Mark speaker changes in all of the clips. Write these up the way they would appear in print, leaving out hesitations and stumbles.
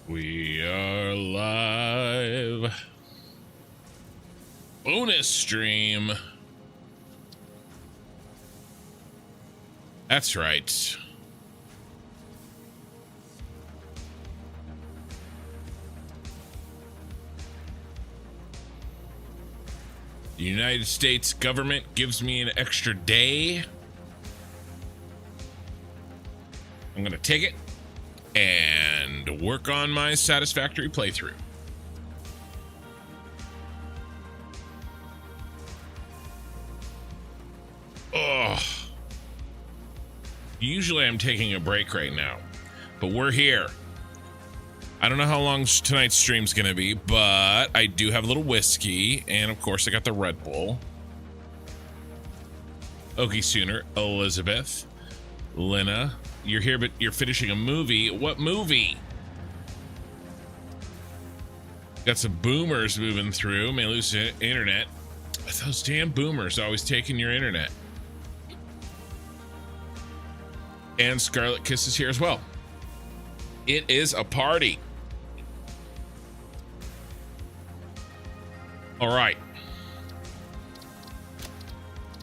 Speaker 1: We are live. Bonus stream. That's right. The United States government gives me an extra day. I'm gonna take it and work on my satisfactory playthrough. Ugh. Usually I'm taking a break right now, but we're here. I don't know how long tonight's stream's gonna be, but I do have a little whiskey, and of course I got the Red Bull. Okie Sooner, Elizabeth, Lena, you're here, but you're finishing a movie. What movie? Got some boomers moving through. May lose the internet. Those damn boomers always taking your internet. And Scarlet Kiss is here as well. It is a party. All right.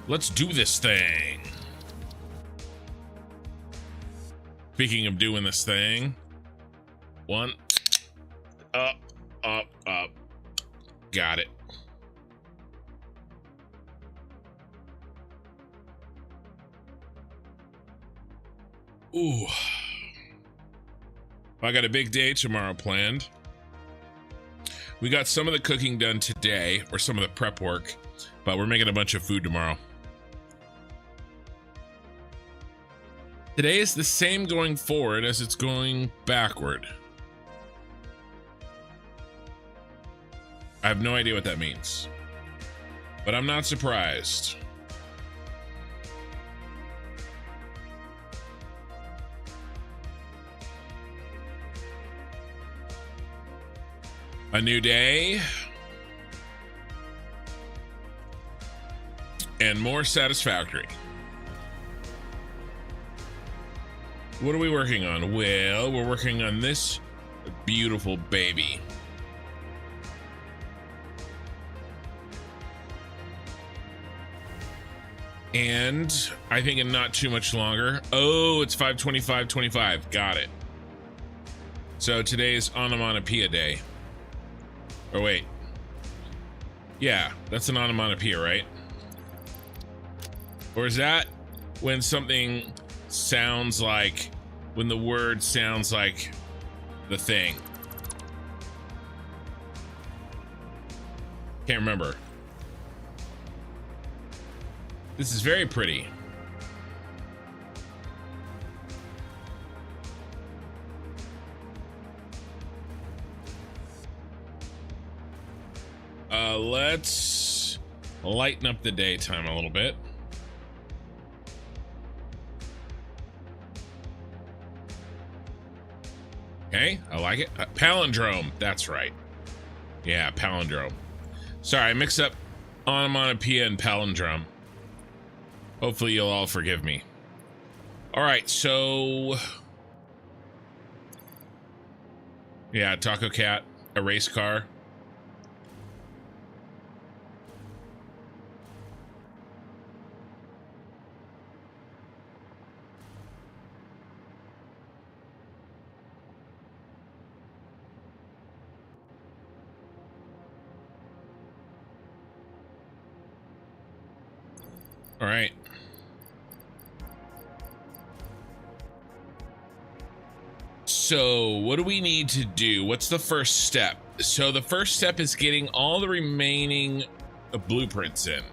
Speaker 1: Let's do this thing. Speaking of doing this thing, one, up, up, up. Got it. Ooh. I got a big day tomorrow planned. We got some of the cooking done today, or some of the prep work, but we're making a bunch of food tomorrow. Today is the same going forward as it's going backward. I have no idea what that means, but I'm not surprised. A new day and more satisfactory. What are we working on? Well, we're working on this beautiful baby. And I think in not too much longer. Oh, it's 5:25:25. Got it. So today's onomatopoeia day. Or wait. Yeah, that's an onomatopoeia, right? Or is that when something sounds like, when the word sounds like the thing? Can't remember. This is very pretty. Let's lighten up the daytime a little bit. Okay, I like it. Palindrome, that's right. Yeah, palindrome. Sorry, I mixed up onomatopoeia and palindrome. Hopefully you'll all forgive me. All right, so... yeah, Taco Cat, a race car. All right. So what do we need to do? What's the first step? So the first step is getting all the remaining blueprints in.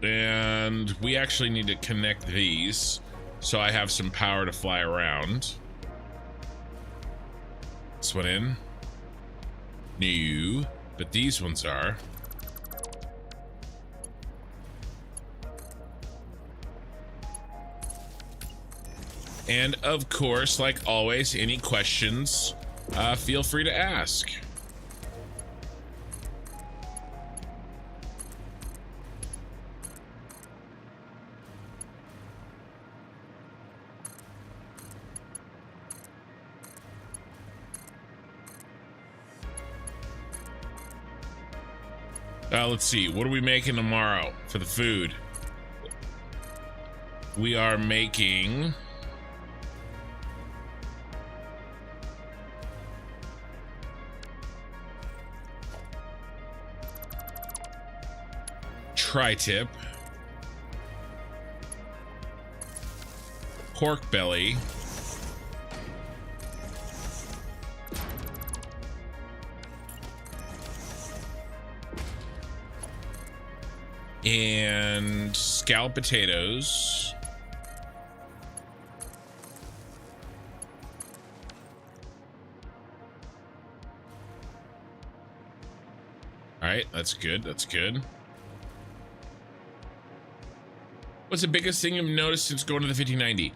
Speaker 1: And we actually need to connect these so I have some power to fly around. This one in. New. But these ones are. And of course, like always, any questions, feel free to ask. Let's see, what are we making tomorrow for the food? We are making tri-tip, pork belly, and scalloped potatoes. All right, that's good. That's good. What's the biggest thing you've noticed since going to the 5090?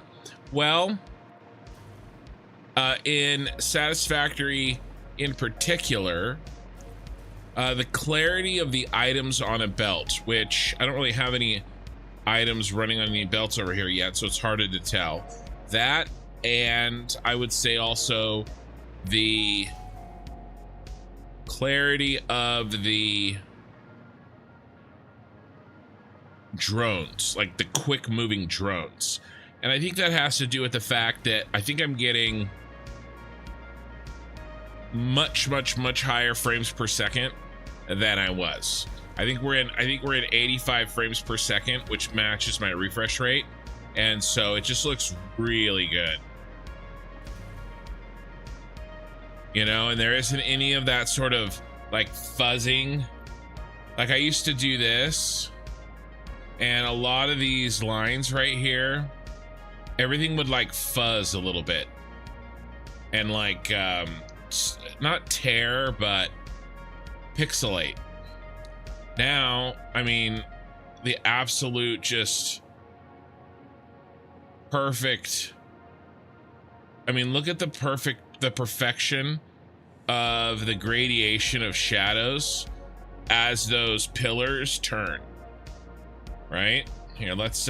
Speaker 1: Well, in Satisfactory in particular, the clarity of the items on a belt, which I don't really have any items running on any belts over here yet, so it's harder to tell. That, and I would say also the clarity of the drones, like the quick moving drones. And I think that has to do with the fact that I think I'm getting much higher frames per second than I was. I think we're in 85 frames per second, which matches my refresh rate, and so it just looks really good, you know. And there isn't any of that sort of like fuzzing. Like I used to do this, and a lot of these lines right here, everything would like fuzz a little bit and like not tear but pixelate. Now, I mean, the absolute just perfect, I mean, look at the perfection of the gradation of shadows as those pillars turn. Right here, let's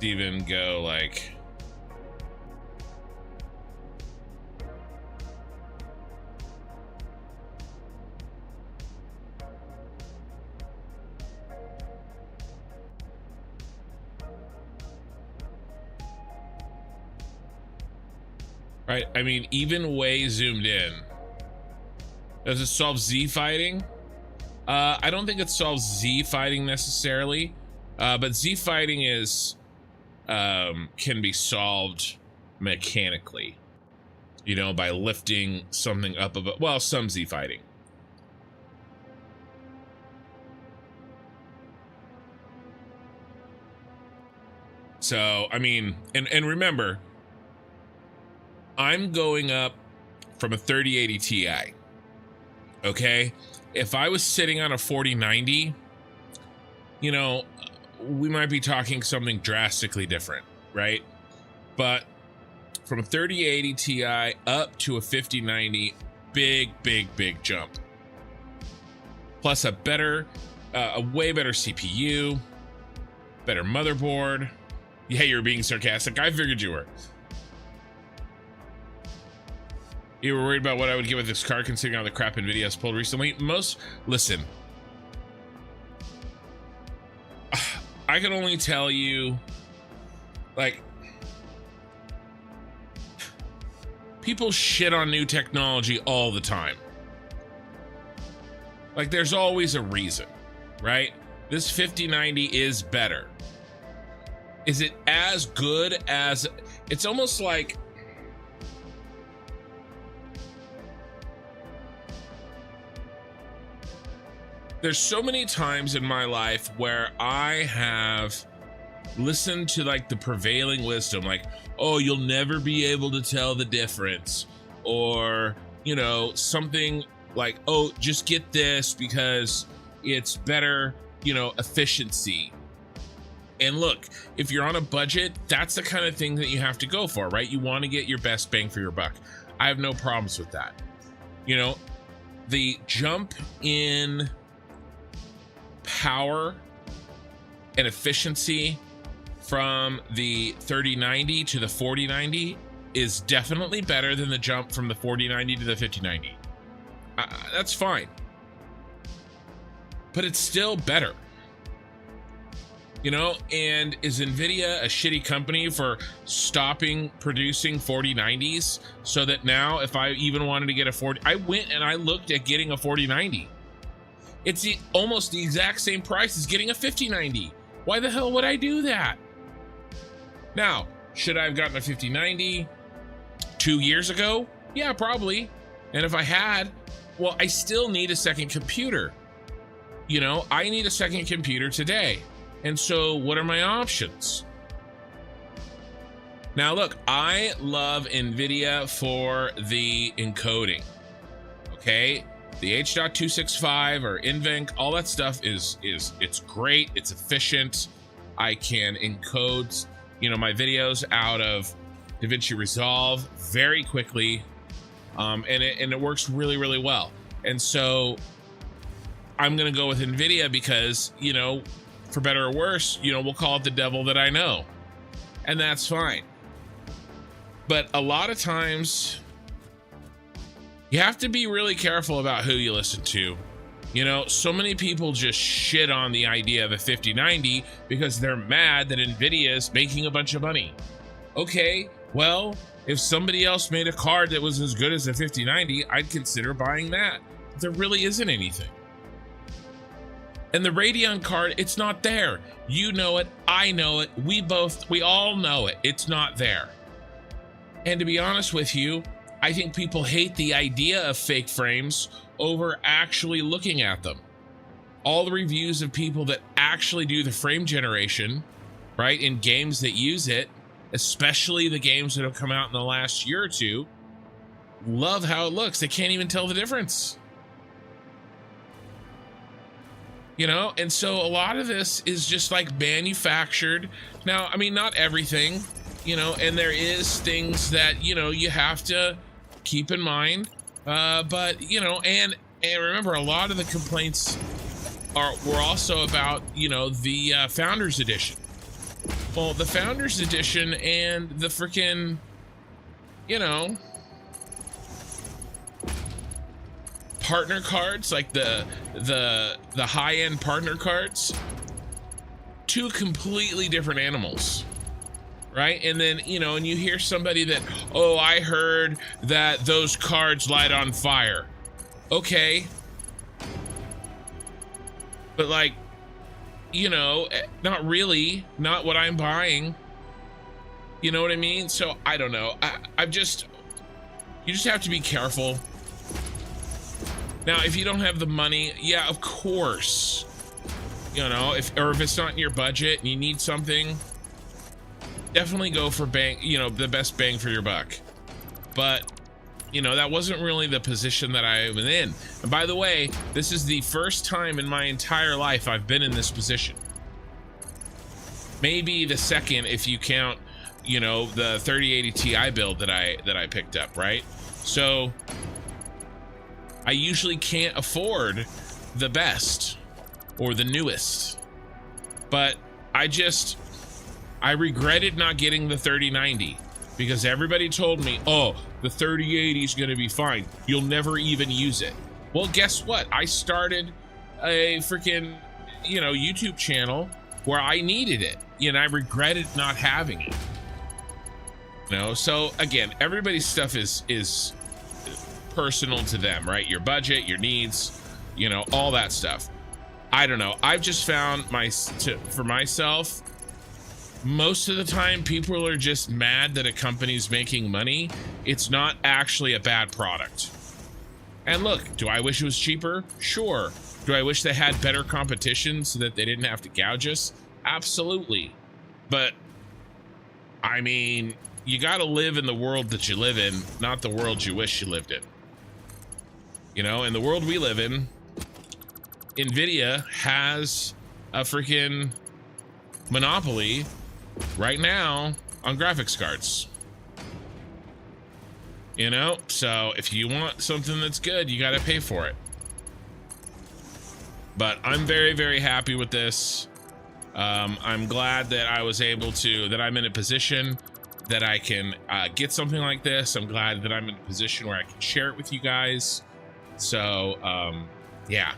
Speaker 1: even go like, right? I mean, even way zoomed in. Does it solve Z fighting? I don't think it solves Z fighting necessarily, but Z fighting is can be solved mechanically, you know, by lifting something up above. Well, some Z fighting. So, I mean, and remember, I'm going up from a 3080 Ti. Okay, if I was sitting on a 4090, you know, we might be talking something drastically different, right? But from a 3080 Ti up to a 5090, big jump. Plus a better, a way better CPU, better motherboard. Yeah, you're being sarcastic. I figured you were. You were worried about what I would get with this car, considering all the crap NVIDIA has pulled recently. Listen, I can only tell you, like, people shit on new technology all the time. Like, there's always a reason, right? This 5090 is better. Is it as good as, it's almost like, there's so many times in my life where I have listened to like the prevailing wisdom, like, oh, you'll never be able to tell the difference, or, you know, something like, oh, just get this because it's better, you know, efficiency. And look, if you're on a budget, that's the kind of thing that you have to go for, right? You want to get your best bang for your buck. I have no problems with that. You know, the jump in power and efficiency from the 3090 to the 4090 is definitely better than the jump from the 4090 to the 5090. That's fine, but it's still better, you know. And is Nvidia a shitty company for stopping producing 4090s so that now if I even wanted to get a 40, I went and I looked at getting a 4090. It's almost the exact same price as getting a 5090. Why the hell would I do that? Now, should I have gotten a 5090 2 years ago? Yeah, probably. And if I had, well, I still need a second computer. You know, I need a second computer today. And so what are my options? Now, look, I love NVIDIA for the encoding. Okay, the H.265 or NVENC, all that stuff it's great. It's efficient. I can encode, you know, my videos out of DaVinci Resolve very quickly. And it works really, really well. And so I'm going to go with NVIDIA because, you know, for better or worse, you know, we'll call it the devil that I know. And that's fine. But a lot of times you have to be really careful about who you listen to. You know, so many people just shit on the idea of a 5090 because they're mad that NVIDIA is making a bunch of money. Okay, well, if somebody else made a card that was as good as a 5090, I'd consider buying that. There really isn't anything. And the Radeon card, it's not there. You know it, I know it, we all know it. It's not there. And to be honest with you, I think people hate the idea of fake frames over actually looking at them. All the reviews of people that actually do the frame generation, right, in games that use it, especially the games that have come out in the last year or two, love how it looks. They can't even tell the difference. You know, and so a lot of this is just like manufactured. Now, I mean, not everything, you know, and there is things that, you know, you have to keep in mind. But, you know, and remember, a lot of the complaints were also about, you know, the Founders Edition. Well, the Founders Edition and the freaking, you know, partner cards, like the high-end partner cards, two completely different animals, right? And then, you know, and you hear somebody that, oh, I heard that those cards light on fire. Okay, but like, you know, not really, not what I'm buying. You know what I mean? So I don't know. You just have to be careful. Now, if you don't have the money, yeah, of course, you know, if it's not in your budget and you need something, definitely go for the best bang for your buck. But, you know, that wasn't really the position that I was in. And by the way, this is the first time in my entire life I've been in this position. Maybe the second if you count, you know, the 3080 Ti build that I picked up, right? So I usually can't afford the best or the newest, but I regretted not getting the 3090 because everybody told me, oh, the 3080 is going to be fine. You'll never even use it. Well, guess what? I started a freaking, you know, YouTube channel where I needed it, and I regretted not having it. You know, so again, everybody's stuff is personal to them, right? Your budget, your needs, you know, all that stuff. I don't know. I've just found for myself, most of the time people are just mad that a company's making money. It's not actually a bad product. And look, do I wish it was cheaper? Sure. Do I wish they had better competition so that they didn't have to gouge us? Absolutely. But I mean, you got to live in the world that you live in, not the world you wish you lived in. You know, in the world we live in, NVIDIA has a freaking monopoly right now on graphics cards. You know, so if you want something that's good, you got to pay for it. But I'm very, very happy with this. I'm glad that I was able to, that I'm in a position that I can get something like this. I'm glad that I'm in a position where I can share it with you guys. So, yeah,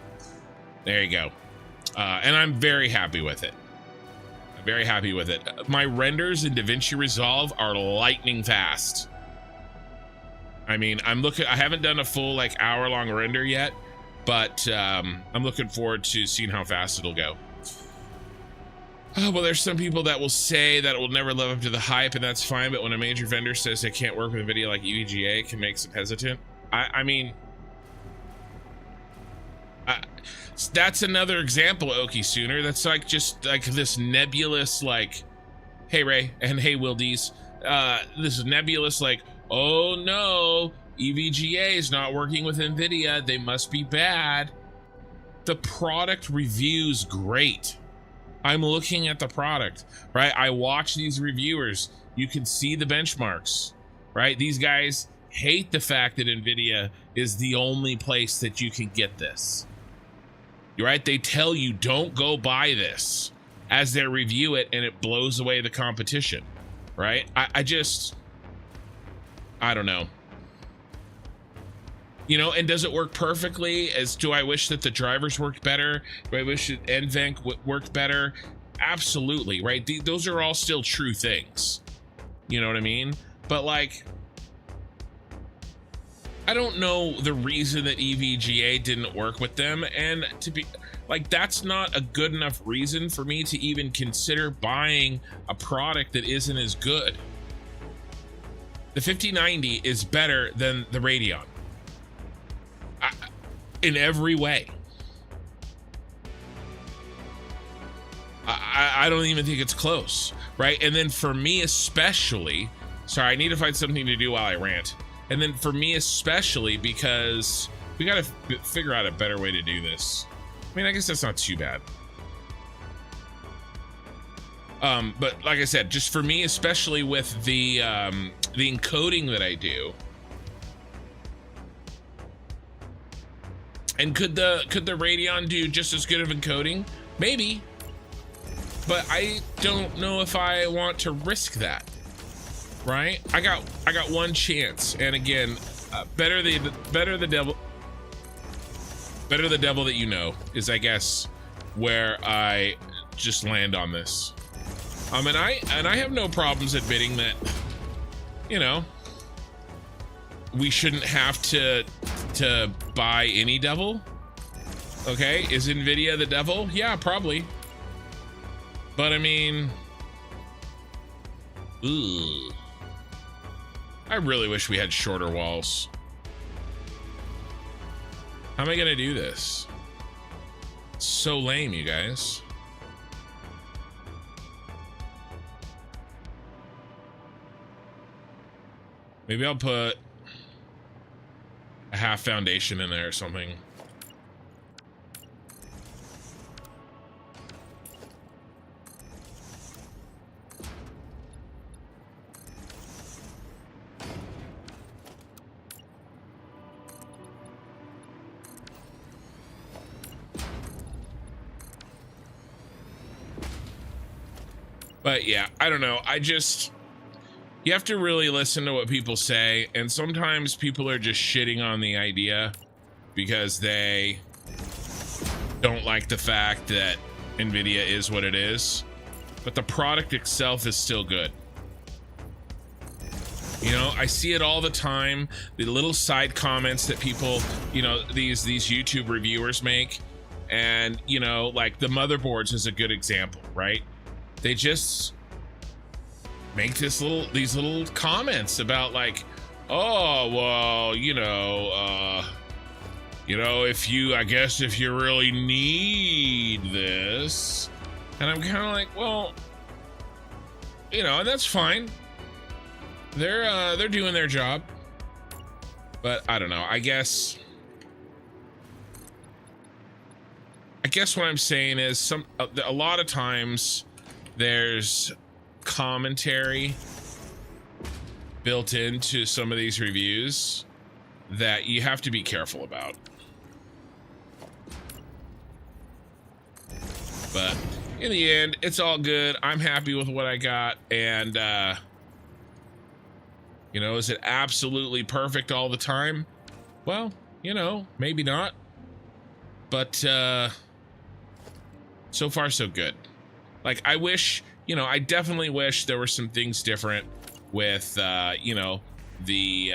Speaker 1: there you go. And I'm very happy with it. I'm very happy with it. My renders in DaVinci Resolve are lightning fast. I mean, I haven't done a full like hour-long render yet, but I'm looking forward to seeing how fast it'll go. Oh, well, there's some people that will say that it will never live up to the hype, and that's fine, but when a major vendor says they can't work with a video like EVGA, it can make some hesitant. I mean, that's another example, Okie Sooner. That's like just like this nebulous, like, hey, Ray, and hey, Wildies, this nebulous, like, oh no, EVGA is not working with NVIDIA. They must be bad. The product review's great. I'm looking at the product, right? I watch these reviewers. You can see the benchmarks, right? These guys hate the fact that NVIDIA is the only place that you can get this, right? They tell you don't go buy this as they review it, and it blows away the competition, right? I don't know. You know, and does it work perfectly? Do I wish that the drivers worked better? Do I wish that NVENC worked better? Absolutely, right? Those are all still true things. You know what I mean? But like, I don't know the reason that EVGA didn't work with them, and to be like, that's not a good enough reason for me to even consider buying a product that isn't as good. The 5090 is better than the Radeon. In every way. I don't even think it's close, right? And then for me especially, sorry, I need to find something to do while I rant. And then for me especially, because we got to figure out a better way to do this. I mean, I guess that's not too bad. But like I said, just for me, especially with the encoding that I do. And could the Radeon do just as good of encoding? Maybe, but I don't know if I want to risk that. Right? I got one chance, and again, better the devil that you know is, I guess, where I just land on this. And I have no problems admitting that, you know, we shouldn't have to buy any devil. Okay, is NVIDIA the devil? Yeah, probably. But I mean, ugh. I really wish we had shorter walls. How am I gonna do this? It's so lame, you guys. Maybe I'll put a half foundation in there or something. But yeah, I don't know. You have to really listen to what people say, and sometimes people are just shitting on the idea because they don't like the fact that NVIDIA is what it is, but the product itself is still good. You know, I see it all the time, the little side comments that people, you know, these YouTube reviewers make, and, you know, like the motherboards is a good example, right? They just make these little comments about like, oh, well, I guess if you really need this, and I'm kind of like, well, you know, and that's fine. They're doing their job, but I don't know. I guess what I'm saying is a lot of times there's commentary built into some of these reviews that you have to be careful about. But in the end, it's all good. I'm happy with what I got. And, you know, is it absolutely perfect all the time? Well, you know, maybe not. But so far, so good. Like, I wish, you know, I definitely wish there were some things different with, you know, the...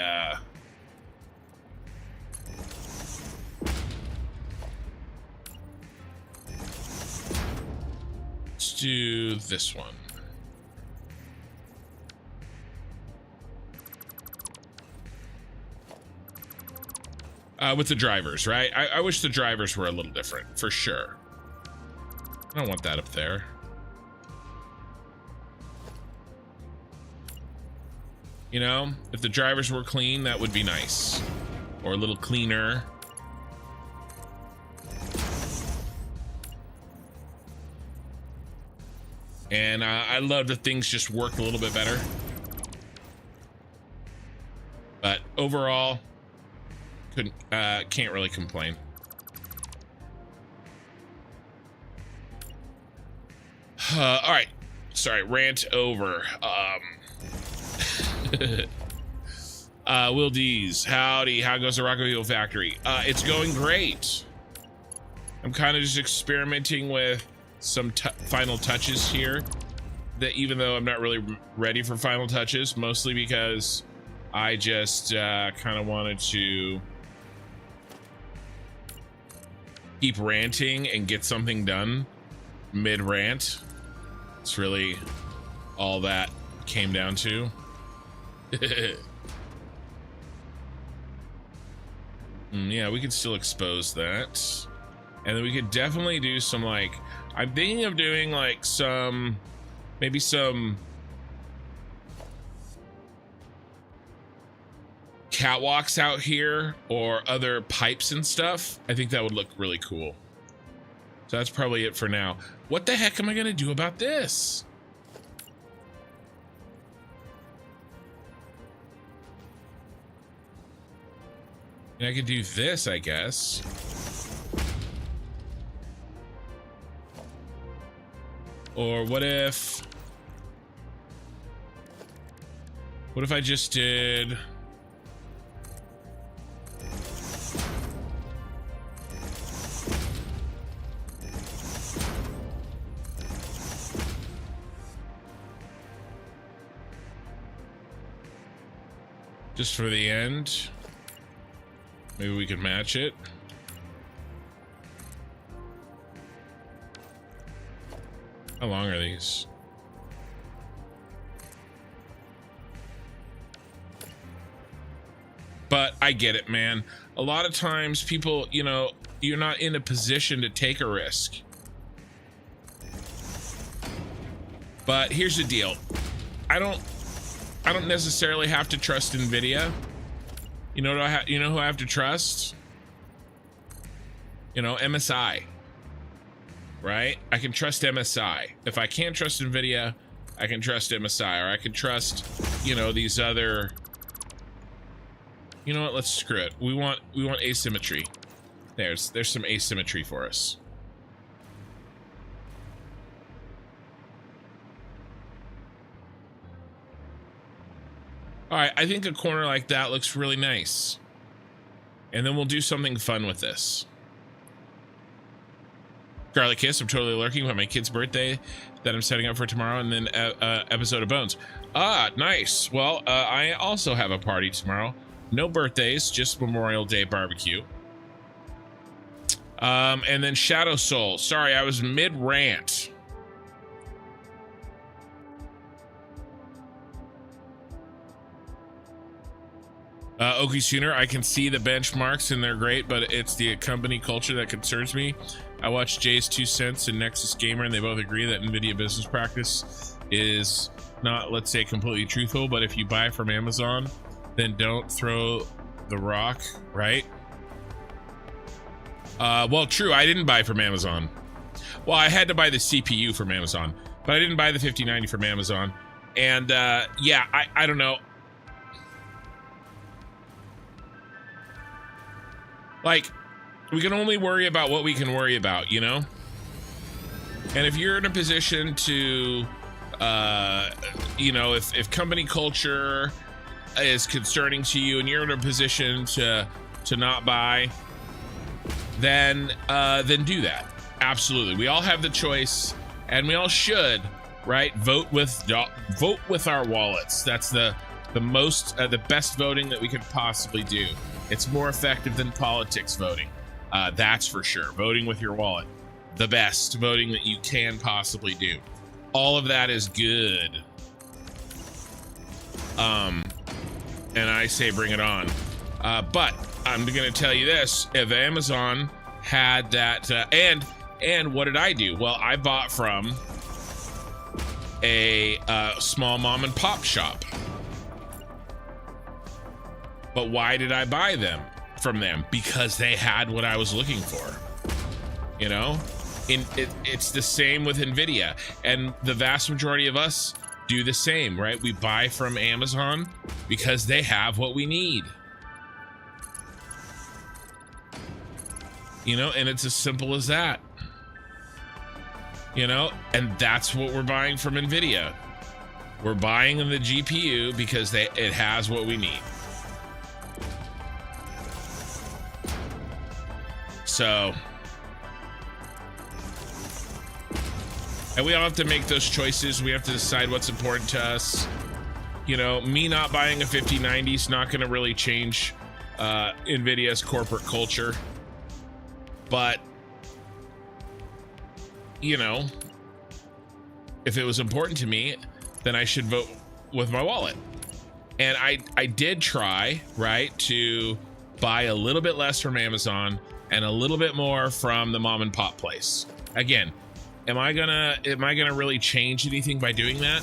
Speaker 1: Let's do this one. With the drivers, right? I wish the drivers were a little different, for sure. I don't want that up there. You know, if the drivers were clean, that would be nice. Or a little cleaner. And I love that things just work a little bit better. But overall, can't really complain. All right, sorry, rant over. Will D's, howdy, how goes the Rocket Fuel Factory? It's going great. I'm kind of just experimenting with some final touches here, that even though I'm not really ready for final touches, mostly because I just kind of wanted to keep ranting and get something done mid-rant. It's really all that came down to. Yeah, we could still expose that. And then we could definitely do some, like, I'm thinking of doing like some, maybe some catwalks out here or other pipes and stuff. I think that would look really cool. So that's probably it for now. What the heck am I gonna do about this? And I could do this, I guess. Or what if I just did just for the end? Maybe we could match it. How long are these? But I get it, man. A lot of times people, you know, you're not in a position to take a risk. But here's the deal. I don't necessarily have to trust NVIDIA. You know what you know who I have to trust? You know, MSI. Right? I can trust MSI. If I can't trust NVIDIA, I can trust MSI, or I can trust, you know, these other. You know what? Let's screw it. We want asymmetry. There's some asymmetry for us. All right, I think a corner like that looks really nice. And then we'll do something fun with this. Garlic Kiss, I'm totally lurking about my kid's birthday that I'm setting up for tomorrow, and then episode of Bones. Ah, nice. Well, I also have a party tomorrow. No birthdays, just Memorial Day barbecue. And then Shadow Soul. Sorry, I was mid-rant. Okie Sooner, I can see the benchmarks and they're great, but it's the company culture that concerns me. I watched Jay's 2 Cents and Nexus Gamer, and they both agree that NVIDIA business practice is not, let's say, completely truthful, but if you buy from Amazon, then don't throw the rock, right? Well, true, I didn't buy from Amazon. Well, I had to buy the CPU from Amazon. but I didn't buy the 5090 from Amazon. And yeah, I don't know. Like, we can only worry about what we can worry about, you know? And if you're in a position to, you know, if company culture is concerning to you and you're in a position to not buy, then do that. Absolutely. We all have the choice, and we all should, right? Vote with our wallets. That's the best voting that we could possibly do. It's more effective than politics voting. That's for sure. Voting with your wallet. The best voting that you can possibly do. All of that is good. And I say bring it on. But I'm going to tell you this. If Amazon had that, and what did I do? Well, I bought from a small mom and pop shop. But why did I buy them from them? Because they had what I was looking for. You know, it's the same with NVIDIA, and the vast majority of us do the same, right? We buy from Amazon because they have what we need. You know, and it's as simple as that. You know, and that's what we're buying from NVIDIA. We're buying the GPU because it has what we need. So, and we all have to make those choices. We have to decide what's important to us. You know, me not buying a 5090 is not going to really change NVIDIA's corporate culture. But, you know, if it was important to me, then I should vote with my wallet. And I did try, right, to buy a little bit less from Amazon and a little bit more from the mom and pop place. Again, am I gonna really change anything by doing that?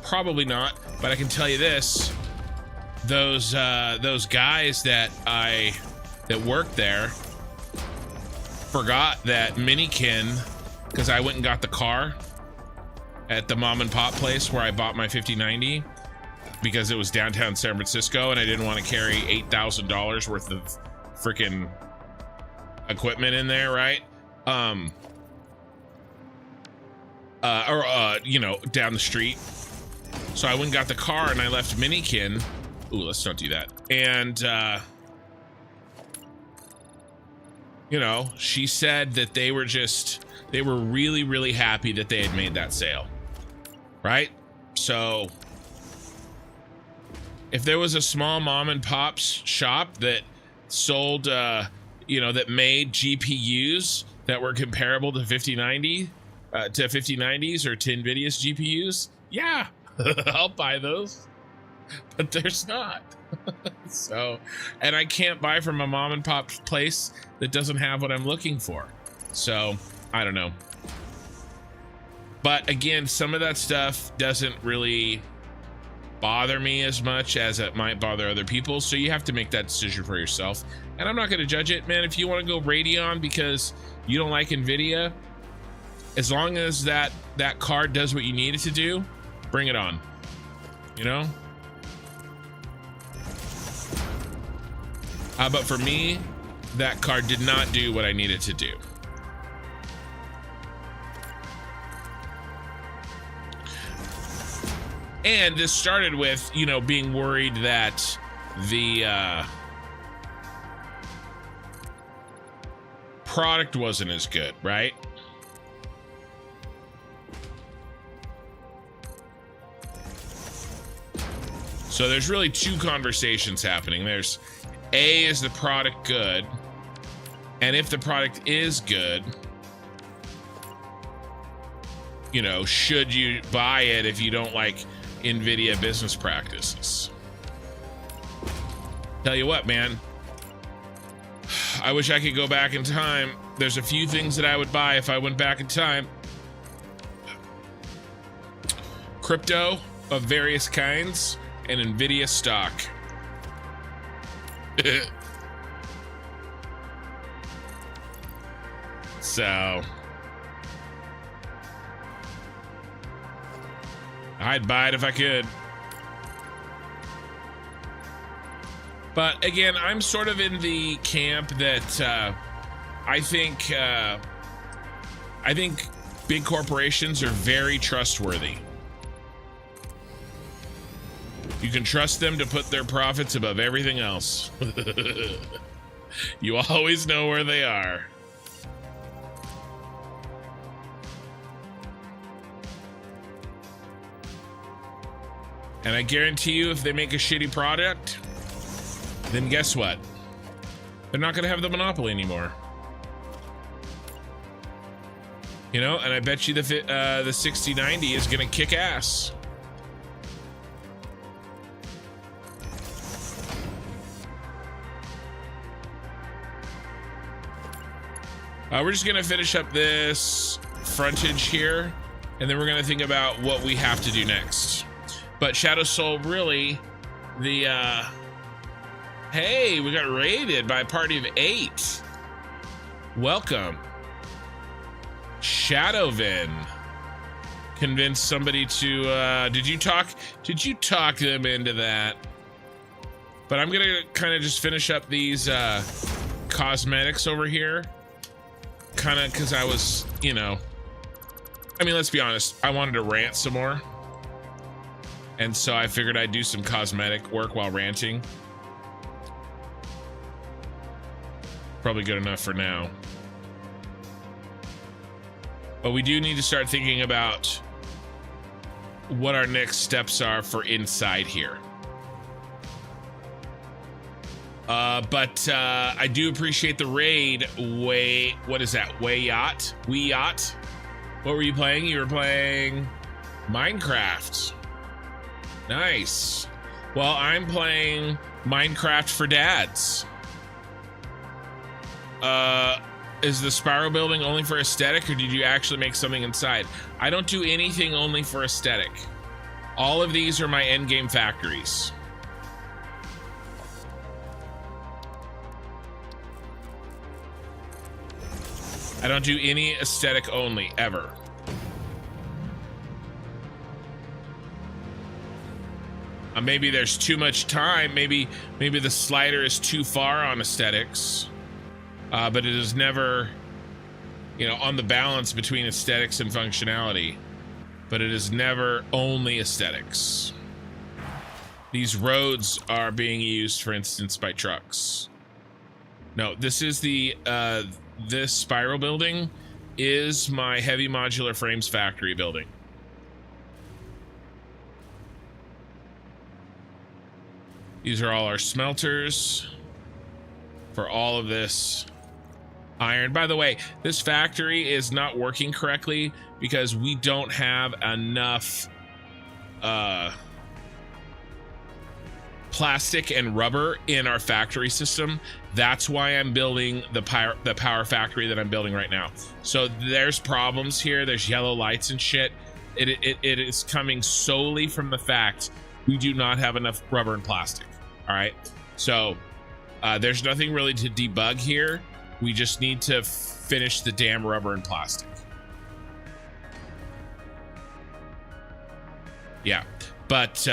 Speaker 1: Probably not, but I can tell you this: those guys that worked there forgot that Minikin, because I went and got the car at the mom and pop place where I bought my 5090 because it was downtown San Francisco and I didn't want to carry $8,000 worth of freaking equipment in there, right? You know, down the street. So I went and got the car and I left Minikin. Ooh, let's not do that. And you know, she said that they were really, really happy that they had made that sale, right? So if there was a small mom and pop shop that sold, you know, that made GPUs that were comparable to 5090, to 5090s or to NVIDIA's GPUs, yeah, I'll buy those. But there's not. So, and I can't buy from a mom and pop place that doesn't have what I'm looking for. So, I don't know. But again, some of that stuff doesn't really bother me as much as it might bother other people. So you have to make that decision for yourself. And I'm not going to judge it, man. If you want to go Radeon because you don't like NVIDIA, as long as that card does what you need it to do, bring it on. You know? But for me, that card did not do what I needed to do. And this started with, you know, being worried that the product wasn't as good, right? So there's really two conversations happening. There's A, is the product good? And if the product is good, you know, should you buy it if you don't like NVIDIA business practices? Tell you what, man, I wish I could go back in time. There's a few things that I would buy if I went back in time. Crypto of various kinds and NVIDIA stock. So I'd buy it if I could. But again, I'm sort of in the camp that I think big corporations are very trustworthy. You can trust them to put their profits above everything else. You always know where they are. And I guarantee you, if they make a shitty product, then guess what? They're not going to have the monopoly anymore. You know, and I bet you the 6090 is going to kick ass. We're just going to finish up this frontage here, and then we're going to think about what we have to do next. But Shadow Soul, really, hey, we got raided by a party of 8. Welcome. Shadowvin convinced somebody to, did you talk them into that? But I'm gonna kind of just finish up these cosmetics over here. Kind of because I was, you know, I mean, let's be honest, I wanted to rant some more. And so I figured I'd do some cosmetic work while ranting. Probably good enough for now. But we do need to start thinking about what our next steps are for inside here. But I do appreciate the raid. What is that? We Yacht? What were you playing? You were playing Minecraft. Nice. Well, I'm playing Minecraft for Dads. Is the spiral building only for aesthetic, or did you actually make something inside? I don't do anything only for aesthetic. All of these are my endgame factories. I don't do any aesthetic only, ever. Maybe there's too much time. Maybe the slider is too far on aesthetics. But it is never, you know, on the balance between aesthetics and functionality. But it is never only aesthetics. These roads are being used, for instance, by trucks. No, this is the, this spiral building is my heavy modular frames factory building. These are all our smelters for all of this iron. By the way, this factory is not working correctly because we don't have enough plastic and rubber in our factory system. That's why I'm building the power factory that I'm building right now. So there's problems here. There's yellow lights and shit. It is coming solely from the fact we do not have enough rubber and plastic. All right. So there's nothing really to debug here. We just need to finish the damn rubber and plastic. Yeah. But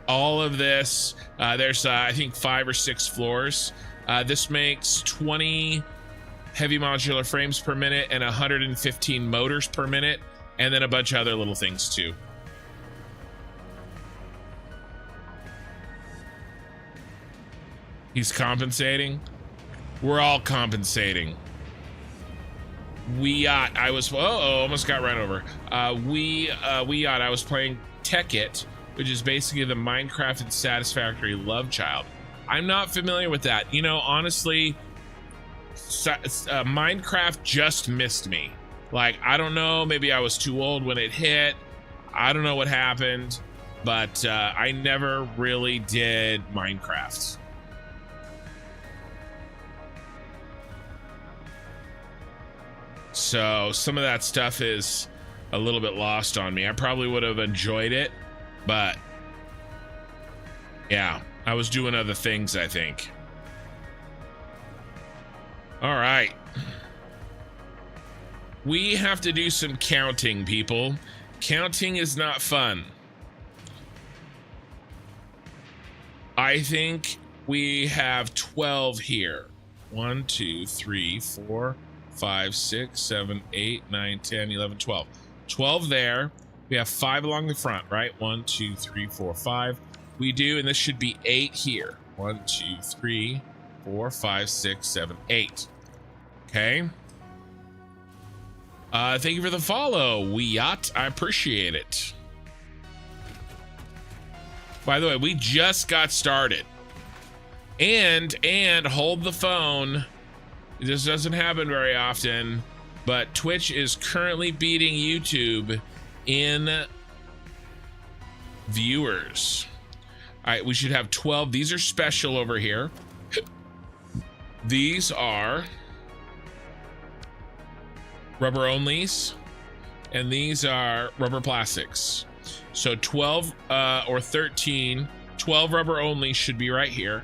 Speaker 1: all of this, there's I think 5 or 6 floors. This makes 20 heavy modular frames per minute and 115 motors per minute, and then a bunch of other little things too. He's compensating. We're all compensating. I was almost got run over. I was playing Tech It, which is basically the Minecraft and Satisfactory love child. I'm not familiar with that. You know, honestly, Minecraft just missed me. Like, I don't know, maybe I was too old when it hit. I don't know what happened, but I never really did Minecraft. So some of that stuff is a little bit lost on me. I probably would have enjoyed it, but yeah, I was doing other things, I think. All right. We have to do some counting, people, Counting is not fun. I think we have 12 here. 1, 2, 3, 4, 5, 6, 7, 8, 9, 10, 11, 12. 12 there. We have 5 along the front, right? 1, 2, 3, 4, 5. We do, and this should be 8 here. 1, 2, 3, 4, 5, 6, 7, 8. Okay. Thank you for the follow, Weyacht. I appreciate it. By the way, we just got started. And hold the phone. This doesn't happen very often, but Twitch is currently beating YouTube in viewers. All right, we should have 12. These are special over here. These are rubber onlys, and these are rubber plastics. So 12 or 13, 12 rubber only should be right here.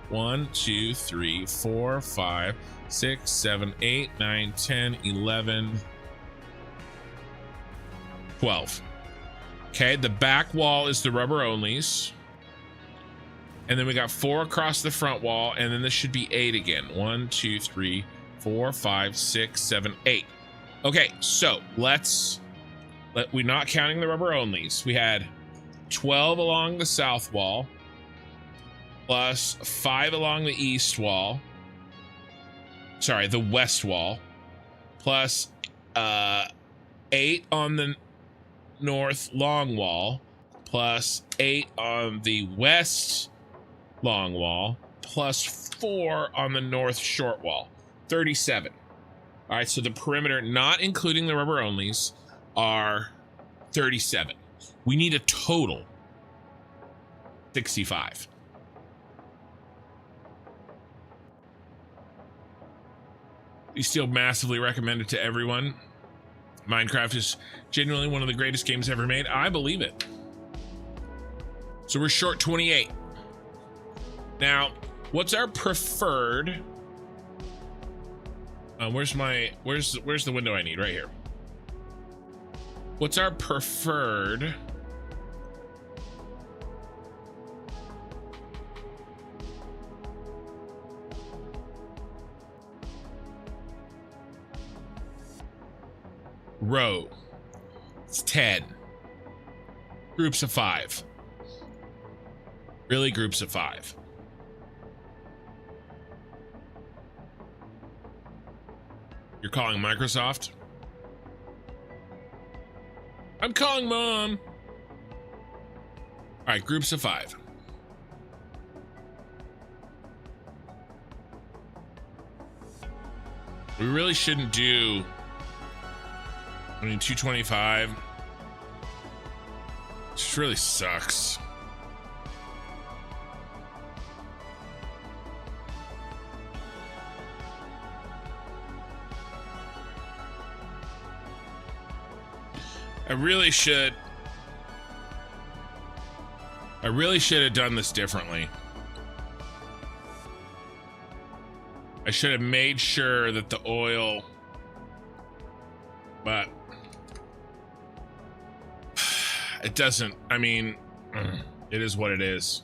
Speaker 1: 1, 2, 3, 4, 5, 6, 7, 8, 9, 10, 11, 12. Okay, the back wall is the rubber onlys. And then we got 4 across the front wall, and then this should be 8 again. 1, 2, 3, 4, 5, 6, 7, 8. Okay, so we're not counting the rubber onlys. We had 12 along the south wall, plus 5 along the east wall. Sorry, the west wall, plus 8 on the north long wall, plus 8 on the west long wall, plus 4 on the north short wall. 37. All right, so the perimeter, not including the rubber onlys, are 37. We need a total 65. We still massively recommend it to everyone. Minecraft is genuinely one of the greatest games ever made. I believe it. So we're short 28. Now, what's our preferred? Where's the window I need? Right here. What's our preferred row? It's 10. Groups of 5. Really, groups of 5. You're calling Microsoft? I'm calling Mom. All right, groups of 5. We really shouldn't do, 225. This really sucks. I really should have done this differently. I should have made sure that the oil, but it doesn't. I mean, it is what it is.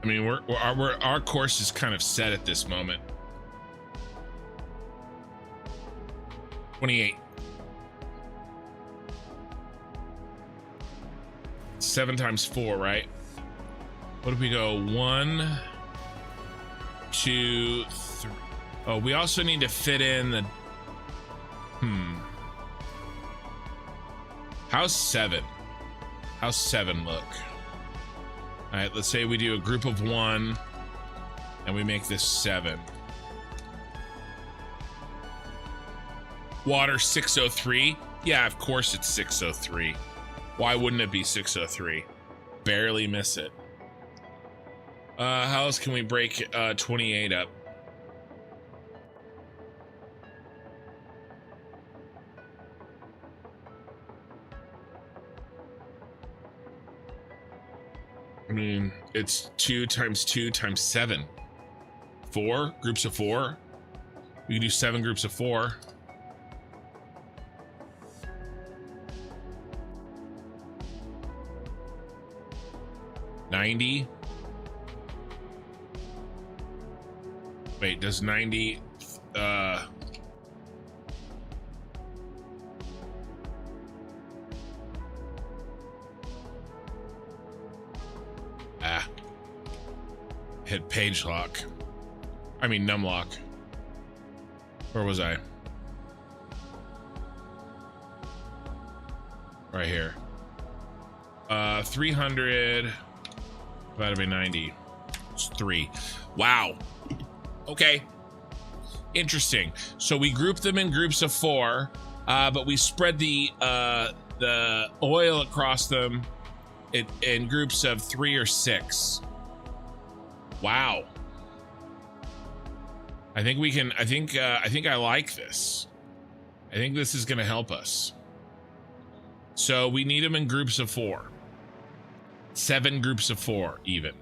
Speaker 1: I mean, our course is kind of set at this moment. 28. 7 times 4, right? What did we go? 1, 2, 3. Oh, we also need to fit in the. How's 7? How's 7 look? All right, let's say we do a group of 1, and we make this 7. Water 603. Yeah, of course it's 603. Why wouldn't it be 603? Barely miss it. How else can we break 28 up? I mean, it's 2 times 2 times 7. 4 groups of 4. We can do 7 groups of 4. 90. Wait, does 90 hit page lock. I mean num lock. Where was I? Right here. 300 divided by 90. It's 3. Wow. Okay. Interesting. So we group them in groups of 4, but we spread the oil across them in groups of 3 or 6. Wow. I think we can. I think I like this. I think this is going to help us. So we need them in groups of 4. 7 groups of 4, even.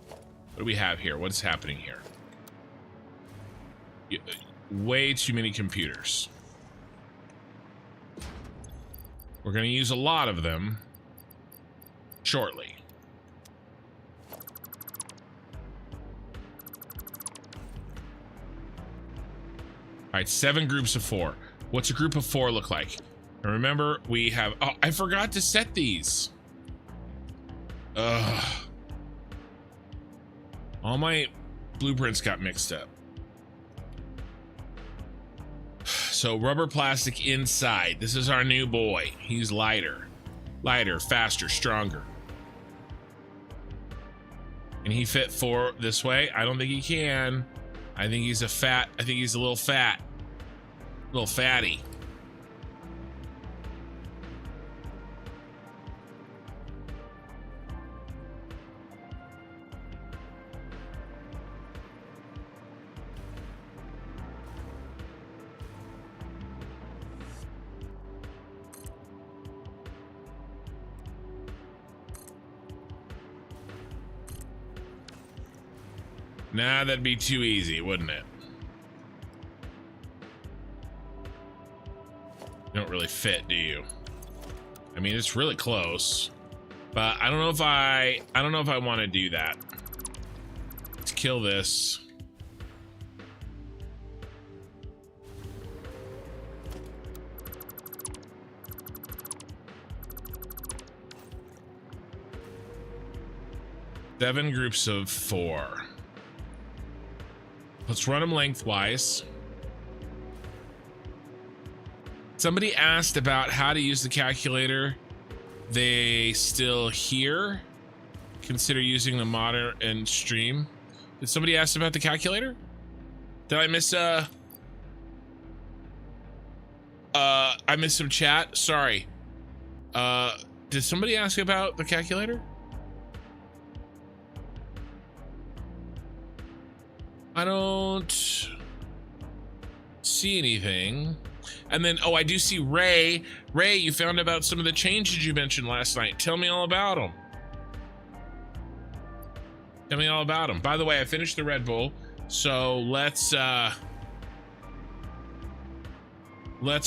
Speaker 1: What do we have here? What's happening here? Way too many computers. We're going to use a lot of them shortly. All right, 7 groups of 4. What's a group of 4 look like? And remember, we have... Oh, I forgot to set these. Ugh. All my blueprints got mixed up. So rubber plastic inside. This is our new boy. He's lighter. Lighter, faster, stronger. Can he fit 4 this way? I don't think he can. I think he's a little fat. Little fatty. Nah, that'd be too easy, wouldn't it? You don't really fit, do you? I mean, it's really close, but I don't know if I want to do that. Let's kill this. Seven groups of 4. Let's run them lengthwise. Somebody asked about how to use the calculator. They still here? Consider using the modder and stream. Did somebody ask about the calculator? Did I miss I missed some chat? Sorry. Did somebody ask about the calculator? I don't see anything. And then, oh, I do see Ray. Ray, you found about some of the changes you mentioned last night. Tell me all about them. Tell me all about them. By the way, I finished the Red Bull, so let's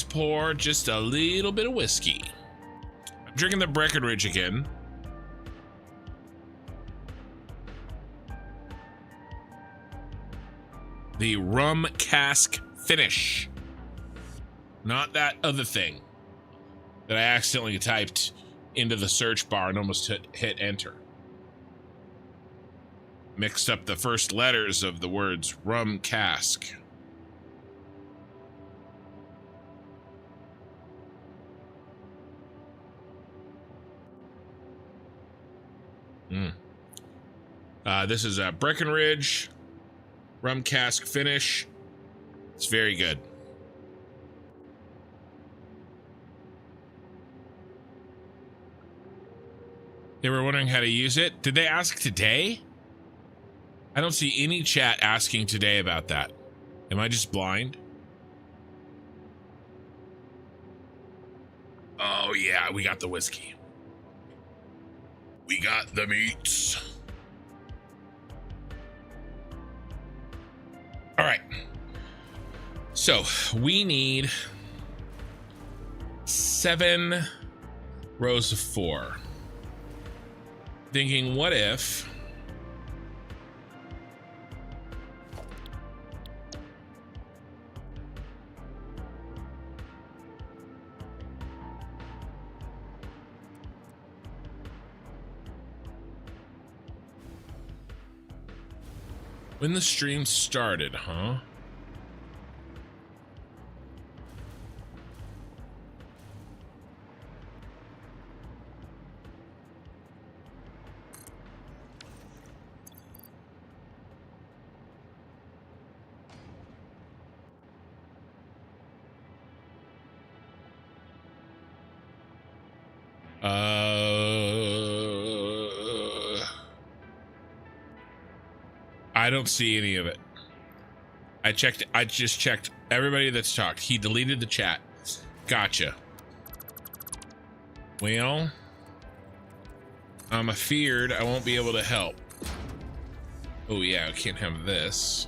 Speaker 1: pour just a little bit of whiskey. I'm drinking the Breckenridge again. The rum cask finish. Not that other thing that I accidentally typed into the search bar and almost hit enter. Mixed up the first letters of the words rum cask. This is a Breckenridge rum cask finish. It's very good. They were wondering how to use it. Did they ask today? I don't see any chat asking today about that. Am I just blind? Oh yeah, we got the whiskey. We got the meats. All right. So we need 7 rows of 4. thinking, what if when the stream started, huh? I don't see any of it. I just checked everybody that's talked. He deleted the chat. Gotcha. Well, I'm afeared I won't be able to help. Oh yeah, I can't have this.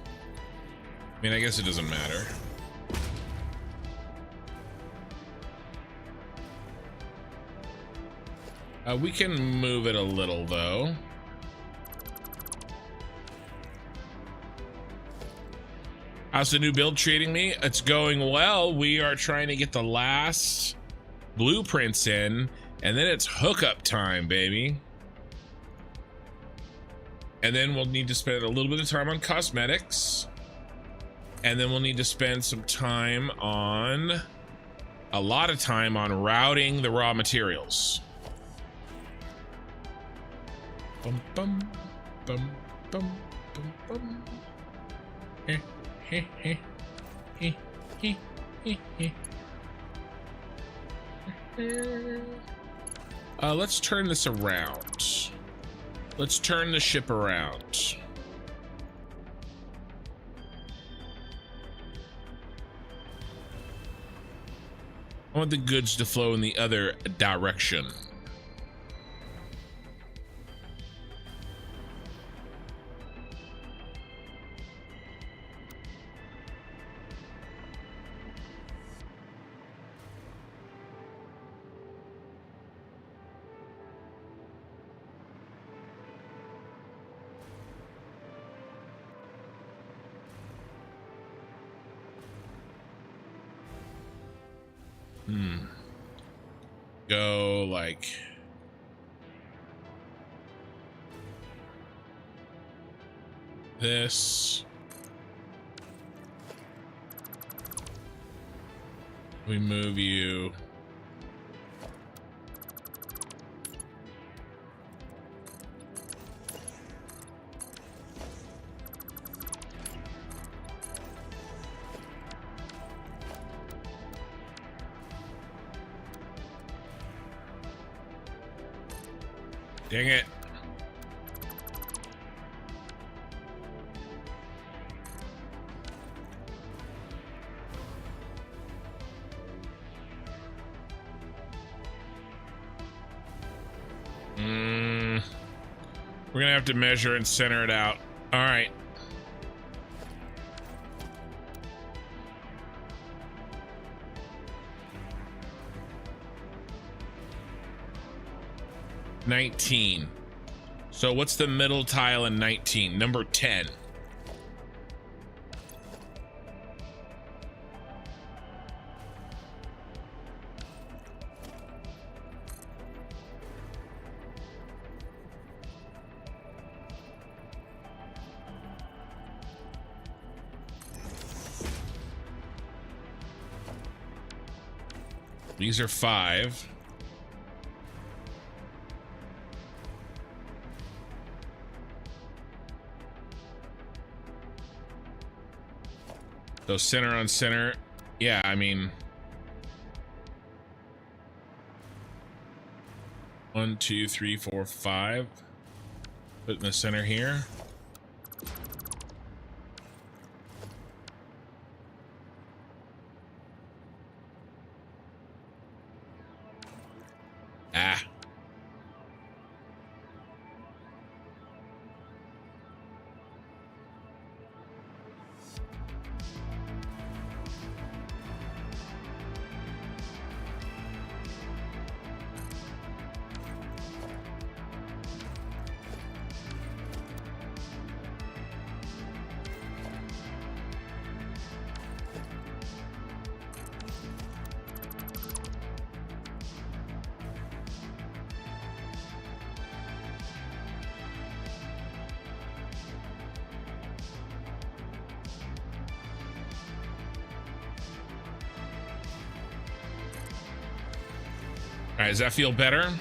Speaker 1: I mean, I guess it doesn't matter. We can move it a little though. How's the new build treating me? It's going well. We are trying to get the last blueprints in, and then it's hookup time, baby. And then we'll need to spend a little bit of time on cosmetics. And then we'll need to spend some time on, a lot of time on routing the raw materials. Bum, bum, bum, bum, bum, bum. Let's turn this around. Let's turn the ship around. I want the goods to flow in the other direction. Go like this. We move you dang it. We're gonna have to measure and center it out. All right. $19. So what's the middle tile in 19? Number 10. These are 5. So center on center. Yeah, I mean, 1, 2, 3, 4, 5. Put in the center here. Ah. right, does that feel better?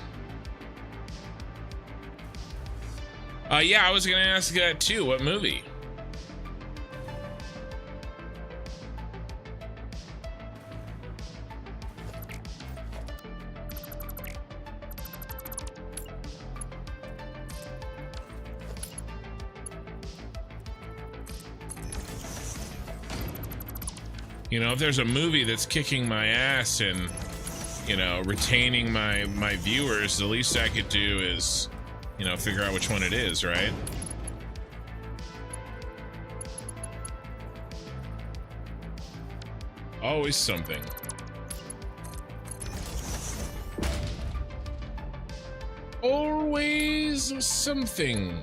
Speaker 1: Yeah, I was gonna ask that too. What movie? You know, if there's a movie that's kicking my ass and, you know, retaining my viewers, the least I could do is, you know, figure out which one it is, right? Always something. Always something.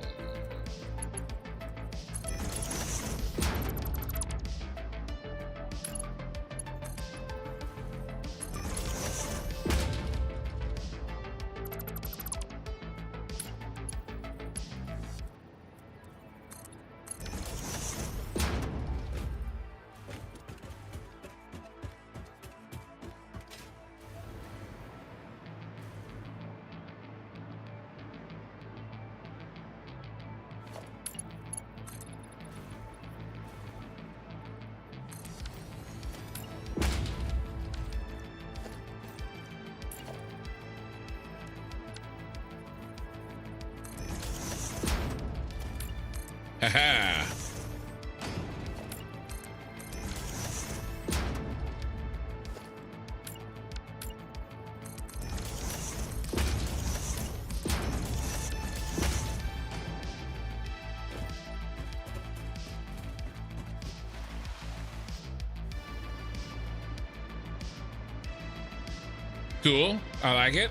Speaker 1: Haha. Cool. I like it.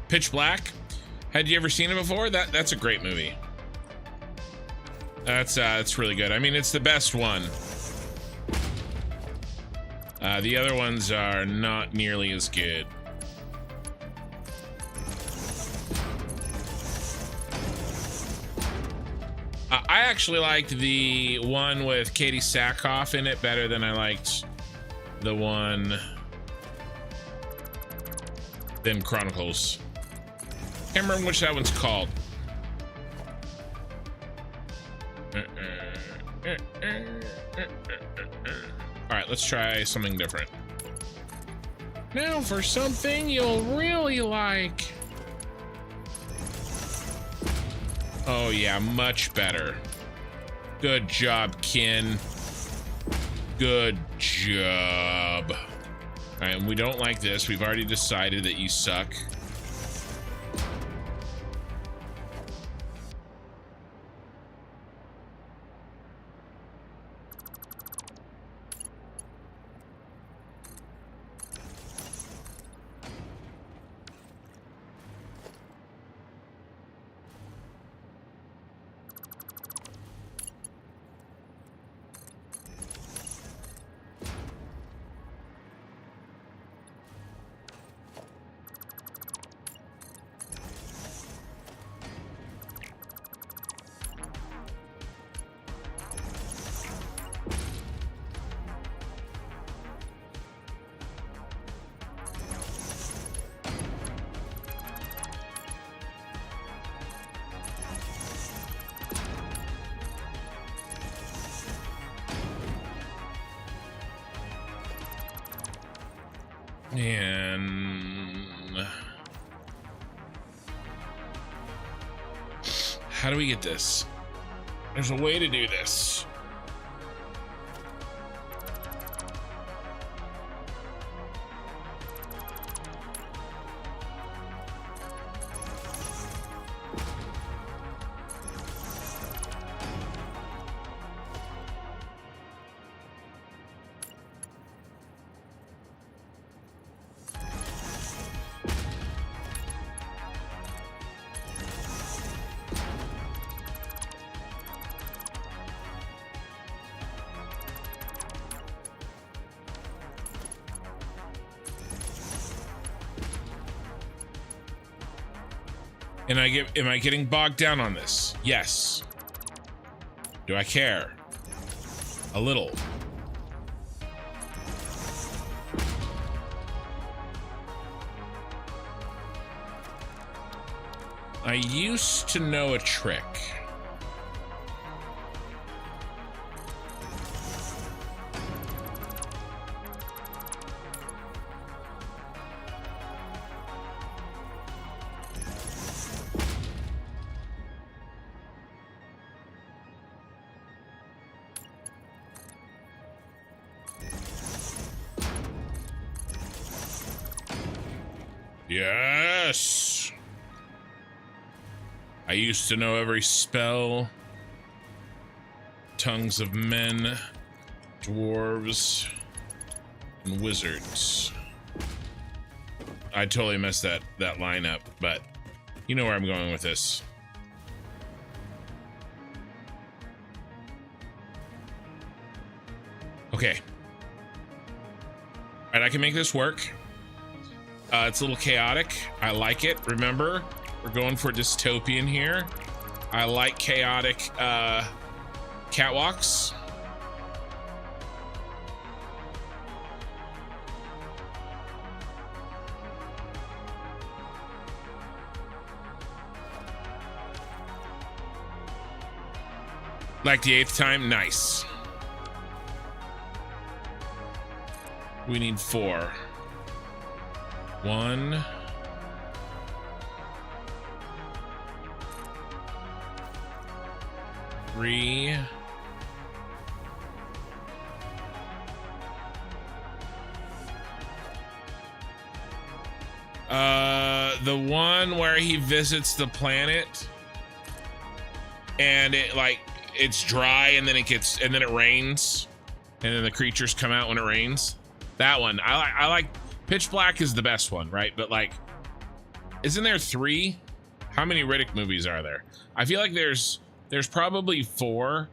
Speaker 1: Pitch Black. Had you ever seen it before? That's a great movie. That's really good. I mean, it's the best one. The other ones are not nearly as good. I actually liked the one with Katie Sackhoff in it better than I liked the one in Chronicles. Can't remember which that one's called. All right, let's try something different. Now for something you'll really like. Oh yeah, much better. Good job, Kin. Good job. All right, and we don't like this. We've already decided that you suck. And how do we get this? There's a way to do this. And am I getting bogged down on this? Yes. Do I care? A little. I used to know a trick. Yes! I used to know every spell. Tongues of men, dwarves, and wizards. I totally messed that line up, but you know where I'm going with this. Okay. All right, I can make this work. It's a little chaotic. I like it. Remember, we're going for dystopian here. I like chaotic catwalks. Like the 8th time, nice. We need 4. 1. Three. The one where he visits the planet and it's dry and then it rains and then the creatures come out when it rains. That one. I like Pitch Black is the best one, right? But like, isn't there 3? How many Riddick movies are there? I feel like there's probably 4.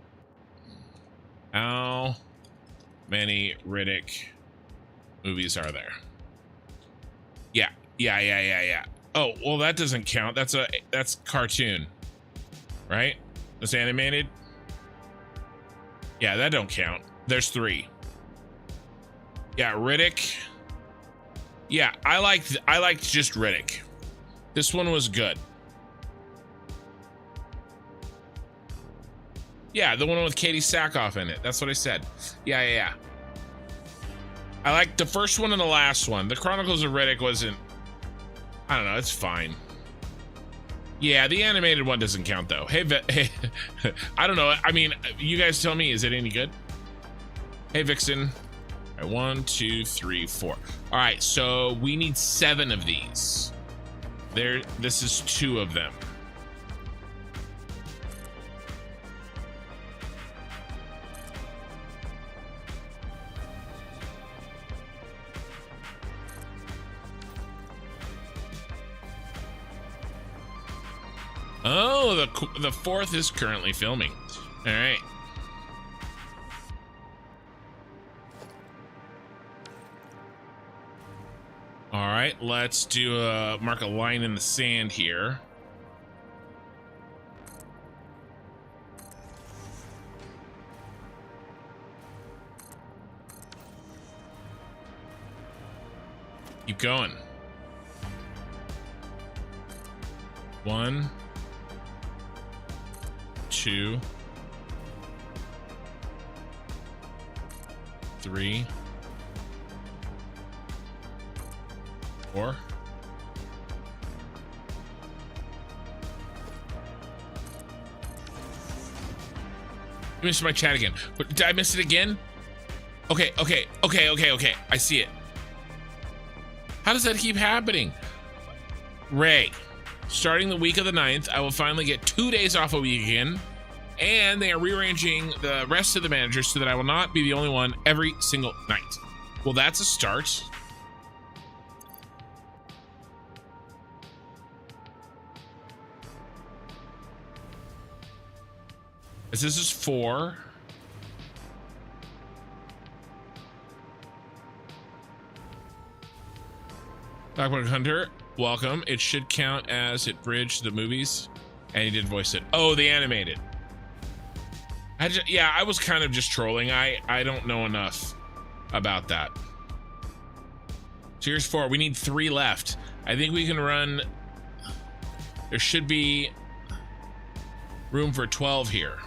Speaker 1: How many Riddick movies are there? Yeah. Oh, well, that doesn't count. That's cartoon, right? That's animated. Yeah, that don't count. There's 3. Yeah, Riddick. Yeah, I liked just Riddick. This one was good. Yeah, the one with Katie Sackhoff in it. That's what I said. Yeah. I liked the first one and the last one. The Chronicles of Riddick wasn't... I don't know, it's fine. Yeah, the animated one doesn't count, though. Hey, I don't know. I mean, you guys tell me, is it any good? Hey, Vixen. All right, 1, 2, 3, 4. All right, so we need 7 of these. This is 2 of them. Oh, the 4th is currently filming. All right. All right, let's do mark a line in the sand here. Keep going. 1, 2, 3, 4. I missed my chat again. Did I miss it again? Okay. I see it. How does that keep happening? Ray, starting the week of the 9th, I will finally get 2 days off a week again. And they are rearranging the rest of the managers so that I will not be the only one every single night. Well, that's a start. This is 4. Blackboard Hunter, welcome. It should count as it bridged the movies, and he did voice it. Oh, the animated. I was kind of just trolling. I don't know enough about that. So here's 4. We need 3 left. I think we can run. There should be room for 12 here.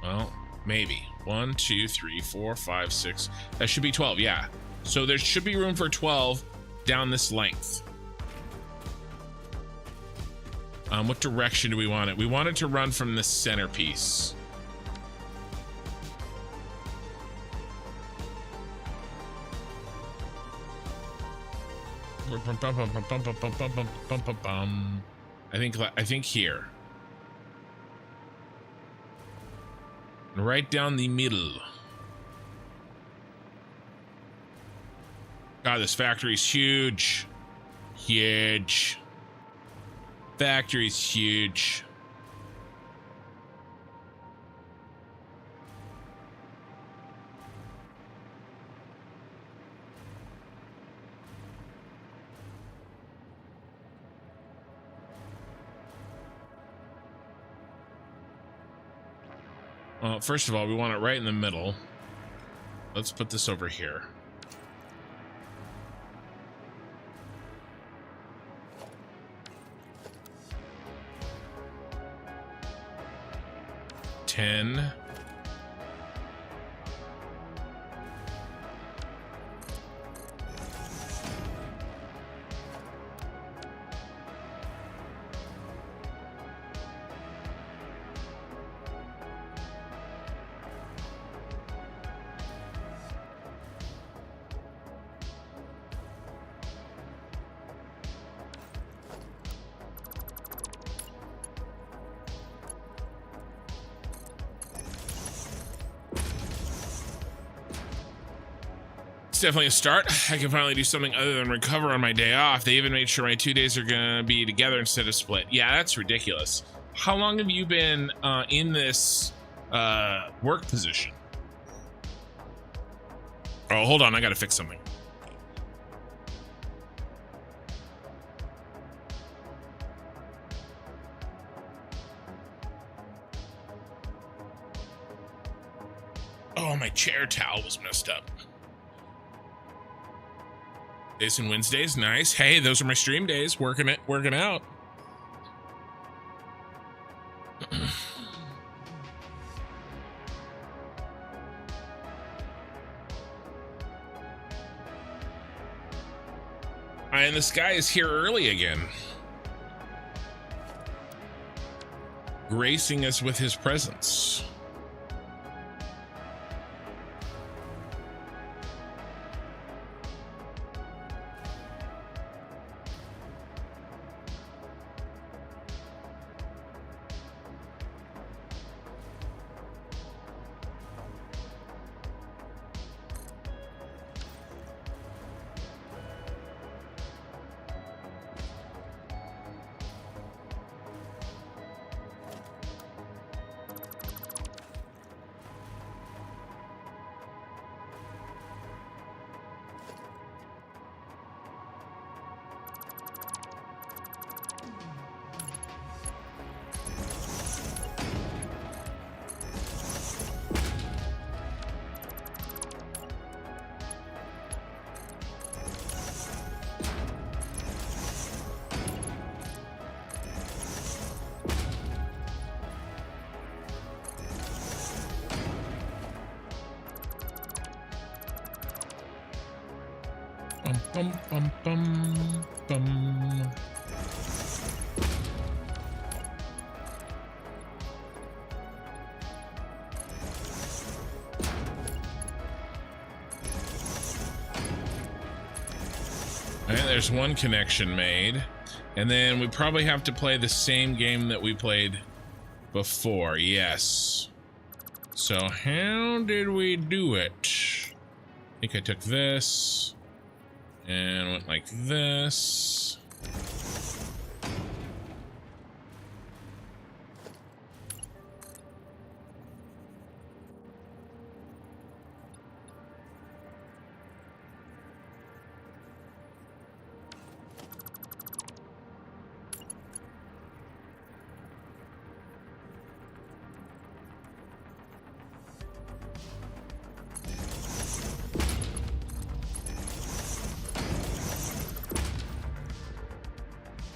Speaker 1: Well, maybe. 1, 2, 3, 4, 5, 6. That should be 12, yeah. So there should be room for 12 down this length. What direction do we want it? We want it to run from the centerpiece. I think here. Right down the middle. God, this factory's huge. Huge. Factory's huge. Well, first of all, we want it right in the middle. Let's put this over here. $10. It's definitely a start. I can finally do something other than recover on my day off. They even made sure my 2 days are gonna be together instead of split. Yeah, that's ridiculous. How long have you been in this work position? Oh, hold on, I gotta fix something. Oh, my chair towel was messed up. Days and Wednesdays, nice. Hey, those are my stream days. Working out. And this guy is here early again, gracing us with his presence. Bum, bum, bum, bum. Okay, there's one connection made. And then we probably have to play the same game that we played before. Yes. So how did we do it? I think I took this and went like this.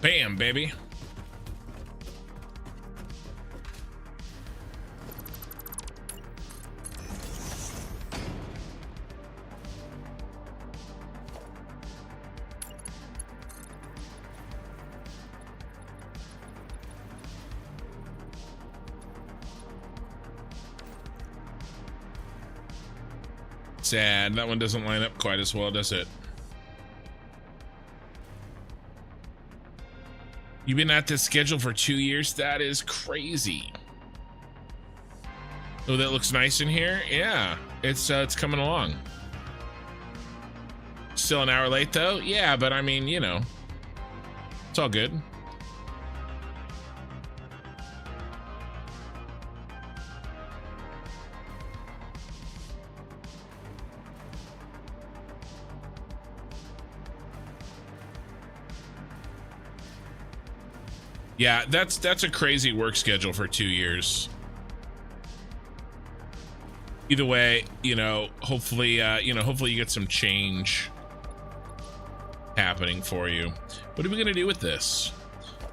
Speaker 1: Bam, baby. Sad. That one doesn't line up quite as well, does it? You've been at this schedule for 2 years? That is crazy. Oh, that looks nice in here. Yeah, it's coming along. Still an hour late though. Yeah, but I mean, you know, it's all good. Yeah, that's a crazy work schedule for 2 years. Either way, you know, hopefully you get some change happening for you. What are we gonna do with this?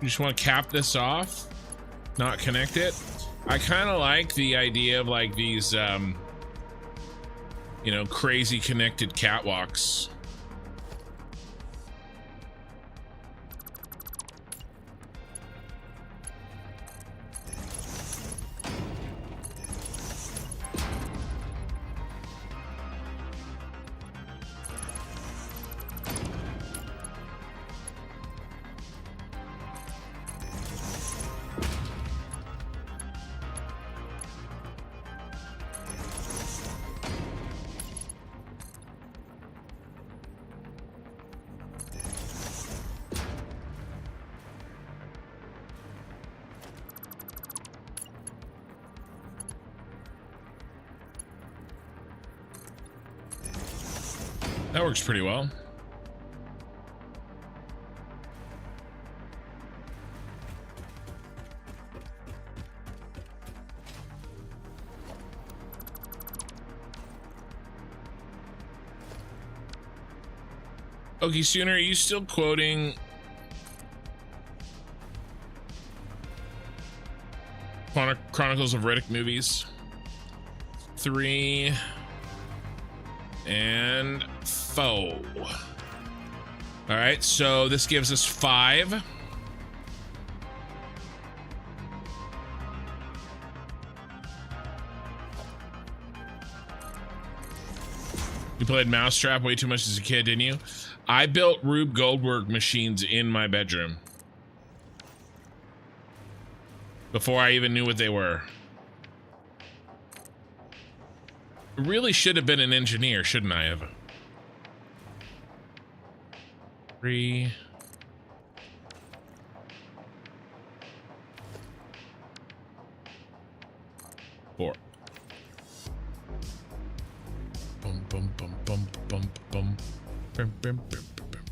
Speaker 1: You just want to cap this off, not connect it? I kind of like the idea of like these, you know, crazy connected catwalks. That works pretty well. Okay, Sooner, are you still quoting Chronicles of Riddick movies? 3 and 4. All right, so this gives us 5. You played Mousetrap way too much as a kid, didn't you? I built Rube Goldberg machines in my bedroom before I even knew what they were. Really should have been an engineer, shouldn't I have? 3. Four. Bum bum bum bum bum bum. Bum, bum, bum, bum, bum.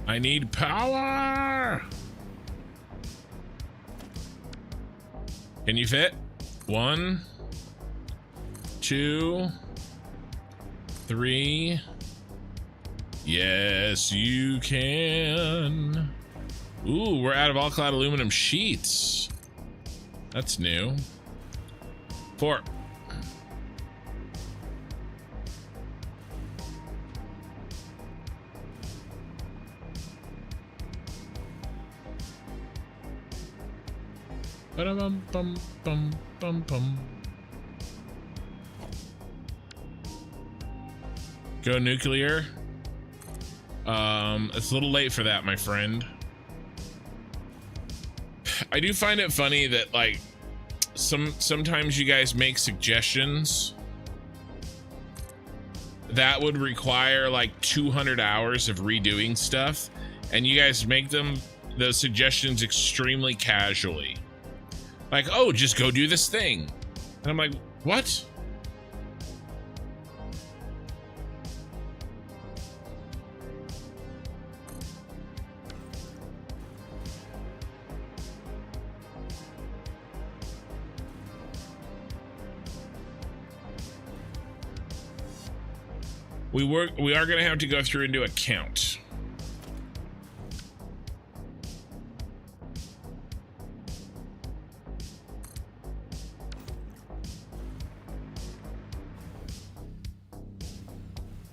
Speaker 1: I need power. Can you fit? 1, 2, 3. Yes, you can. Ooh, we're out of all clad aluminum sheets. That's new. 4. Ba-dum bum bum bum bum. Go nuclear. It's a little late for that, my friend. I do find it funny that like sometimes you guys make suggestions that would require like 200 hours of redoing stuff, and you guys make those suggestions extremely casually. Like, oh, just go do this thing. And I'm like, what? We are gonna have to go through and do a count.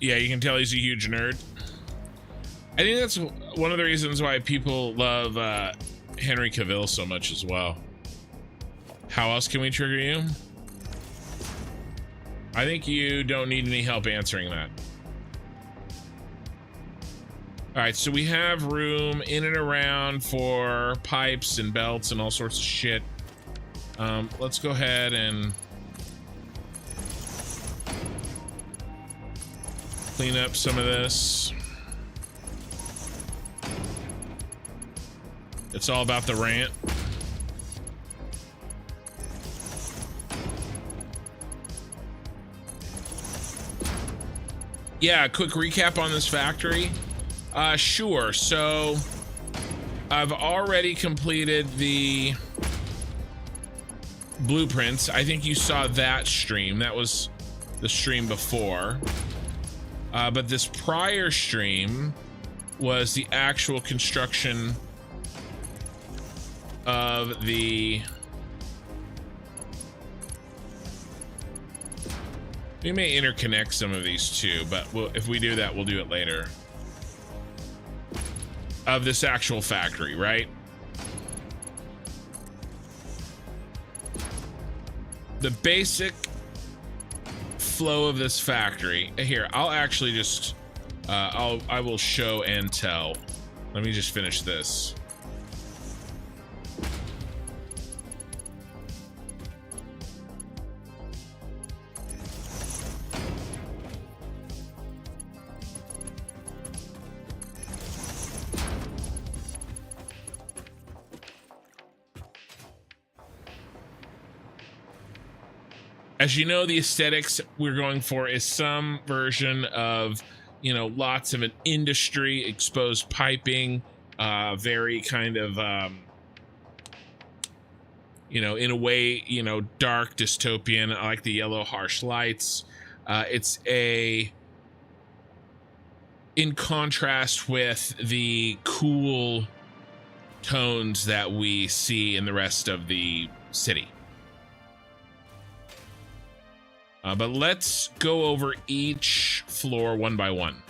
Speaker 1: Yeah, you can tell he's a huge nerd. I think that's one of the reasons why people love Henry Cavill so much as well. How else can we trigger you? I think you don't need any help answering that. All right, so we have room in and around for pipes and belts and all sorts of shit. Let's go ahead and clean up some of this. It's all about the rant. Yeah, quick recap on this factory. Sure. So I've already completed the blueprints. I think you saw that stream. That was the stream before. But this prior stream was the actual construction of the... We may interconnect some of these two, but if we do that, we'll do it later. Of this actual factory, right? The basic flow of this factory. Here, I'll actually just I will show and tell. Let me just finish this. As you know, the aesthetics we're going for is some version of, you know, lots of an industry, exposed piping, very kind of, you know, in a way, you know, dark, dystopian. I like the yellow harsh lights. It's in contrast with the cool tones that we see in the rest of the city. But let's go over each floor one by one.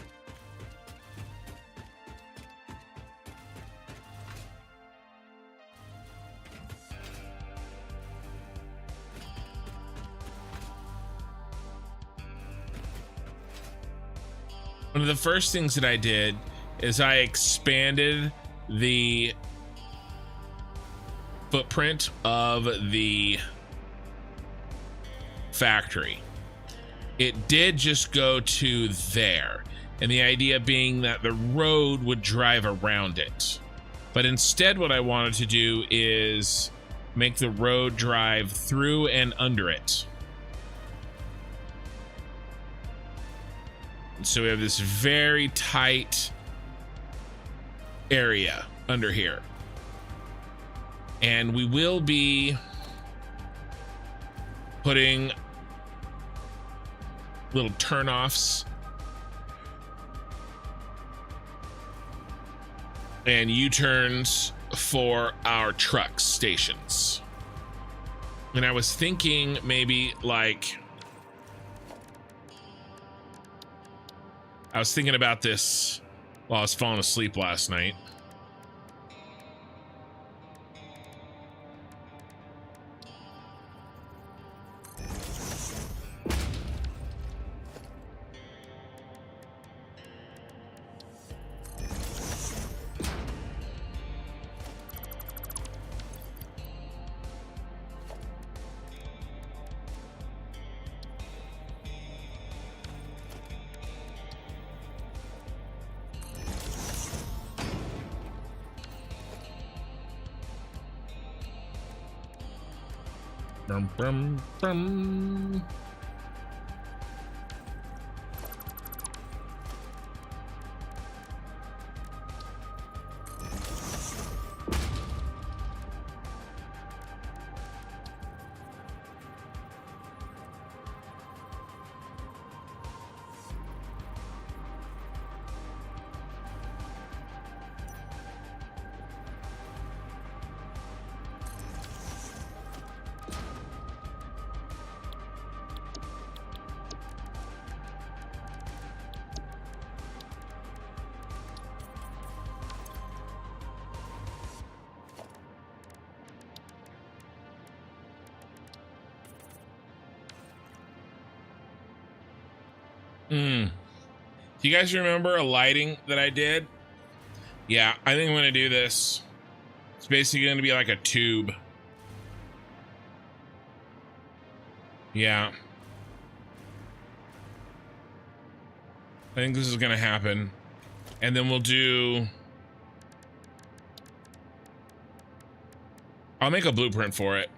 Speaker 1: One of the first things that I did is I expanded the footprint of the factory. It did just go to there, and the idea being that the road would drive around it. But instead what I wanted to do is make the road drive through and under it. So we have this very tight area under here. And we will be putting little turnoffs and U-turns for our truck stations. And I was thinking maybe like, I was thinking about this while I was falling asleep last night. Brum, brum, brum. Do you guys remember a lighting that I did? Yeah, I think I'm gonna do this. It's basically gonna be like a tube. Yeah. I think this is gonna happen. And then we'll do... I'll make a blueprint for it.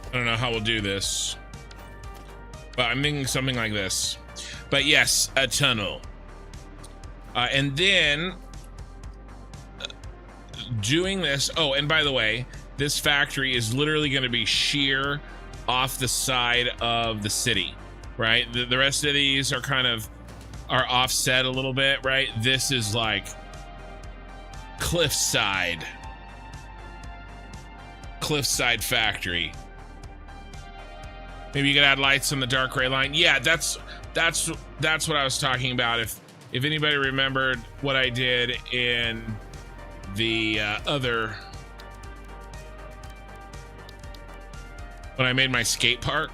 Speaker 1: I don't know how we'll do this, but I'm thinking something like this. But yes, a tunnel. And then doing this. Oh, and by the way, this factory is literally going to be sheer off the side of the city, right? The rest of these are kind of offset a little bit, right? This is like cliffside factory. Maybe you could add lights on the dark gray line. Yeah, that's what I was talking about. If anybody remembered what I did in the other, when I made my skate park.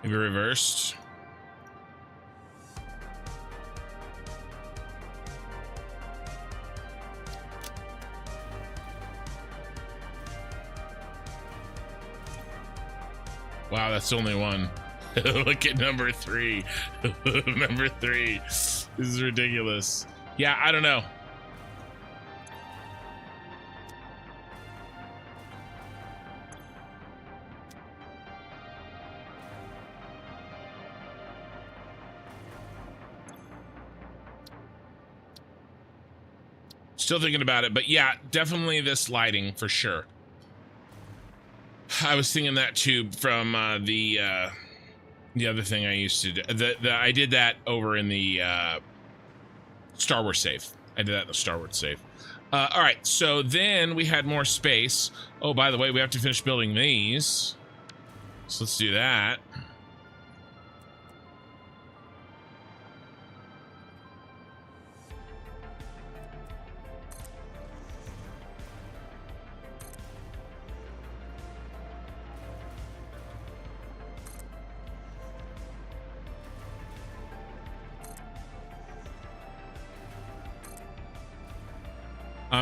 Speaker 1: Maybe reversed. Wow, that's only one. Look at number 3. Number 3. This is ridiculous. Yeah, I don't know. Still thinking about it, but yeah, definitely this lighting for sure. I was thinking that too from the other thing I used to do. I did that over in the Star Wars save. I did that in the Star Wars save. All right, so then we had more space. Oh, by the way, we have to finish building these. So let's do that.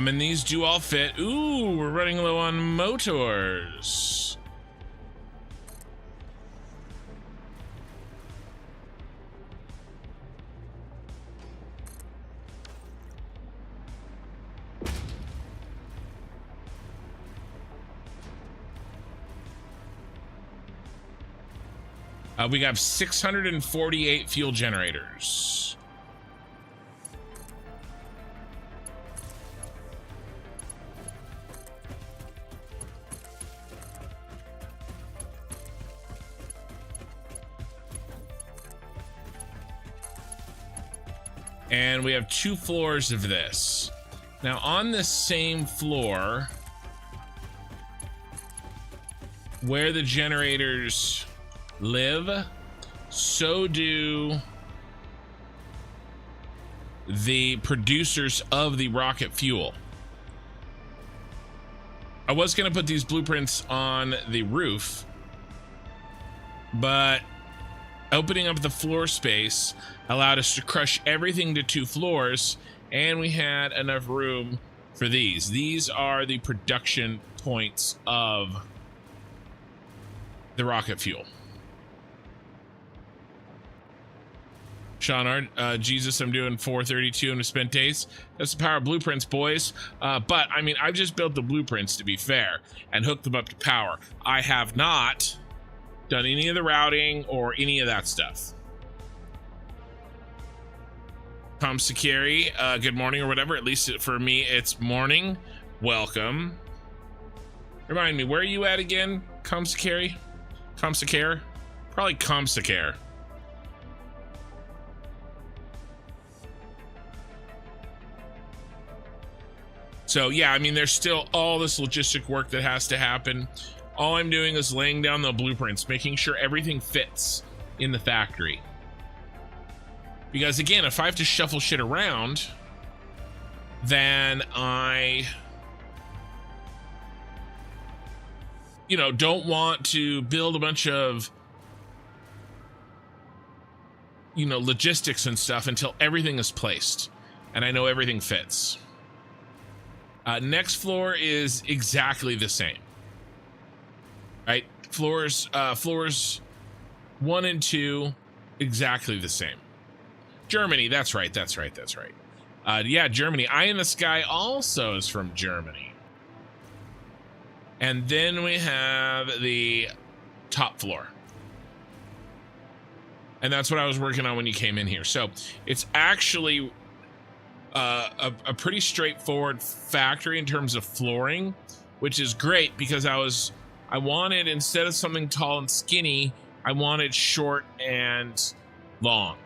Speaker 1: And these do all fit. Ooh, we're running low on motors. We have 648 fuel generators. And we have 2 floors of this. Now on the same floor where the generators live, so do the producers of the rocket fuel. I was going to put these blueprints on the roof, but opening up the floor space allowed us to crush everything to 2 floors, and we had enough room for these. These are the production points of the rocket fuel. Sean Art, Jesus, I'm doing 432 in a spent days. That's the power of blueprints, boys. But I mean, I've just built the blueprints, to be fair, and hooked them up to power. I have not done any of the routing or any of that stuff. Tom Sakiri, good morning or whatever. At least for me, it's morning. Welcome. Remind me, where are you at again? Comsakari? Comsakare? Probably Comsakare. So yeah, I mean, there's still all this logistic work that has to happen. All I'm doing is laying down the blueprints, making sure everything fits in the factory. Because again, if I have to shuffle shit around, then I, you know, don't want to build a bunch of, you know, logistics and stuff until everything is placed and I know everything fits. Next floor is exactly the same, right? Floors 1 and 2, exactly the same. Germany, that's right. Yeah, Germany. Eye in the Sky also is from Germany. And then we have the top floor. And that's what I was working on when you came in here. So it's actually a pretty straightforward factory in terms of flooring, which is great because I wanted, instead of something tall and skinny, I wanted short and long,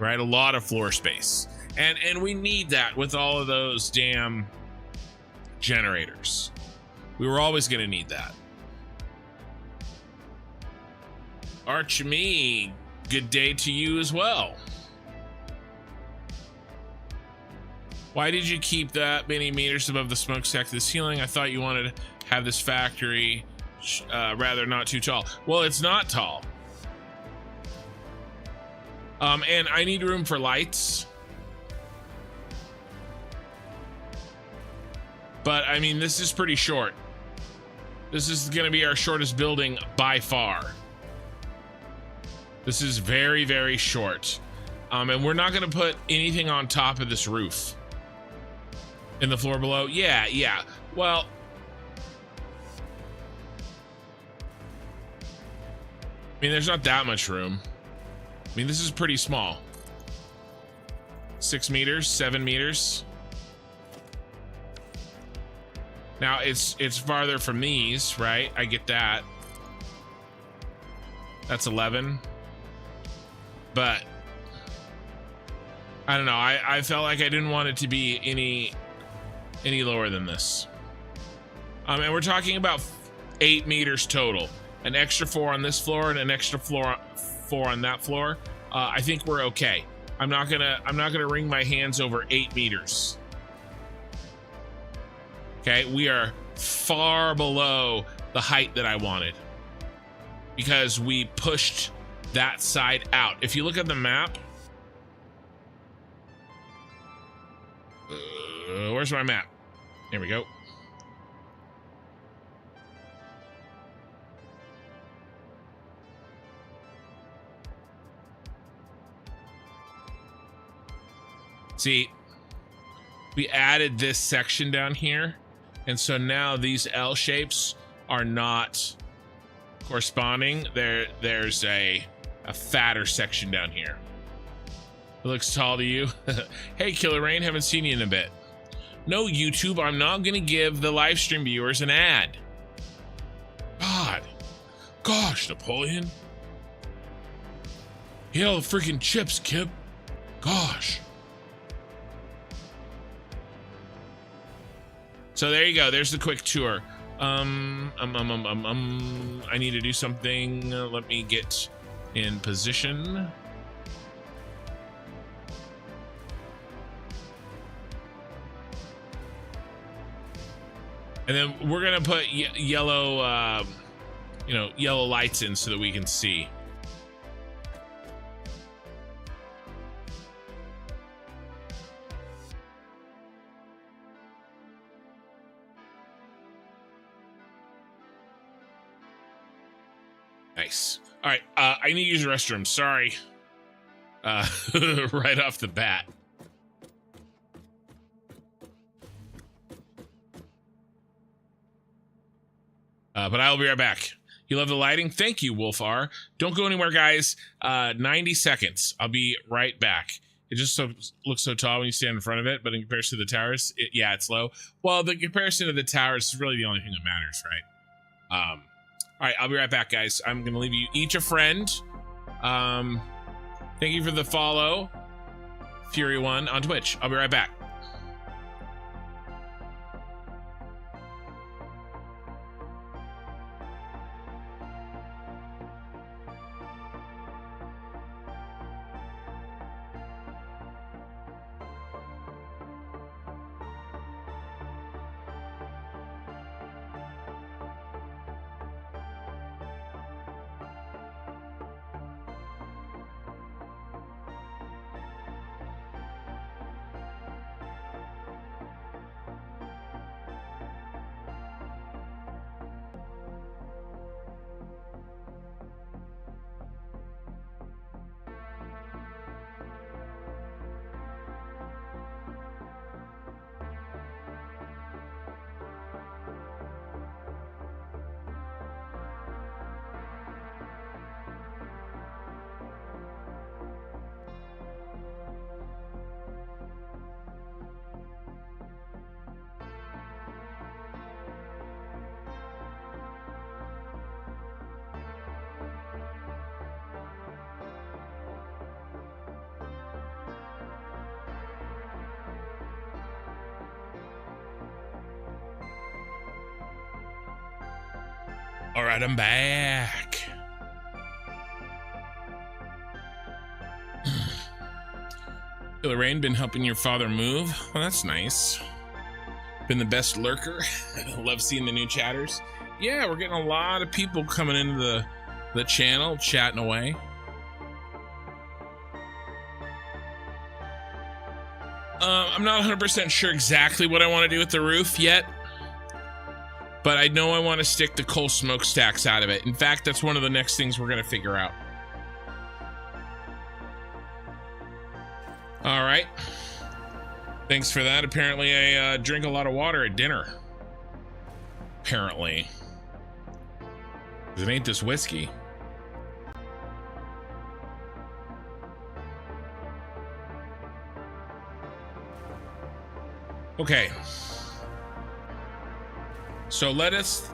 Speaker 1: right? A lot of floor space. And we need that with all of those damn generators. We were always going to need that. Archie, good day to you as well. Why did you keep that many meters above the smokestack to the ceiling? I thought you wanted to have this factory rather not too tall. Well, it's not tall. And I need room for lights. But I mean, this is pretty short. This is going to be our shortest building by far. This is very, very short. And we're not going to put anything on top of this roof. In the floor below? Yeah. Well, I mean, there's not that much room. I mean, this is pretty small. 6 meters, 7 meters. Now it's farther from these, right? I get that. That's 11. But I don't know. I felt like I didn't want it to be any lower than this. And we're talking about 8 meters total. An extra 4 on this floor and an extra 4 on that floor. I think we're okay. I'm not gonna wring my hands over 8 meters. Okay, we are far below the height that I wanted because we pushed that side out. If you look at the map, where's my map? There we go. See, we added this section down here, and so now these L shapes are not corresponding. There's a fatter section down here. It looks tall to you. Hey, Killer Rain, haven't seen you in a bit. No, YouTube, I'm not gonna give the live stream viewers an ad. Gosh, Napoleon. Hail the freaking chips, Kip. Gosh. So there you go. There's the quick tour. I need to do something. Let me get in position. And then we're gonna put yellow, yellow lights in so that we can see. Nice. All right, I need to use the restroom. Sorry. Right off the bat. But I'll be right back. You love the lighting? Thank you, Wolf R. Don't go anywhere, guys. 90 seconds. I'll be right back. It just looks so tall when you stand in front of it, but in comparison to the towers, it's low. Well, the comparison to the towers is really the only thing that matters, right? All right, I'll be right back, guys. I'm going to leave you each a friend. Thank you for the follow, Fury1 on Twitch. I'll be right back. All right, I'm back. Lorraine, been helping your father move? Well, that's nice. Been the best lurker. Love seeing the new chatters. Yeah, we're getting a lot of people coming into the channel, chatting away. I'm not 100% sure exactly what I want to do with the roof yet. But I know I want to stick the coal smokestacks out of it. In fact, that's one of the next things we're going to figure out. All right. Thanks for that. Apparently, I drink a lot of water at dinner. Apparently. 'Cause it ain't this whiskey. Okay. So let us,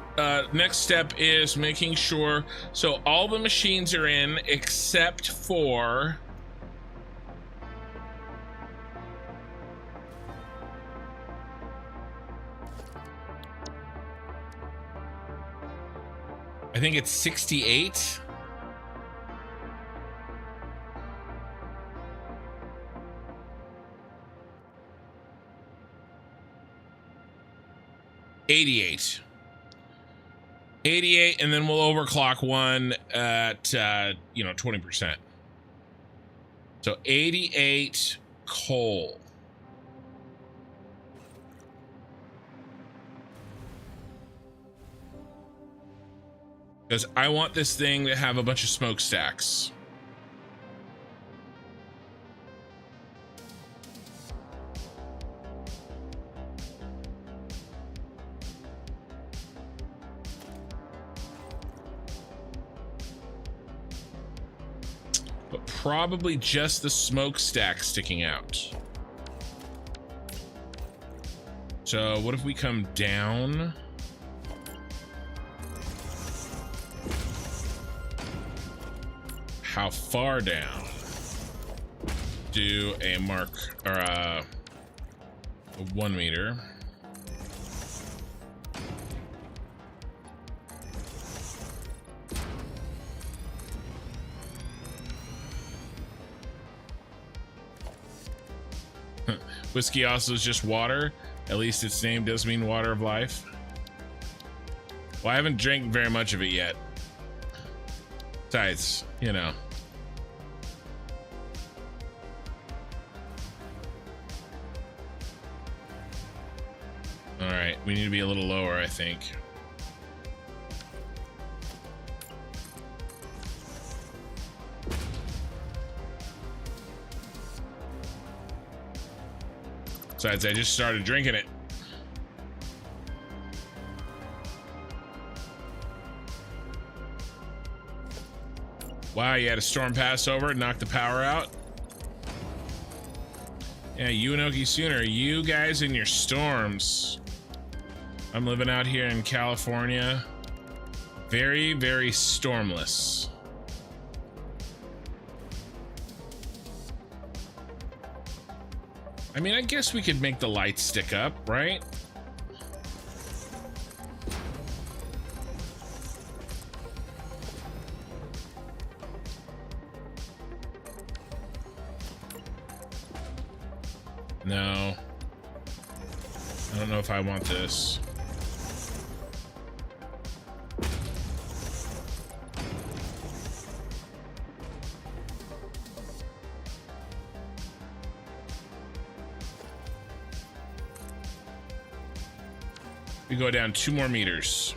Speaker 1: next step is making sure, so all the machines are in except for I think it's 68. $88, and then we'll overclock one at 20%. So 88 coal. Because I want this thing to have a bunch of smokestacks. But probably just the smokestack sticking out. So what if we come down? How far down? Do a mark or a 1 meter. Whiskey also is just water. At least its name does mean water of life. Well, I haven't drank very much of it yet. Besides, you know. All right, we need to be a little lower, I think. Besides, I just started drinking it. Wow, you had a storm pass over, knock the power out. Yeah, Uenoki Sooner, you guys and your storms. I'm living out here in California. Very, very stormless. I mean, I guess we could make the lights stick up, right? No. I don't know if I want this. We go down 2 more meters.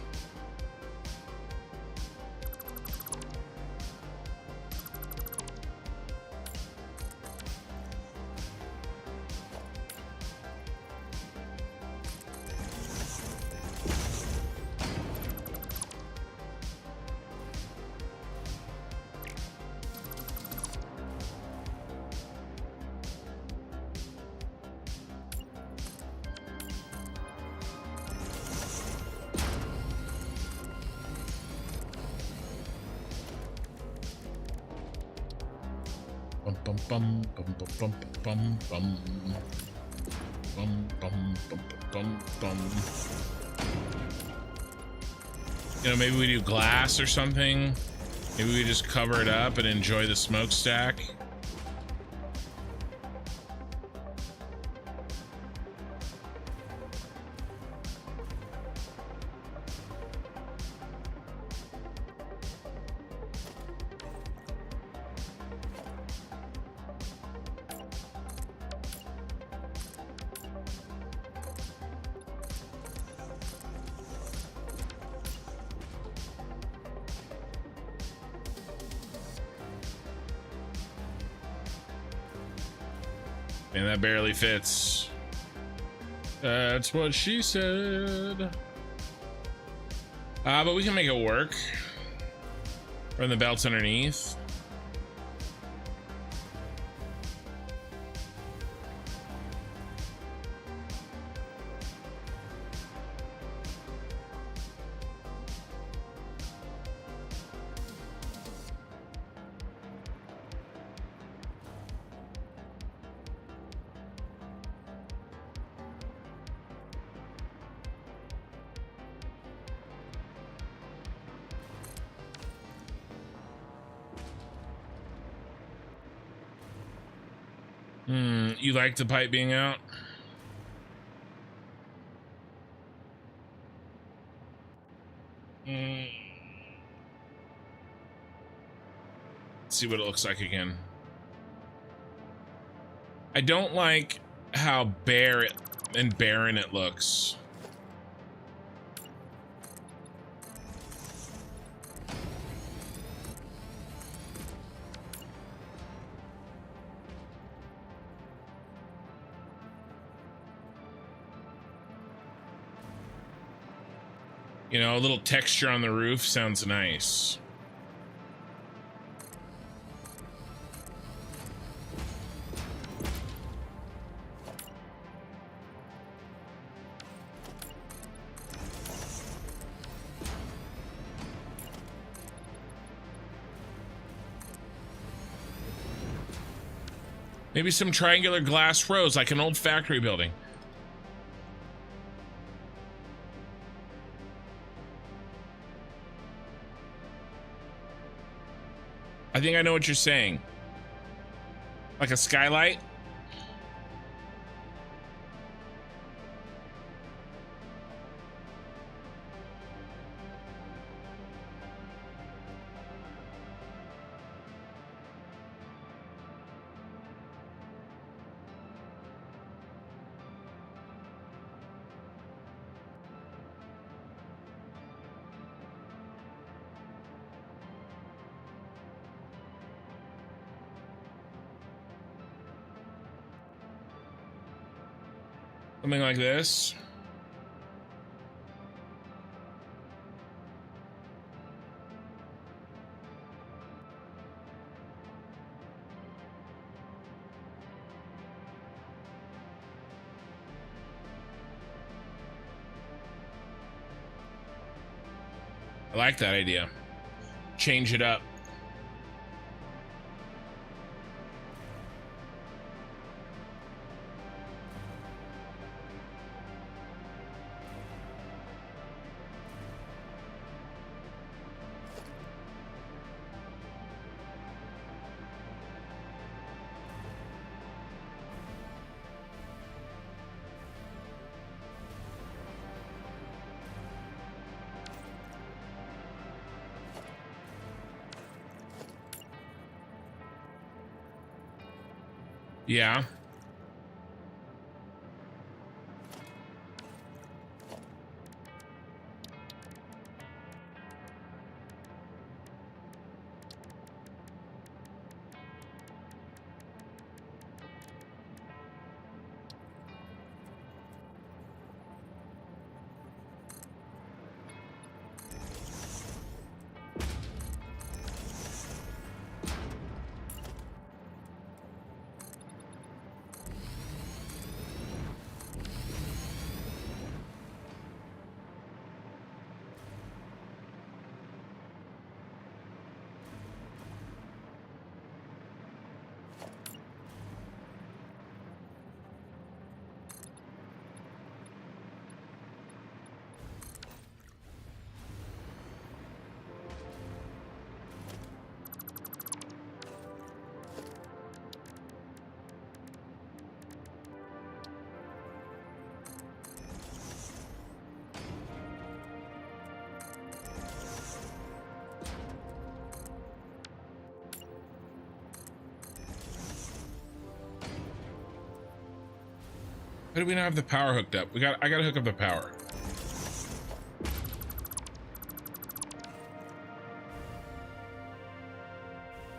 Speaker 1: Bum bum bum bum bum bum bum bum bum bum. You know, maybe we do glass or something. Maybe we just cover it up and enjoy the smokestack. And that barely fits. That's what she said. But we can make it work. Run the belts underneath. You like the pipe being out? Let's see what it looks like again. I don't like how bare and barren it looks. You know, a little texture on the roof sounds nice. Maybe some triangular glass rows like an old factory building. I think I know what you're saying. Like a skylight? Something like this. I like that idea. Change it up. Yeah. Why do we not have the power hooked up? I gotta hook up the power.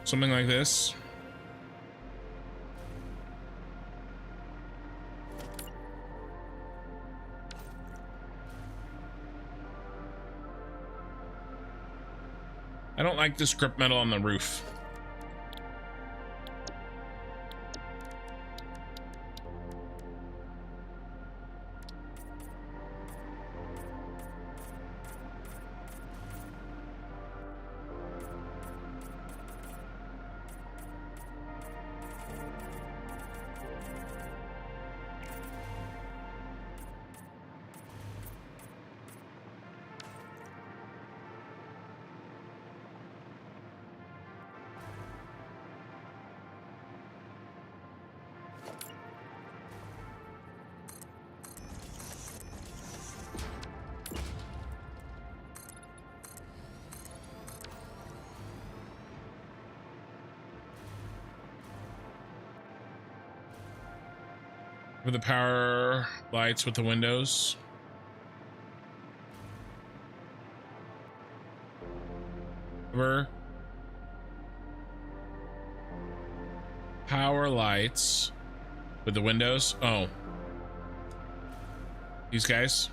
Speaker 1: Something like this. I don't like this grip metal on the roof. With the power lights with the windows. Power lights with the windows. Oh, these guys.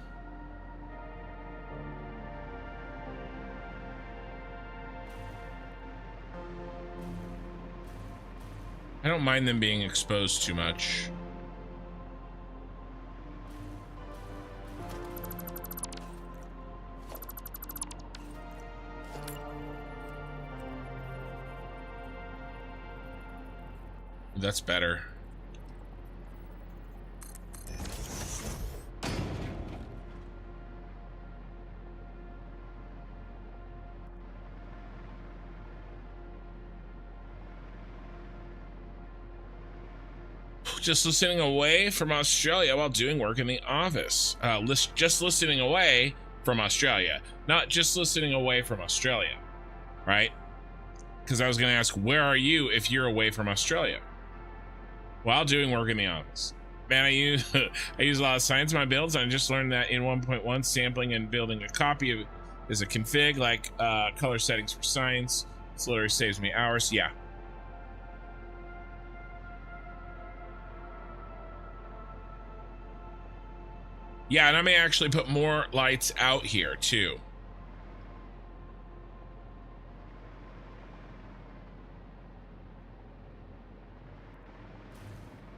Speaker 1: I don't mind them being exposed too much. That's better. Just listening away from Australia while doing work in the office. Just listening away from Australia, not just listening away from Australia, right? Because I was going to ask, where are you if you're away from Australia? While doing work in the office. Man, I use a lot of science in my builds. I just learned that in 1.1, sampling and building a copy of is a config, like color settings for science. This literally saves me hours. Yeah. Yeah, and I may actually put more lights out here too.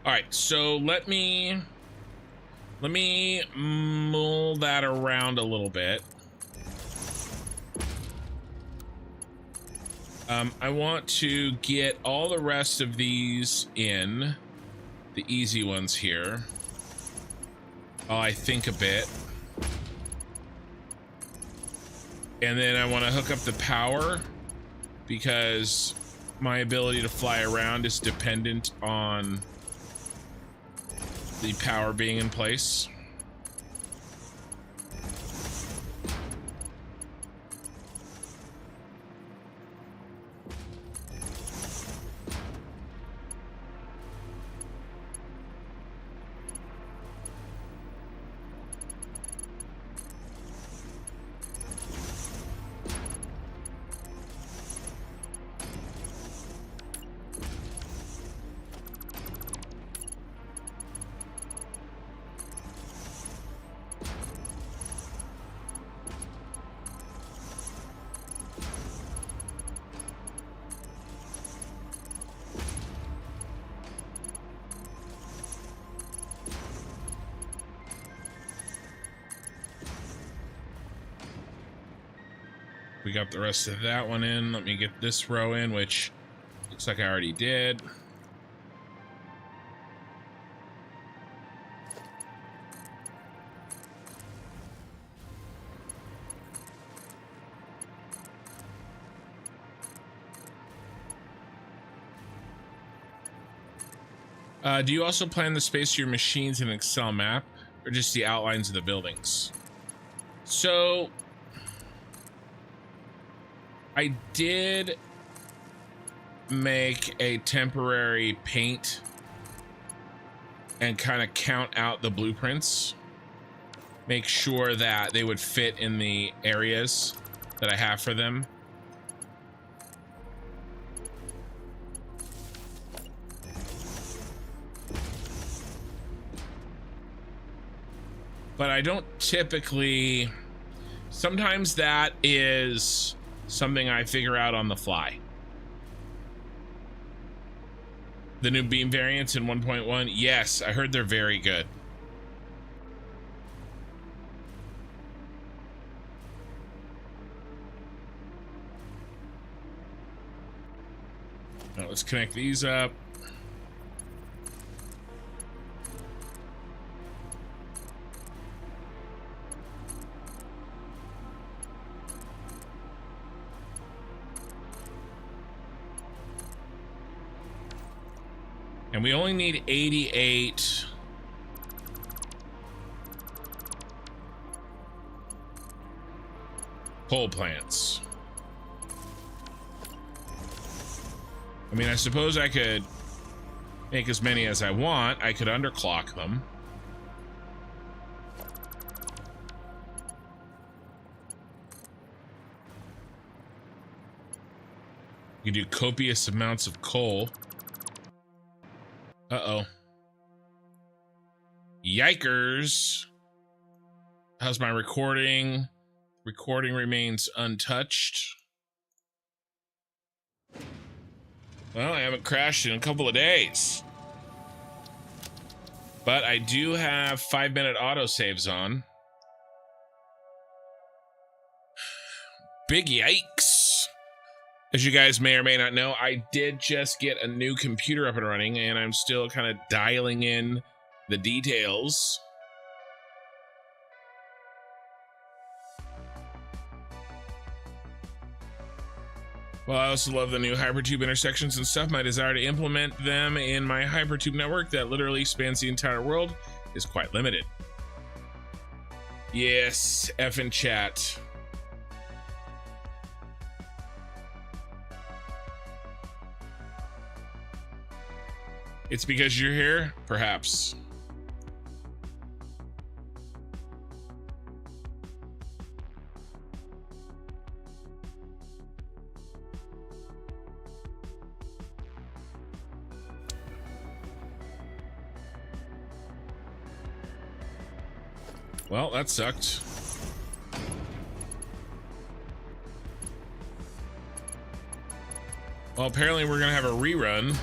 Speaker 1: All right, so let me mull that around a little bit. I want to get all the rest of these in, the easy ones here, while I think a bit. And then I want to hook up the power, because my ability to fly around is dependent on the power being in place. We got the rest of that one in. Let me get this row in, which looks like I already did. Do you also plan the space of your machines in an Excel map, or just the outlines of the buildings? So I did make a temporary paint and kind of count out the blueprints, make sure that they would fit in the areas that I have for them. But I don't typically, sometimes that is something I figure out on the fly. The new beam variants in 1.1, yes, I heard they're very good. Now let's connect these up. And we only need 88 coal plants. I mean, I suppose I could make as many as I want. I could underclock them. You can do copious amounts of coal. Uh-oh. Yikers. How's my recording? Recording remains untouched. Well, I haven't crashed in a couple of days. But I do have 5-minute autosaves on. Big yikes. As you guys may or may not know, I did just get a new computer up and running, and I'm still kind of dialing in the details. Well, I also love the new Hypertube intersections and stuff. My desire to implement them in my Hypertube network that literally spans the entire world is quite limited. Yes, F in chat. It's because you're here? Perhaps. Well, that sucked. Well, apparently we're gonna have a rerun.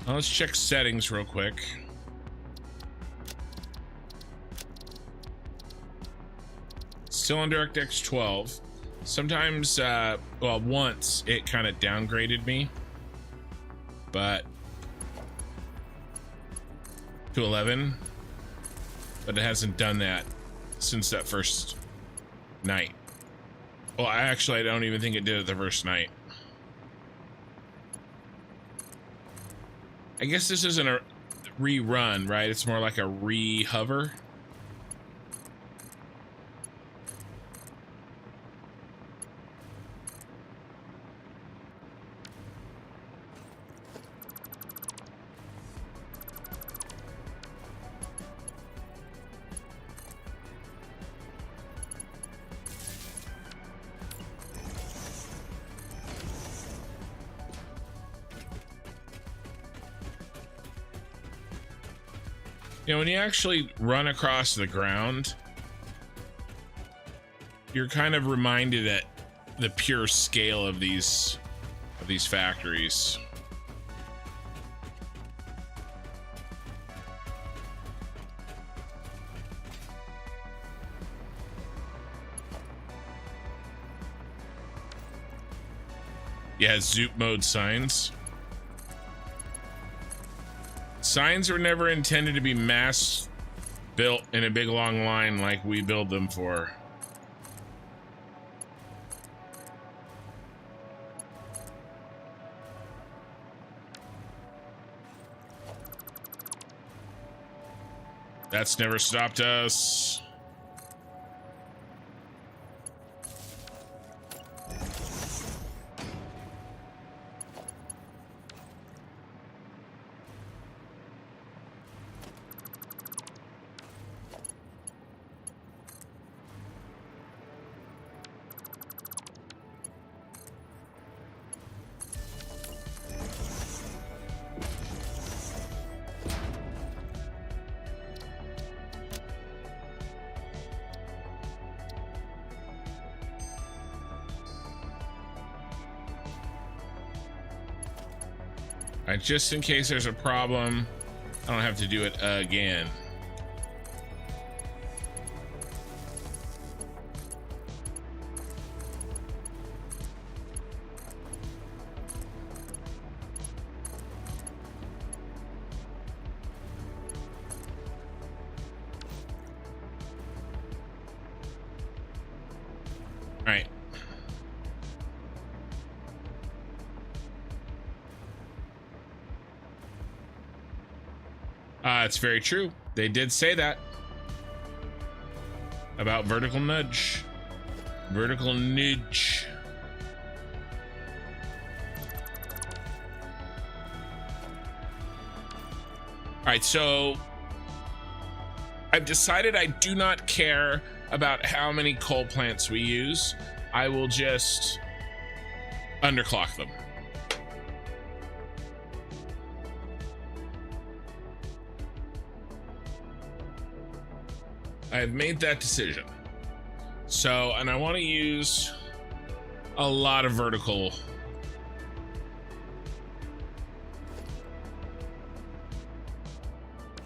Speaker 1: Now let's check settings real quick. Still on DirectX 12. Sometimes, well, once it kind of downgraded me, but to 11, but it hasn't done that since that first night. Well, I don't even think it did it the first night. I guess this isn't a rerun, right? It's more like a re-hover. You know, when you actually run across the ground, you're kind of reminded at the pure scale of these factories. Yeah, zoop mode signs. Signs were never intended to be mass built in a big long line like we build them for. That's never stopped us. Just in case there's a problem, I don't have to do it again. All right. It's very true. They did say that about vertical nudge. Vertical nudge. All right, so I've decided I do not care about how many coal plants we use. I will just underclock them. I've made that decision. So, and I want to use a lot of vertical.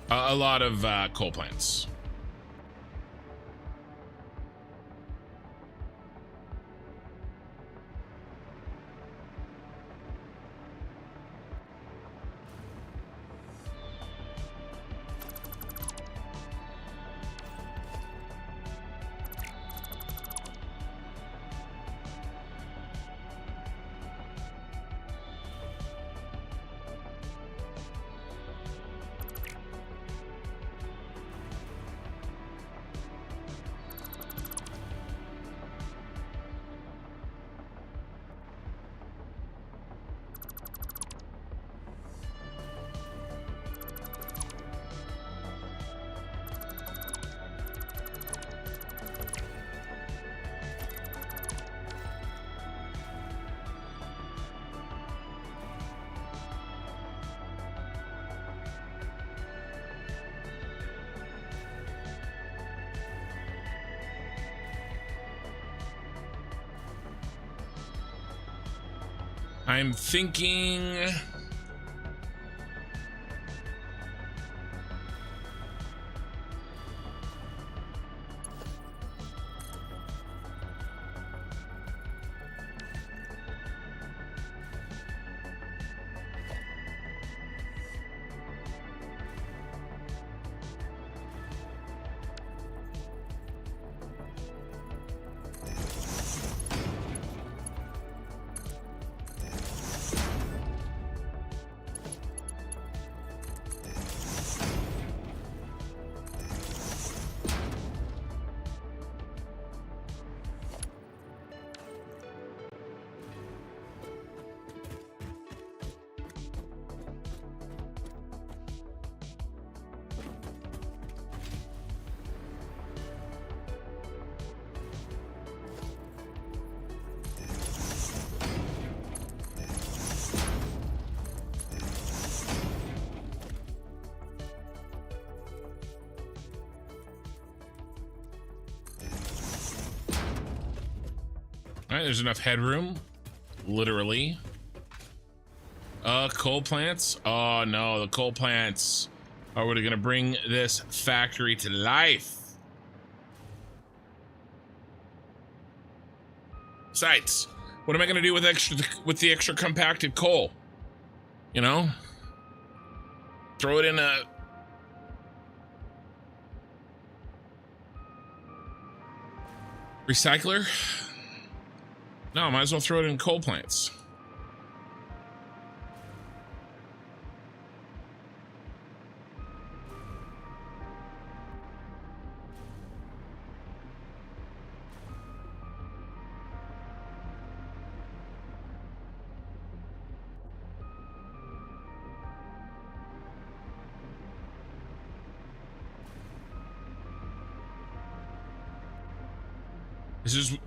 Speaker 1: A lot of coal plants. I'm thinking... All right, there's enough headroom, literally. Coal plants. Oh no, the coal plants are really gonna bring this factory to life. Besides, what am I gonna do with the extra compacted coal? You know, throw it in a recycler. No, might as well throw it in coal plants.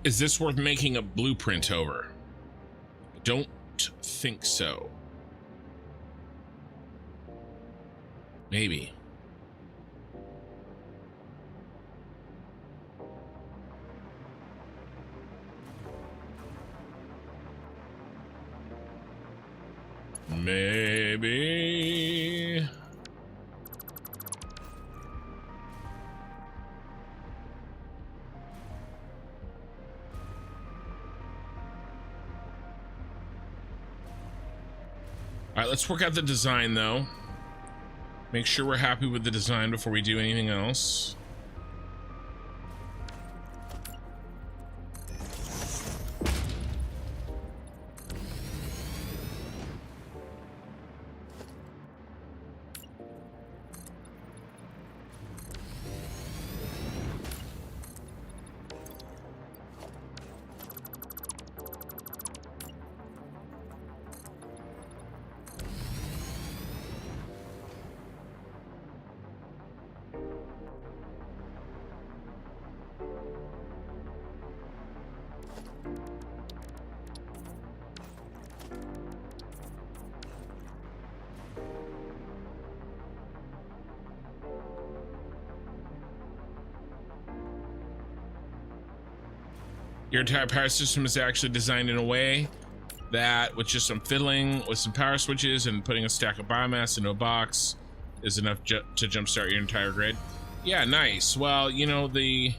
Speaker 1: Is this worth making a blueprint over? I don't think so. Maybe. Maybe. All right, let's work out the design though. Make sure we're happy with the design before we do anything else. Your entire power system is actually designed in a way that with just some fiddling with some power switches and putting a stack of biomass into a box is enough to jumpstart your entire grid. Yeah, nice. Well, you know, the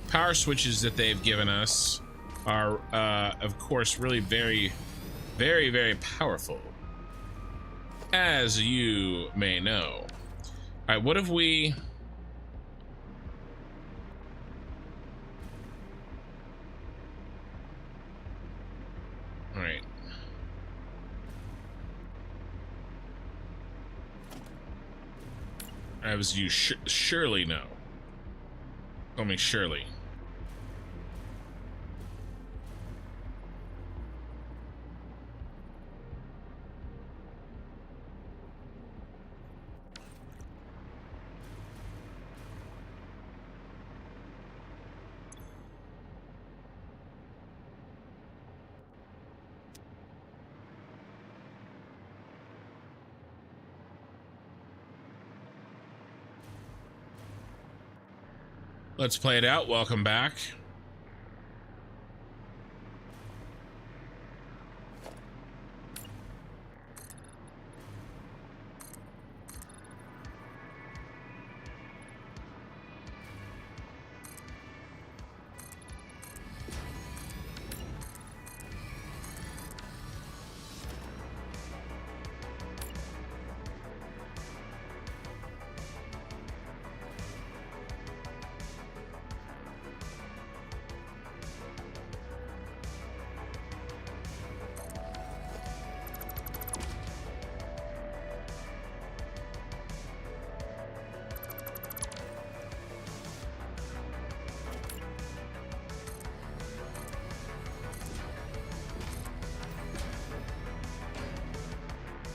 Speaker 1: power switches that they've given us are, of course, really very, very, very powerful, as you may know. All right, what have we... All right. I was you surely no. Call me Shirley. Let's play it out. Welcome back.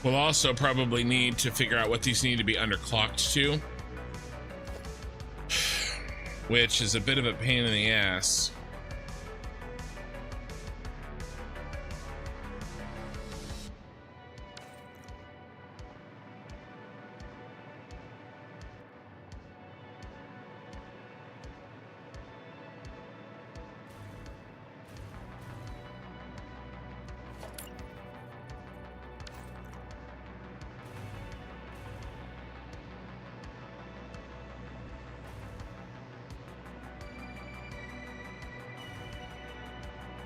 Speaker 1: We'll also probably need to figure out what these need to be underclocked to, which is a bit of a pain in the ass.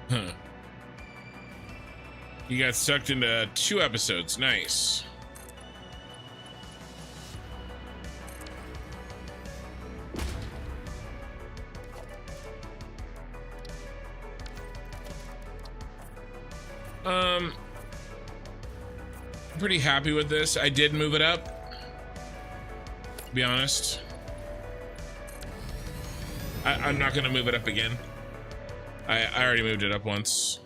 Speaker 1: Huh. You got sucked into 2 episodes. Nice. I'm pretty happy with this. I did move it up, to be honest. I'm not gonna move it up again. I already moved it up once.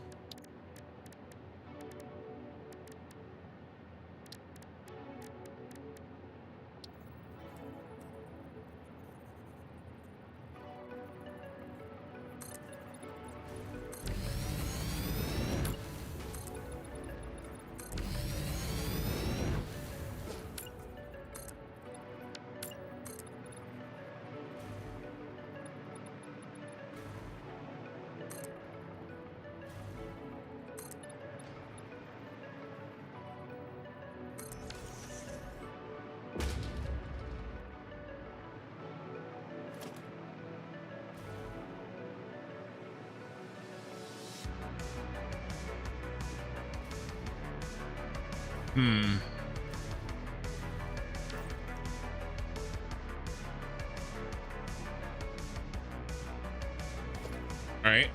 Speaker 1: All right.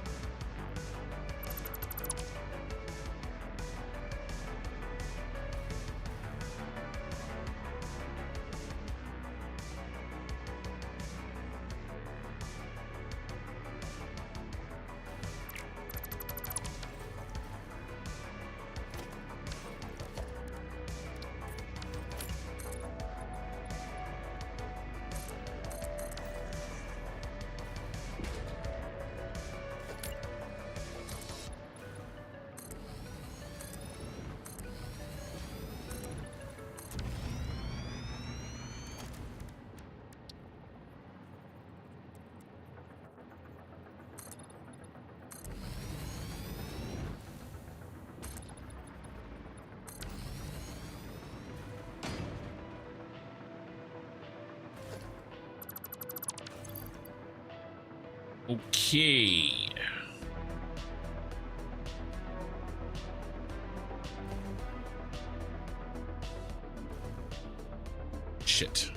Speaker 1: Okay. Shit.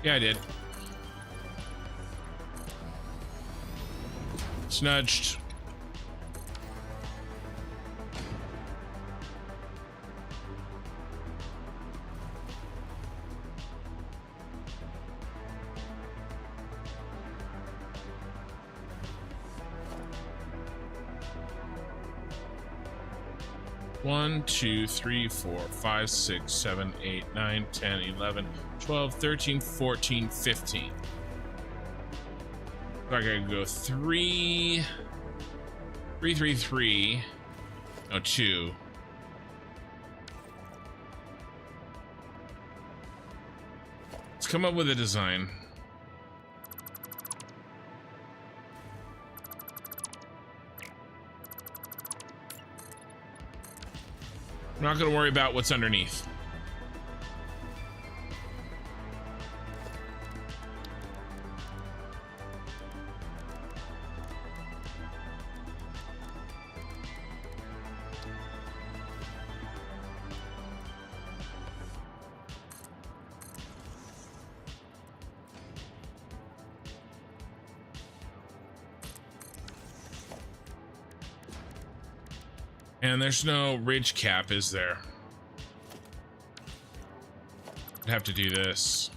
Speaker 1: Yeah, I did. Snudged. One, 2, 3, 4, 5, 6, 7, 8, 9, 10, 11, 12, 13, 14, 15. So I gotta go 3, 3, 3, 3. No, 2. Let's come up with a design. I'm not going to worry about what's underneath. And there's no ridge cap, is there? I'd have to do this.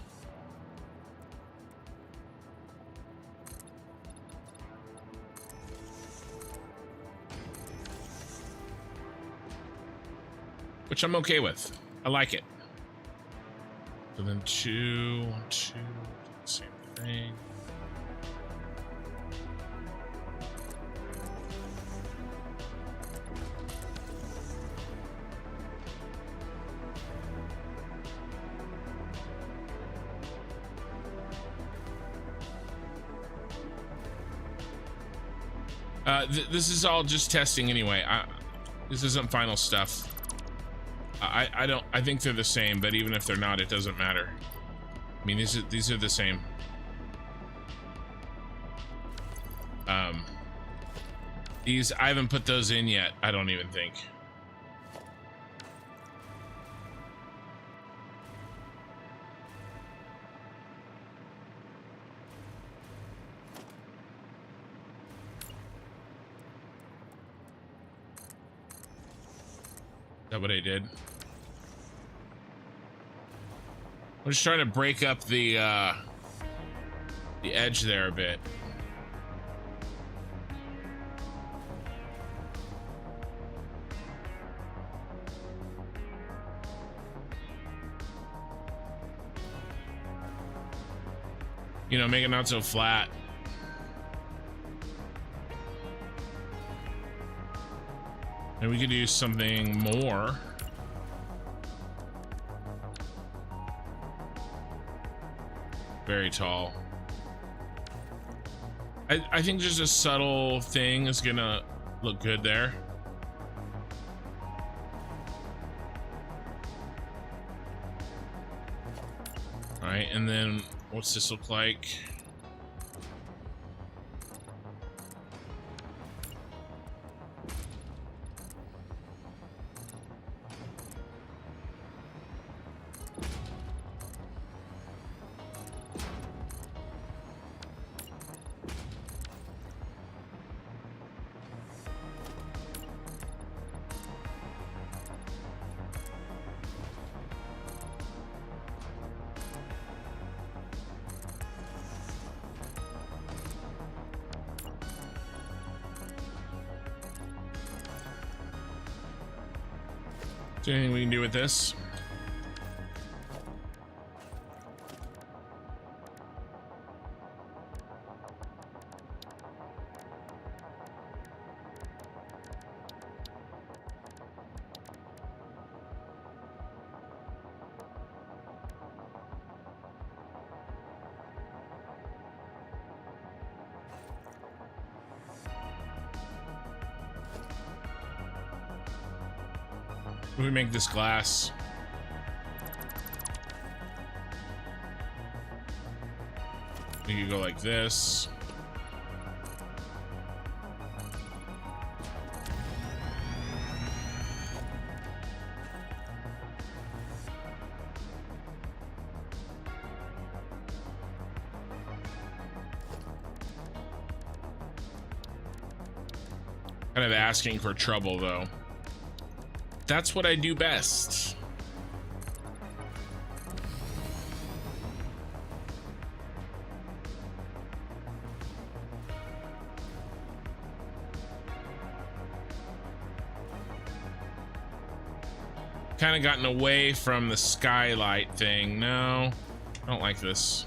Speaker 1: Which I'm okay with. I like it. So then two, same thing. This is all just testing anyway. This isn't final stuff. I think they're the same, but even if they're not, it doesn't matter. I mean, these are the same. These, I haven't put those in yet, I don't even think. Is that what I did? I'm just trying to break up the edge there a bit. You know, make it not so flat. And we could do something more. Very tall. I think just a subtle thing is gonna look good there. All right, and then what's this look like? Is there anything we can do with this? What do we make this glass? You could go like this. Kind of asking for trouble, though. That's what I do best. Kind of gotten away from the skylight thing. No, I don't like this.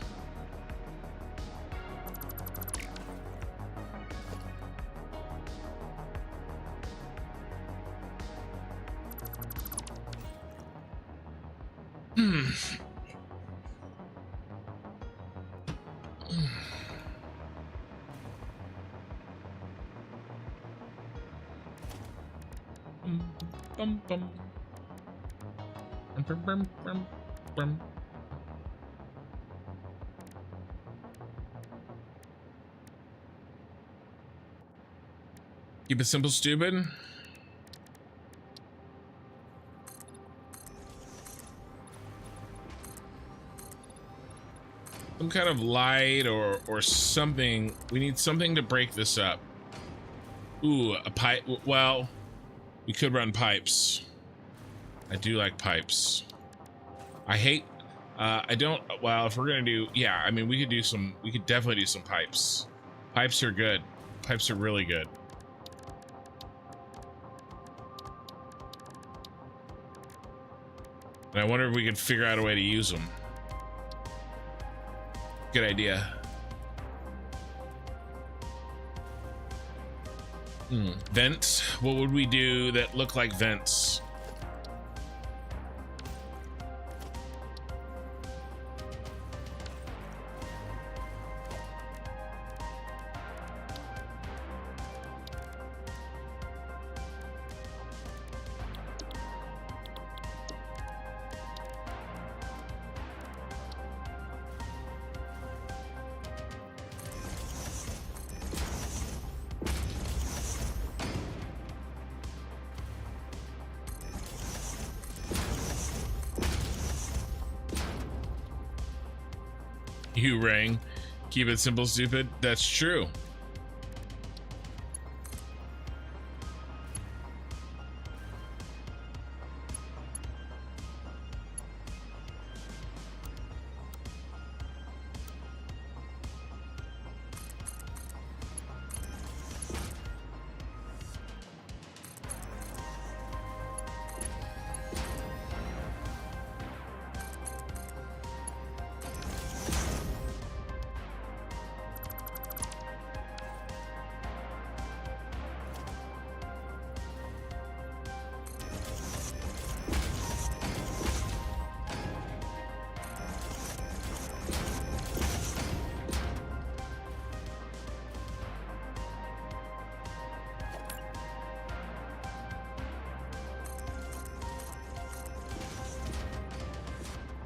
Speaker 1: Keep it simple, stupid. Some kind of light or something. We need something to break this up. Ooh, a pipe. Well, We could run pipes. I do like pipes. I hate, I don't, well, if we're gonna do, yeah, I mean, we could definitely do some pipes. Pipes are good. Pipes are really good. And I wonder if we could figure out a way to use them. Good idea. Vents. What would we do that look like vents? You rang. Keep it simple, stupid. That's true.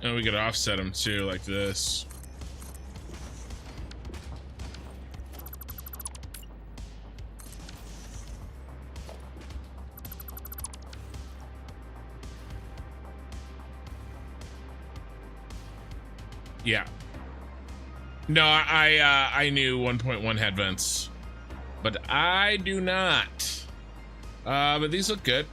Speaker 1: And we could offset them too, like this. Yeah. No, I knew 1.1 had vents, but I do not. But these look good.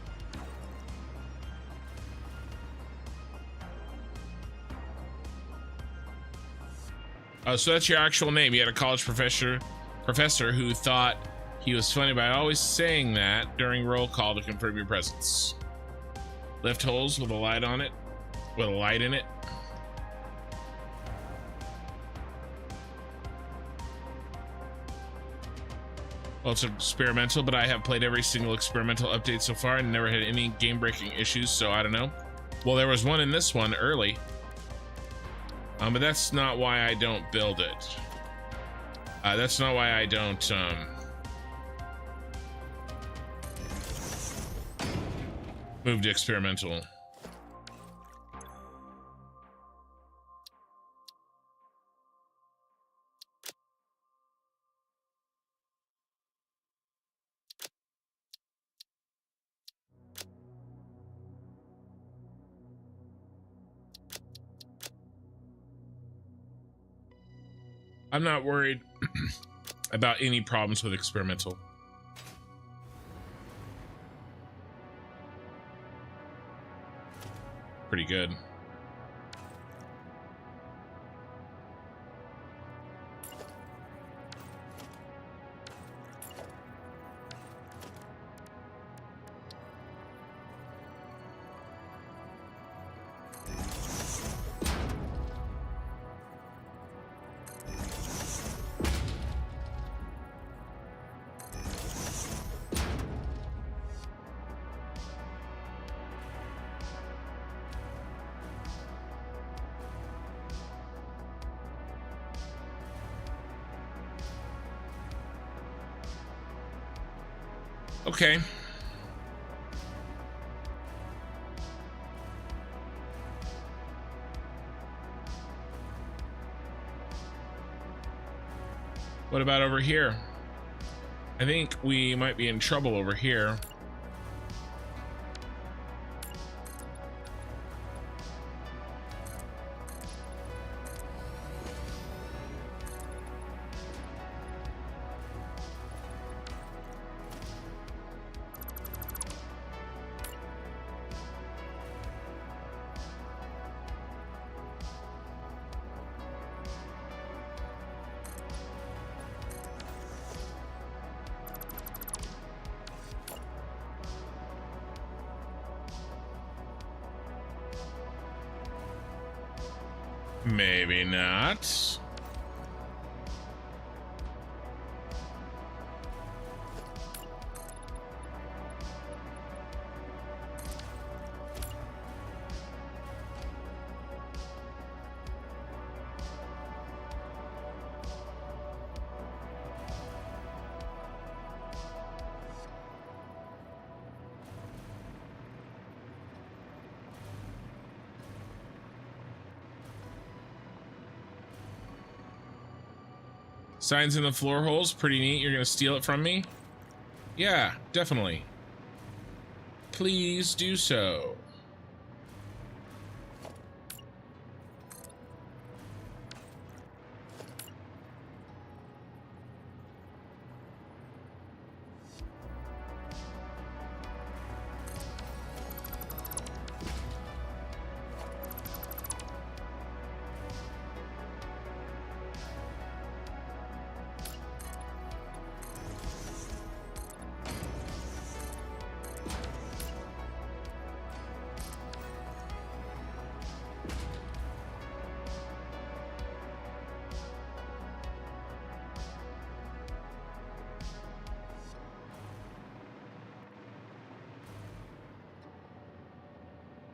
Speaker 1: Oh, so that's your actual name. You had a college professor who thought he was funny by always saying that during roll call to confirm your presence. Lift holes with a light on it, with a light in it. Well, it's experimental, but I have played every single experimental update so far and never had any game-breaking issues, so I don't know. Well, there was one in this one early. But that's not why I don't build it. That's not why I don't, move to experimental. I'm not worried about any problems with experimental. Pretty good. Okay. What about over here? I think we might be in trouble over here. Maybe not. Signs in the floor holes, pretty neat. You're gonna steal it from me? Yeah, definitely. Please do so.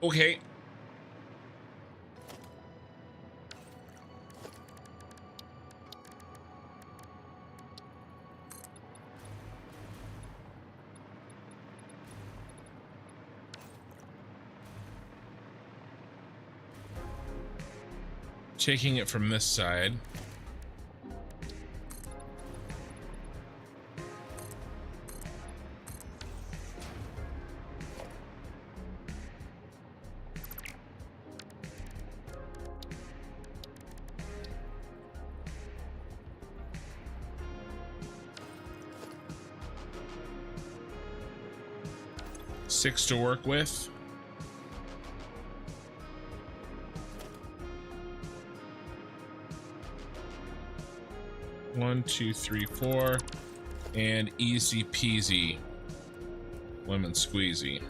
Speaker 1: Okay. Taking it from this side. Six to work with. One, two, three, four, and easy peasy. Lemon squeezy.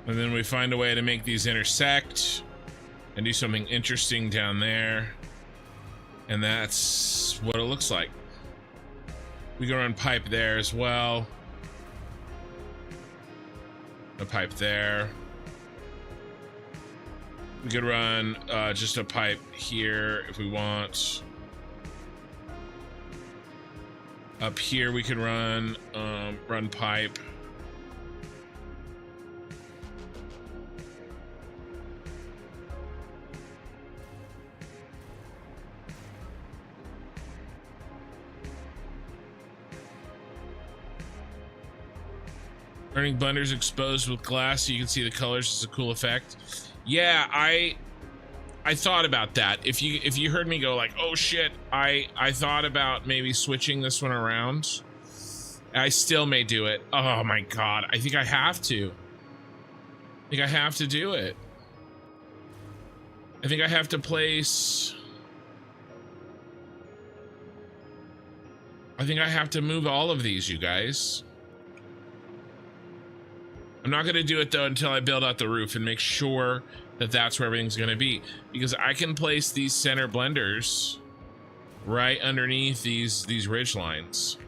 Speaker 1: And then we find a way to make these intersect and do something interesting down there. And that's what it looks like. We can run pipe there as well. A pipe there. We could run just a pipe here if we want. Up here we could run pipe. Turning blenders exposed with glass so you can see the colors is a cool effect. Yeah, I thought about that. If you heard me go like, oh shit, I thought about maybe switching this one around. I still may do it. Oh my god, I think I have to. I think I have to do it. I think I have to place... I think I have to move all of these, you guys. I'm not gonna do it though until I build out the roof and make sure that that's where everything's gonna be, because I can place these center blenders right underneath these ridge lines.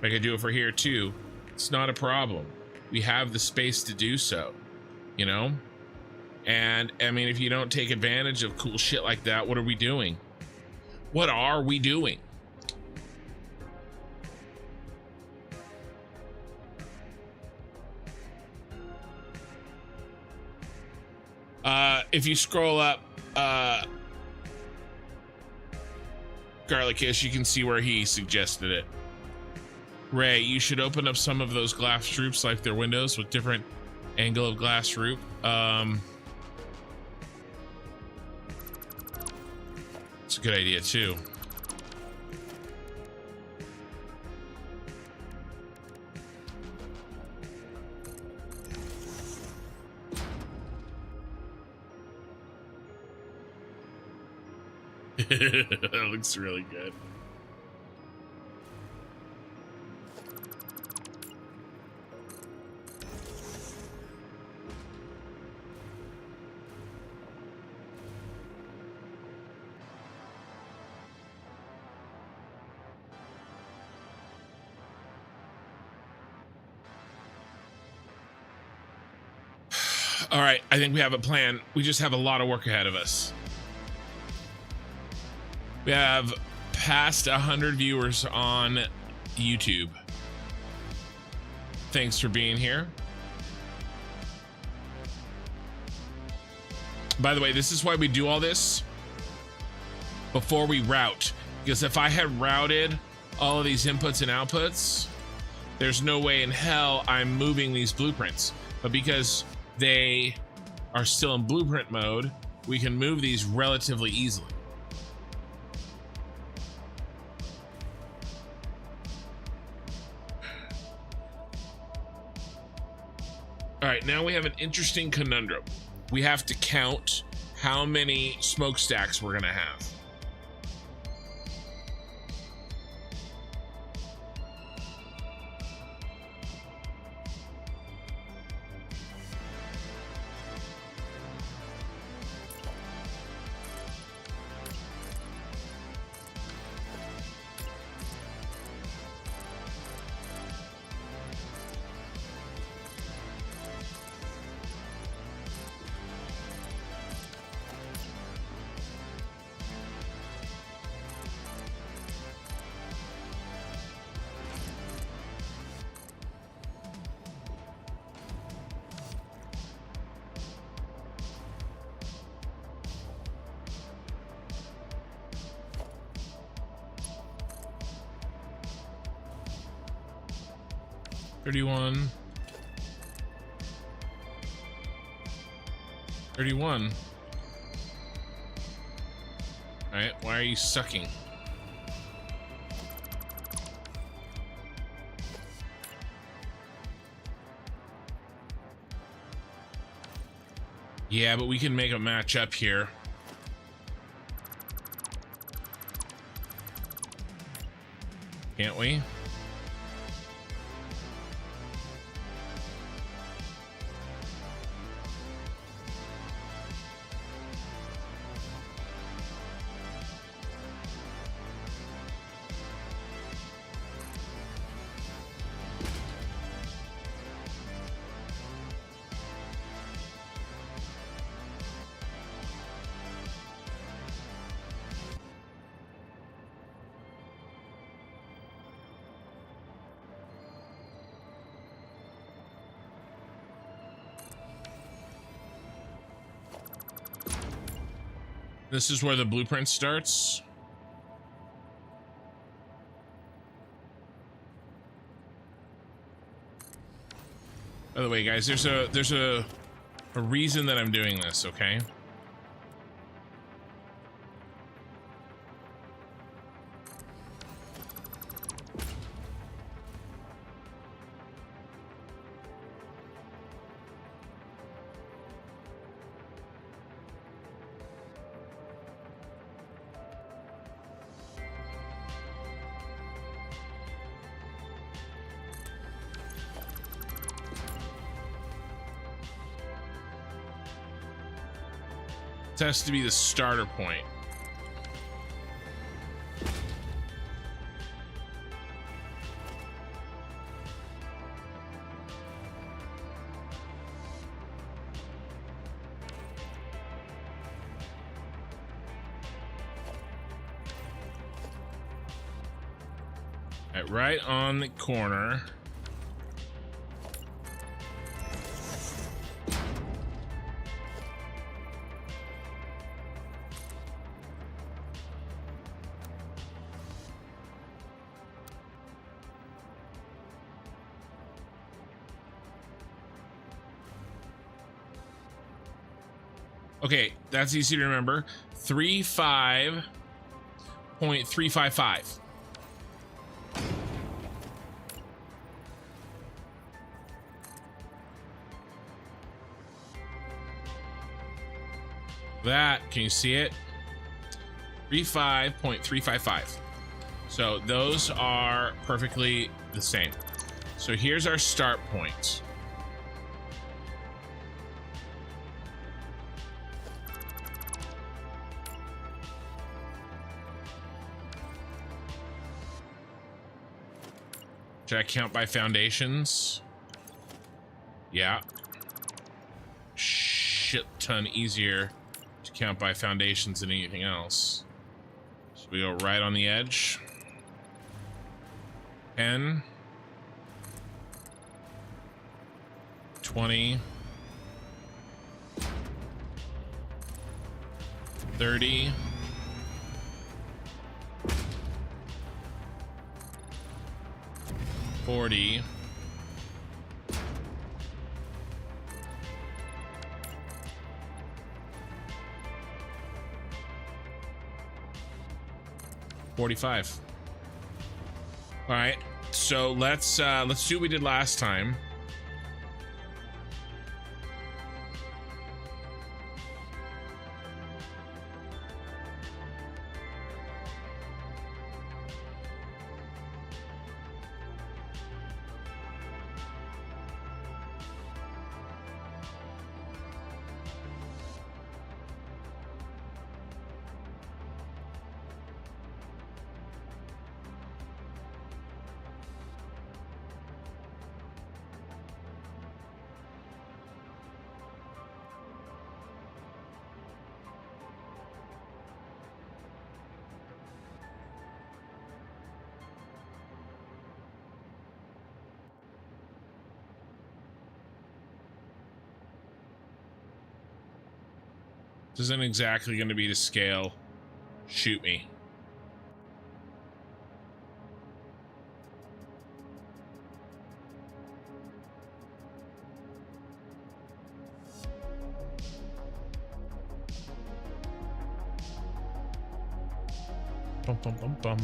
Speaker 1: I could do it for here too. It's not a problem. We have the space to do so, you know? And I mean, if you don't take advantage of cool shit like that, what are we doing? What are we doing? If you scroll up, Garlicus, you can see where he suggested it. Ray, you should open up some of those glass roofs like their windows with different angle of glass roof. It's a good idea too. That looks really good. All right, I think we have a plan. We just have a lot of work ahead of us. We have past 100 viewers on YouTube. Thanks for being here. By the way, this is why we do all this before we route. Because if I had routed all of these inputs and outputs, there's no way in hell I'm moving these blueprints. But because they are still in blueprint mode, we can move these relatively easily. All right, now we have an interesting conundrum. We have to count how many smokestacks we're gonna have. $31. $31. All right, why are you sucking? Yeah, but we can make a match up here. Can't we? This is where the blueprint starts. By the way, guys, there's a reason that I'm doing this, okay? This has to be the starter point. Right on the corner. Okay, that's easy to remember. 35.355. That, can you see it? 35.355. So those are perfectly the same. So here's our start point. Should I count by foundations? Yeah. Shh. shit ton easier to count by foundations than anything else. So we go right on the edge. 10, 20, 30, 40, 45. All right, so let's do what we did last time. This isn't exactly going to be to scale. Shoot me. Bum, bum, bum, bum.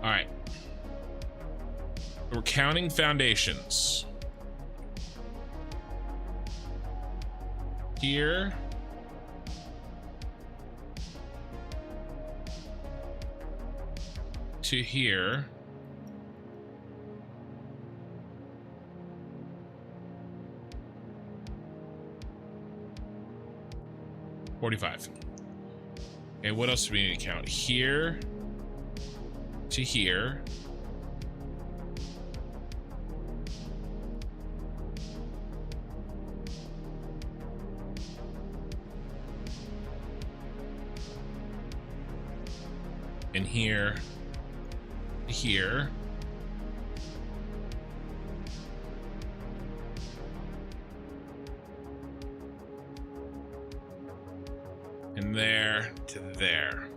Speaker 1: All right. We're counting foundations. Here. To here. $45. Okay, what else do we need to count? Here to here. And here to here. And there to there.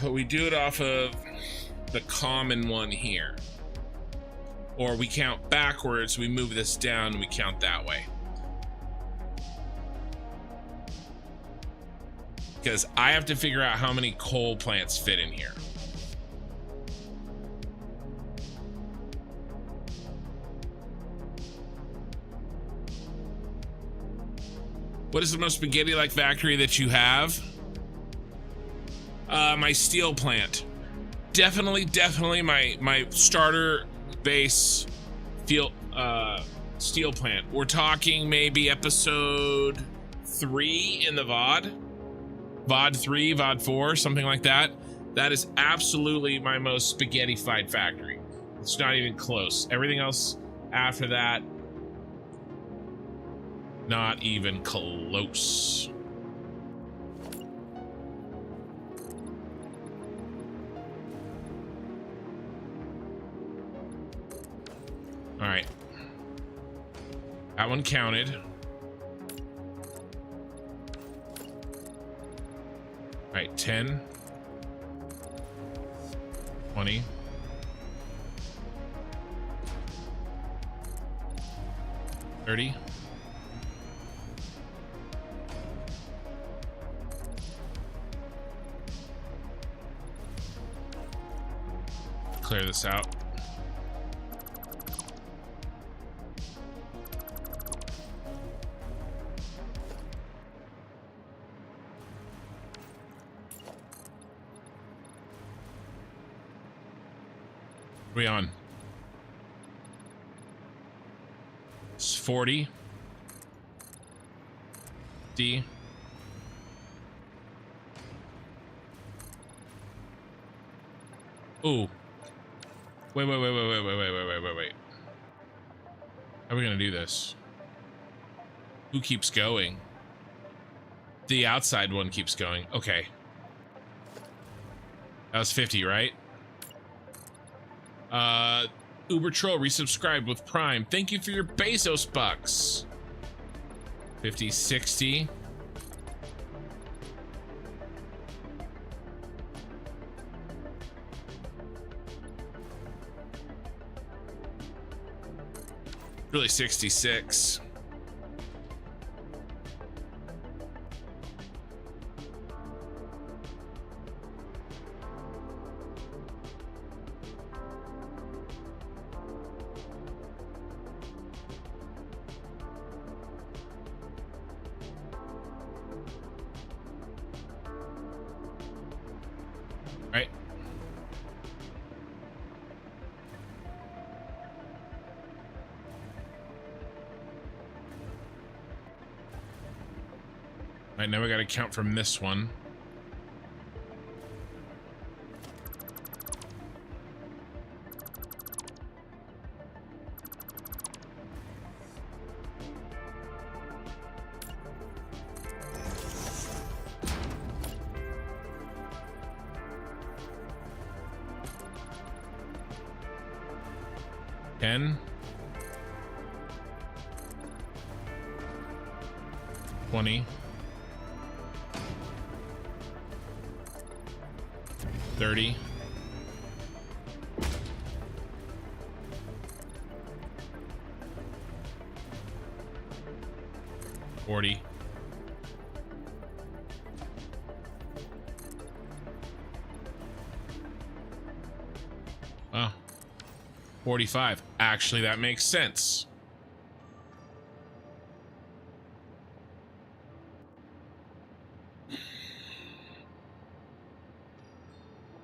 Speaker 1: But we do it off of the common one here. Or we count backwards, we move this down, and we count that way. Because I have to figure out how many coal plants fit in here. What is the most spaghetti-like factory that you have? My steel plant. Definitely my starter base steel plant. We're talking maybe episode 3 in the VOD. VOD 3, VOD 4, something like that. That is absolutely my most spaghetti-fied factory. It's not even close. Everything else after that, not even close. All right. That one counted. All right, 10, 20, 30, 40. Clear this out. We on? It's 40. D. Ooh. Wait. How are we gonna do this? Who keeps going? The outside one keeps going. Okay. That was 50, right? Uber Troll resubscribed with Prime. Thank you for your Bezos bucks. 50, 60. Really 66. Right. Right, now we gotta count from this one. Ten. 20. 30. 40. 45. Actually, that makes sense.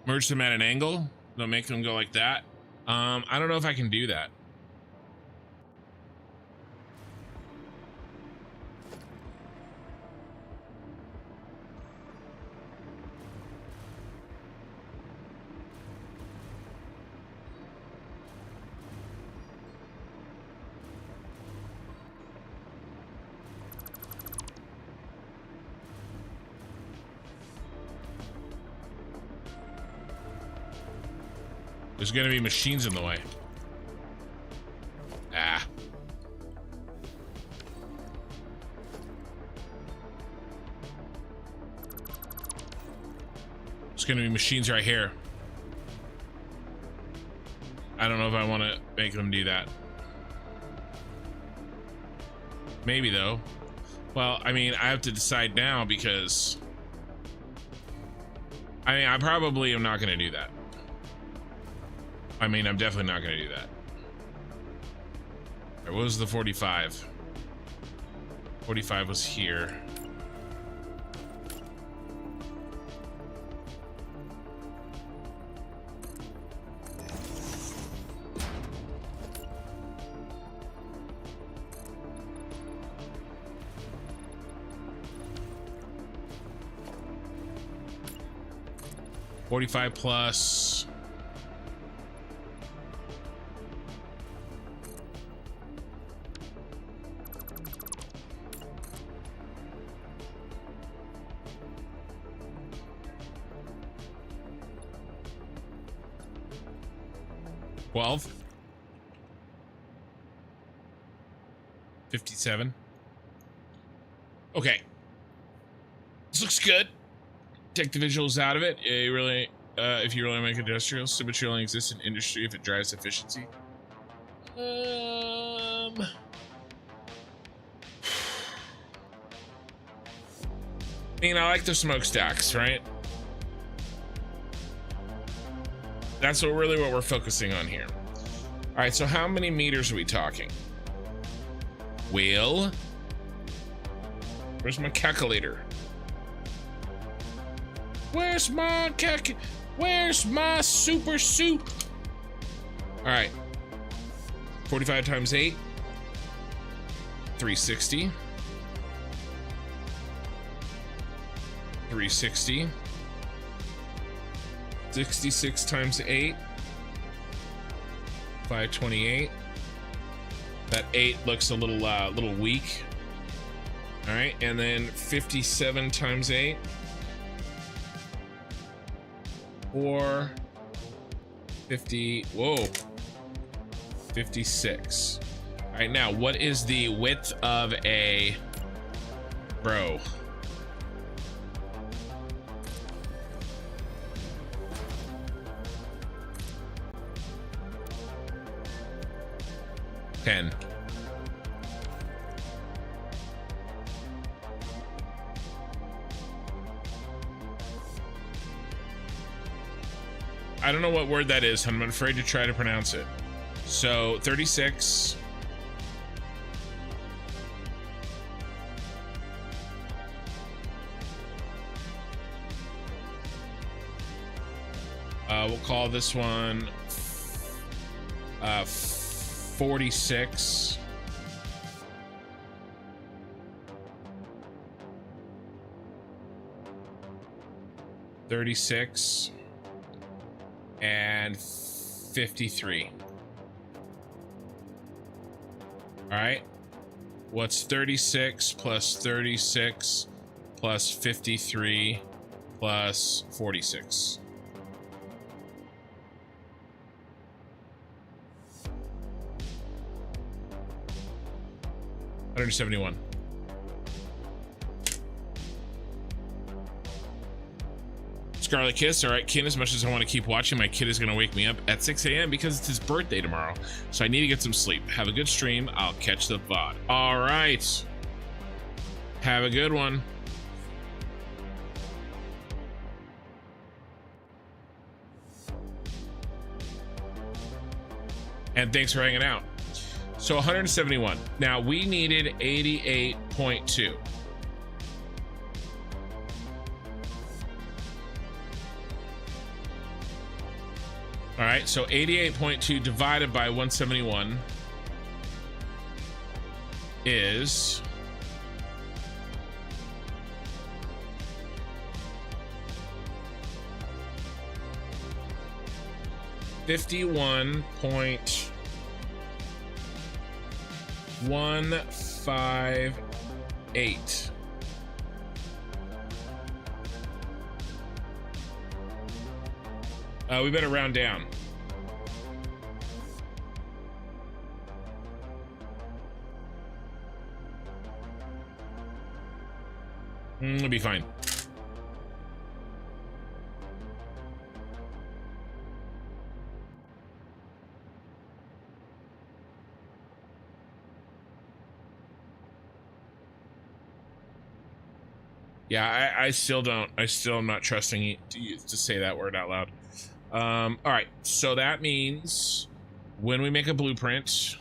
Speaker 1: Merge them at an angle. Don't make them go like that. I don't know if I can do that. There's gonna be machines in the way. Ah. There's gonna be machines right here. I don't know if I want to make them do that. Maybe though. Well, I mean, I have to decide now because I probably am not gonna do that. I mean, I'm definitely not going to do that. All right, what was the 45? 45 was here. $45 plus 12. 57. Okay. This looks good. Take the visuals out of it. You really, if you really make industrial, symmetry only exists in industry if it drives efficiency. I mean, I like the smokestacks, right? That's really what we're focusing on here. All right, so how many meters are we talking? Well, where's my calculator? Where's my Where's my super soup? All right, 45 times 8, 360. 360. 66 times 8. 528. That 8 looks a little weak. All right, and then 57 times 8. 4. 50. Whoa. 56. All right, now what is the width of a bro? Ten. I don't know what word that is. I'm afraid to try to pronounce it. So 36. We'll call this one 46. And 53. All right. What's 36 plus 36 plus 53 plus 46? 171. Scarlet Kiss. All right, Kin, as much as I want to keep watching, my kid is going to wake me up at 6 a.m. because it's his birthday tomorrow. So I need to get some sleep. Have a good stream. I'll catch the VOD. All right. Have a good one. And thanks for hanging out. So 171. Now we needed 88.2. All right, so 88.2 divided by 171 is 51.158. We better round down. It'll be fine. Yeah, I still don't. I still am not trusting you to say that word out loud. All right, so that means when we make a blueprint,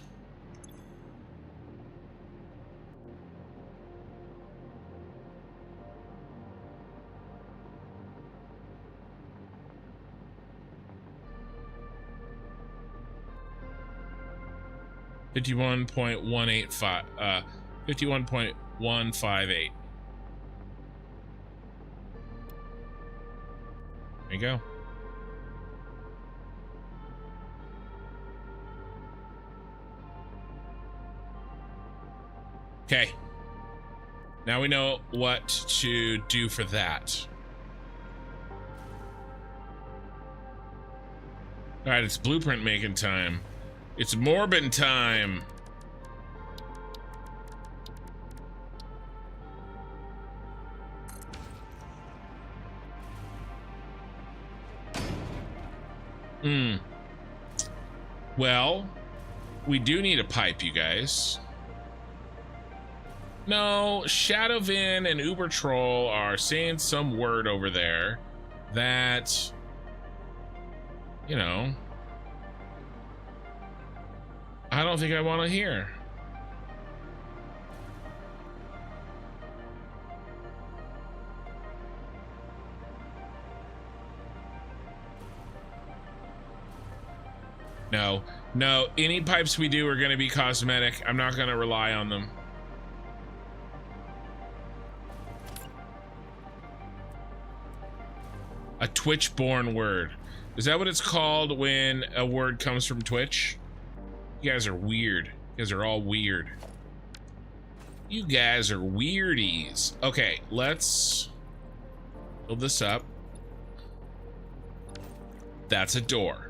Speaker 1: $51.158. There you go. Okay. Now we know what to do for that. All right, it's blueprint making time. It's Morbin time. Well, we do need a pipe, you guys. No, Shadowvin and Uber Troll are saying some word over there that, you know, I don't think I want to hear. No, any pipes we do are going to be cosmetic. I'm not going to rely on them. A Twitch-born word. Is that what it's called when a word comes from Twitch? You guys are weird. You guys are all weird. You guys are weirdies. Okay, let's build this up. That's a door.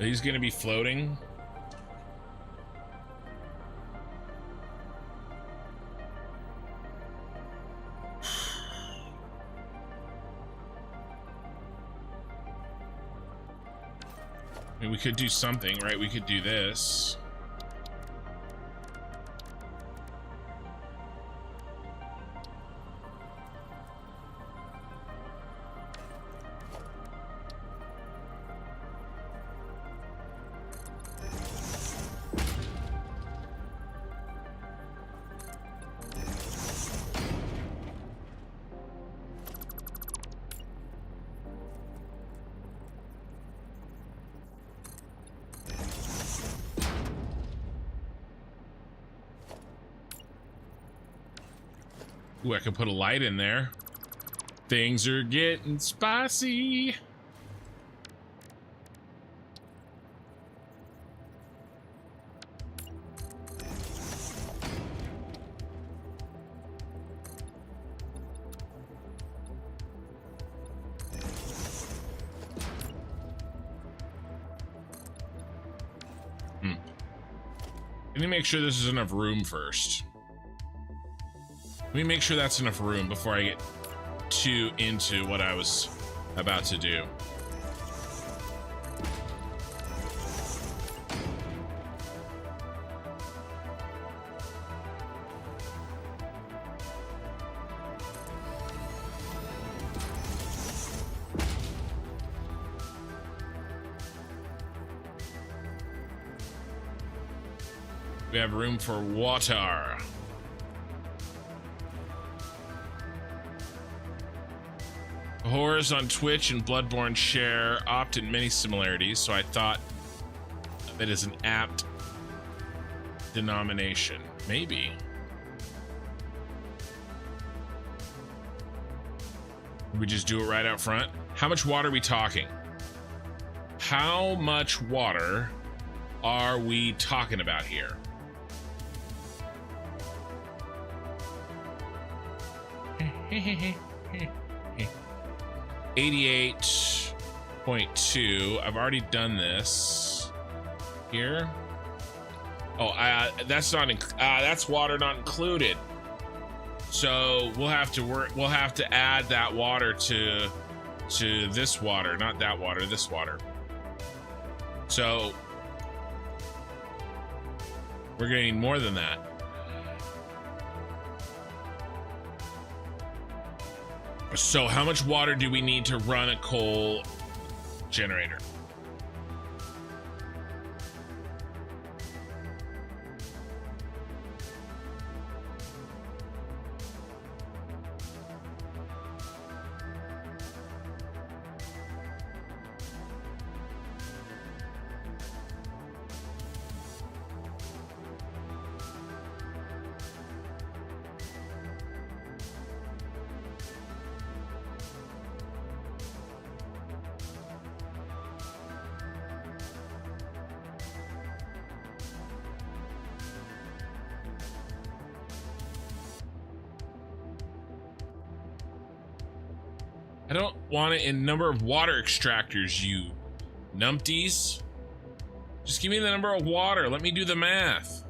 Speaker 1: He's gonna be floating. I mean, we could do something, right? We could do this. Ooh, I could put a light in there. Things are getting spicy. Let me make sure this is enough room first. Let me make sure that's enough room before I get too into what I was about to do. We have room for water. Horrors on Twitch and Bloodborne share often many similarities, so I thought that is an apt denomination. Maybe. We just do it right out front. How much water are we talking? How much water are we talking about here? Hehehe. 88.2. I've already done this here. Oh, that's not that's water not included. So we'll have to work. We'll have to add that water to this water, not that water. This water. So we're gonna need more than that. So how much water do we need to run a coal generator? I don't want it in number of water extractors, you numpties. Just give me the number of water. Let me do the math.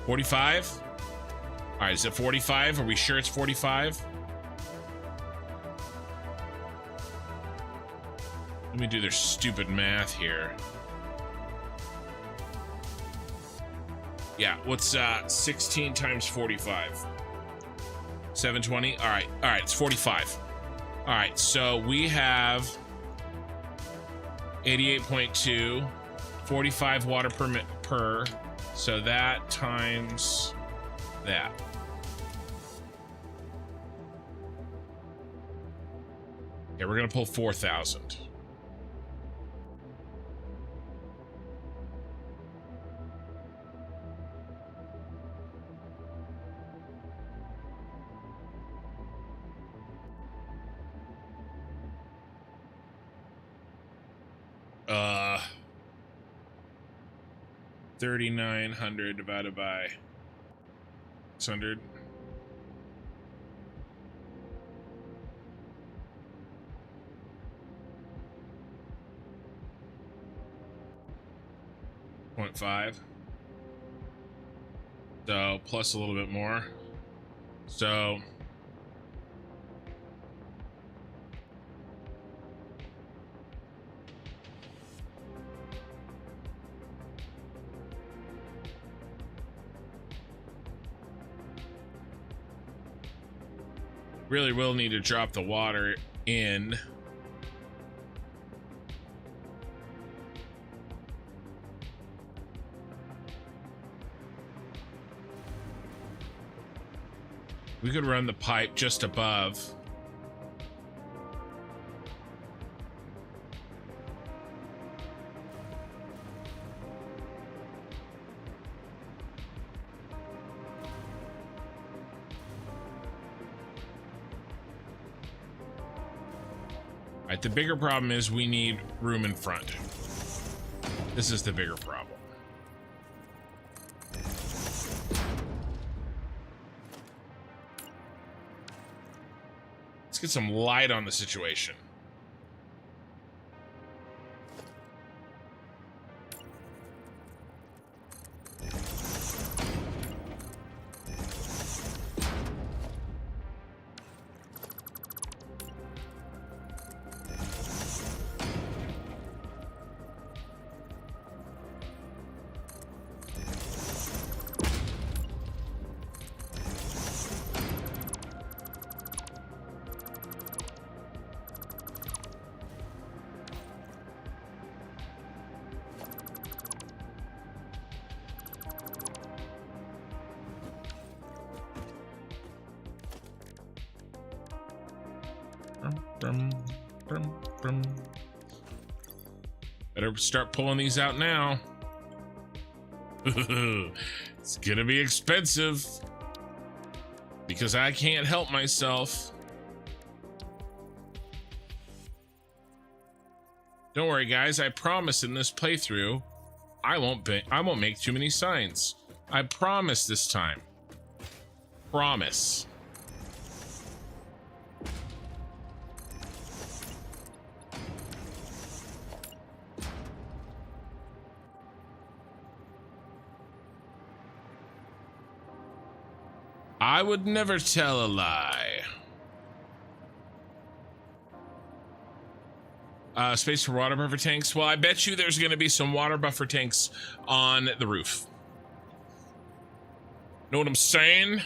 Speaker 1: $45? All right, is it 45? Are we sure it's 45? me do their stupid math here. Yeah, what's 16 times 45? 720? All right, it's 45. All right, so we have 88.2, 45 water per, so that times that. Okay, we're gonna pull 4,000. Uh, 3,900 divided by 600. .5. So plus a little bit more. So really will need to drop the water in. We could run the pipe just above. All right, the bigger problem is we need room in front. This is the bigger problem. Get some light on the situation. Better start pulling these out now. It's gonna be expensive because I can't help myself. Don't worry, guys. I promise in this playthrough, I won't make too many signs. I promise this time. Promise. I would never tell a lie. Space for water buffer tanks. Well, I bet you there's going to be some water buffer tanks on the roof. Know what I'm saying?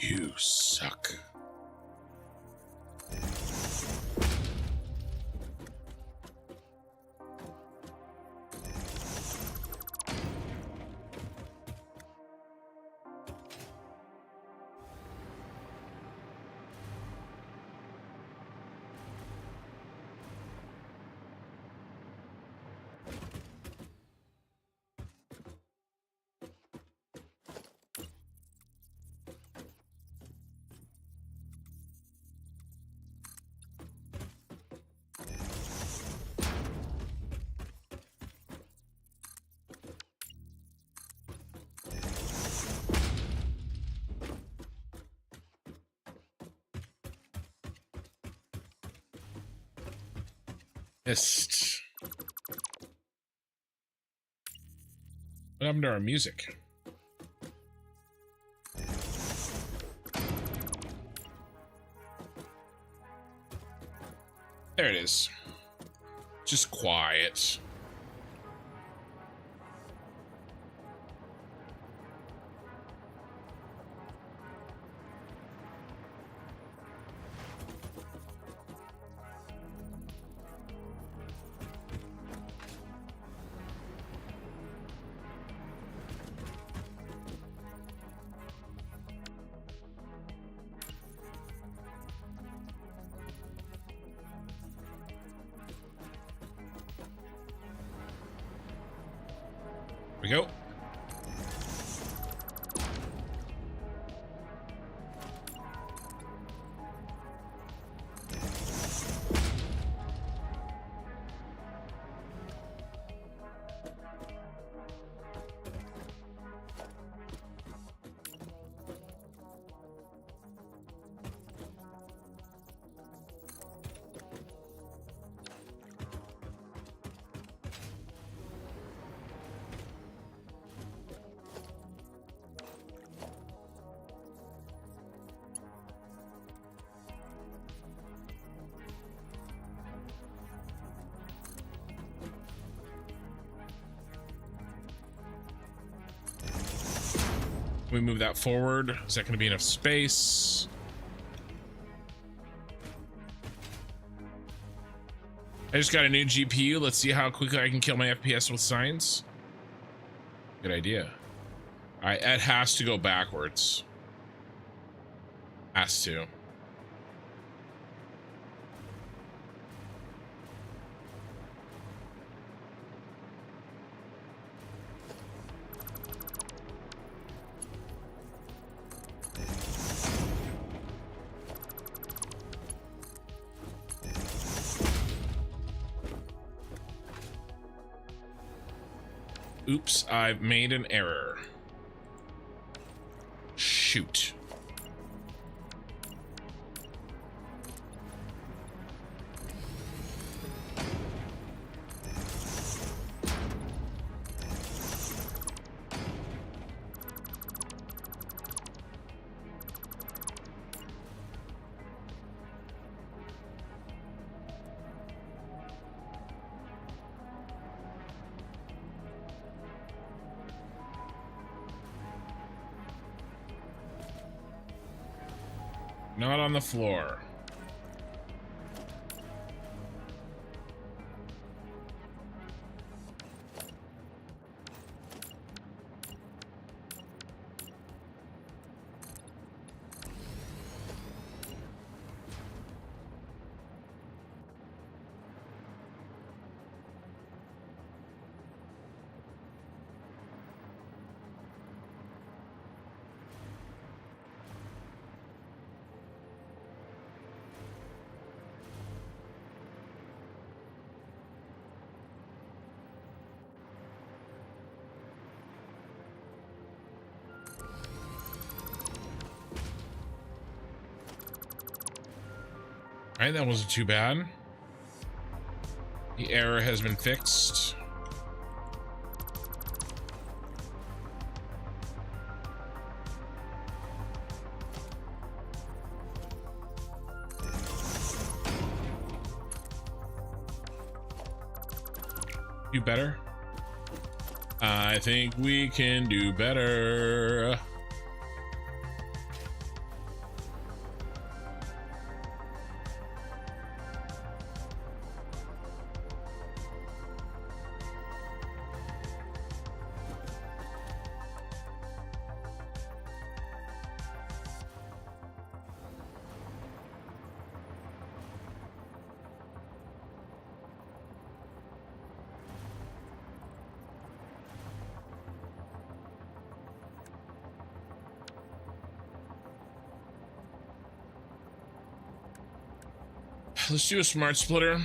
Speaker 1: You suck. Missed. What happened to our music? There it is. Just quiet. We go. We move that forward. Is that going to be enough space? I just got a new GPU. Let's see how quickly I can kill my FPS with science. Good idea. It has to go backwards. Has to. Oops, I've made an error. Shoot. Not on the floor. All right, that wasn't too bad. The error has been fixed. Do better. I think we can do better. let's do a smart splitter.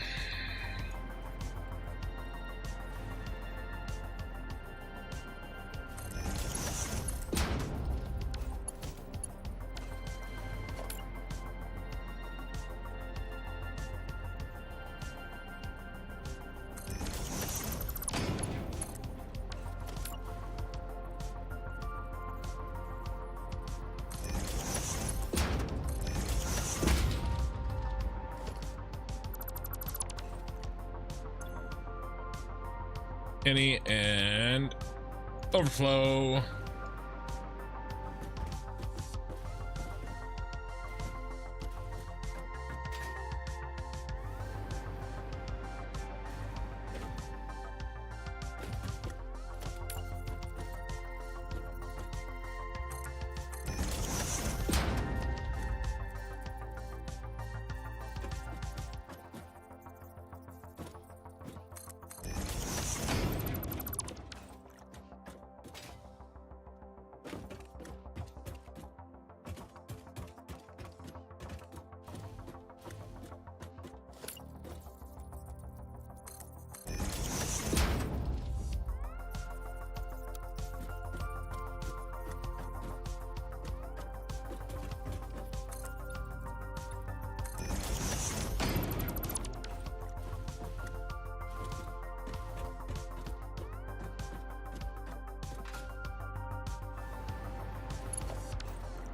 Speaker 1: And overflow.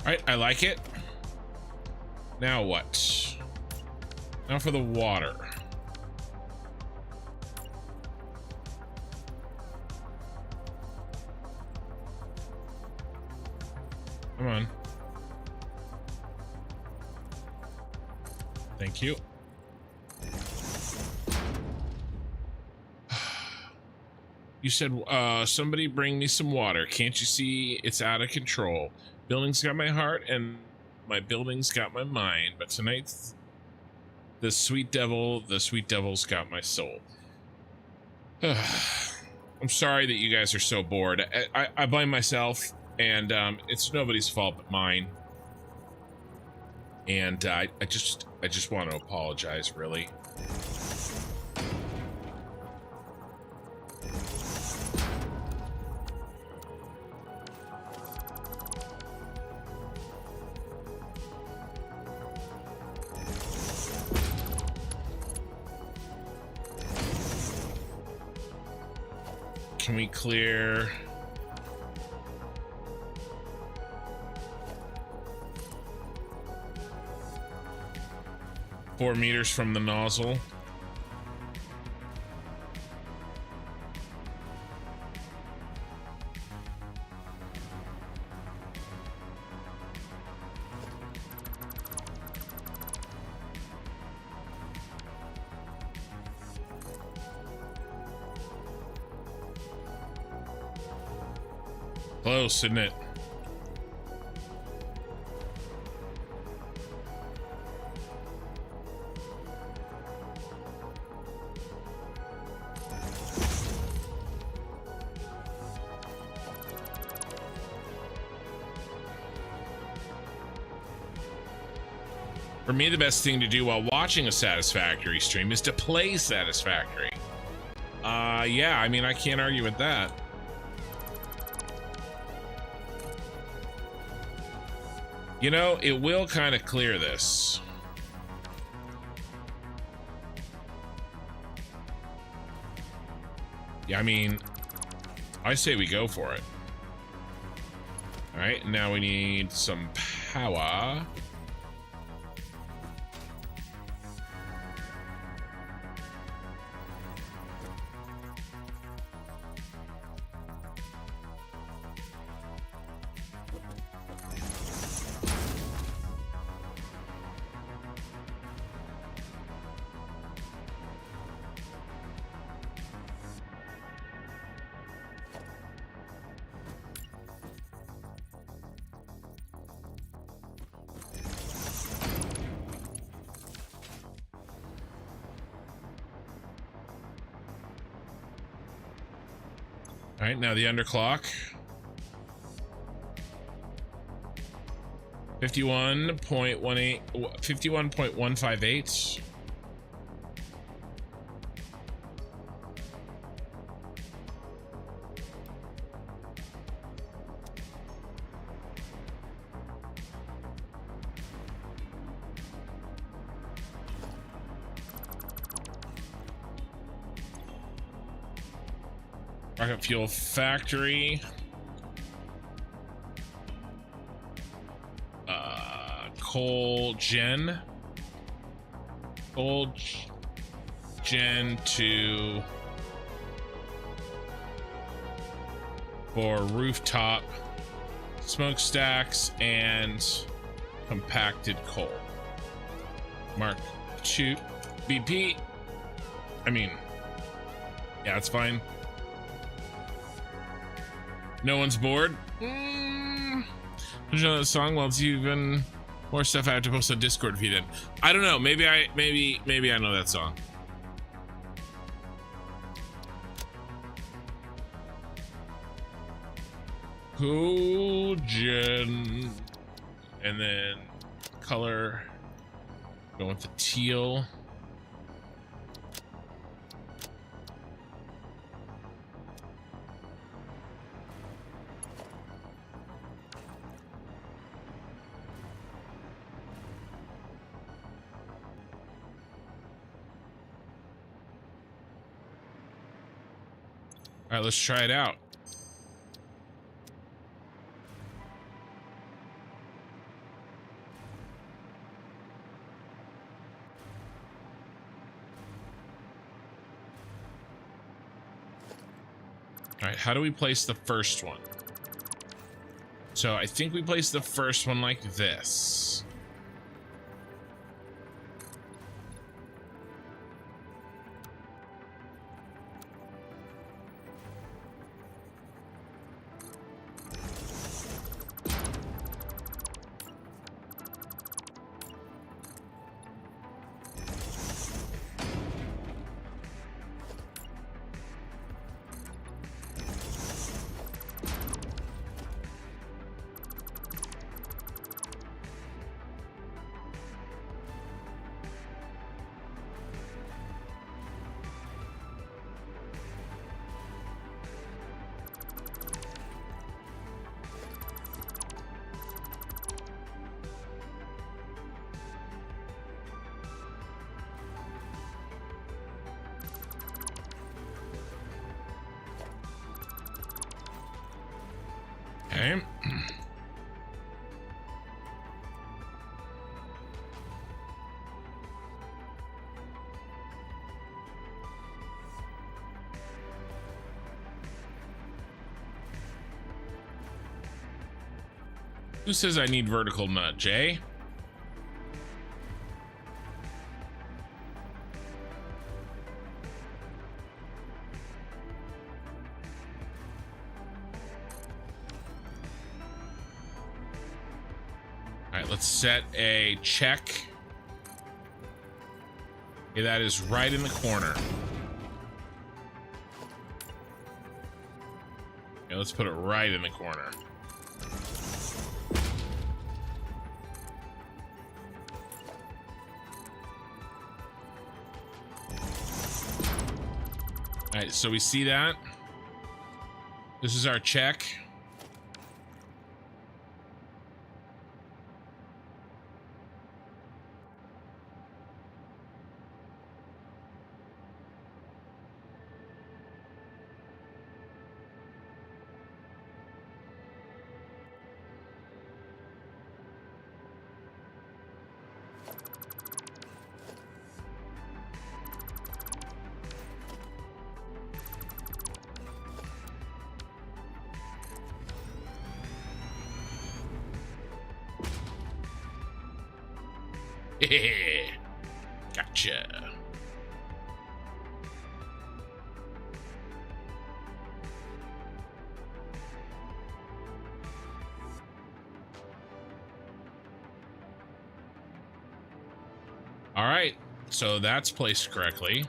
Speaker 1: All right, I like it. Now what? Now for the water. Come on. Thank you. You said, somebody bring me some water. Can't you see it's out of control? Building's got my heart and my building's got my mind. But tonight, the sweet devil's got my soul. I'm sorry that you guys are so bored. I blame myself, and it's nobody's fault but mine. And I just want to apologize, really. Can we clear? Four meters from the nozzle. Close, isn't it? For me, the best thing to do while watching a Satisfactory stream is to play Satisfactory. Yeah, I mean, I can't argue with that. You know, it will kind of clear this. Yeah, I mean, I say we go for it. All right, now we need some power. All right, now the underclock. 51.18, 51.158. Rocket Fuel Factory. Coal Gen. Coal Gen 2 for rooftop smokestacks and compacted coal. Mark 2 BP. I mean, yeah, it's fine. No one's bored. You know that song? Well, it's even more stuff I have to post on Discord if you did. I don't know. Maybe I know that song. Cool Gen, and then color. Go with the teal. All right, let's try it out. All right, how do we place the first one? So I think we place the first one like this. Okay. Who says I need vertical nut, Jay? Let's set a check. Okay, that is right in the corner. Okay, let's put it right in the corner. All right, so we see that. This is our check. Gotcha. All right, so that's placed correctly.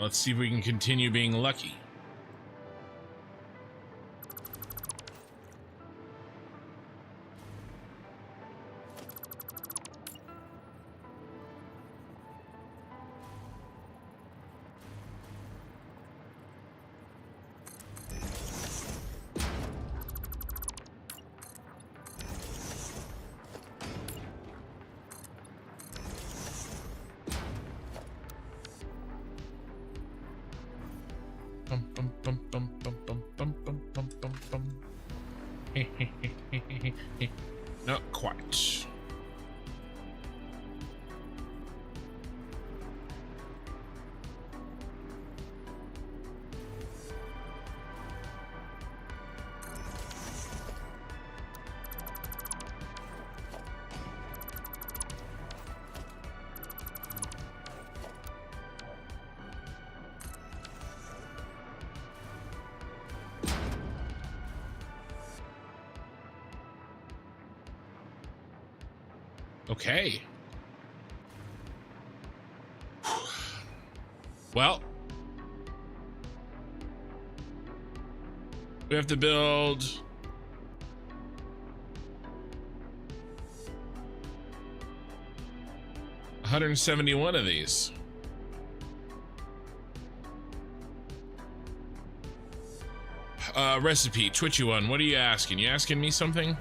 Speaker 1: Let's see if we can continue being lucky. Bum, bum, bum, bum, bum, bum, bum, bum, bum, bum, bum. Not quite. Okay. Well, we have to build 171 of these. Recipe, Twitchy one. What are you asking? You asking me something?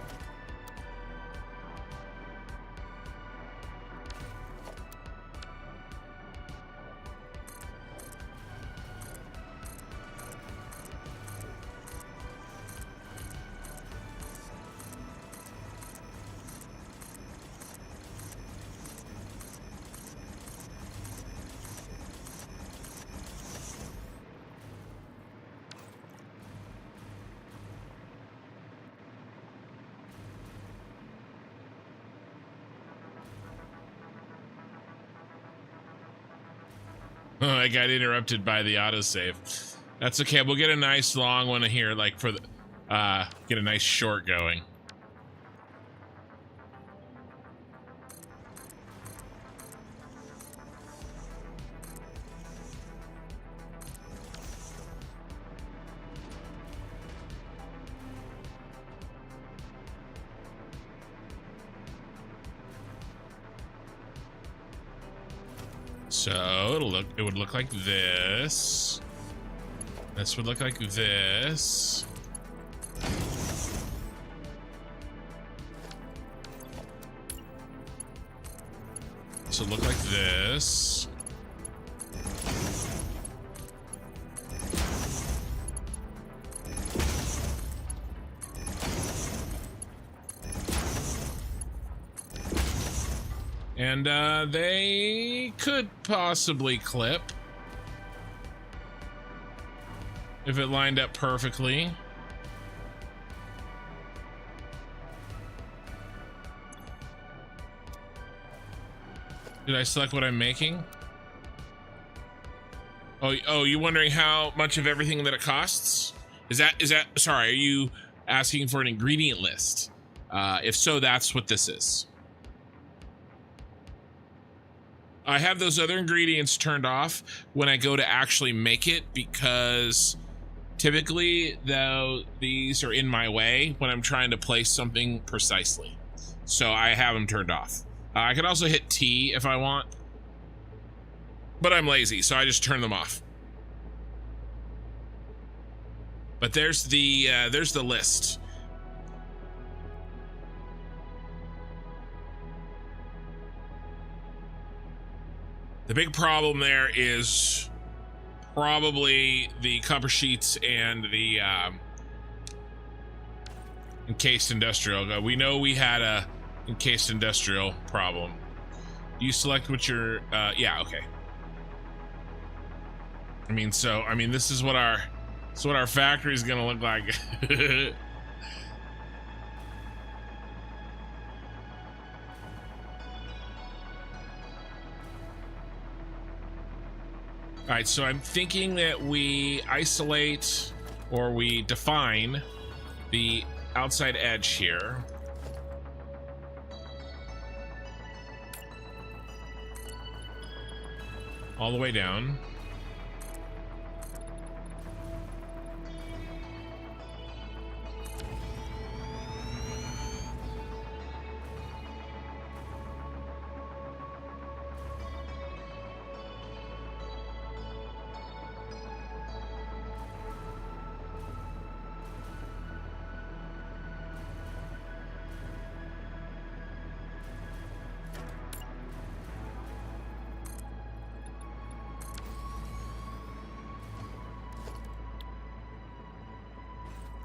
Speaker 1: Oh, I got interrupted by the autosave. That's okay. We'll get a nice long one here, like for the get a nice short going. So it would look like this. This would look like this. This would look like this. And they could possibly clip if it lined up perfectly. Did I select what I'm making? Oh, you wondering how much of everything that it costs? Is that sorry, are you asking for an ingredient list? If so, that's what this is. I have those other ingredients turned off when I go to actually make it because typically, though, these are in my way when I'm trying to place something precisely. So I have them turned off. I can also hit T if I want, but I'm lazy, so I just turn them off. But there's the list. The big problem there is probably the copper sheets and the encased industrial. We know we had a encased industrial problem. You select what your yeah, okay. This is what our factory is gonna look like. All right, so I'm thinking that we isolate or we define the outside edge here. All the way down.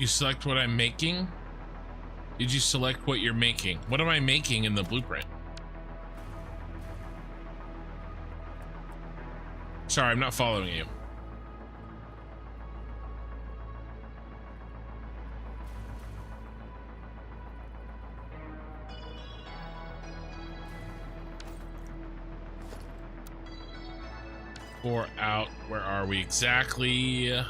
Speaker 1: You select what I'm making? Did you select what you're making? What am I making in the blueprint? Sorry, I'm not following you. Pour out, where are we exactly?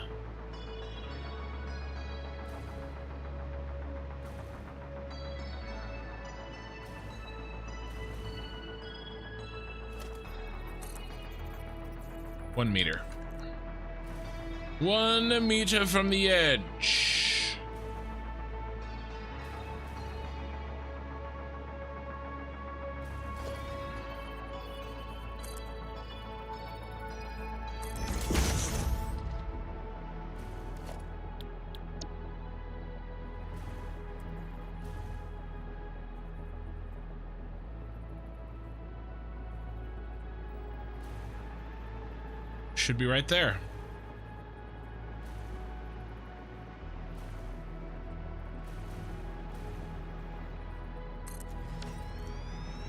Speaker 1: One meter. 1 meter from the edge. Should be right there.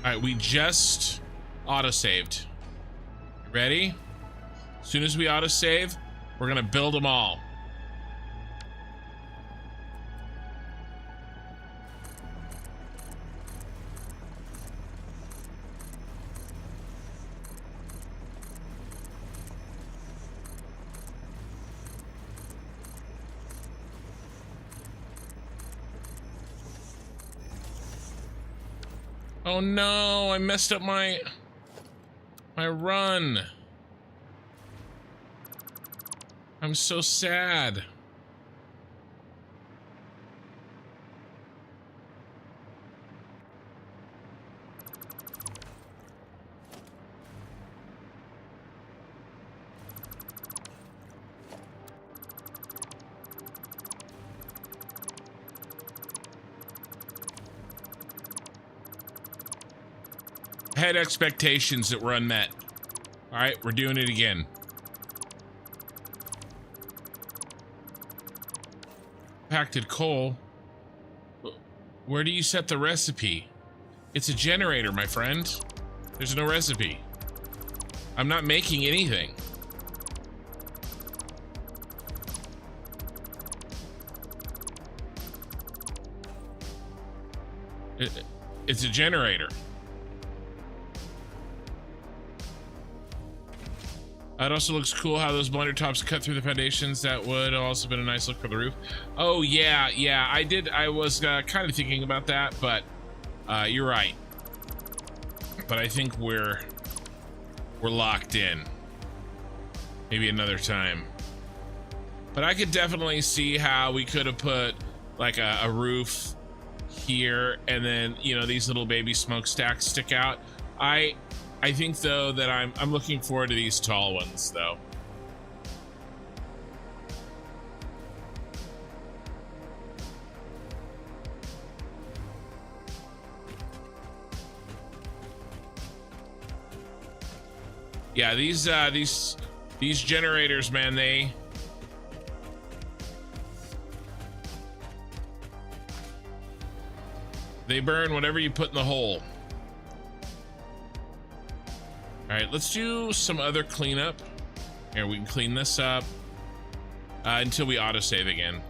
Speaker 1: All right, we just auto-saved. Ready? As soon as we auto-save, we're gonna build them all. Oh no, I messed up my run. I'm so sad. I had expectations that were unmet. All right, we're doing it again. Compacted coal. Where do you set the recipe? It's a generator, my friend. There's no recipe. I'm not making anything. It's a generator. It also looks cool how those blender tops cut through the foundations. That would also been a nice look for the roof. Oh yeah, I was kind of thinking about that, but you're right. But I think we're locked in. Maybe another time. But I could definitely see how we could have put like a roof here, and then these little baby smokestacks stick out. I think though that I'm looking forward to these tall ones though. Yeah, these generators, man, they burn whatever you put in the hole. All right, let's do some other cleanup. Here, we can clean this up until we autosave again.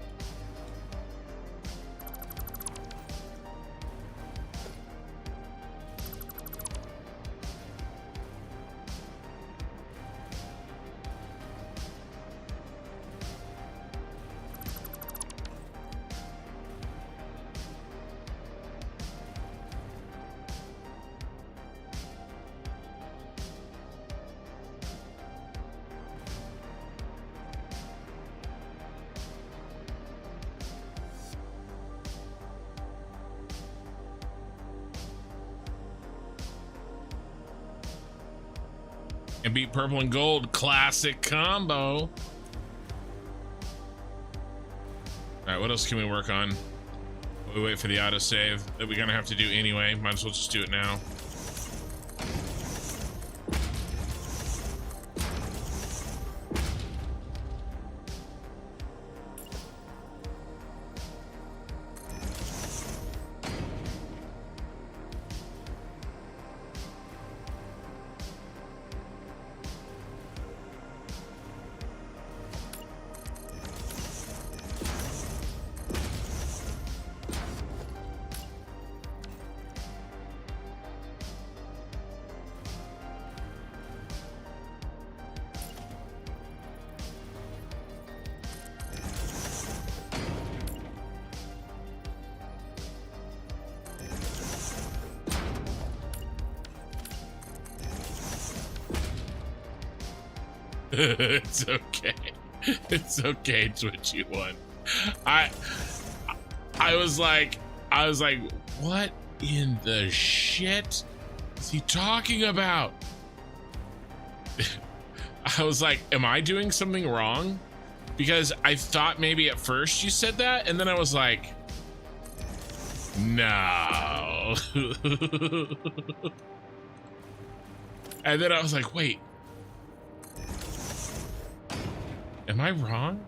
Speaker 1: And beat purple and gold, classic combo. All right, what else can we work on? We wait for the autosave that we're gonna have to do anyway. Might as well just do it now. It's okay. It's okay, Twitchy one. I was like, what in the shit is he talking about? I was like, am I doing something wrong? Because I thought maybe at first you said that, and then I was like, no. And then I was like, wait, am I wrong?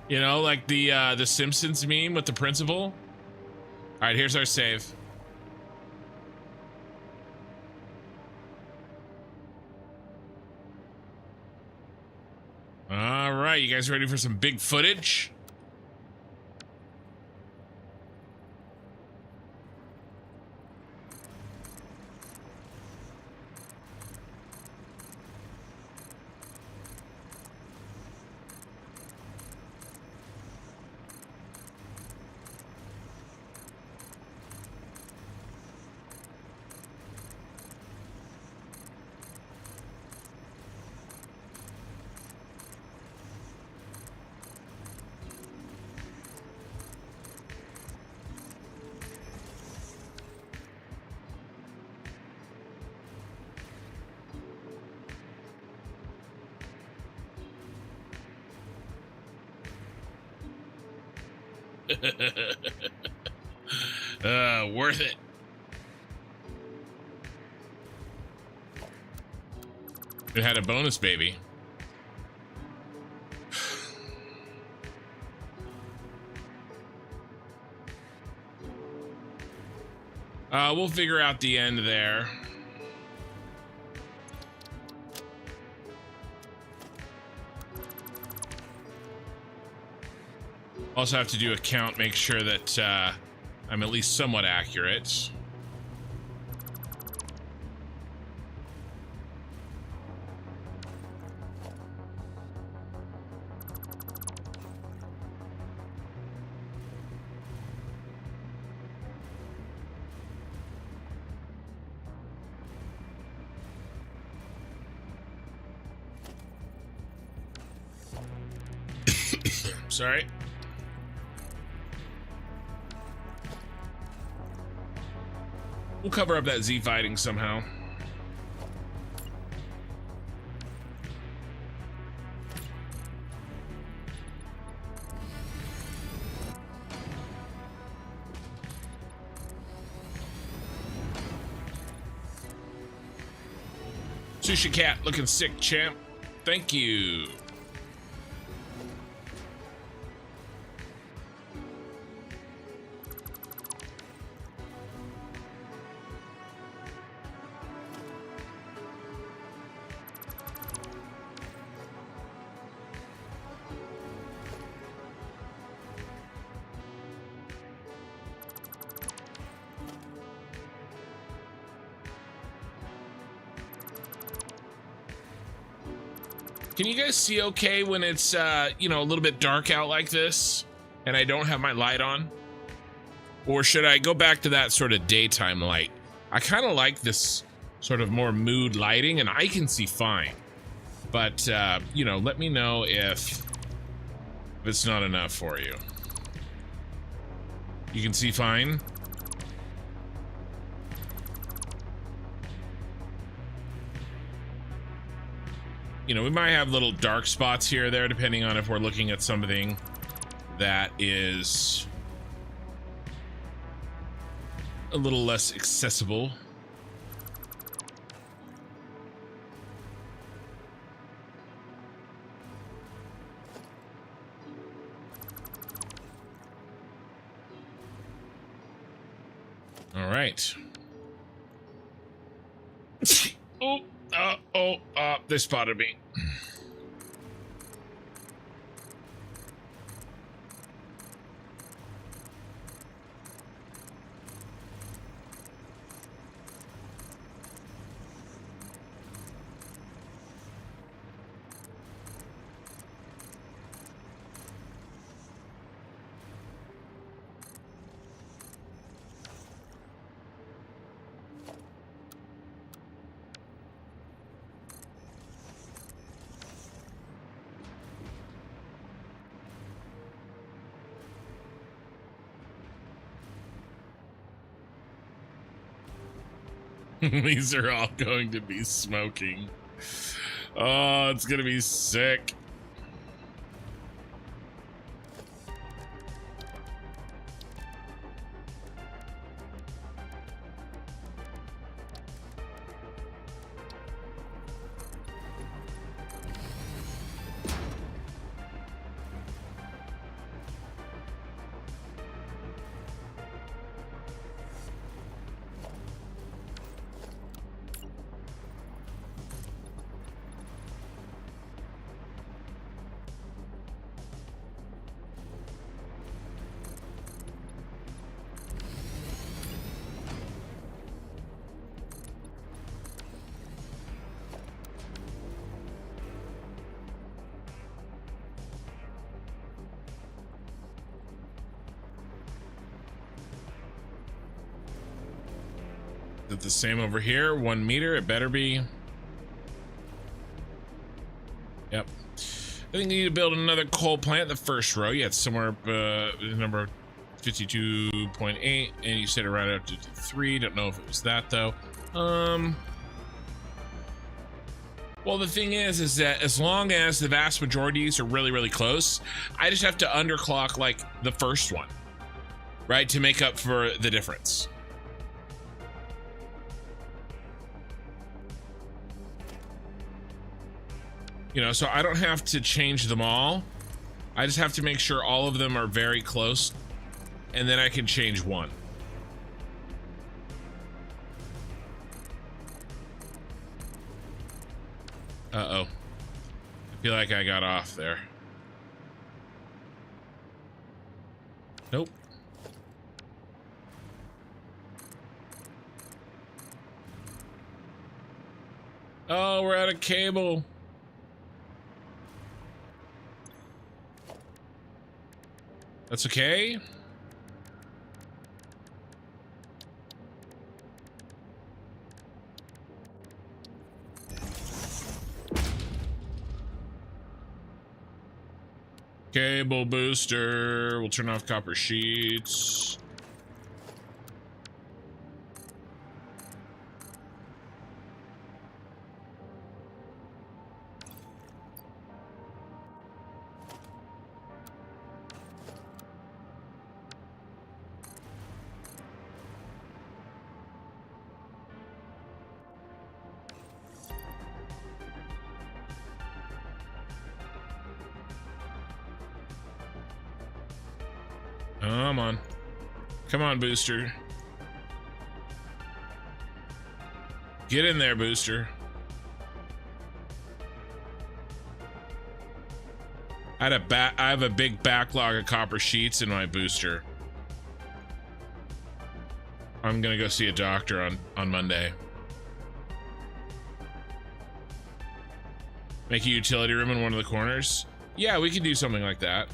Speaker 1: You know, like the Simpsons meme with the principal. All right, here's our save. All right, you guys ready for some big footage? Worth it. It had a bonus baby. We'll figure out the end there. Also have to do a count, make sure that I'm at least somewhat accurate. Sorry. We'll cover up that Z fighting somehow. Sushi Cat looking sick, champ. Thank you. Can you guys see okay when it's, you know, a little bit dark out like this and I don't have my light on? Or should I go back to that sort of daytime light? I kind of like this sort of more mood lighting and I can see fine. But, you know, let me know if it's not enough for you. You can see fine? You know, we might have little dark spots here or there, depending on if we're looking at something that is a little less accessible. All right. They spotted me. These are all going to be smoking. Oh, it's gonna be sick. Is it the same over here? 1 meter, it better be. Yep. I think you need to build another coal plant, the first row. Yeah, it's somewhere number 52.8, and you set it right up to 3. Don't know if it was that though. Well, the thing is that as long as the vast majorities are really, really close, I just have to underclock like the first one, right, to make up for the difference. You know, so I don't have to change them all. I just have to make sure all of them are very close, and then I can change one. Uh-oh. I feel like I got off there. Nope. Oh, we're out of cable. That's okay. Cable booster. We'll turn off copper sheets. Come on. Come on, booster. Get in there, booster. I have a big backlog of copper sheets in my booster. I'm gonna go see a doctor on Monday. Make a utility room in one of the corners? Yeah, we could do something like that.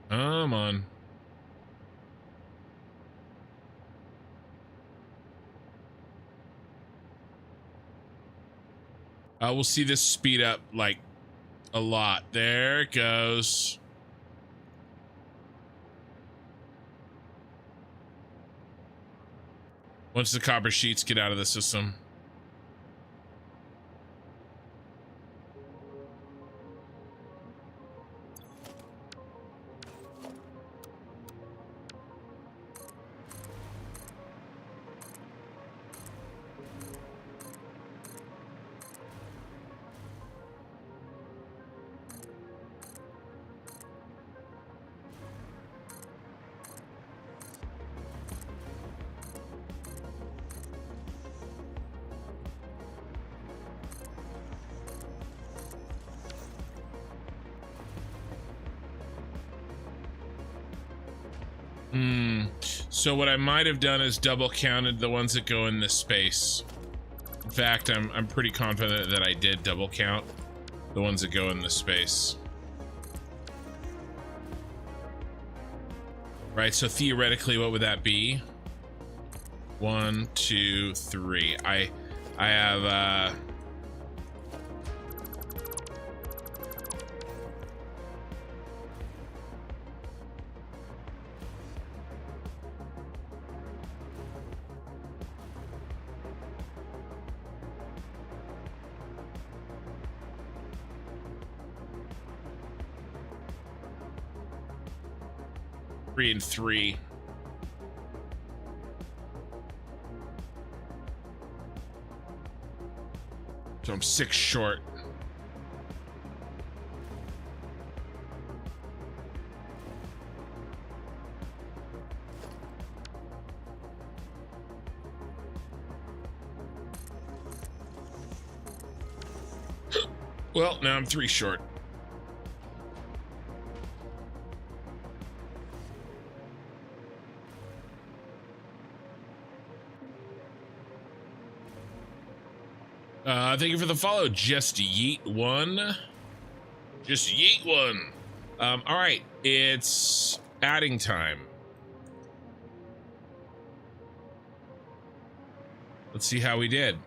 Speaker 1: Come on. We'll see this speed up like a lot. There it goes. Once the copper sheets get out of the system. So what I might have done is double counted the ones that go in this space. In fact, I'm pretty confident that I did double count. The ones that go in the space. Right, so theoretically, what would that be? 1, 2, 3. I have 3 and 3. So I'm 6 short. Well, now I'm 3 short. Thank you for the follow. Just yeet one. Just yeet one. All right, it's adding time. Let's see how we did.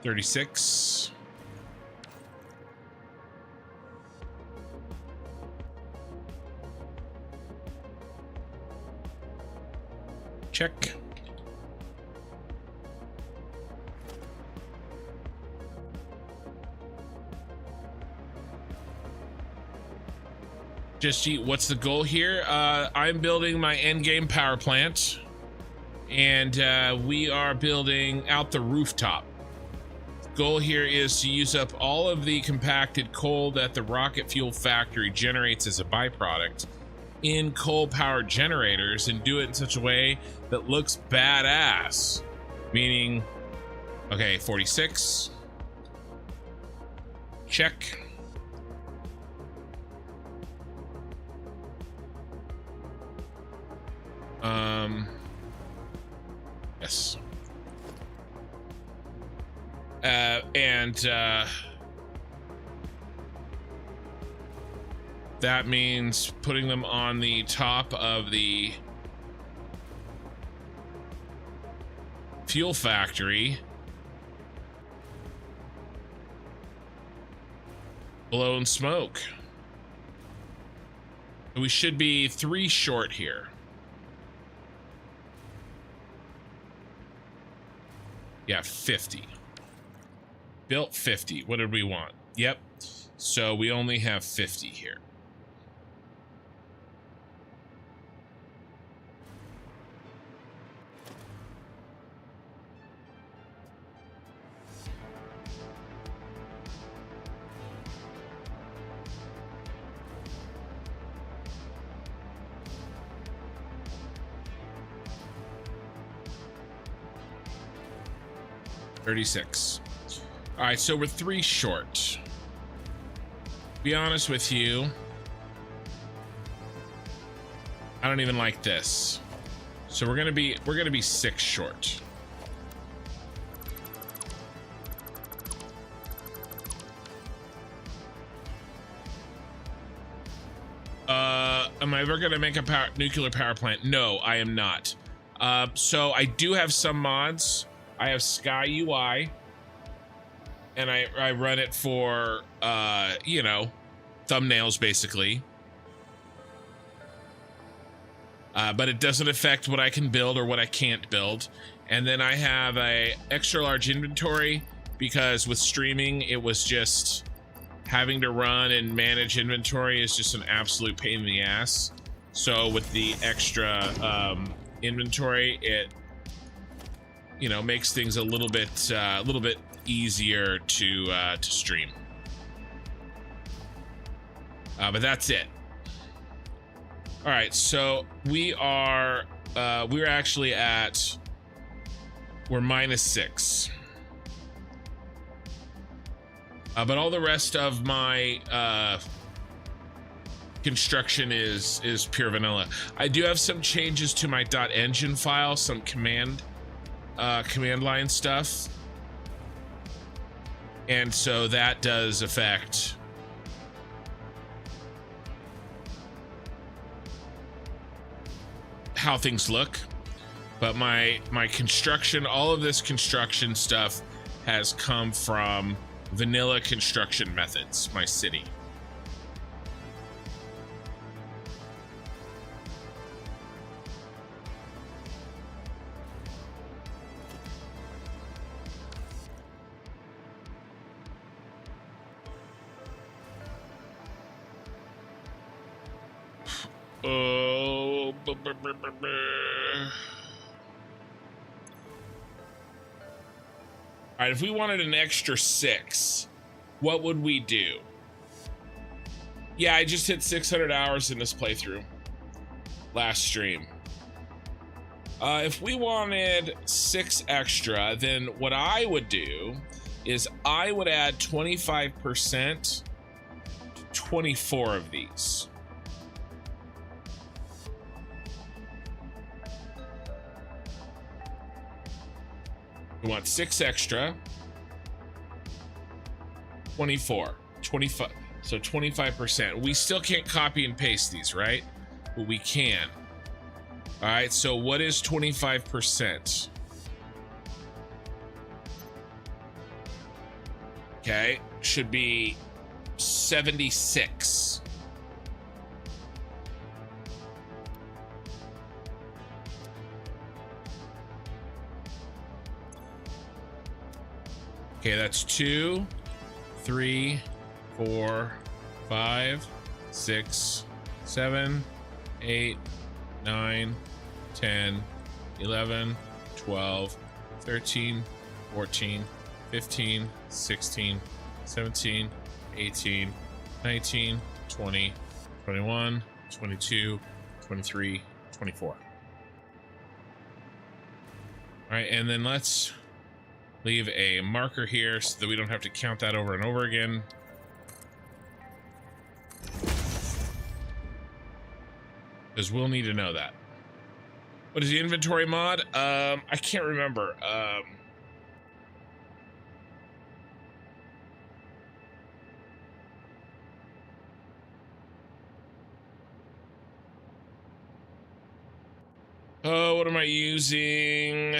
Speaker 1: $36. Check. Just eat. What's the goal here? I'm building my end game power plant, and we are building out the rooftop. Goal here is to use up all of the compacted coal that the rocket fuel factory generates as a byproduct in coal powered generators and do it in such a way that looks badass. Meaning, okay, 46. Check. Yes. That means putting them on the top of the fuel factory, blowing smoke. We should be 3 short here. Yeah, 50. Built 50. What did we want? Yep. So we only have 50 here. $36. All right, so we're 3 short. Be honest with you, I don't even like this. So we're gonna be 6 short. Am I ever gonna make a nuclear power plant? No, I am not. So I do have some mods. I have Sky UI, and I run it for, you know, thumbnails basically. But it doesn't affect what I can build or what I can't build. And then I have a extra large inventory because with streaming, it was just having to run and manage inventory is just an absolute pain in the ass. So with the extra inventory, it, you know, makes things a little bit easier to stream. But that's it. All right, so we're actually at, we're -6. But all the rest of my construction is pure vanilla. I do have some changes to my .engine file, some command line stuff, and so that does affect how things look. But my construction, all of this construction stuff has come from vanilla construction methods, my city. Oh, all right, if we wanted an extra 6, what would we do? Yeah, I just hit 600 hours in this playthrough last stream. If we wanted 6 extra, then what I would do is I would add 25% to 24 of these. We want 6 extra, 24, 25, so 25%. We still can't copy and paste these, right? But we can. All right, so what is 25%? Okay, should be 76. Okay, that's 2, 3, 4, 5, 6, 7, 8, 9, 10, 11, 12, 13, 14, 15, 16, 17, 18, 19, 20, 21, 22, 23, 24. All right, and then let's leave a marker here so that we don't have to count that over and over again. Because we'll need to know that. What is the inventory mod? I can't remember. Oh, what am I using?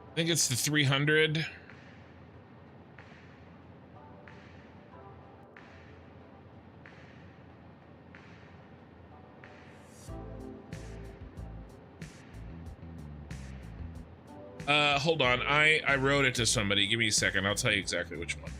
Speaker 1: I think it's the 300. Hold on. I wrote it to somebody. Give me a second. I'll tell you exactly which one.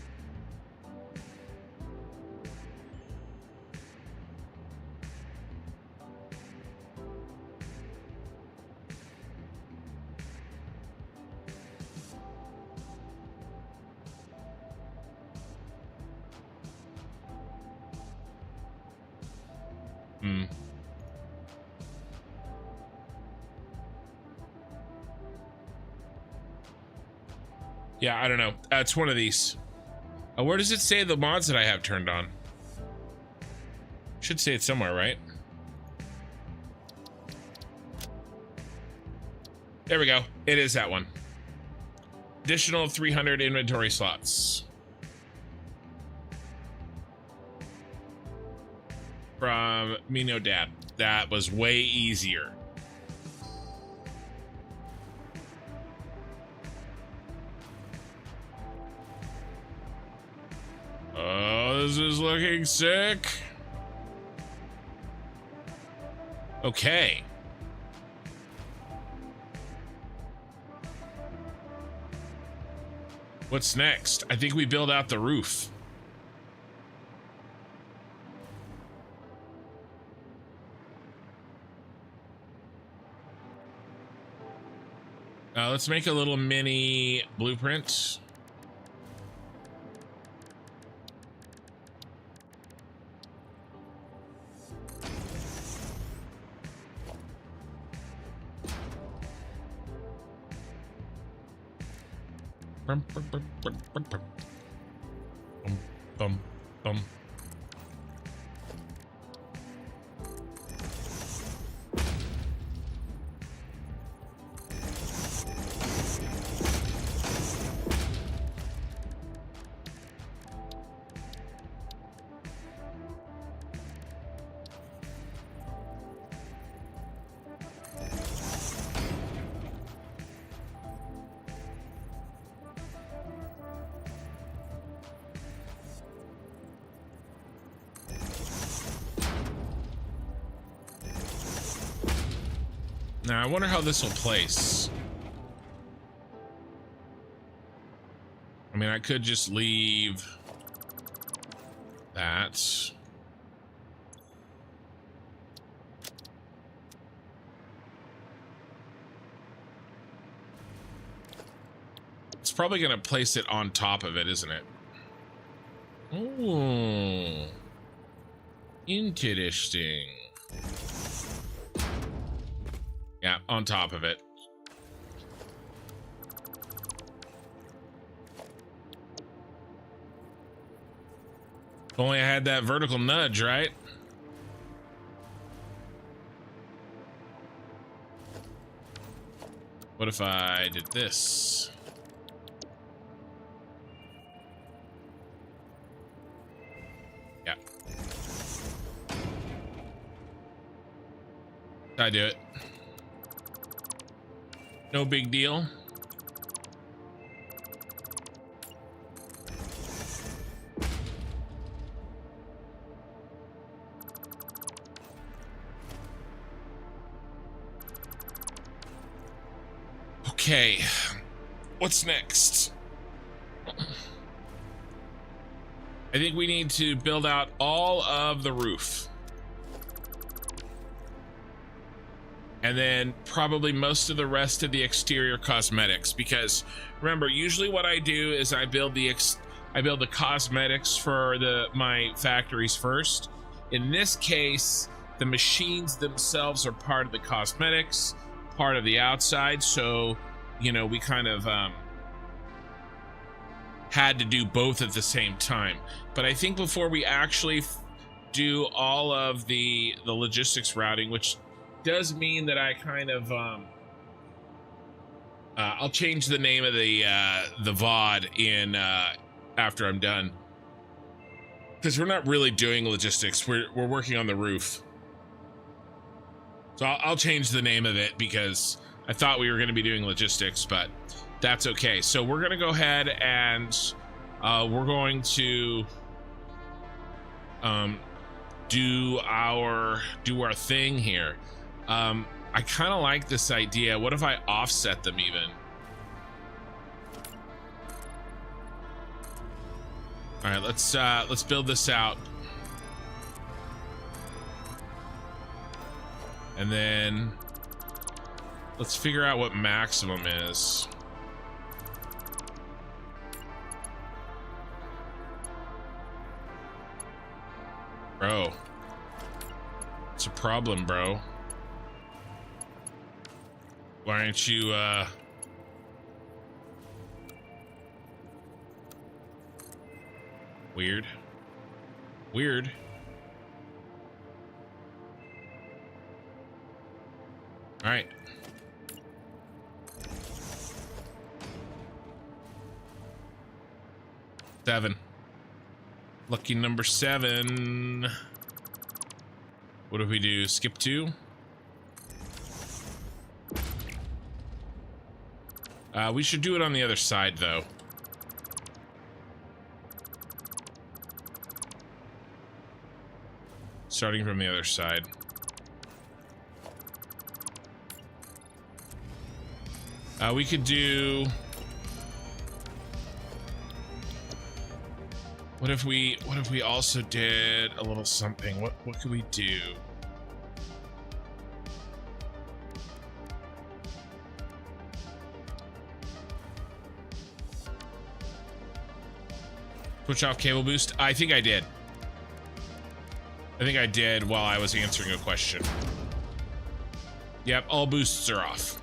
Speaker 1: Yeah, I don't know. It's one of these. Where does it say the mods that I have turned on? Should say it somewhere, right? There we go. It is that one. Additional 300 inventory slots. From Mino Dad. That was way easier. Oh, this is looking sick. Okay. What's next? I think we build out the roof. Let's make a little mini blueprint. Bum, bum, bum, bum, bum, bum. Bum, bum, bum. Now, I wonder how this will place. I mean, I could just leave that. It's probably going to place it on top of it, isn't it? Oh, interesting. Yeah, on top of it. If only I had that vertical nudge, right? What if I did this? Yeah. I do it. No big deal. Okay, what's next? I think we need to build out all of the roof. And then probably most of the rest of the exterior cosmetics, because remember, usually what I do is I build the cosmetics for my factories first. In this case, the machines themselves are part of the cosmetics, part of the outside. So, you know, we kind of had to do both at the same time. But I think before we actually do all of the logistics routing, which does mean that I kind of I'll change the name of the VOD in after I'm done, because we're not really doing logistics. We're working on the roof, so I'll change the name of it because I thought we were going to be doing logistics, but that's okay. So we're going to go ahead and we're going to do our thing here. I kind of like this idea. What if I offset them even? All right, let's build this out. And then let's figure out what maximum is. Bro, it's a problem, bro. Why aren't you, weird. Weird. All right. Seven. Lucky number 7. What do we do? Skip 2? We should do it on the other side, though. Starting from the other side. We could do... What if we also did a little something? What could we do? Switch off cable boost? I think I did. I think I did while I was answering a question. Yep, all boosts are off.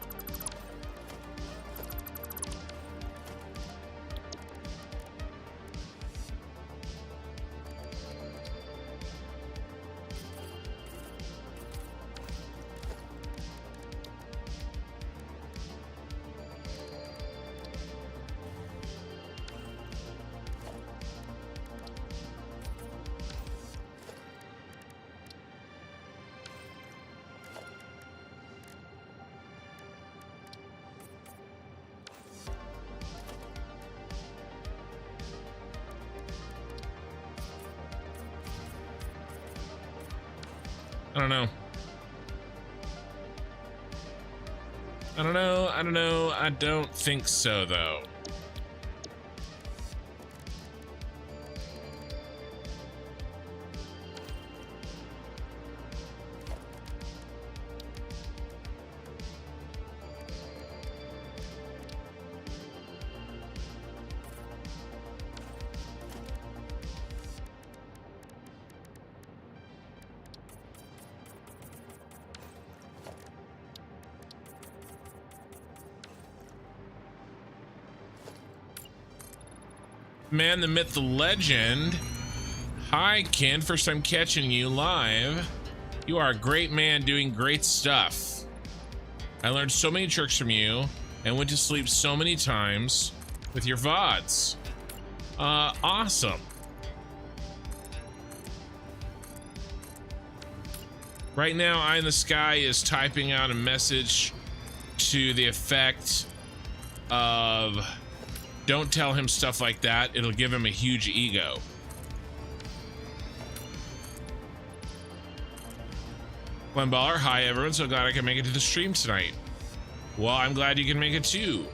Speaker 1: I don't know. I don't know. I don't know. I don't think so, though. Man, the myth, the legend. Hi, Ken. First time catching you live. You are a great man doing great stuff. I learned so many tricks from you and went to sleep so many times with your VODs. Awesome. Right now, Eye in the Sky is typing out a message to the effect of, don't tell him stuff like that. It'll give him a huge ego. Glenn Baller, hi everyone. So glad I can make it to the stream tonight. Well, I'm glad you can make it too.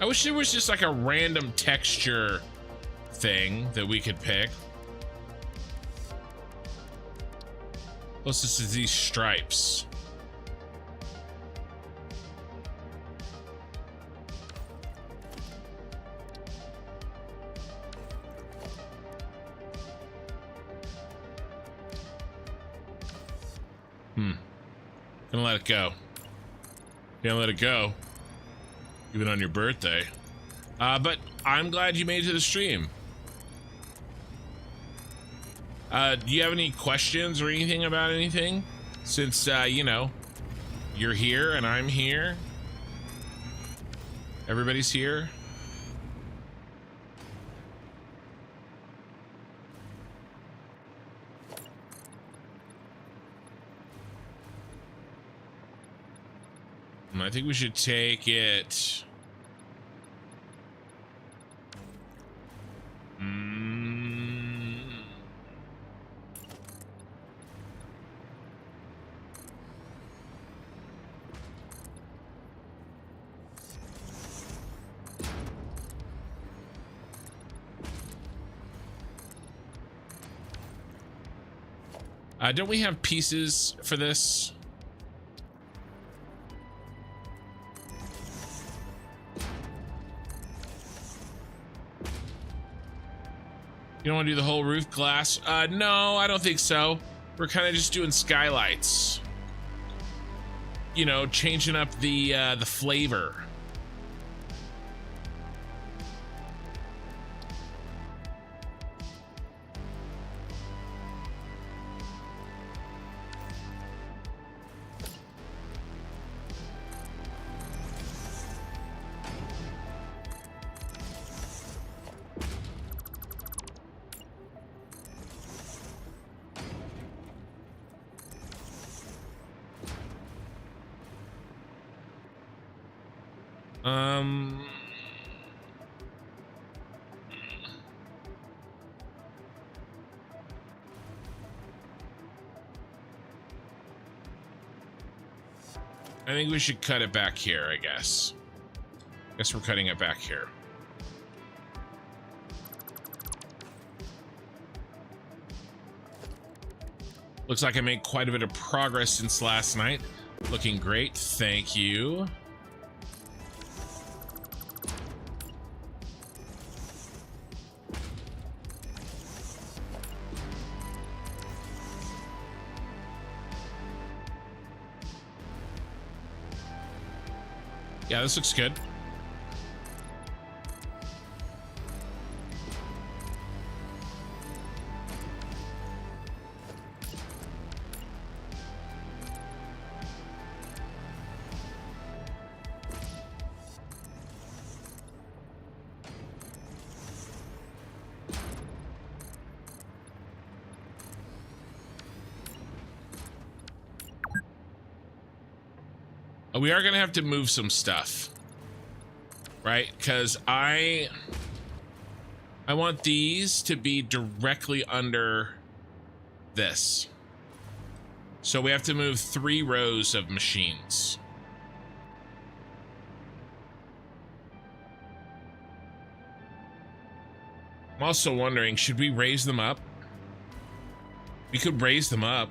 Speaker 1: I wish there was just like a random texture thing that we could pick. Closest to these stripes. Gonna let it go. Gonna let it go. Even on your birthday. But I'm glad you made it to the stream. Do you have any questions or anything about anything? Since, you know, you're here and I'm here. Everybody's here. I think we should take it. Don't we have pieces for this? You don't want to do the whole roof glass? No, I don't think so. We're kind of just doing skylights. You know, changing up the flavor. I think we should cut it back here, I guess. Guess we're cutting it back here. Looks like I made quite a bit of progress since last night. Looking great, thank you. Yeah, this looks good. We are gonna have to move some stuff. right? Because I want these to be directly under this. So we have to move 3 rows of machines. I'm also wondering, should we raise them up? We could raise them up.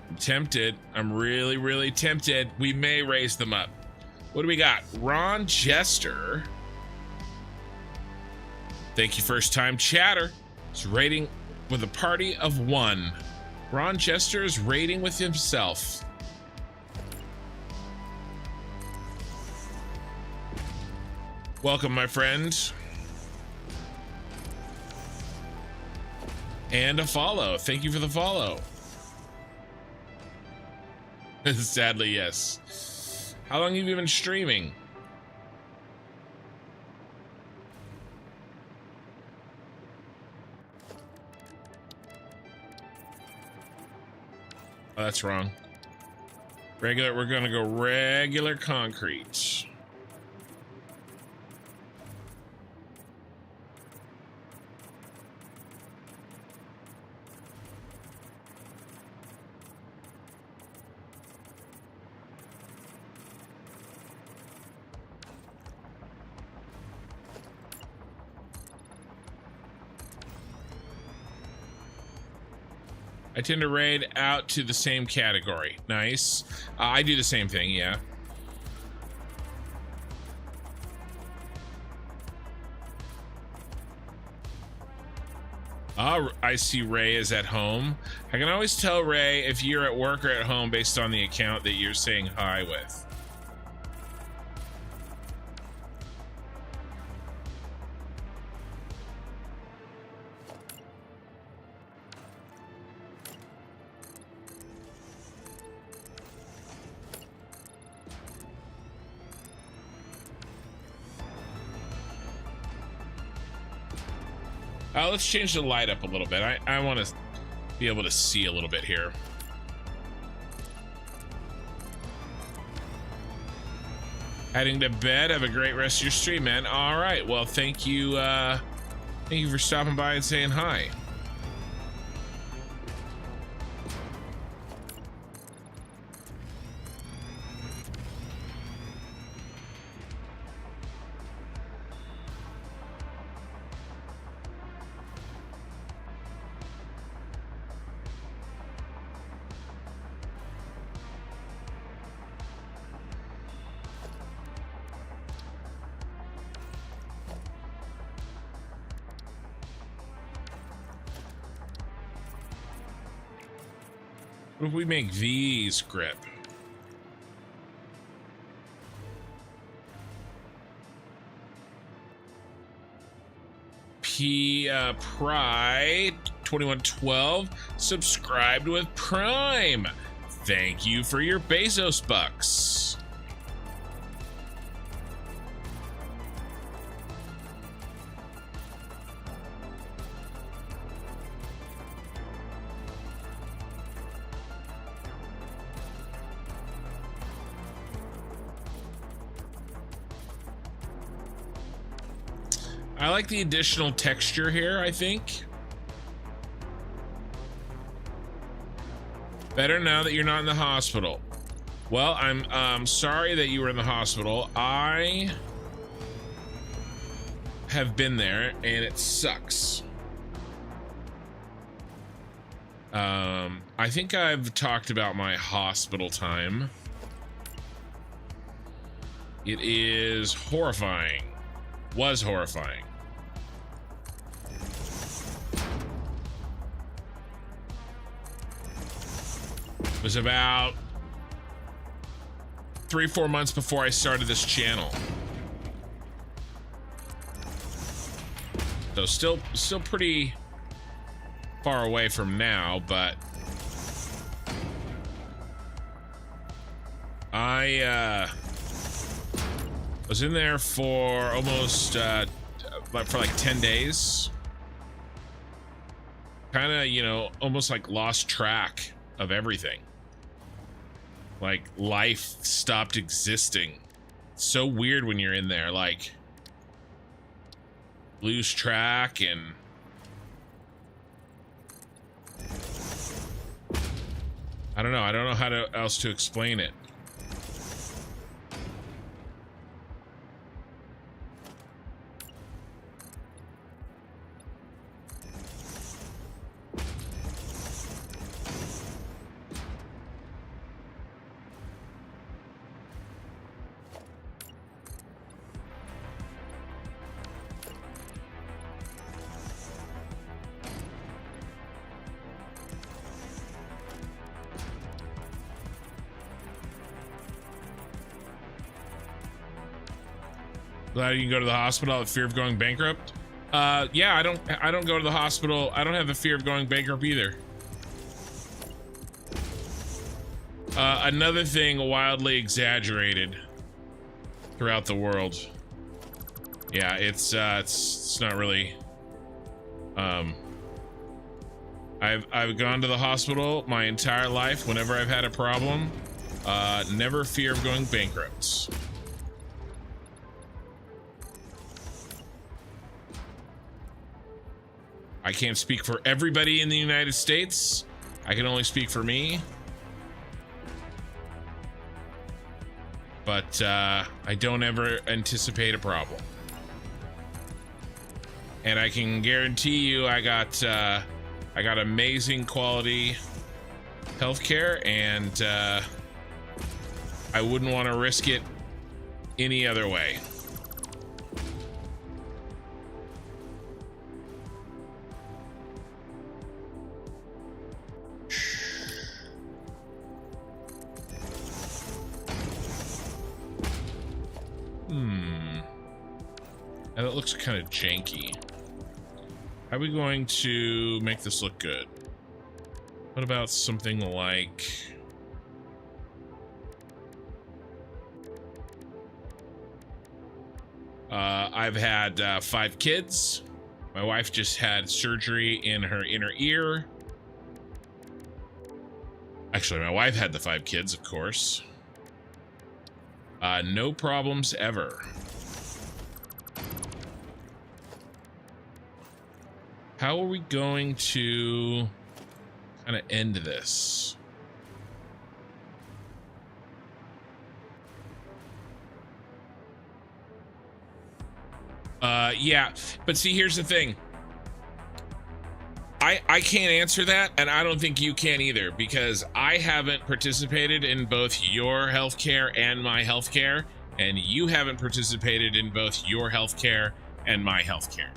Speaker 1: I'm tempted. I'm really, really tempted. We may raise them up. What do we got? Ron Jester. Thank you, first time chatter. He's rating with a party of 1. Ron Jester is rating with himself. Welcome, my friend. And a follow. Thank you for the follow. Sadly, yes. How long have you been streaming? Oh, that's wrong. Regular, we're gonna go regular concrete. I tend to raid out to the same category. Nice. I do the same thing, yeah. I see Ray is at home. I can always tell Ray if you're at work or at home based on the account that you're saying hi with. Let's change the light up a little bit. I want to be able to see a little bit here. Heading to bed. Have a great rest of your stream, man. All right. Well, thank you for stopping by and saying hi. What if we make these grip? Pride 2112 subscribed with Prime. Thank you for your Bezos bucks. I like the additional texture here, I think. Better now that you're not in the hospital. Well, I'm sorry that you were in the hospital. I have been there and it sucks. I think I've talked about my hospital time. It is horrifying. Was horrifying. It was about 3-4 months before I started this channel. So still pretty far away from now, but I was in there for almost for like 10 days. Kind of, you know, almost like lost track of everything. Like life stopped existing. It's so weird when you're in there, like lose track and I don't know how else to explain it. Glad you can go to the hospital out of fear of going bankrupt. Yeah, I don't go to the hospital. I don't have the fear of going bankrupt either. Another thing wildly exaggerated throughout the world. Yeah, it's not really. I've gone to the hospital my entire life whenever I've had a problem. Never fear of going bankrupt. I can't speak for everybody in the United States. I can only speak for me. But I don't ever anticipate a problem. And I can guarantee you I got amazing quality healthcare, and I wouldn't want to risk it any other way. And it looks kind of janky. How are we going to make this look good? What about something like... I've had 5 kids. My wife just had surgery in her inner ear. Actually, my wife had the 5 kids, of course. No problems ever. How are we going to kind of end this? Yeah, but see, here's the thing. I can't answer that, and I don't think you can either, because I haven't participated in both your healthcare and my healthcare, and you haven't participated in both your healthcare and my healthcare.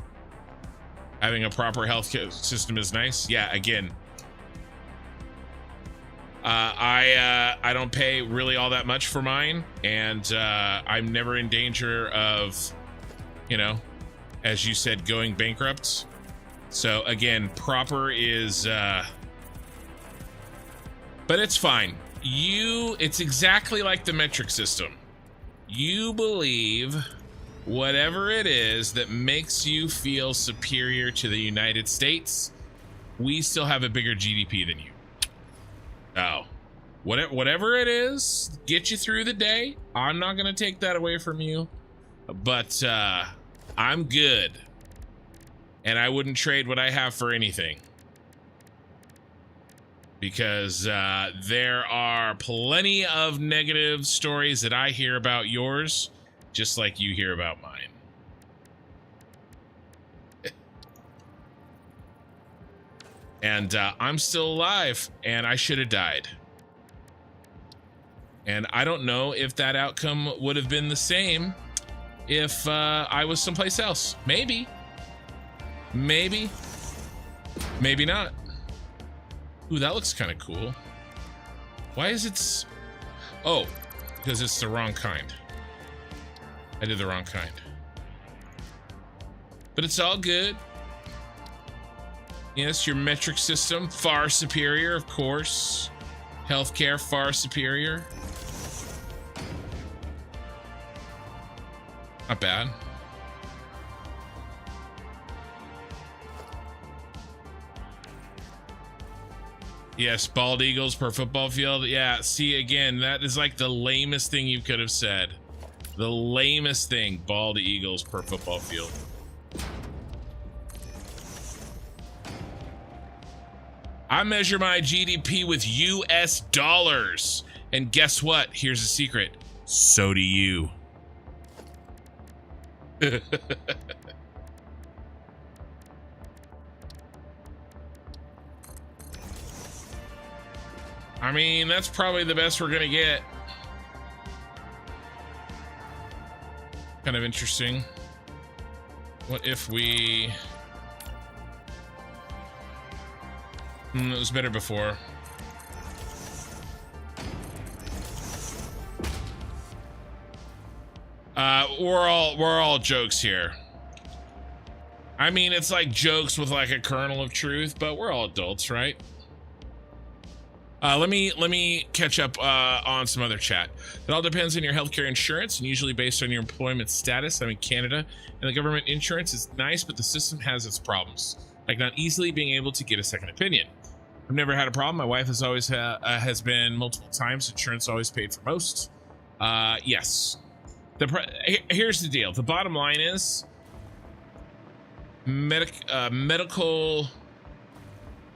Speaker 1: Having a proper healthcare system is nice. Yeah, again, I don't pay really all that much for mine, and I'm never in danger of, you know, as you said, going bankrupt. So again, proper is, but it's fine. It's exactly like the metric system. You believe whatever it is that makes you feel superior to the United States. We still have a bigger GDP than you. Oh, whatever it is, get you through the day. I'm not going to take that away from you, but I'm good. And I wouldn't trade what I have for anything. Because there are plenty of negative stories that I hear about yours, just like you hear about mine. And I'm still alive, and I should have died. And I don't know if that outcome would have been the same if I was someplace else. Maybe. Maybe. Maybe not. Ooh, that looks kind of cool. Why is it... Oh, because it's the wrong kind. I did the wrong kind. But it's all good. Yes, your metric system, far superior, of course. Healthcare, far superior. Not bad. Yes, bald eagles per football field. Yeah, see, again, that is like the lamest thing you could have said. The lamest thing, bald eagles per football field. I measure my GDP with US dollars. And guess what? Here's a secret. So do you. I mean, that's probably the best we're gonna get. Kind of interesting. What if we... it was better before. We're all jokes here. I mean, it's like jokes with like a kernel of truth, but we're all adults, right? Let me catch up on some other chat. It all depends on your healthcare insurance and usually based on your employment status. I'm in Canada and the government insurance is nice, but the system has its problems, like not easily being able to get a second opinion. I've never had a problem. My wife has always has been multiple times. Insurance always paid for most. Yes. Here's the deal. The bottom line is medical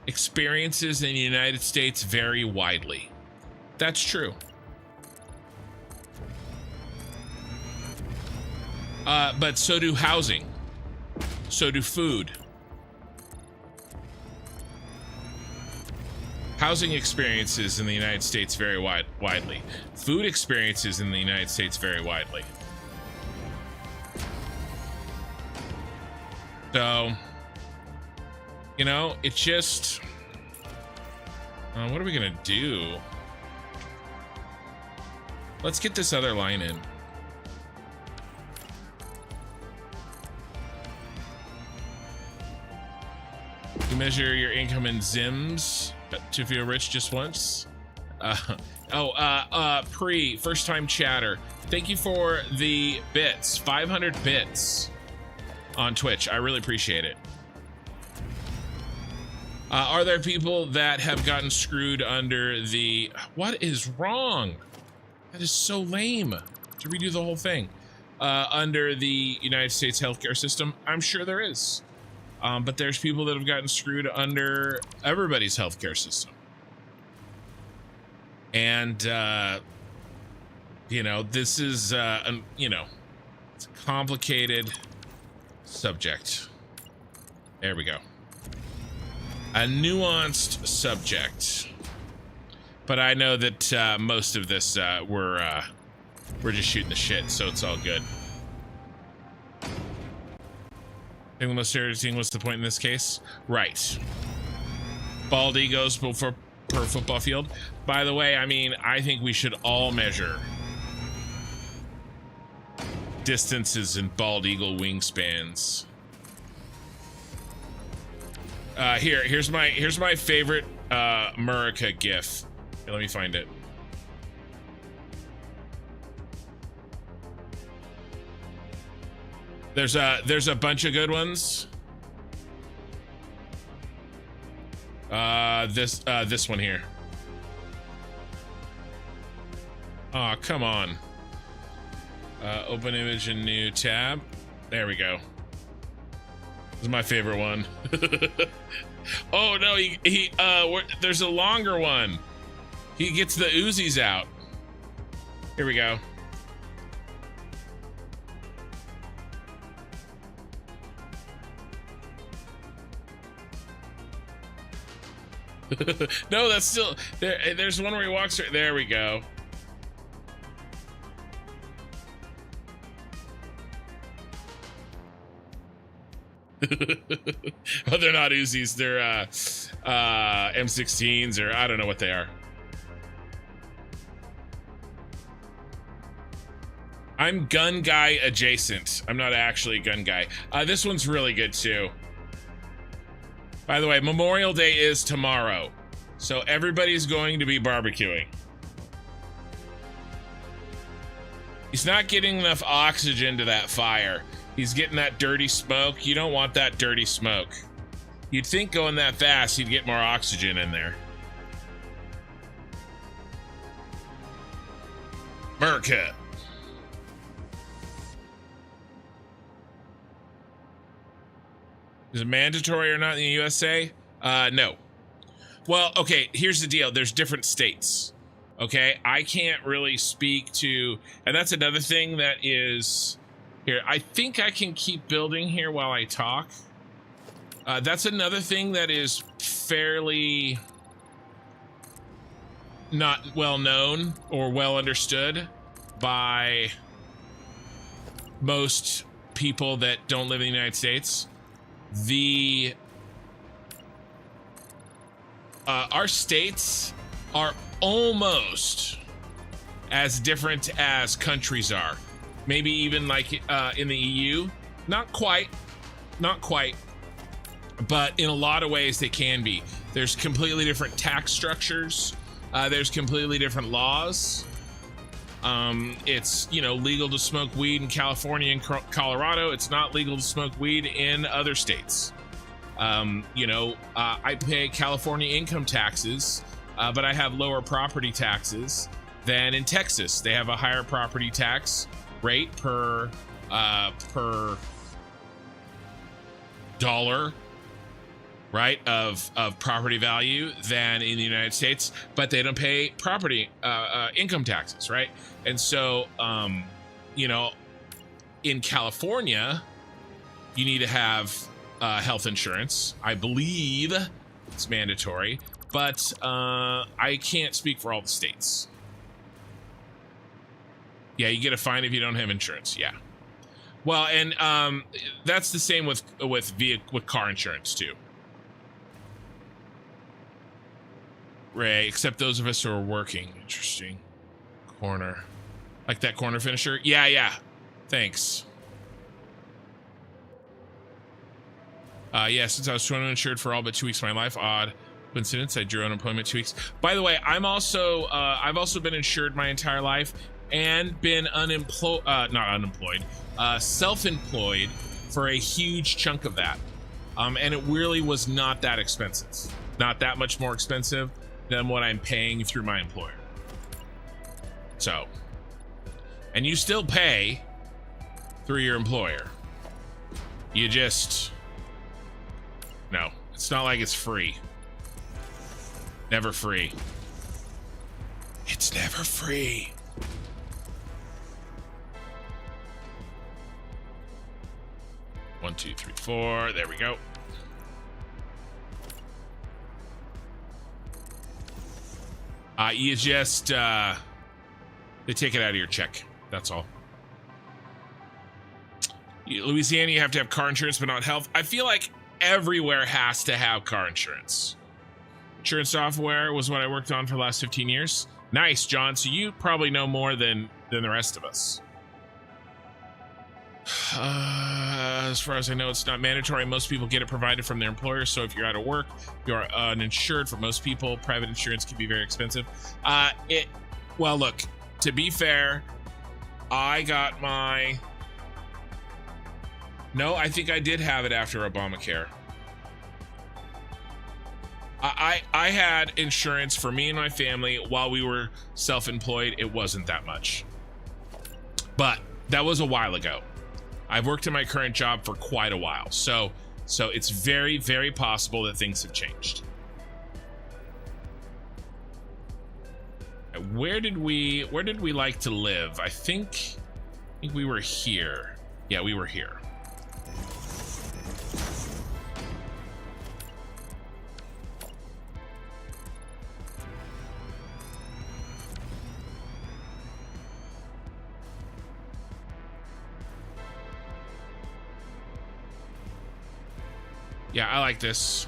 Speaker 1: experiences in the United States vary widely. That's true. But so do housing. So do food. Housing experiences in the United States vary widely. Food experiences in the United States vary widely. So, you know, it's just, what are we gonna do? Let's get this other line in. You measure your income in Zims to feel rich just once. First time chatter. Thank you for the bits, 500 bits on Twitch. I really appreciate it. Are there people that have gotten screwed under the... What is wrong? That is so lame to redo the whole thing. Under the United States healthcare system? I'm sure there is. But there's people that have gotten screwed under everybody's healthcare system. And, you know, this is, you know, it's a complicated subject. There we go. A nuanced subject. But I know that most of this, we're just shooting the shit, so it's all good. I think the most serious thing was the point in this case. Right. Bald egos per football field. By the way, I mean, I think we should all measure distances in bald eagle wingspans. Here's my favorite Murica gif. Here, let me find it. There's a bunch of good ones. This one here. Oh, come on. Open image in new tab. There we go. This is my favorite one. Oh no, there's a longer one. He gets the Uzis out. Here we go. No, that's still there. There's one where he walks right. There we go. Oh, they're not Uzis. They're M16s, or I don't know what they are. I'm gun guy adjacent. I'm not actually a gun guy. This one's really good too. By the way, Memorial Day is tomorrow, so everybody's going to be barbecuing. He's not getting enough oxygen to that fire. He's getting that dirty smoke. You don't want that dirty smoke. You'd think going that fast, you'd get more oxygen in there. America. Is it mandatory or not in the USA? No. Well, okay, here's the deal. There's different states. Okay, I can't really speak to, and that's another thing that is here. I think I can keep building here while I talk. That's another thing that is fairly not well known or well understood by most people that don't live in the United States. Our states are almost as different as countries are. Maybe even like in the EU. Not quite, but in a lot of ways they can be. There's completely different tax structures. There's completely different laws. It's, you know, legal to smoke weed in California and Colorado. It's not legal to smoke weed in other states. You know, I pay California income taxes, but I have lower property taxes than in Texas. They have a higher property tax rate per dollar, right, of property value than in the United States, but they don't pay property income taxes, right? And so, you know, in California, you need to have health insurance. I believe it's mandatory, but I can't speak for all the states. Yeah, you get a fine if you don't have insurance. Yeah. Well, and that's the same with car insurance too. Right, except those of us who are working. Interesting. Corner. Like that corner finisher? Yeah. Thanks. Yeah, since I was 21 insured for all but 2 weeks of my life, odd coincidence, I drew unemployment 2 weeks. By the way, I've also been insured my entire life and been self-employed for a huge chunk of that. And it really was not that expensive. Not that much more expensive than what I'm paying through my employer. So, and you still pay through your employer. You just, no, it's not like it's free. Never free. It's never free. One, two, three, four. There we go. You just, they take it out of your check. That's all. Louisiana, you have to have car insurance, but not health. I feel like everywhere has to have car insurance. Insurance software was what I worked on for the last 15 years. Nice, John. So you probably know more than the rest of us. As far as I know, it's not mandatory. Most people get it provided from their employer. So if you're out of work, you're uninsured. For most people, private insurance can be very expensive. Well, look, to be fair, I got my... No, I think I did have it after Obamacare. I had insurance for me and my family while we were self-employed. It wasn't that much, but that was a while ago. I've worked in my current job for quite a while, so it's very, very possible that things have changed. Where did we like to live? I think we were here. Yeah, we were here. Yeah, I like this.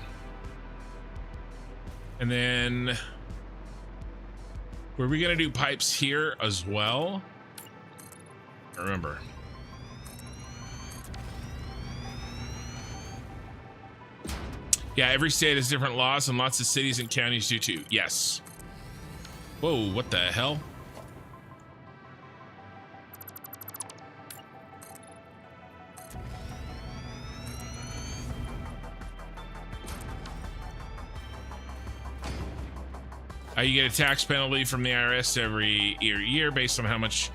Speaker 1: And then were we gonna do pipes here as well? I remember. Yeah, every state has different laws and lots of cities and counties do too. Yes. Whoa, what the hell? You get a tax penalty from the IRS every year based on how much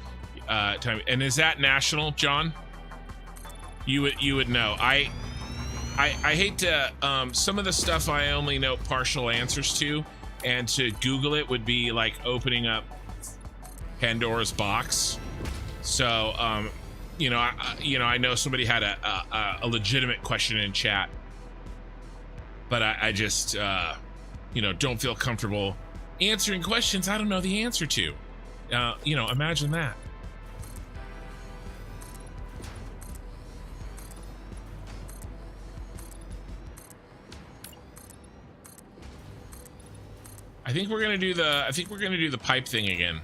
Speaker 1: time. And is that national, John? You would know. I hate to. Some of the stuff I only know partial answers to, and to Google it would be like opening up Pandora's box. So, I know somebody had a legitimate question in chat, but I just, don't feel comfortable answering questions I don't know the answer to. Imagine that. I think we're gonna do the pipe thing again.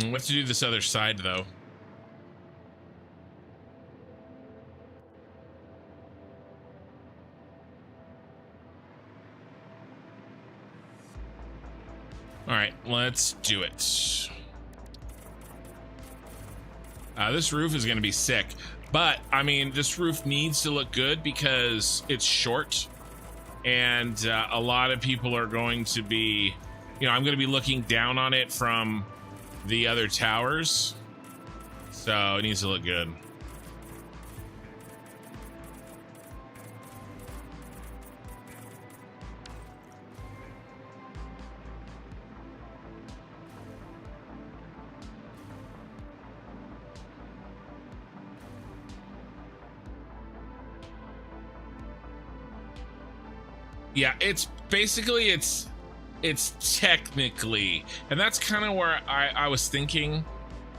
Speaker 1: What to do this other side though? All right, let's do it. This roof is going to be sick, but I mean, this roof needs to look good because it's short, and a lot of people are going to be, I'm going to be looking down on it from the other towers, so it needs to look good. Yeah, it's basically, it's technically, and that's kind of where I was thinking,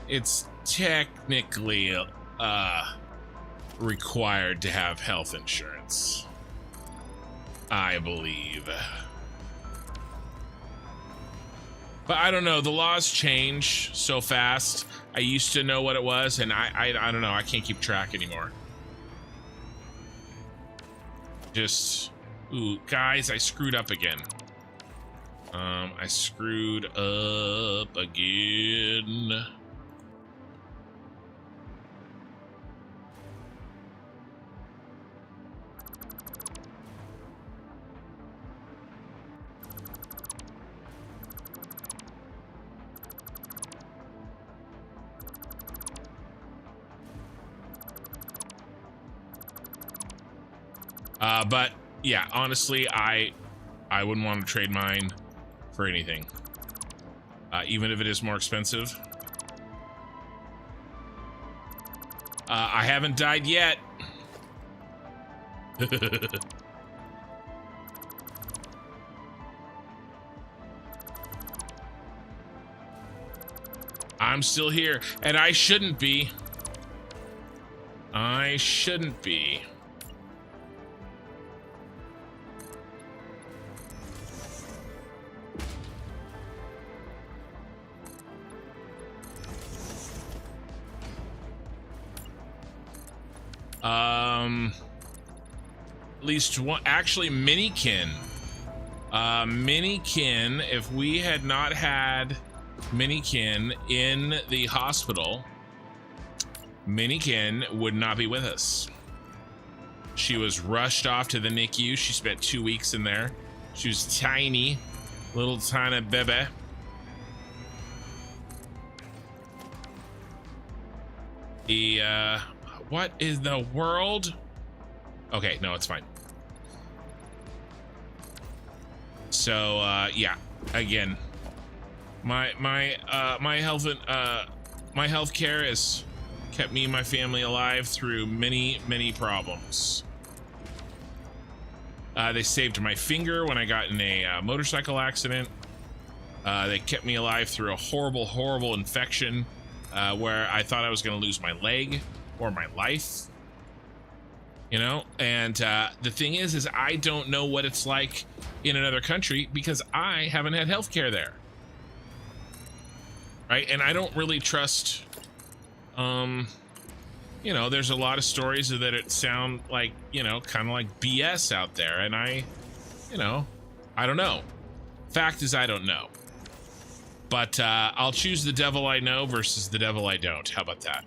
Speaker 1: it's technically required to have health insurance, I believe. But I don't know, the laws change so fast. I used to know what it was, and I don't know, I can't keep track anymore. Just, ooh, guys, I screwed up again. I screwed up again. But yeah, honestly, I wouldn't want to trade mine for anything, even if it is more expensive. I haven't died yet. I'm still here, and I shouldn't be. I shouldn't be. At least one, actually, Minikin. Minikin, if we had not had Minikin in the hospital, Minikin would not be with us. She was rushed off to the NICU. She spent 2 weeks in there. She was tiny, little tiny baby. What is the world? Okay, no, it's fine. So, yeah, again, my health care has kept me and my family alive through many problems. They saved my finger when I got in a motorcycle accident. They kept me alive through a horrible infection where I thought I was going to lose my leg or my life. And the thing is I don't know what it's like in another country because I haven't had health care there. Right? And I don't really trust, there's a lot of stories that it sound like, kind of like BS out there. And I don't know. Fact is, I don't know. But I'll choose the devil I know versus the devil I don't. How about that?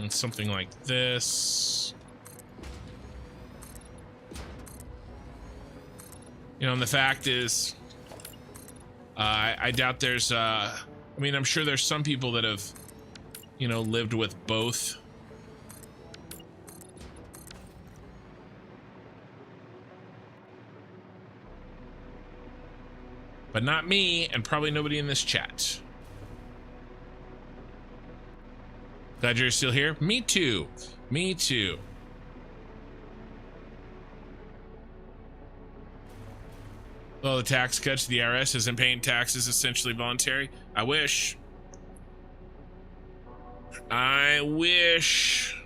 Speaker 1: Something like this. You know, and the fact is, I doubt there's, I mean, I'm sure there's some people that have, you know, lived with both. But not me, and probably nobody in this chat. Glad you're still here. Me too. Me too. Well, the tax cuts, the IRS isn't paying taxes, essentially voluntary. I wish. I wish.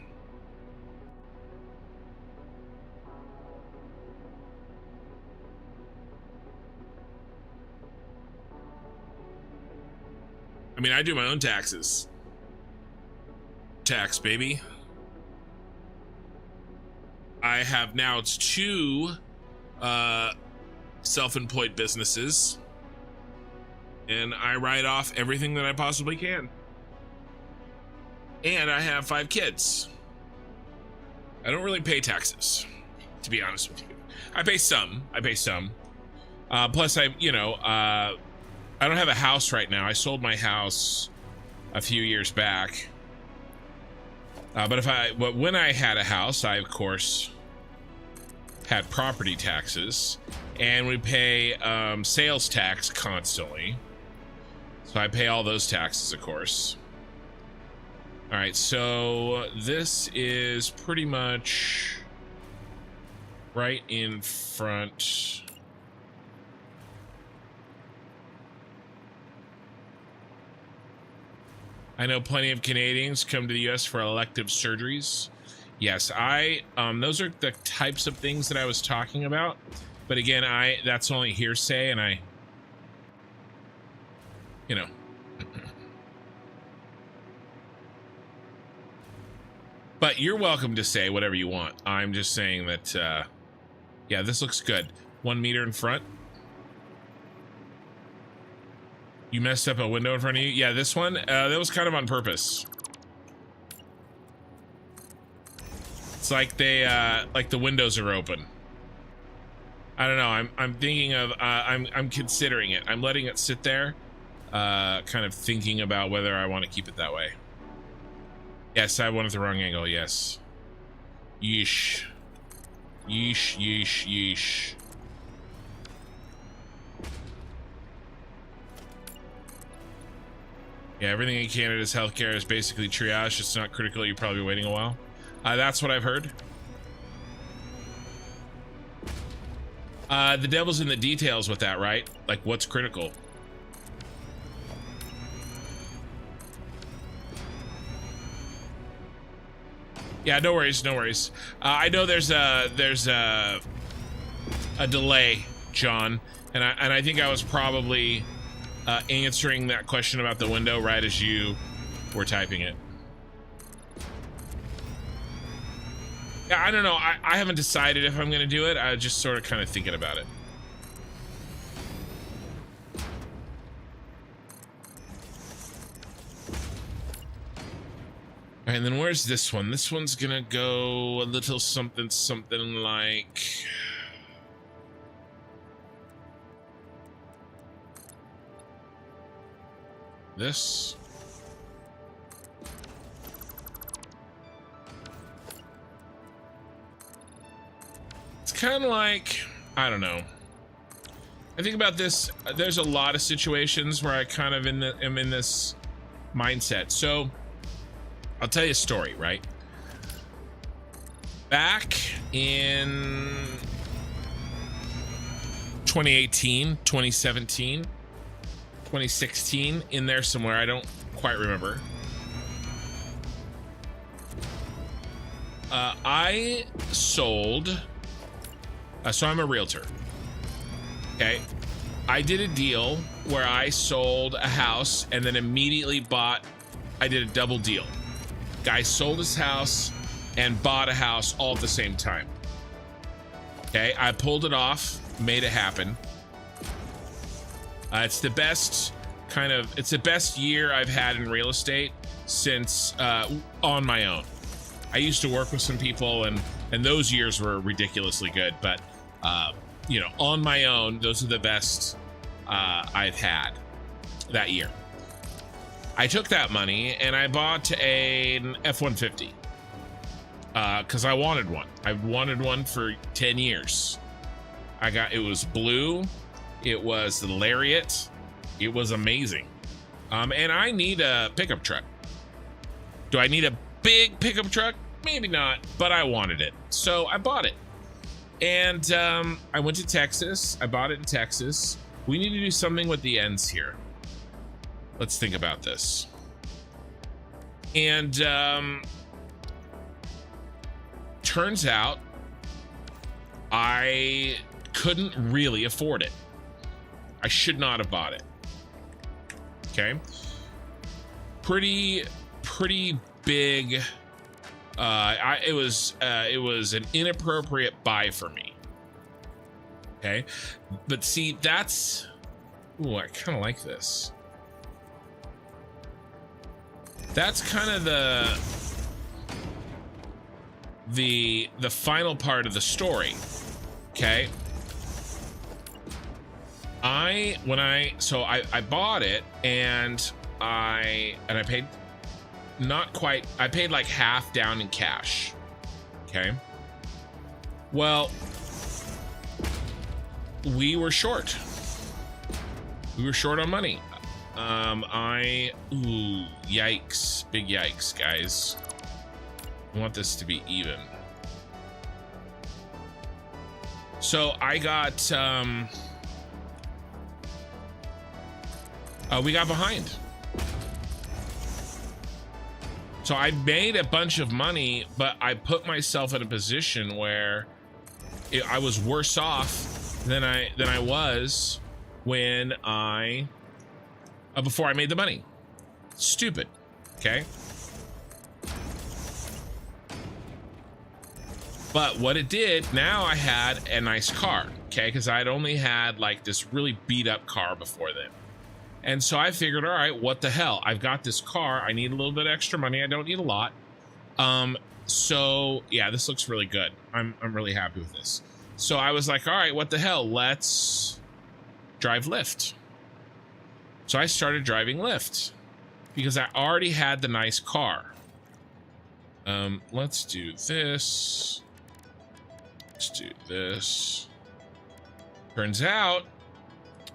Speaker 1: I mean, I do my own taxes. Tax, baby. I have now, it's 2 self-employed businesses, and I write off everything that I possibly can. And I have 5 kids. I don't really pay taxes, to be honest with you. I pay some. Plus, I don't have a house right now. I sold my house a few years back. But when I had a house, I of course had property taxes, and we pay sales tax constantly. So I pay all those taxes, of course. All right, so this is pretty much right in front. I know plenty of Canadians come to the US for elective surgeries. Yes, those are the types of things that I was talking about. But again, that's only hearsay, and you know. But you're welcome to say whatever you want. I'm just saying that, yeah, this looks good. 1 meter in front. You messed up a window in front of you? Yeah, this one, that was kind of on purpose. It's like like the windows are open. I don't know, I'm thinking of, I'm considering it. I'm letting it sit there, kind of thinking about whether I want to keep it that way. Yes, I wanted the wrong angle, yes. Yeesh. Yeesh, yeesh, yeesh. Yeah, everything in Canada's healthcare is basically triage. It's not critical. You're probably waiting a while. That's what I've heard. The devil's in the details with that, right? Like, what's critical? Yeah, no worries, no worries. I know there's a delay, John, and I think I was probably answering that question about the window right as you were typing it. Yeah, I don't know. I haven't decided if I'm going to do it. I just sort of kind of thinking about it. All right, and then where's this one? This one's going to go a little something like... this. It's kind of like, I don't know. I think about this, there's a lot of situations where I kind of am in this mindset. So I'll tell you a story, right? Back in 2018, 2017, 2016, in there somewhere, I don't quite remember. I sold, so I'm a realtor, okay? I did a deal where I sold a house and then immediately bought, I did a double deal. Guy sold his house, and bought a house all at the same time. Okay, I pulled it off, made it happen. It's the best year I've had in real estate since on my own. I used to work with some people, and those years were ridiculously good, but you know, on my own, those are the best I've had that year. I took that money and I bought an F-150 because I wanted one. I've wanted one for 10 years. It was blue. It was the Lariat. It was amazing. And I need a pickup truck. Do I need a big pickup truck? Maybe not, but I wanted it. So I bought it. And I went to Texas. I bought it in Texas. We need to do something with the ends here. Let's think about this. And turns out I couldn't really afford it. I should not have bought it. Okay. Pretty big. It was an inappropriate buy for me. Okay. But see, that's, ooh, I kind of like this. That's kind of the final part of the story. Okay. I bought it and I paid not quite, I paid like half down in cash. Okay. Well, we were short. We were short on money. Ooh, yikes. Big yikes, guys. I want this to be even. So I got, we got behind. So I made a bunch of money, but I put myself in a position where I was worse off than I was when before I made the money. Stupid. Okay. But what it did, now I had a nice car. Okay. Because I'd only had like this really beat up car before then. And so I figured, all right, what the hell? I've got this car. I need a little bit extra money. I don't need a lot. So yeah, this looks really good. I'm really happy with this. So I was like, all right, what the hell? Let's drive Lyft. So I started driving Lyft because I already had the nice car. Let's do this. Let's do this. Turns out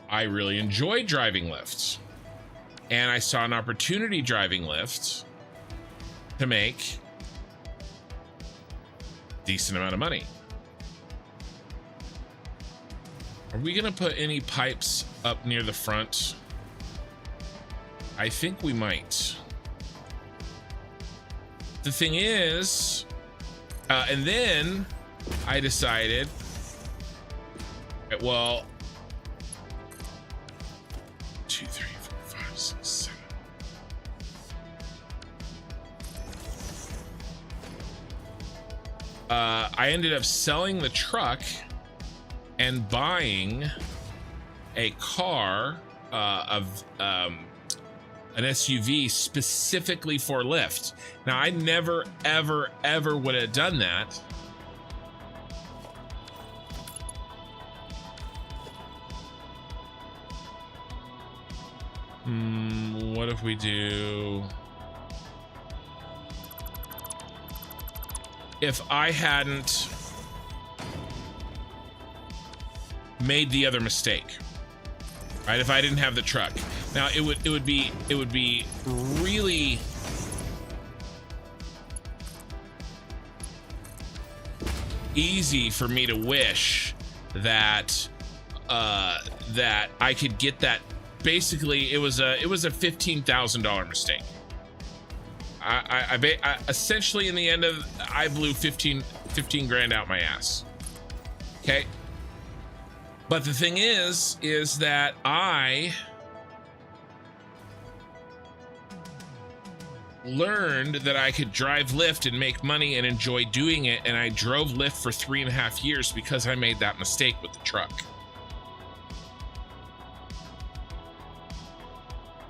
Speaker 1: I really enjoy driving Lyft. And I saw an opportunity driving Lyft to make a decent amount of money. Are we gonna put any pipes up near the front? I think we might. The thing is, and then I decided, well, 2, 3, 4, 5, 6, 7. I ended up selling the truck and buying a car of an SUV specifically for Lyft. Now, I never, ever, ever would have done that. What if we do... If I hadn't made the other mistake, right? If I didn't have the truck. Now it would be really easy for me to wish that that I could get that. Basically, it was a $15,000 mistake. I essentially in the end of I blew 15 grand out my ass. Okay. But the thing is learned that I could drive Lyft and make money and enjoy doing it, and I drove Lyft for 3.5 years because I made that mistake with the truck.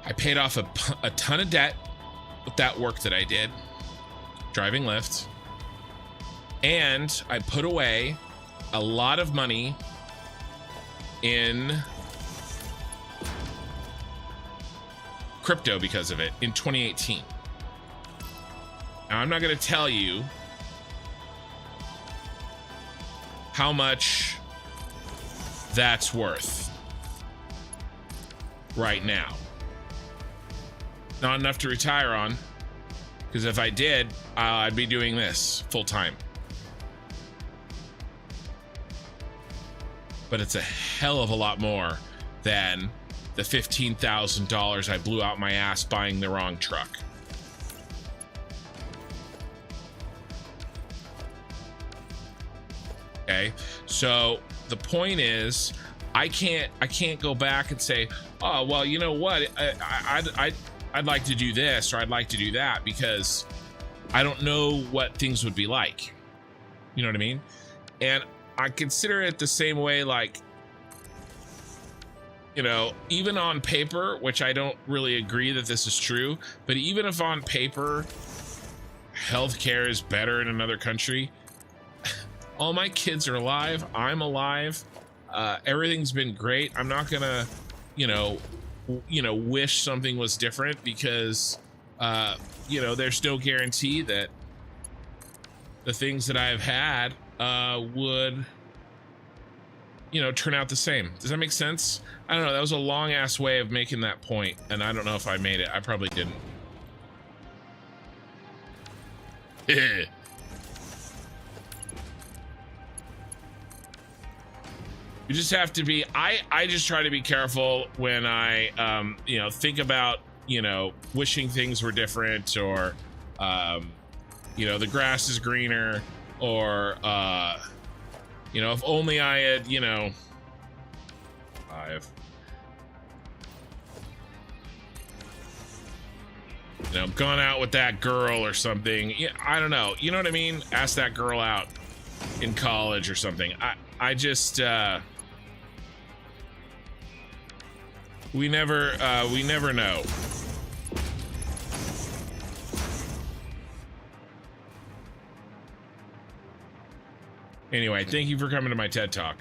Speaker 1: I paid off a ton of debt with that work that I did, driving Lyft, and I put away a lot of money in crypto because of it in 2018. Now, I'm not going to tell you how much that's worth right now. Not enough to retire on, because if I did, I'd be doing this full time. But it's a hell of a lot more than the $15,000 I blew out my ass buying the wrong truck. Okay, so the point is, I can't go back and say, oh well, you know what, I'd like to do this or I'd like to do that, because I don't know what things would be like. You know what I mean? And I consider it the same way, like, you know, even on paper, which I don't really agree that this is true, but even if on paper healthcare is better in another country, all my kids are alive, I'm alive, everything's been great. I'm not gonna, you know, wish something was different, because you know, there's no guarantee that the things that I've had would, you know, turn out the same. Does that make sense? I don't know. That was a long ass way of making that point, and I don't know if I made it. I probably didn't. You just have to be, I just try to be careful when I you know, think about, you know, wishing things were different, or you know, the grass is greener, or you know, if only I had, you know, gone out with that girl or something. Yeah, I don't know. You know what I mean? Ask that girl out in college or something. I just we never know. Anyway, thank you for coming to my TED Talk.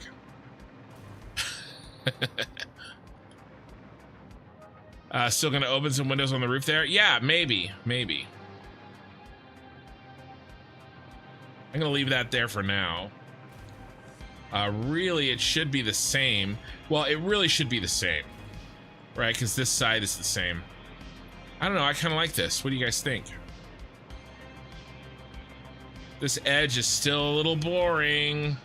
Speaker 1: Still gonna open some windows on the roof there? Yeah, maybe. I'm gonna leave that there for now. Really, it should be the same. Well, it really should be the same, right? Because this side is the same. I don't know, I kind of like this. What do you guys think? This edge is still a little boring.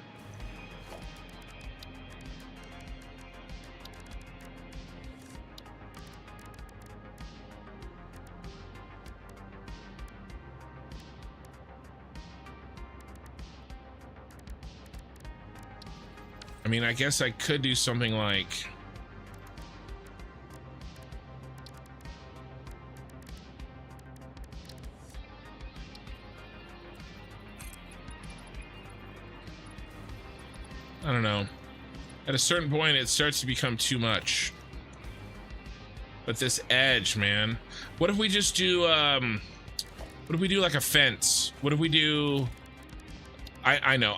Speaker 1: I mean, I guess I could do something like, I don't know. At a certain point, it starts to become too much. But this edge, man. What if we just do, what if we do like a fence? What if we do, I know.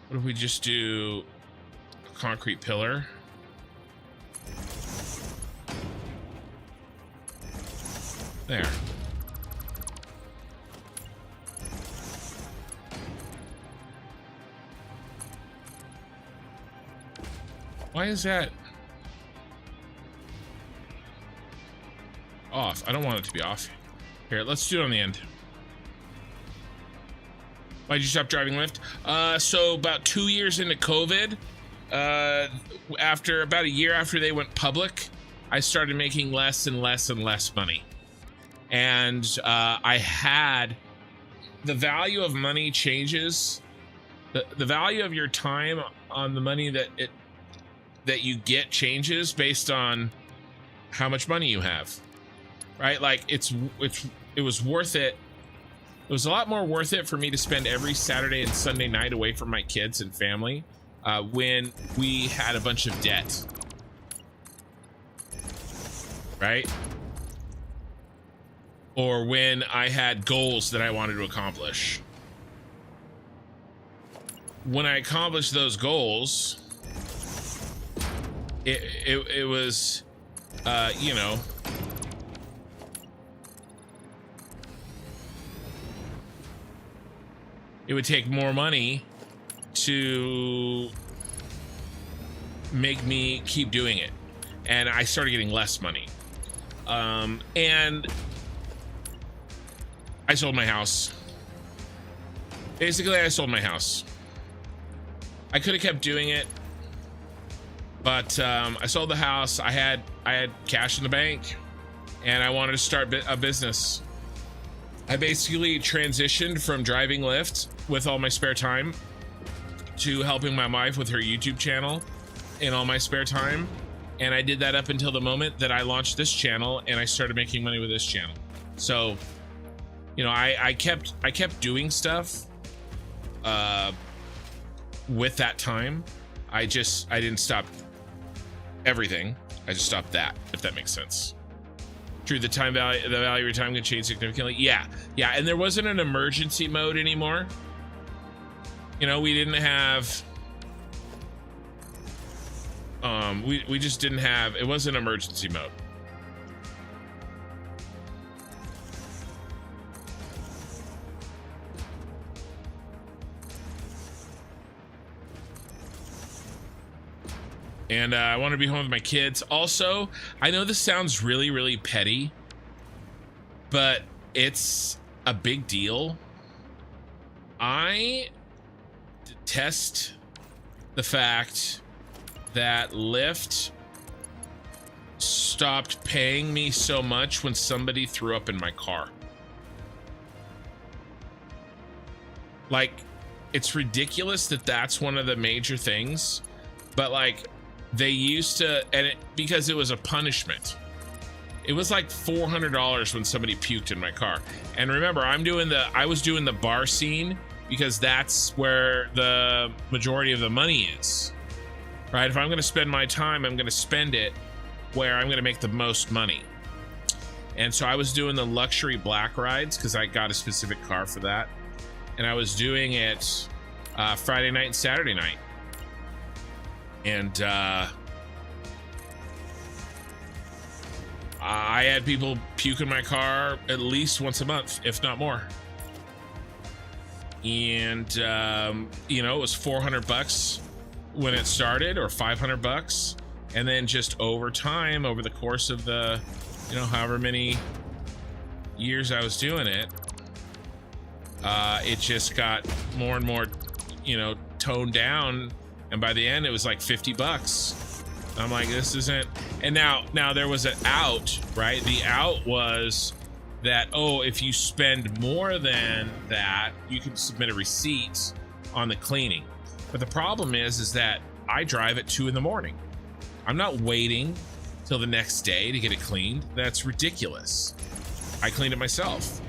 Speaker 1: What if we just do a concrete pillar? There. Why is that off? I don't want it to be off. Here, let's do it on the end. Why'd you stop driving Lyft? So about 2 years into COVID, after about a year after they went public, I started making less and less and less money. And I had, the value of money changes. The value of your time on the money that you get changes based on how much money you have. right? Like it was worth it. It was a lot more worth it for me to spend every Saturday and Sunday night away from my kids and family when we had a bunch of debt, right? Or when I had goals that I wanted to accomplish. When I accomplished those goals, it was, you know, it would take more money to make me keep doing it. And I started getting less money. And I sold my house. Basically, I sold my house. I could have kept doing it, but I sold the house. I had cash in the bank, and I wanted to start a business. I basically transitioned from driving Lyft with all my spare time to helping my wife with her YouTube channel in all my spare time. And I did that up until the moment that I launched this channel and I started making money with this channel. So, you know, I kept doing stuff with that time. I didn't stop everything. I just stopped that, if that makes sense. True, the value of your time can change significantly. Yeah, and there wasn't an emergency mode anymore. You know, we didn't have we just didn't have, it wasn't emergency mode. And I want to be home with my kids. Also, I know this sounds really, really petty, but it's a big deal. I detest the fact that Lyft stopped paying me so much when somebody threw up in my car. Like, it's ridiculous that that's one of the major things, but like, they used to, and because it was a punishment. It was like $400 when somebody puked in my car. And remember, I was doing the bar scene because that's where the majority of the money is, right? If I'm going to spend my time, I'm going to spend it where I'm going to make the most money. And so I was doing the luxury black rides because I got a specific car for that. And I was doing it Friday night and Saturday night. And I had people puke in my car at least once a month, if not more. And you know, it was $400 when it started, or $500, and then just over time, over the course of the, you know, however many years I was doing it, it just got more and more, you know, toned down. And by the end, it was like $50. I'm like, this isn't. And now there was an out, right? The out was that, oh, if you spend more than that, you can submit a receipt on the cleaning. But the problem is that I drive at 2 a.m. I'm not waiting till the next day to get it cleaned. That's ridiculous. I cleaned it myself.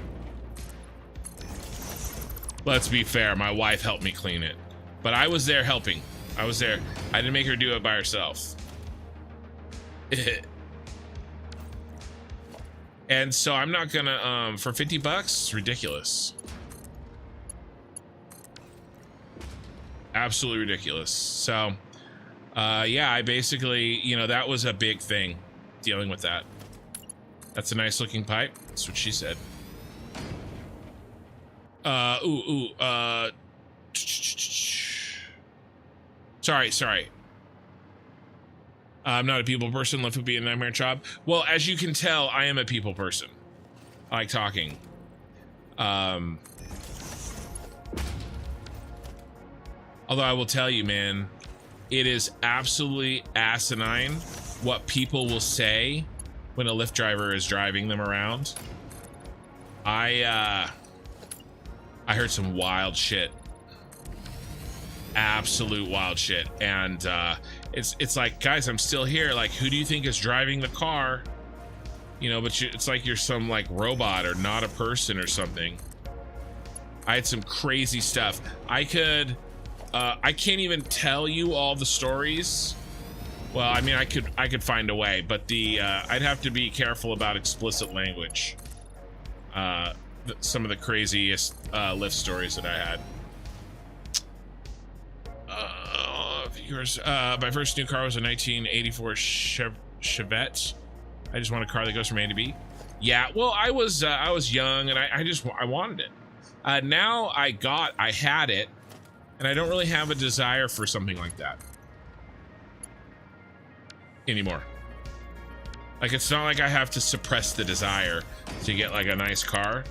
Speaker 1: Let's be fair, my wife helped me clean it, but I was there helping. I was there. I didn't make her do it by herself. And so I'm not gonna, for $50, it's ridiculous. Absolutely ridiculous. So, yeah, I basically, you know, that was a big thing, dealing with that. That's a nice looking pipe. That's what she said. Sorry. I'm not a people person. Life would be a nightmare job. Well, as you can tell, I am a people person. I like talking. Although I will tell you, man, it is absolutely asinine what people will say when a Lyft driver is driving them around. I heard some wild shit. Absolute wild shit. And it's like, guys, I'm still here. Like, who do you think is driving the car? You know, but it's like you're some like robot or not a person or something. I had some crazy stuff. I can't even tell you all the stories. Well, I mean, I could find a way, but I'd have to be careful about explicit language. Some of the craziest lift stories that I had. My first new car was a 1984 Chevette. I just want a car that goes from A to B. Yeah, well, I was young and I wanted it. Now I had it, and I don't really have a desire for something like that anymore. Like, it's not like I have to suppress the desire to get like a nice car.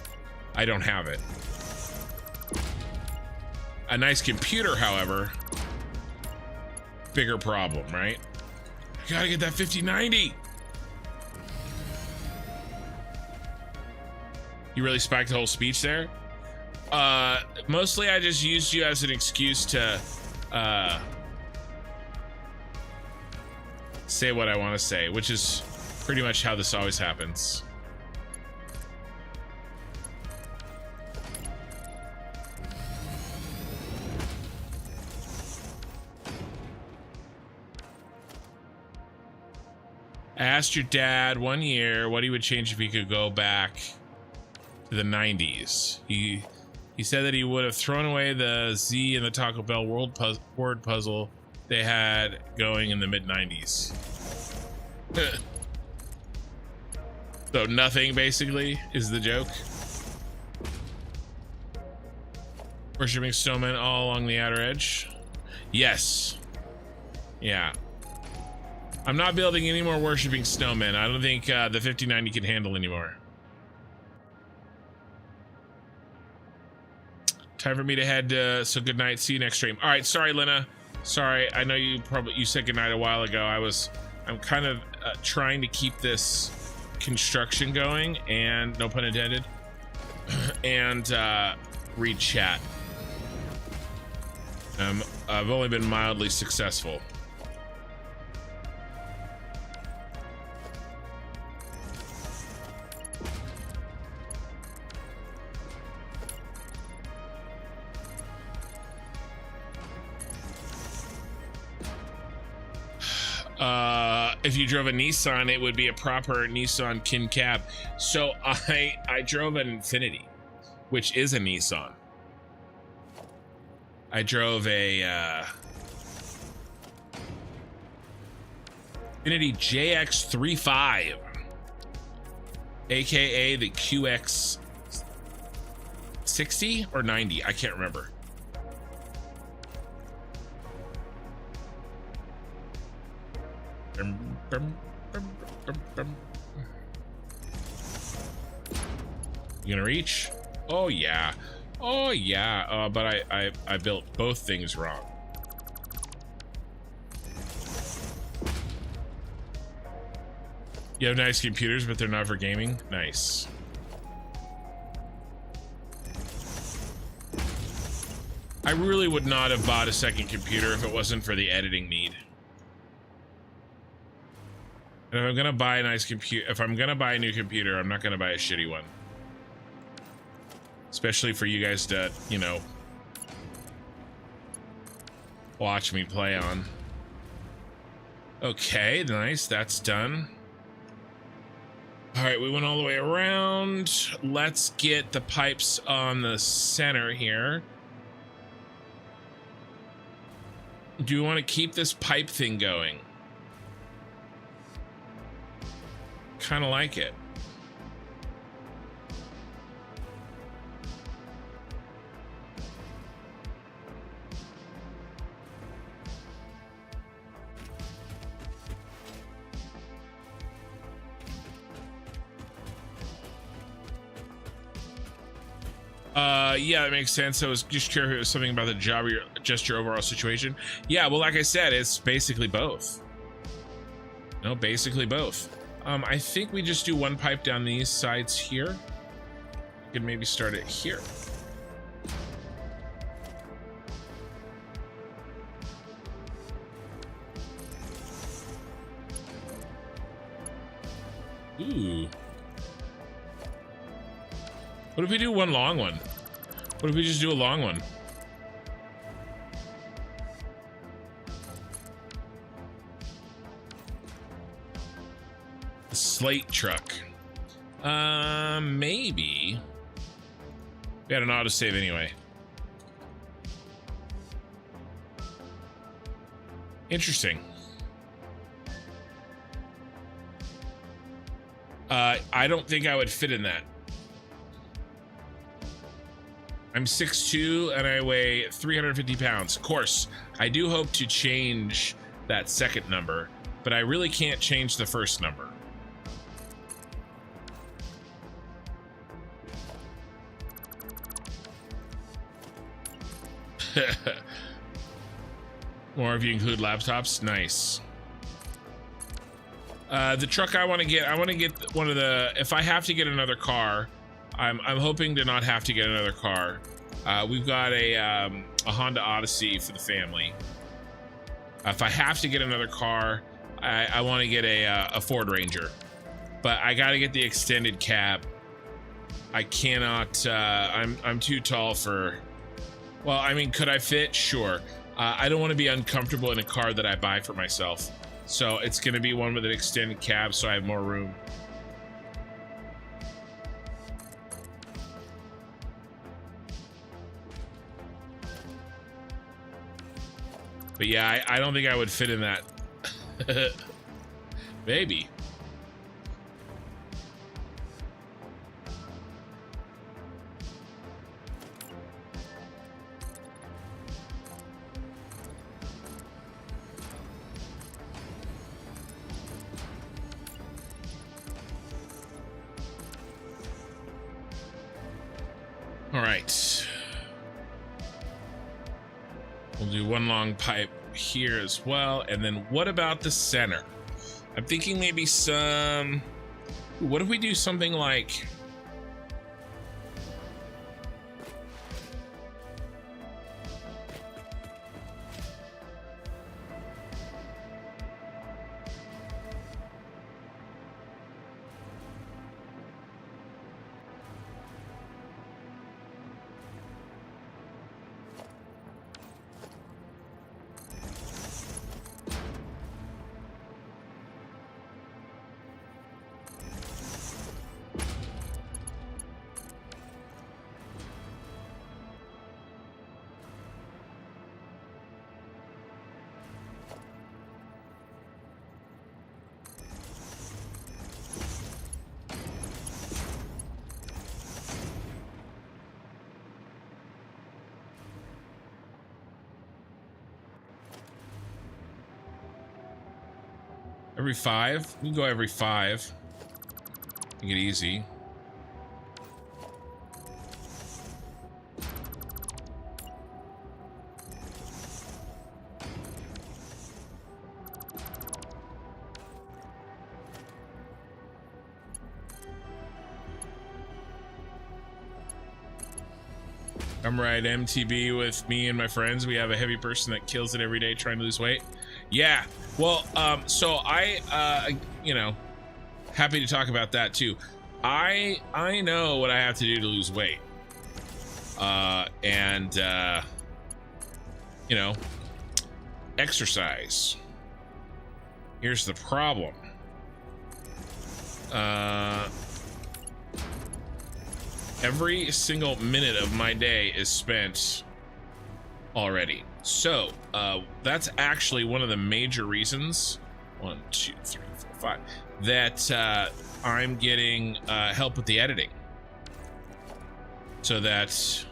Speaker 1: I don't have it. A nice computer, however, bigger problem, right? I gotta get that 5090. You really spiked the whole speech there? Mostly I just used you as an excuse to say what I want to say, which is pretty much how this always happens. I asked your dad 1 year what he would change if he could go back to the 90s. He said that he would have thrown away the Z in the Taco Bell word puzzle they had going in the mid-90s. So nothing, basically, is the joke. Worshipping snowmen all along the outer edge. Yes. Yeah. I'm not building any more worshipping snowmen. I don't think the 5090 can handle anymore. Time for me to head, so good night. See you next stream. All right, sorry, Lena. Sorry, I know you said goodnight a while ago. I'm kind of trying to keep this construction going, and no pun intended, and read chat. I've only been mildly successful. If you drove a Nissan, it would be a proper Nissan Kin Cab. So I drove an Infinity, which is a Nissan. I drove a Infinity JX35, aka the QX60 or 90, I can't remember. You gonna reach? Oh yeah, oh yeah. But I built both things wrong. You have nice computers, but they're not for gaming. Nice. I really would not have bought a second computer if it wasn't for the editing need. And if I'm gonna buy a nice computer, if I'm gonna buy a new computer, I'm not gonna buy a shitty one. Especially for you guys to, you know, watch me play on. Okay, nice, that's done. All right, we went all the way around. Let's get the pipes on the center here. Do you want to keep this pipe thing going? Kind of like it. Yeah, that makes sense. I was just curious if it was something about the job or just your overall situation. Yeah, well, like I said, it's basically both. No, basically both. I think we just do one pipe down these sides here. We could maybe start it here. Ooh. What if we do one long one? What if we just do a long one? A slate truck. Maybe. We had an autosave anyway. Interesting. I don't think I would fit in that. I'm 6'2" and I weigh 350 pounds. Of course, I do hope to change that second number, but I really can't change the first number. Or if you include laptops, nice. The truck I want to get one of the, if I have to get another car, I'm hoping to not have to get another car. We've got a Honda Odyssey for the family. If I have to get another car, I want to get a Ford Ranger, but I got to get the extended cab. I cannot, I'm too tall for, well, I mean, could I fit? Sure. I don't want to be uncomfortable in a car that I buy for myself. So it's going to be one with an extended cab so I have more room. But yeah, I don't think I would fit in that. Maybe. All right. We'll do one long pipe here as well. And then what about the center? I'm thinking maybe some, what if we do something like, every 5? We can go every 5. Make it easy. I'm right, MTB with me and my friends. We have a heavy person that kills it every day trying to lose weight. Yeah, well, so I, you know, happy to talk about that too. I know what I have to do to lose weight. You know, exercise. Here's the problem. Every single minute of my day is spent already. So that's actually one of the major reasons, 1, 2, 3, 4, 5, that I'm getting help with the editing, so that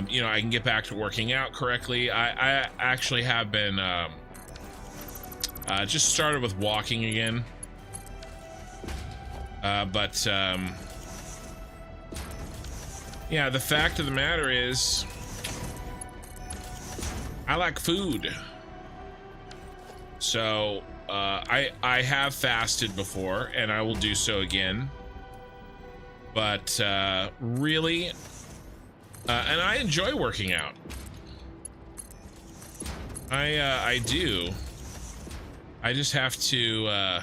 Speaker 1: you know, I can get back to working out correctly. I actually have been just started with walking again. But yeah, the fact of the matter is I like food. So I have fasted before and I will do so again. But really, and I enjoy working out. I do. I just have to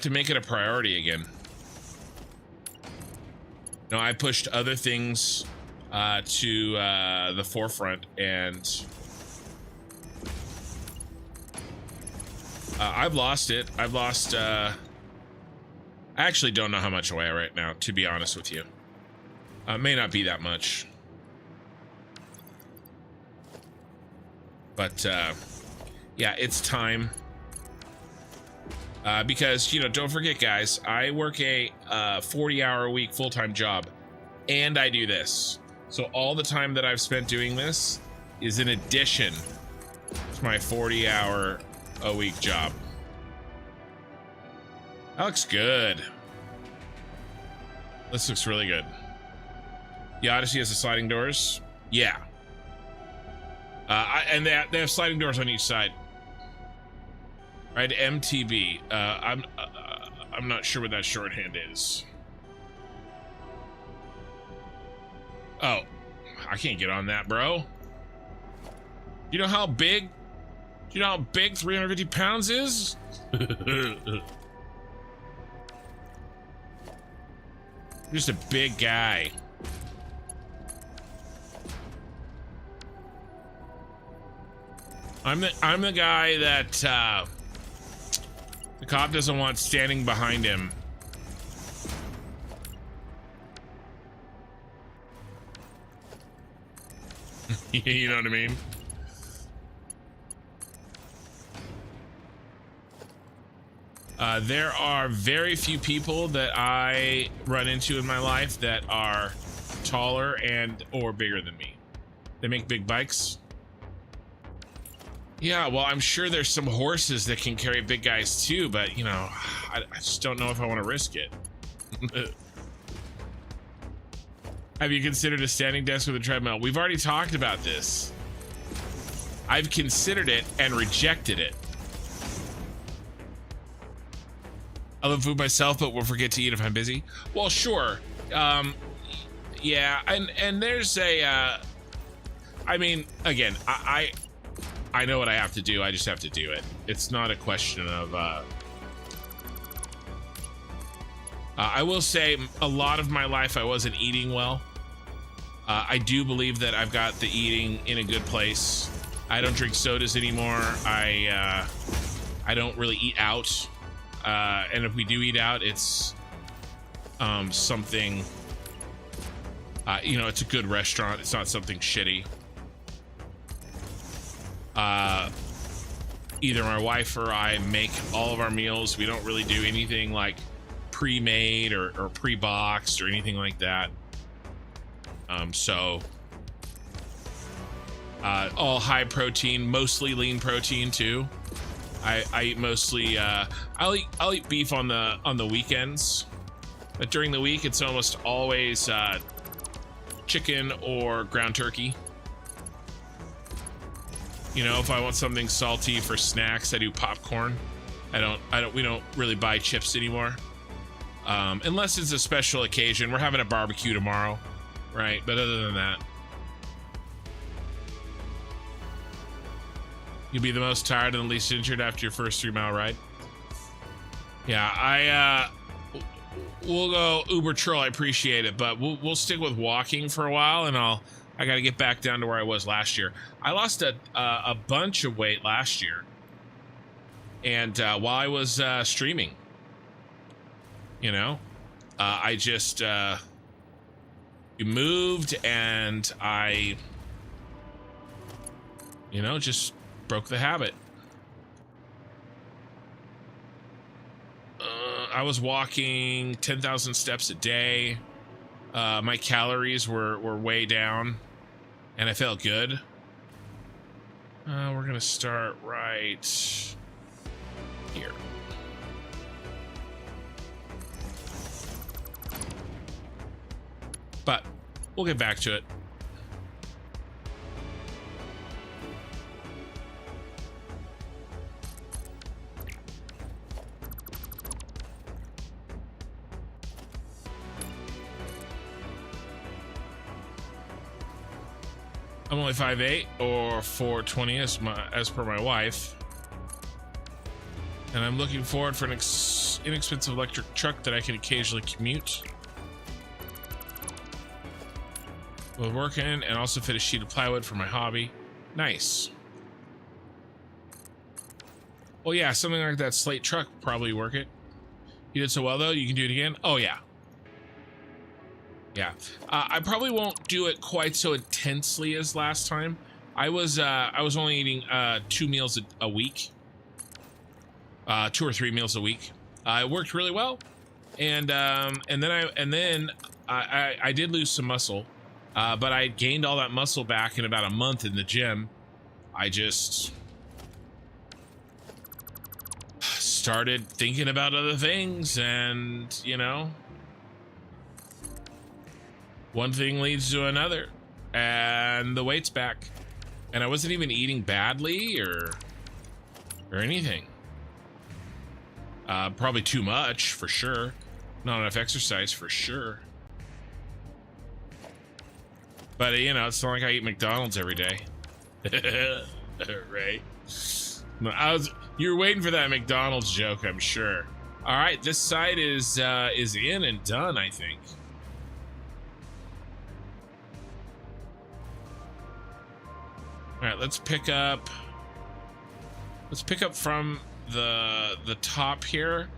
Speaker 1: make it a priority again. No, I pushed other things to the forefront, and I've lost it. I've lost I actually don't know how much away right now, to be honest with you. It may not be that much, but yeah, it's time. Because, you know, don't forget, guys, I work a 40-hour-a-week full-time job, and I do this. So all the time that I've spent doing this is in addition to my 40-hour-a-week job. That looks good. This looks really good. The Odyssey has the sliding doors. Yeah. And they have sliding doors on each side. Right, MTB. I'm not sure what that shorthand is. Oh, I can't get on that, bro. You know how big? Do you know how big 350 pounds is? Just a big guy. I'm the guy that the cop doesn't want standing behind him. You know what I mean? There are very few people that I run into in my life that are taller and or bigger than me. They make big bikes. Yeah, well, I'm sure there's some horses that can carry big guys too, but, you know, I just don't know if I want to risk it. Have you considered a standing desk with a treadmill? We've already talked about this. I've considered it and rejected it. I love food myself, but will forget to eat if I'm busy. Well, sure. Yeah, and there's a, I mean, again, I know what I have to do. I just have to do it. It's not a question of, I will say a lot of my life I wasn't eating well. I do believe that I've got the eating in a good place. I don't drink sodas anymore. I don't really eat out. And if we do eat out, it's something, you know, it's a good restaurant. It's not something shitty. Either my wife or I make all of our meals. We don't really do anything like pre-made or pre-boxed or anything like that. So all high protein, mostly lean protein too. I eat mostly I'll eat beef on the weekends, but during the week it's almost always chicken or ground turkey. You know, if I want something salty for snacks, I do popcorn. We don't really buy chips anymore. Unless it's a special occasion. We're having a barbecue tomorrow, right? But other than that, you'll be the most tired and the least injured after your first 3-mile ride. Yeah, we'll go Uber Troll. I appreciate it, but we'll stick with walking for a while, and I got to get back down to where I was last year. I lost a bunch of weight last year, and while I was streaming, you know, I just moved, and I, you know, just broke the habit. I was walking 10,000 steps a day. My calories were way down, and I felt good. We're gonna start right here. But we'll get back to it. I'm only 5'8" or 420 as per my wife. And I'm looking forward for an inexpensive electric truck that I can occasionally commute. We're working and also fit a sheet of plywood for my hobby. Nice. Well, yeah, something like that slate truck would probably work it. You did so well though, you can do it again. Oh yeah. Yeah, I probably won't do it quite so intensely as last time. I was only eating 2 meals a week, 2 or 3 meals a week. It worked really well, and then I did lose some muscle, but I gained all that muscle back in about a month in the gym. I just started thinking about other things, and you know. One thing leads to another, and the weight's back. And I wasn't even eating badly or anything. Probably too much for sure. Not enough exercise for sure. But you know, it's not like I eat McDonald's every day. Right? You were waiting for that McDonald's joke, I'm sure. All right, this side is in and done, I think. All right, let's pick up from the top here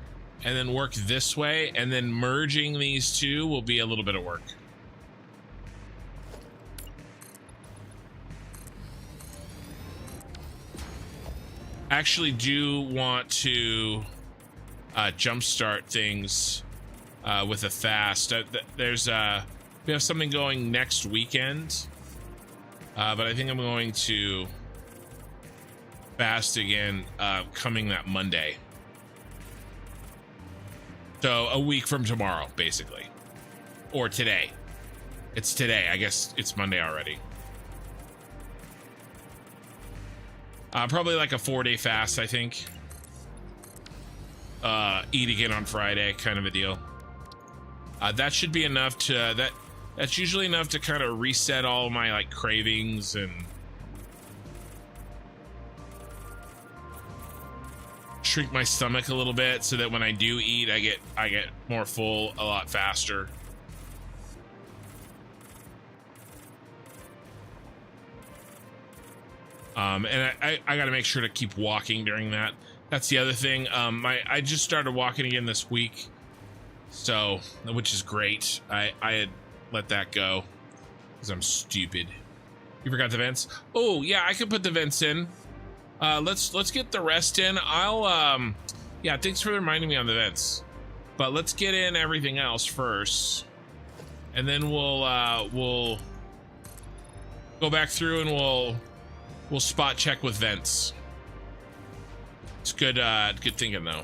Speaker 1: and then work this way, and then merging these two will be a little bit of work. I actually do want to jumpstart things with a fast. We have something going next weekend. But I think I'm going to fast again coming that Monday. So a week from tomorrow, basically. Or today. It's today. I guess it's Monday already. Probably like a 4-day fast, I think. Eat again on Friday, kind of a deal. That should be enough to... That's usually enough to kind of reset all my like cravings and shrink my stomach a little bit, so that when I do eat, I get more full a lot faster. And I got to make sure to keep walking during that. That's the other thing. I just started walking again this week, so which is great. I had let that go because I'm stupid. You forgot the vents? Oh yeah, I can put the vents in. Let's get the rest in. Yeah, thanks for reminding me on the vents. But let's get in everything else first, and then we'll go back through and we'll spot check with vents. It's good thinking though.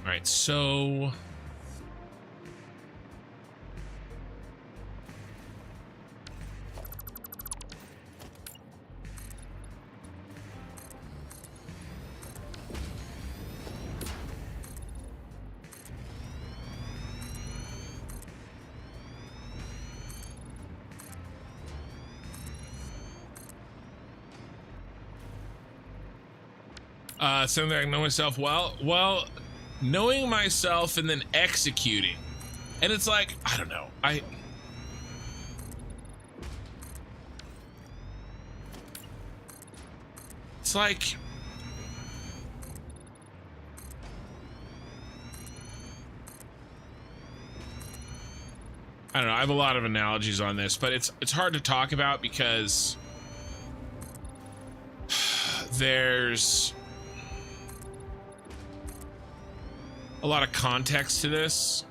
Speaker 1: All right, so something I know myself well, knowing myself and then executing, and it's like, I don't know, it's like I don't know, I have a lot of analogies on this, but it's hard to talk about because there's a lot of context to this,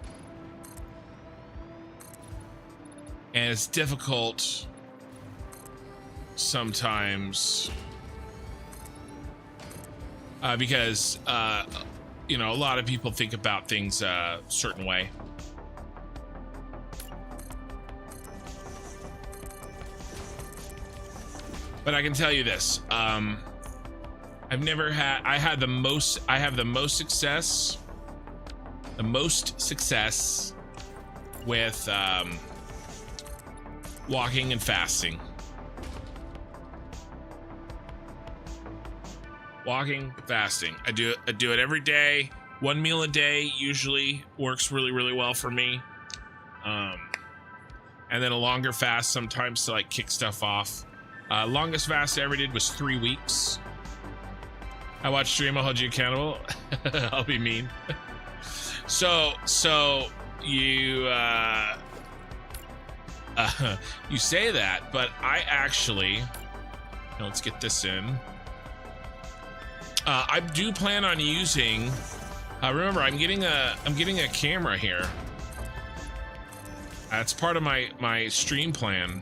Speaker 1: and it's difficult sometimes because you know, a lot of people think about things a certain way. But I can tell you this, I have the most success with walking and fasting. Walking, fasting. I do it every day. 1 meal a day usually works really, really well for me. And then a longer fast sometimes to like kick stuff off. Longest fast I ever did was 3 weeks. I watched stream, I'll hold you accountable. I'll be mean. So you you say that, but I actually, let's get this in. I do plan on using, remember I'm getting a camera here. That's part of my stream plan,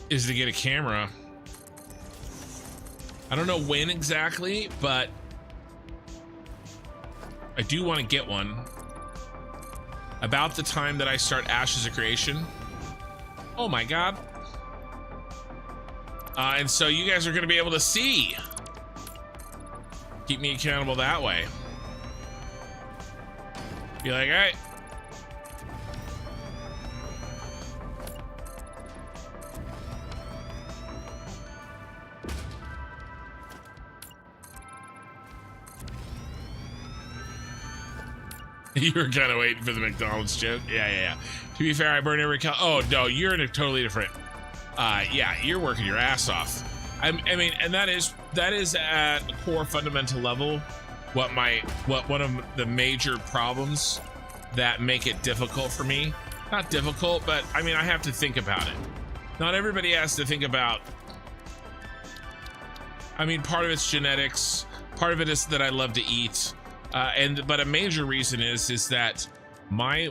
Speaker 1: is to get a camera. I don't know when exactly, but I do want to get one about the time that I start Ashes of Creation. Oh my God. And so you guys are going to be able to see. Keep me accountable that way. Be like, all right. You were kind of waiting for the McDonald's joke. Yeah. To be fair, I burn every cal. Oh no, you're in a totally different. Yeah, you're working your ass off. I mean, and that is at a core fundamental level what one of the major problems that make it difficult for me. Not difficult, but I mean, I have to think about it. Not everybody has to think about. I mean, part of it's genetics. Part of it is that I love to eat. But a major reason is that my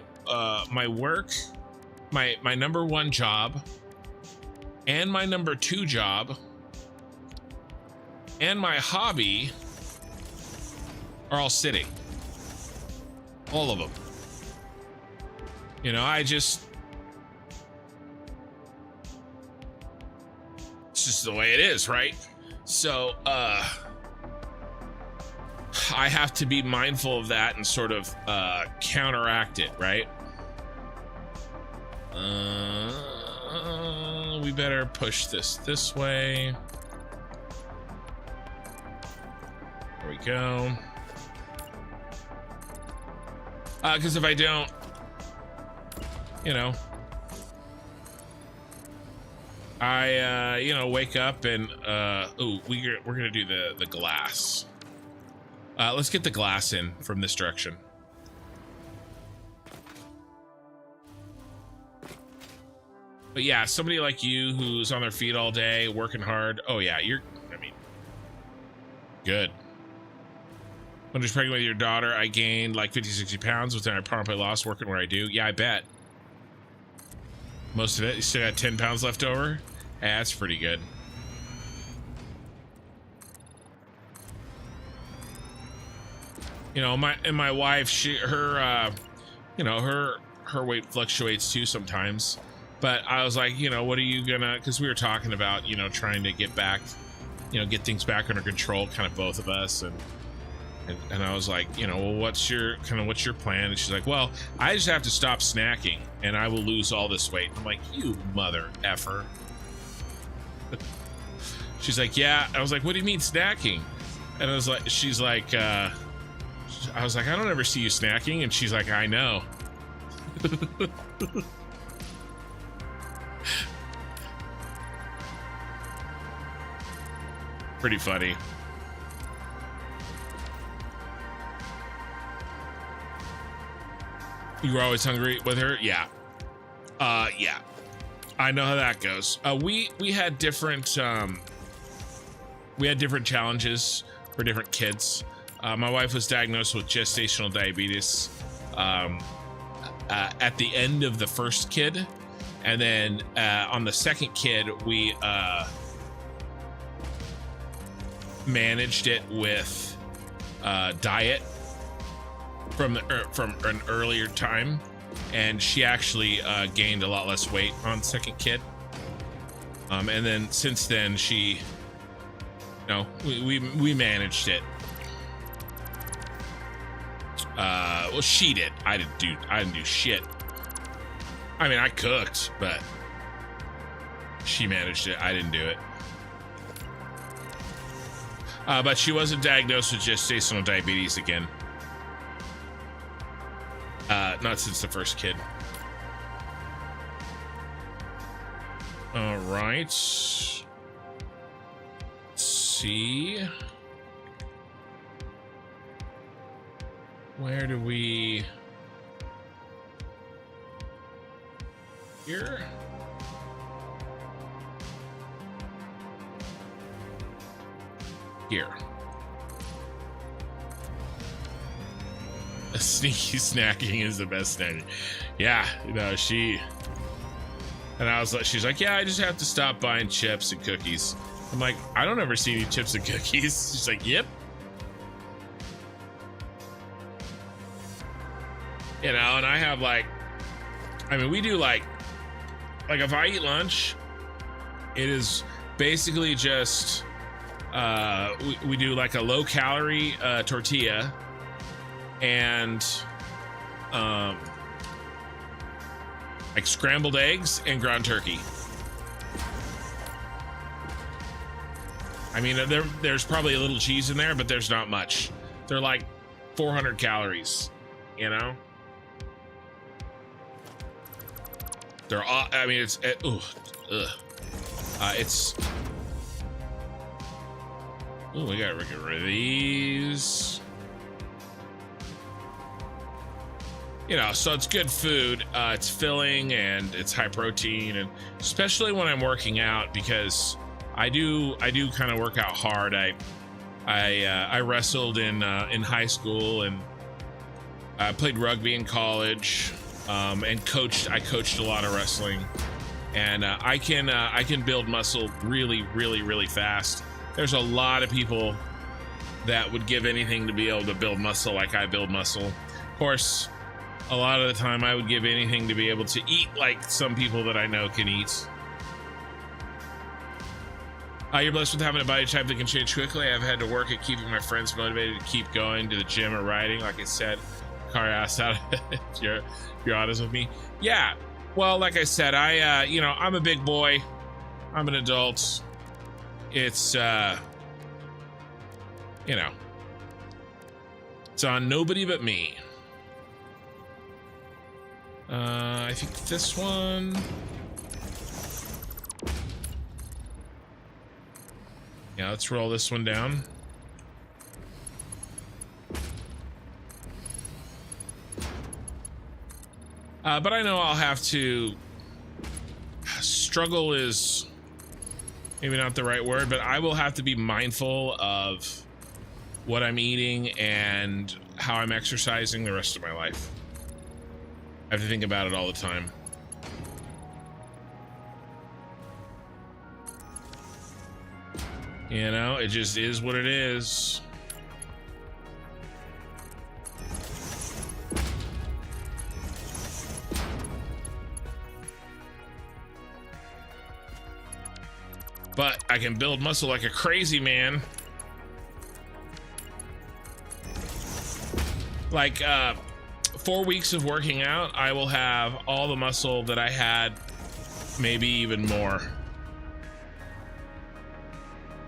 Speaker 1: work, my number one job, and my number two job, and my hobby are all sitting. All of them. You know, it's just the way it is, right? So, I have to be mindful of that and sort of counteract it, right? We better push this way. There we go. Because if I don't, you know, I wake up and we're gonna do the glass. Let's get the glass in from this direction. But yeah, somebody like you who's on their feet all day, working hard. Oh yeah, good. When I was pregnant with your daughter, I gained like 50, 60 pounds, which then I promptly lost working where I do. Yeah, I bet. Most of it. You still got 10 pounds left over? Yeah, that's pretty good. You know, my wife, her weight fluctuates too sometimes. But I was like, what are you gonna, because we were talking about, trying to get back, get things back under control, kind of both of us. And I was like, well, what's your plan? And she's like, well, I just have to stop snacking and I will lose all this weight. I'm like, you mother effer. She's like, yeah. I was like, what do you mean snacking? And I was like, she's like, I was like, I don't ever see you snacking. And she's like, I know. Pretty funny. You were always hungry with her? Yeah. Yeah. I know how that goes. We had different challenges for different kids. My wife was diagnosed with gestational diabetes at the end of the first kid, and then on the second kid we managed it with diet from an earlier time, and she actually gained a lot less weight on second kid. And then since then she, we managed it. Well, she did. I didn't do shit. I mean, I cooked, but she managed it. I didn't do it. But she wasn't diagnosed with gestational diabetes again. Not since the first kid. All right. Let's see. Where do we... Here? Here. A sneaky snacking is the best snacking. Yeah, she... And I was like, she's like, yeah, I just have to stop buying chips and cookies. I'm like, I don't ever see any chips and cookies. She's like, yep. And I have we do like if I eat lunch, it is basically just, we do like a low calorie tortilla and like scrambled eggs and ground turkey. I mean, there's probably a little cheese in there, but there's not much. They're like 400 calories, They're all, I mean, it's, it's, we gotta get rid of these. So it's good food. It's filling and it's high protein, and especially when I'm working out, because I do kind of work out hard. I wrestled in high school, and I played rugby in college. And I coached a lot of wrestling, and I can build muscle really, really, really fast. There's a lot of people that would give anything to be able to build muscle like I build muscle. Of course, a lot of the time I would give anything to be able to eat like some people that I know can eat. You're blessed with having a body type that can change quickly. I've had to work at keeping my friends motivated to keep going to the gym or riding. Like I said, car ass out of it. You're honest with me. Yeah. Well, like I said, I'm a big boy. I'm an adult. It's, it's on nobody but me. I think this one. Yeah, let's roll this one down. But I know I'll have to... Struggle is maybe not the right word, but I will have to be mindful of what I'm eating and how I'm exercising the rest of my life. I have to think about it all the time. It just is what it is. But I can build muscle like a crazy man. Like 4 weeks of working out, I will have all the muscle that I had, maybe even more,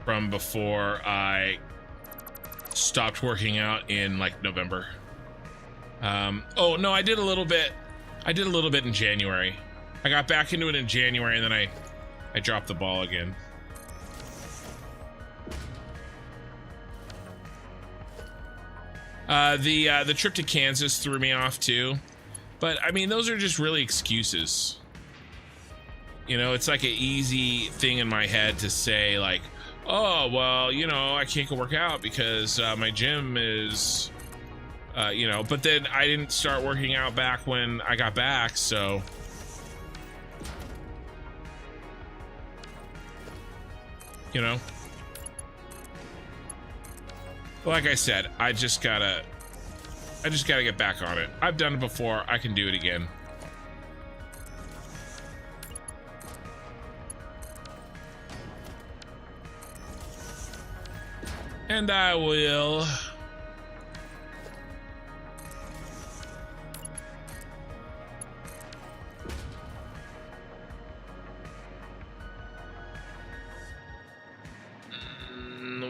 Speaker 1: from before I stopped working out in like November. Oh no, I did a little bit in January. I got back into it in January, and then I dropped the ball again. The trip to Kansas threw me off too, but I mean, those are just really excuses. It's like an easy thing in my head to say, like, oh, well, I can't go work out because my gym is, but then I didn't start working out back when I got back, so. Like I said, I just gotta get back on it. I've done it before. I can do it again. And I will.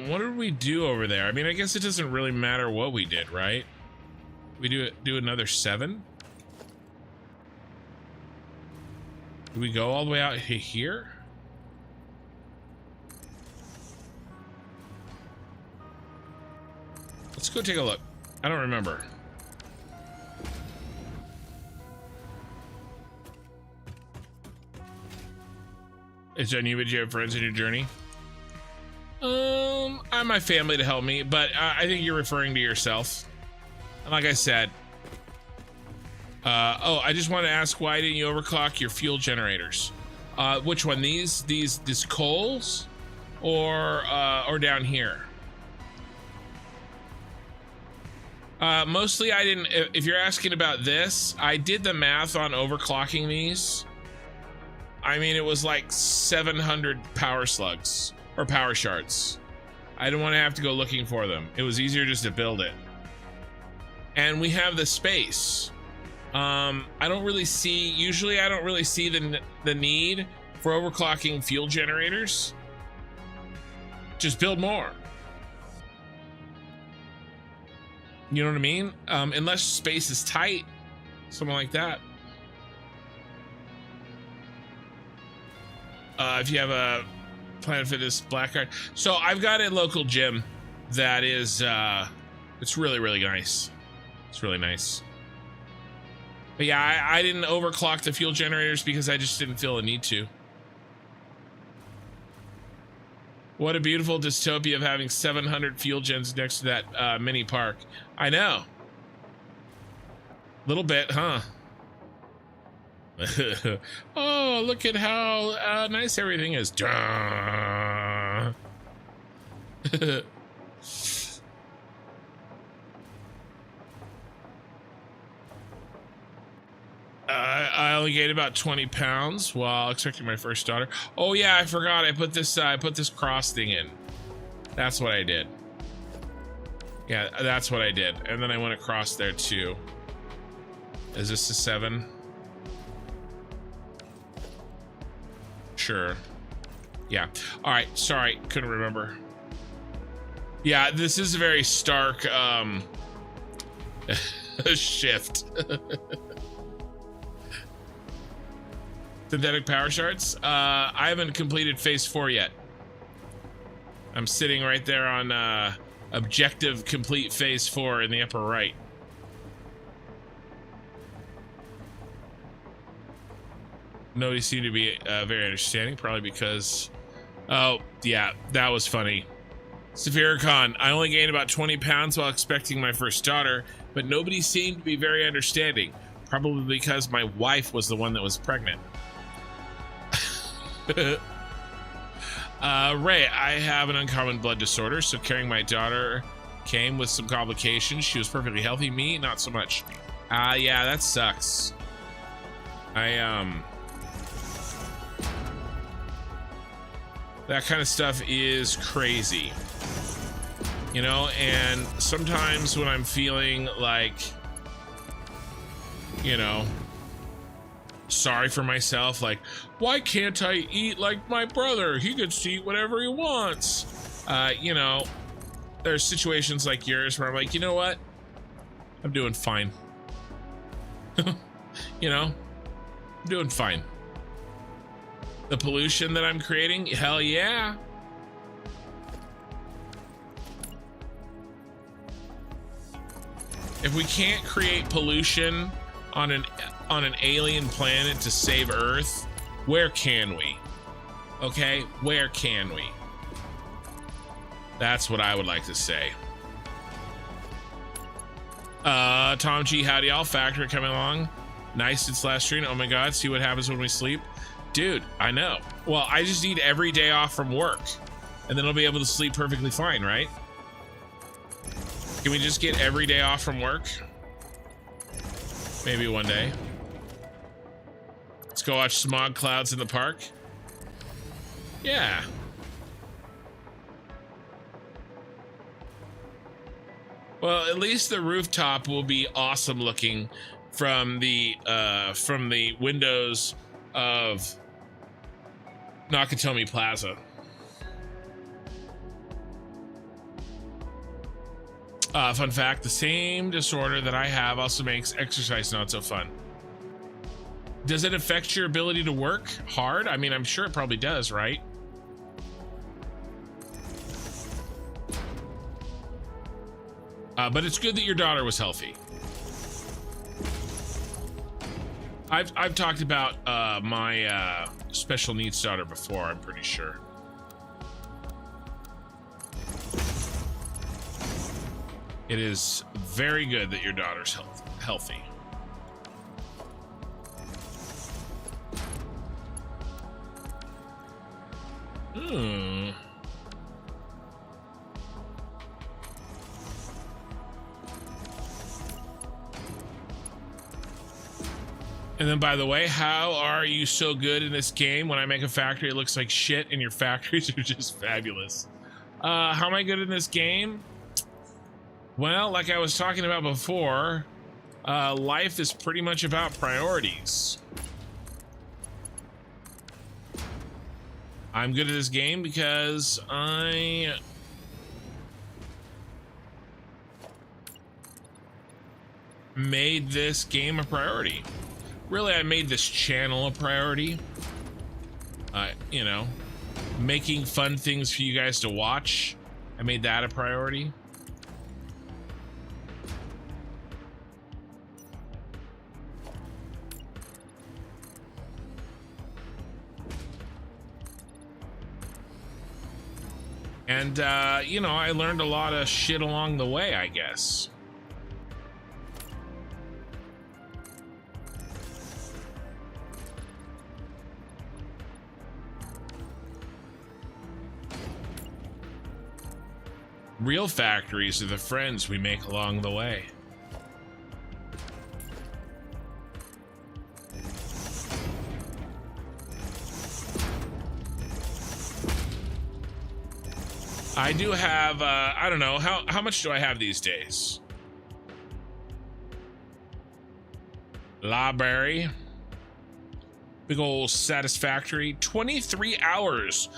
Speaker 1: What did we do over there? I mean, I guess it doesn't really matter what we did, right? We do another 7? Do we go all the way out here? Let's go take a look. I don't remember. It's on you, but you have friends in your journey? I have my family to help me, but I think you're referring to yourself. And like I said, oh, I just want to ask, why didn't you overclock your fuel generators? Which one? These coals, or down here? Mostly I didn't. If you're asking about this, I did the math on overclocking these. I mean, it was like 700 power slugs or power shards. I didn't want to have to go looking for them. It was easier just to build it. And we have the space. I don't really see, usually I don't really see the need for overclocking fuel generators. Just build more. You know what I mean? Unless space is tight, something like that. If you have a Planet Fitness Black Card. So I've got a local gym that is, it's really, really nice. It's really nice. But yeah, I didn't overclock the fuel generators because I just didn't feel a need to. What a beautiful dystopia of having 700 fuel gens next to that mini park. I know. Little bit, huh? Oh, look at how nice everything is. I only gained about 20 pounds while expecting my first daughter. Oh yeah, I forgot. I put this cross thing in. That's what I did. Yeah, that's what I did. And then I went across there too. Is this a 7? Sure. Yeah. All right. Sorry, couldn't remember. Yeah, this is a very stark shift. Synthetic power shards. I haven't completed phase 4 yet. I'm sitting right there on objective complete phase 4 in the upper right. Nobody seemed to be very understanding, probably because, oh yeah, that was funny. Saphiricon, I only gained about 20 pounds while expecting my first daughter, but nobody seemed to be very understanding, probably because my wife was the one that was pregnant. Ray, I have an uncommon blood disorder, so carrying my daughter came with some complications. She was perfectly healthy, me, not so much. Yeah, that sucks. That kind of stuff is crazy, you know, and sometimes when I'm feeling like, you know, sorry for myself, like, why can't I eat like my brother? He gets to eat whatever he wants. You know, there's situations like yours where I'm like, you know what? I'm doing fine. You know, I'm doing fine. The pollution that I'm creating, hell yeah. If we can't create pollution on an alien planet to save Earth, where can we? Okay, where can we? That's what I would like to say. Tom G, howdy y'all. Factory coming along. Nice since last stream. Oh my god, see what happens when we sleep. Dude, I know. Well, I just need every day off from work, and then I'll be able to sleep perfectly fine, right? Can we just get every day off from work? Maybe one day. Let's go watch smog clouds in the park. Yeah. Well, at least the rooftop will be awesome looking from the windows of Nakatomi Plaza. Fun fact, the same disorder that I have also makes exercise not so fun. Does it affect your ability to work hard? I mean, I'm sure it probably does, right? But it's good that your daughter was healthy. I've talked about my special needs daughter before, I'm pretty sure. It is very good that your daughter's healthy. And then, by the way, how are you so good in this game? When I make a factory, it looks like shit, and your factories are just fabulous. How am I good in this game? Well, like I was talking about before, life is pretty much about priorities. I'm good at this game because I made this game a priority. Really, I made this channel a priority. You know, making fun things for you guys to watch. I made that a priority. And, you know, I learned a lot of shit along the way, I guess. Real factories are the friends we make along the way. I do have, I don't know, how much do I have these days? Library. Big old Satisfactory. 23 hours.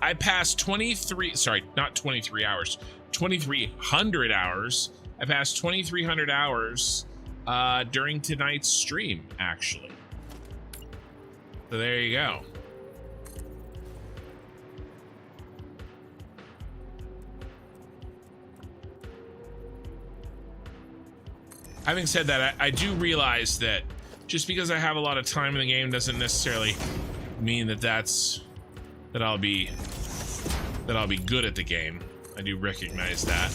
Speaker 1: I passed 23, sorry, not 23 hours, 2,300 hours. I passed 2,300 hours during tonight's stream, actually. So there you go. Having said that, I do realize that just because I have a lot of time in the game doesn't necessarily mean that I'll be good at the game. I do recognize that.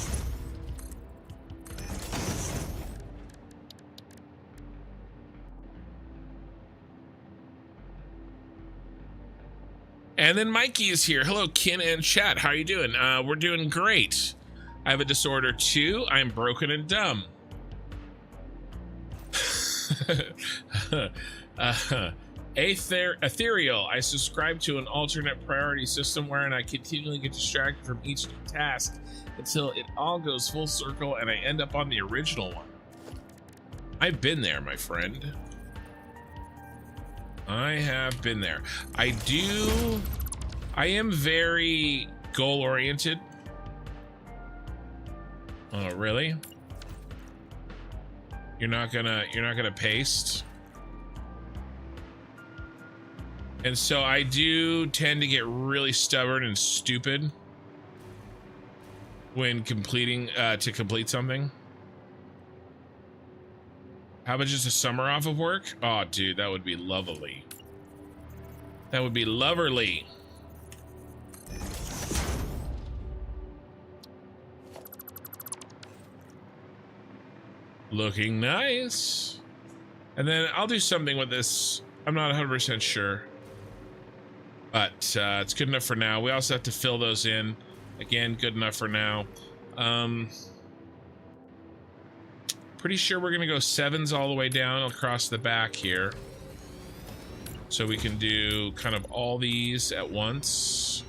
Speaker 1: And then Mikey is here. Hello, Kin and chat. How are you doing? We're doing great. I have a disorder too. I'm broken and dumb. Ethereal. I subscribe to an alternate priority system wherein I continually get distracted from each new task until it all goes full circle and I end up on the original one. I've been there, my friend. I have been there. I am very goal oriented. Oh, really? You're not gonna paste? And so I do tend to get really stubborn and stupid when completing to complete something. How about just a summer off of work? Oh, dude, that would be lovely. That would be loverly. Looking nice. And then I'll do something with this. I'm not 100% sure. But it's good enough for now. We also have to fill those in. Again, good enough for now. pretty sure we're gonna go 7s all the way down across the back here. So we can do kind of all these at once.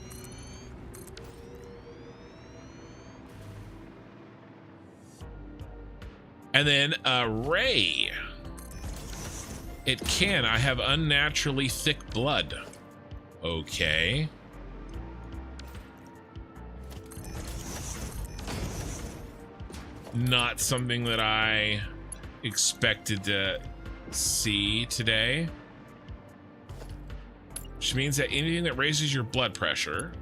Speaker 1: And then Ray. It can. I have unnaturally thick blood. Okay. Not something that I expected to see today. Which means that anything that raises your blood pressure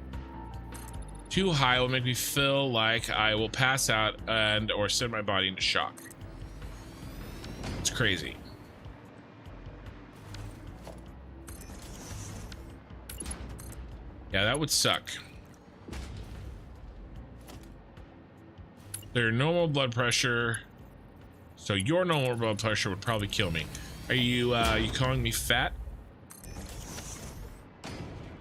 Speaker 1: too high will make me feel like I will pass out and or send my body into shock. It's crazy. Yeah, that would suck. Their normal blood pressure. So your normal blood pressure would probably kill me. Are you calling me fat?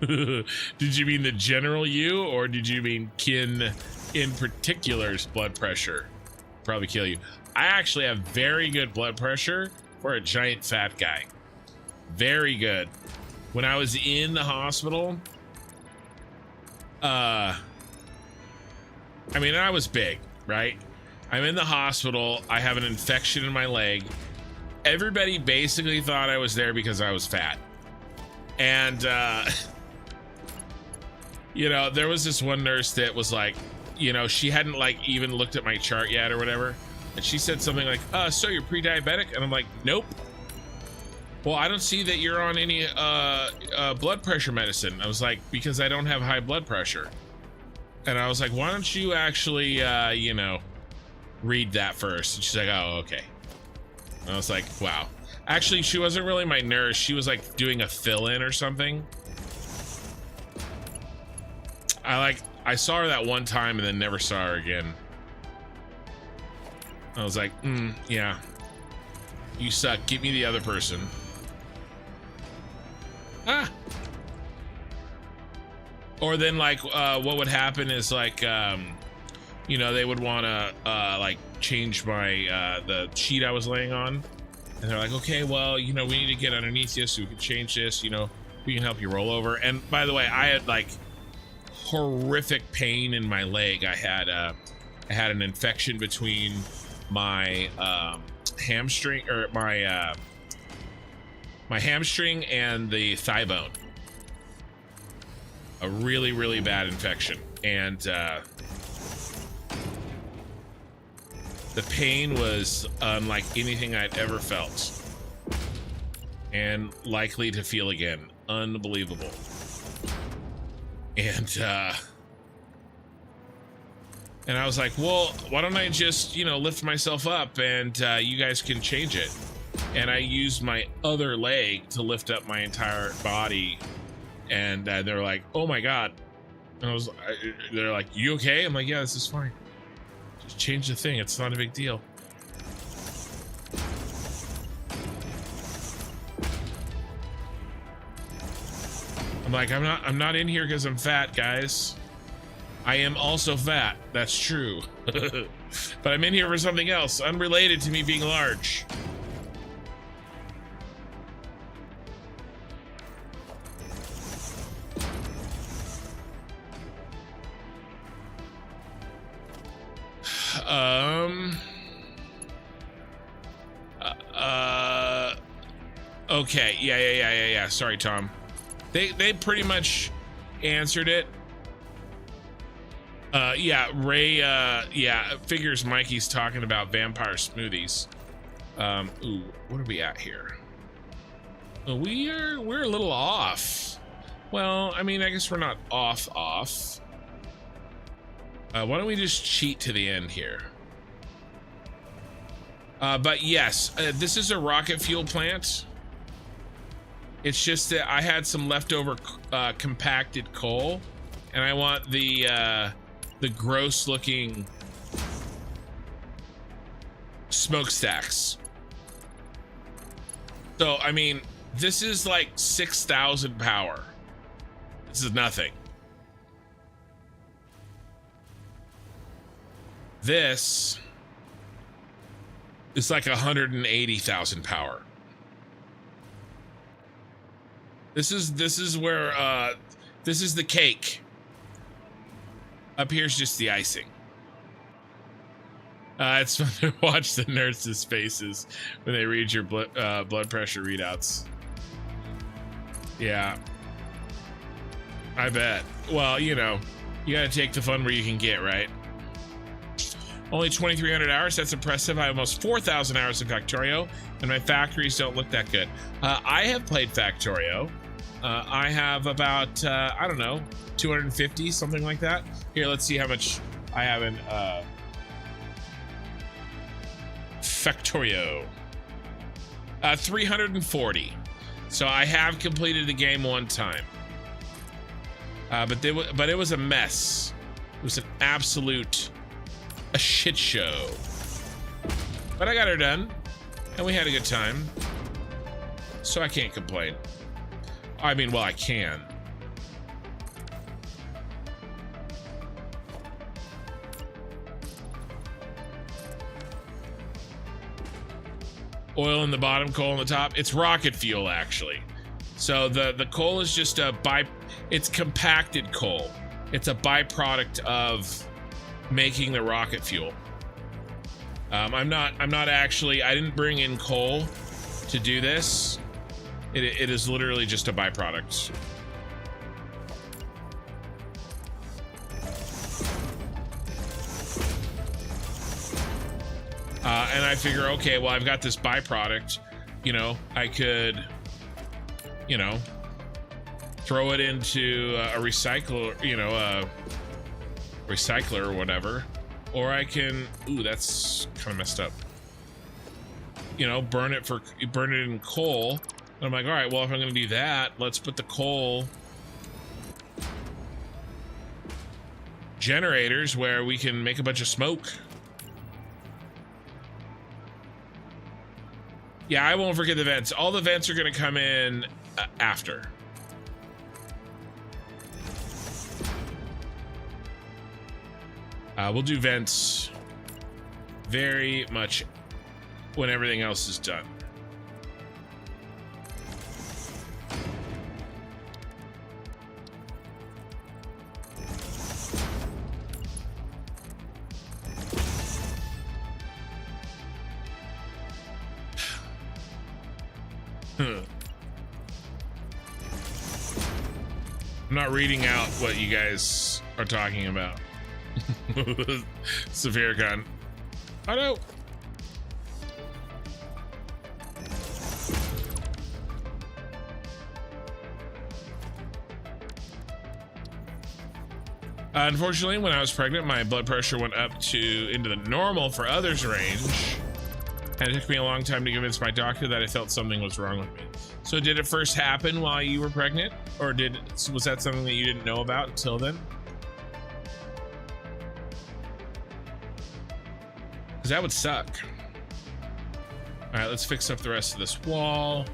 Speaker 1: Did you mean the general you, or did you mean kin in particular's blood pressure? Probably kill you. I actually have very good blood pressure for a giant fat guy. Very good. When I was in the hospital, I mean, I was big, right? I'm in the hospital. I have an infection in my leg. Everybody basically thought I was there because I was fat. And, you know, there was this one nurse that was like, you know, she hadn't like even looked at my chart yet or whatever. And she said something like, so you're pre-diabetic? And I'm like, nope. Well, I don't see that you're on any blood pressure medicine. I was like, because I don't have high blood pressure. And I was like, why don't you actually, you know, read that first? And she's like, oh, okay. And I was like, wow. Actually, she wasn't really my nurse. She was like doing a fill-in or something. I saw her that one time and then never saw her again. I was like, yeah. You suck. Give me the other person. Ah. Or then like what would happen is like you know, they would want to like change my the sheet I was laying on, and they're like, okay, well, you know, we need to get underneath you so we can change this, you know, we can help you roll over. And by the way, I had like horrific pain in my leg. I had an infection between my hamstring, or my hamstring and the thigh bone. A really, really bad infection. And the pain was unlike anything I'd ever felt. And likely to feel again. Unbelievable. And I was like, well, why don't I just, you know, lift myself up and you guys can change it. And I used my other leg to lift up my entire body. And they're like, oh my God. And they're like, you okay? I'm like, yeah, this is fine. Just change the thing. It's not a big deal. I'm like, I'm not in here because I'm fat, guys. I am also fat. That's true. But I'm in here for something else, unrelated to me being large. Okay. Yeah. Sorry, Tom. They pretty much answered it. Yeah, Ray, yeah, figures Mikey's talking about vampire smoothies. Ooh, what are we at here? We're a little off. Well, I mean, I guess we're not off. Why don't we just cheat to the end here? But yes, this is a rocket fuel plant. It's just that I had some leftover compacted coal, and I want the gross looking smokestacks. So, I mean, this is like 6,000 power. This is nothing. This It's like 180,000 power. This is where this is the cake. Up here's just the icing. It's fun to watch the nurses' faces when they read your blood pressure readouts. Yeah, I bet. Well, you know, you gotta take the fun where you can get, right? Only 2,300 hours. That's impressive. I have almost 4,000 hours in Factorio, and my factories don't look that good. I have played Factorio. I have about I don't know, 250, something like that. Here, let's see how much I have in Factorio. 340. So I have completed the game one time. But it was a mess. It was an absolute a shit show. But I got her done, and we had a good time. So I can't complain. I mean, well, I can. Oil in the bottom, coal in the top. It's rocket fuel, actually. So the coal is just it's compacted coal. It's a byproduct of making the rocket fuel. I'm not actually, I didn't bring in coal to do this. It is literally just a byproduct. And I figure, okay, well, I've got this byproduct, you know, I could, you know, throw it into a recycler, you know, a recycler or whatever, or I can, ooh, that's kind of messed up. You know, burn it in coal. And I'm like, all right, well, if I'm going to do that, let's put the coal generators where we can make a bunch of smoke. Yeah, I won't forget the vents. All the vents are going to come in after. We'll do vents very much when everything else is done. I'm not reading out what you guys are talking about. Saphircon. Oh no! Unfortunately, when I was pregnant, my blood pressure went up into the normal for others range. And it took me a long time to convince my doctor that I felt something was wrong with me. So did it first happen while you were pregnant? Or was that something that you didn't know about until then? Because that would suck. All right, let's fix up the rest of this wall.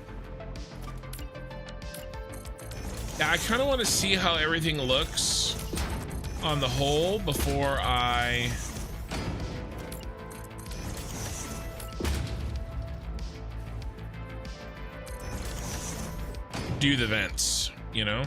Speaker 1: Yeah, I kind of want to see how everything looks on the whole before I do the vents, you know?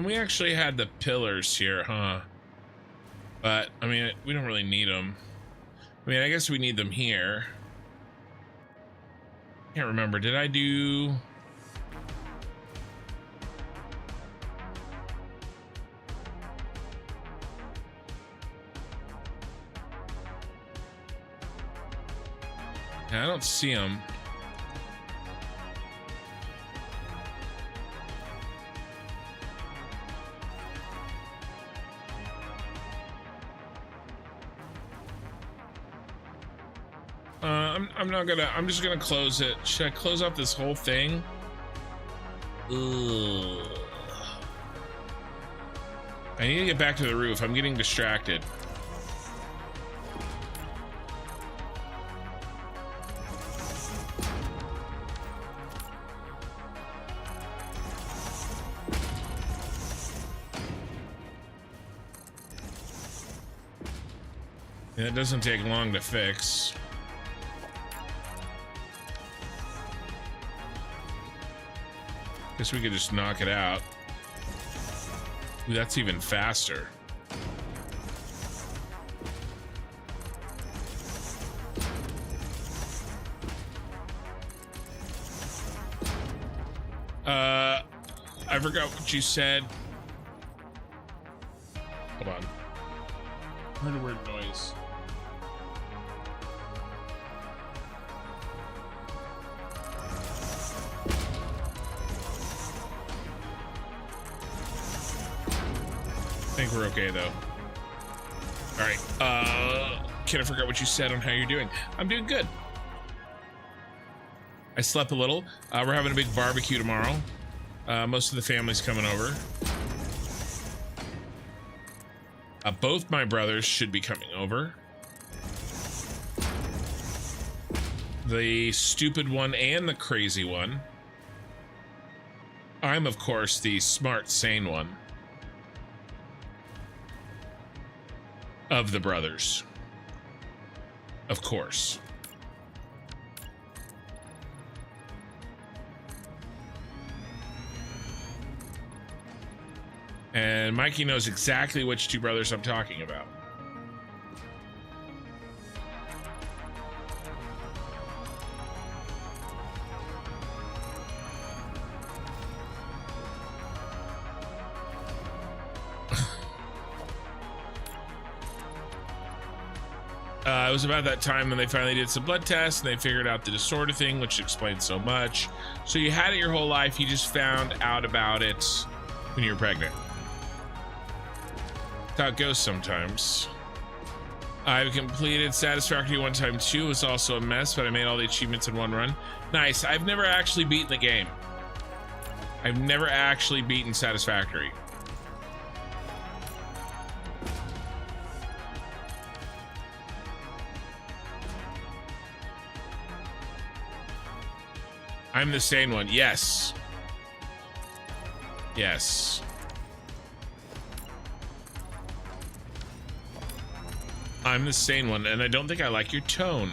Speaker 1: We actually had the pillars here, huh? But, I mean, we don't really need them. I mean, I guess we need them here. Can't remember. Did I do... Yeah, I don't see them. I'm not gonna. I'm just gonna close it. Should I close off this whole thing? Ugh. I need to get back to the roof. I'm getting distracted. And it doesn't take long to fix. Guess we could just knock it out. Ooh, that's even faster. I forgot what you said. Hold on. I heard a weird noise. I think we're okay though. All right. Kid, I forgot what you said on how you're doing. I'm doing good. I slept a little. We're having a big barbecue tomorrow. Most of the family's coming over. Both my brothers should be coming over. The stupid one and the crazy one. I'm, of course, the smart, sane one of the brothers. Of course. And Mikey knows exactly which two brothers I'm talking about. It was about that time when they finally did some blood tests and they figured out the disorder thing, which explains so much. So you had it your whole life, you just found out about it when you were pregnant. That's how it goes sometimes. I've completed Satisfactory 1.0. It was also a mess, but I made all the achievements in one run. Nice. I've never actually beaten the game. I've never actually beaten Satisfactory. I'm the sane one. Yes. Yes. I'm the sane one, and I don't think I like your tone.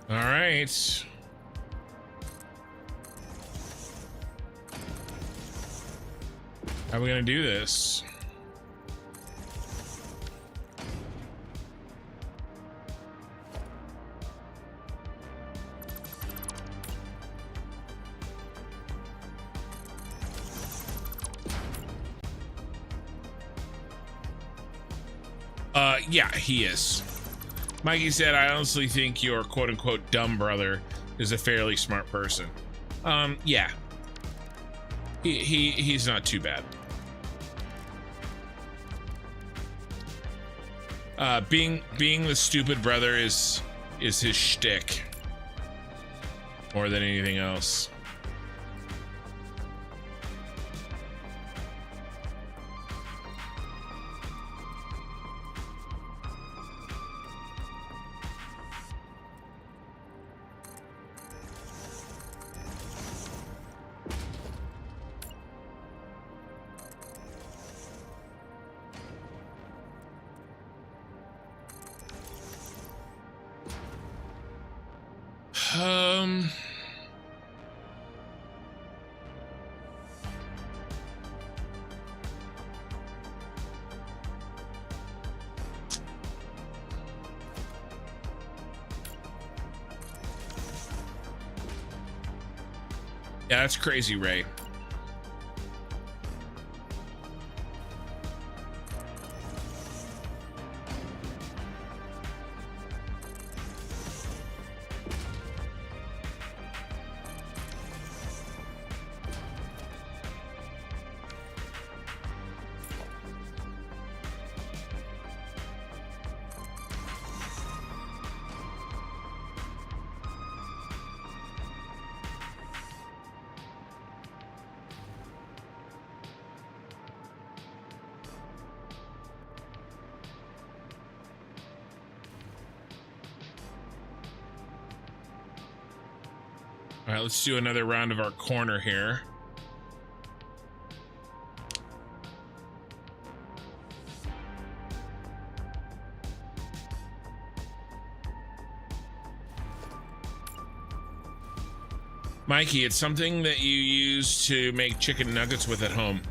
Speaker 1: All right. How are we gonna do this? Yeah, he is. Mikey said, I honestly think your quote-unquote dumb brother is a fairly smart person. Yeah. He's not too bad. Being the stupid brother is his shtick more than anything else. Yeah, that's crazy, Ray. All right, let's do another round of our corner here. Mikey, it's something that you use to make chicken nuggets with at home.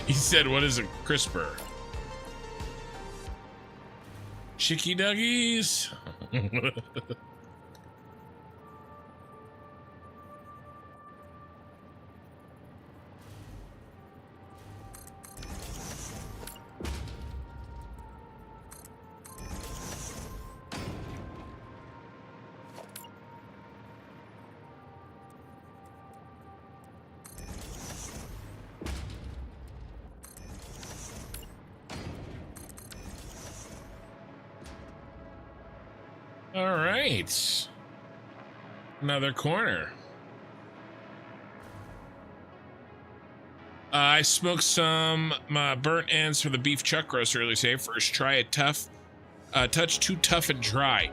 Speaker 1: He said, what is a crisper? Chicky nuggies? All right, another corner. I smoked some burnt ends for the beef chuck roast earlier today. First try a touch too tough and dry.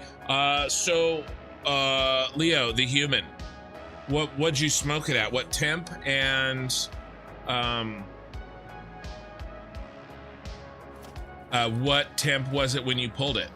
Speaker 1: Leo, the human, what'd you smoke it at? What temp? And what temp was it when you pulled it?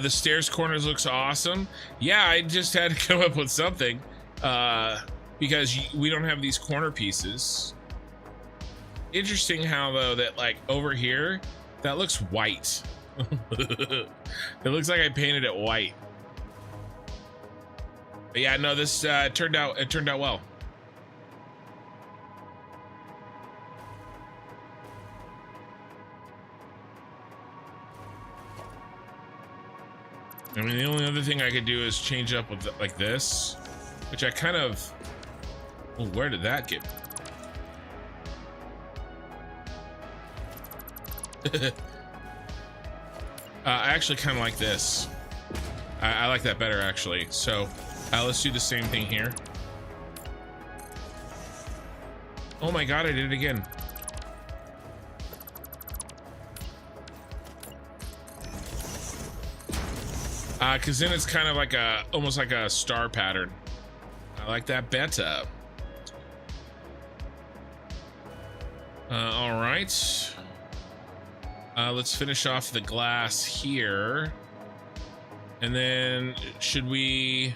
Speaker 1: The stairs corners looks awesome. Yeah, I just had to come up with something because we don't have these corner pieces. Interesting how though that like over here, that looks white. It looks like I painted it white. But yeah, no, this turned out well. I mean, the only other thing I could do is change up with like this, which I kind of. Well, where did that get? I actually kind of like this. I like that better actually. So let's do the same thing here. Oh my god, I did it again. Because then it's kind of like almost like a star pattern. I like that better. All right. Let's finish off the glass here. And then should we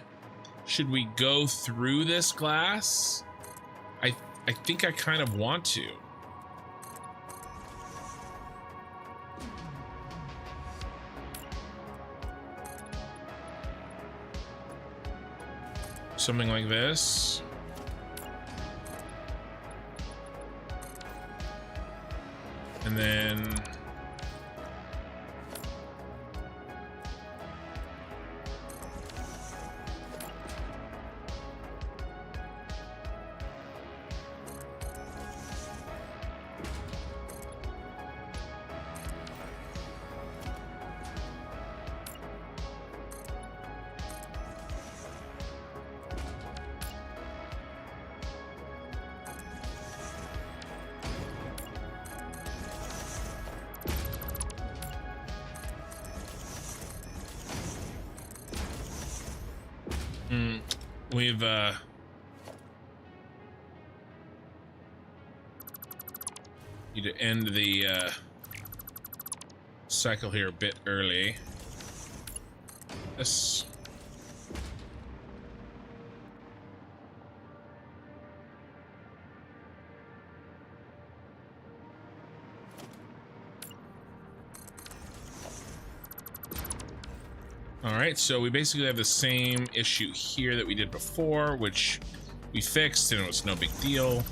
Speaker 1: go through this glass? I think I kind of want to. Something like this. And then we've need to end the cycle here a bit early. This. right, so we basically have the same issue here that we did before, which we fixed and it was no big deal.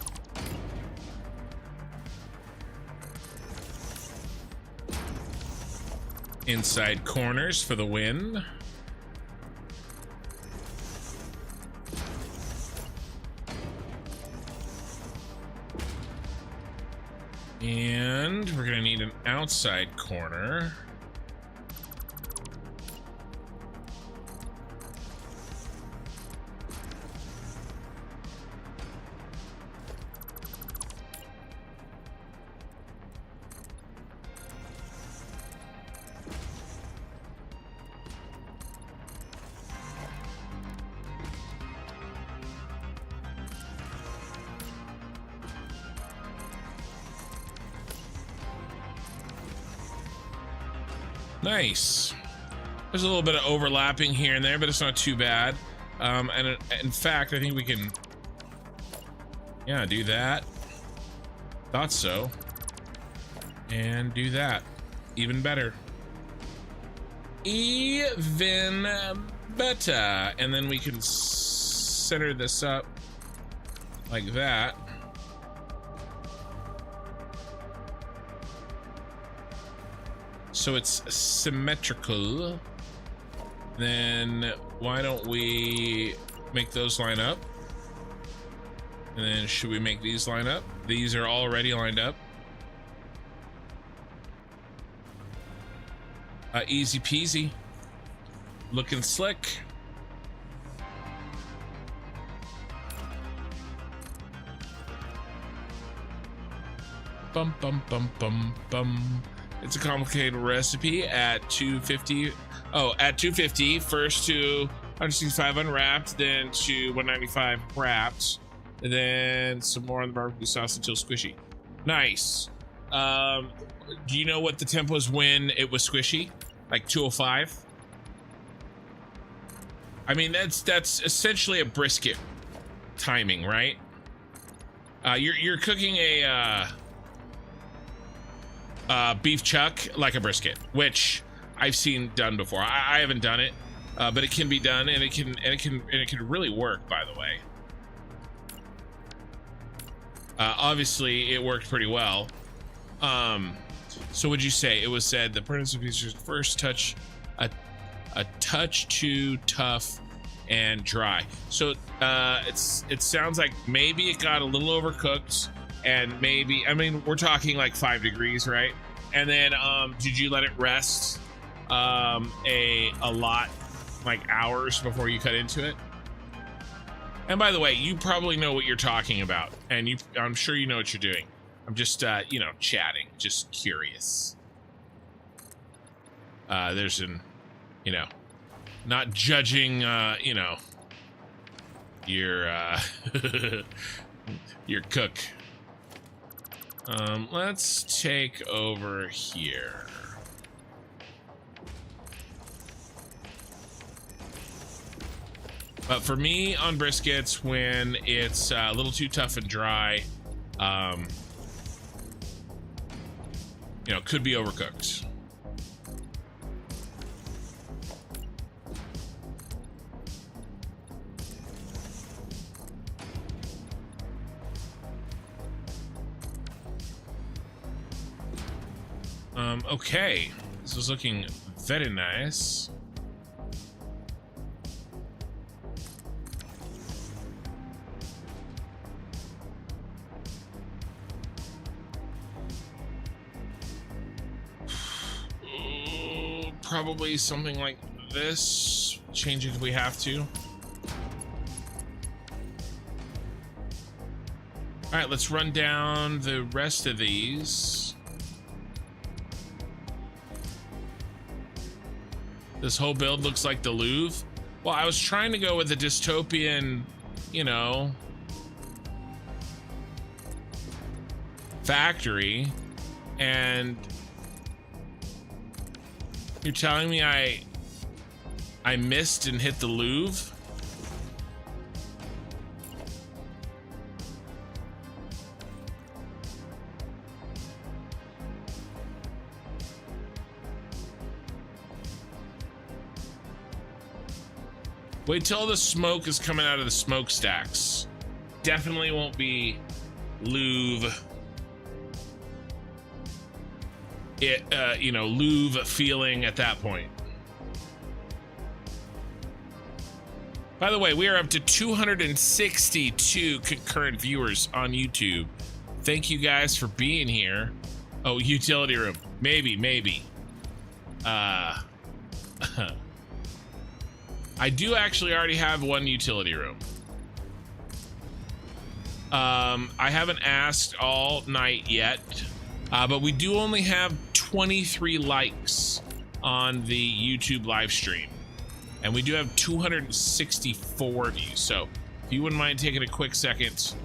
Speaker 1: Inside corners for the win. And we're gonna need an outside corner. Nice. There's a little bit of overlapping here and there, but it's not too bad. And in fact, I think we can, yeah, do that. Thought so. And do that. Even better. Even better. And then we can center this up like that. So it's symmetrical. Then why don't we make those line up? And then should we make these line up? These are already lined up. Easy peasy. Looking slick. Bum bum bum bum bum. It's a complicated recipe at 250. Oh, at 250, first to 165 unwrapped, then to 195 wrapped, and then some more on the barbecue sauce until squishy. Nice. Do you know what the temp was when it was squishy? Like 205? I mean, that's essentially a brisket timing, right? You're cooking a beef chuck like a brisket, which I've seen done before. I haven't done it, but it can be done, and it can really work, by the way. Obviously, it worked pretty well. So would you say it was said the apprentice features first touch a touch too tough and dry? So it sounds like maybe it got a little overcooked. And maybe, I mean, we're talking like 5 degrees, right? And then, did you let it rest a lot, like hours before you cut into it? And by the way, you probably know what you're talking about, and I'm sure you know what you're doing. I'm just, you know, chatting, just curious. There's an, you know, not judging, you know, your your cook. Let's take over here. But for me on briskets, when it's a little too tough and dry, you know, could be overcooked. Okay, this is looking very nice. Probably something like this. Change it if we have to. All right, let's run down the rest of these. This whole build looks like the Louvre. Well, I was trying to go with the dystopian, you know, factory, and you're telling me I missed and hit the Louvre? Wait till the smoke is coming out of the smokestacks. Definitely won't be Louvre. Louvre feeling at that point. By the way, we are up to 262 concurrent viewers on YouTube. Thank you guys for being here. Oh, utility room. Maybe. I do actually already have one utility room. I haven't asked all night yet, but we do only have 23 likes on the YouTube live stream. And we do have 264 views. So if you wouldn't mind taking a quick second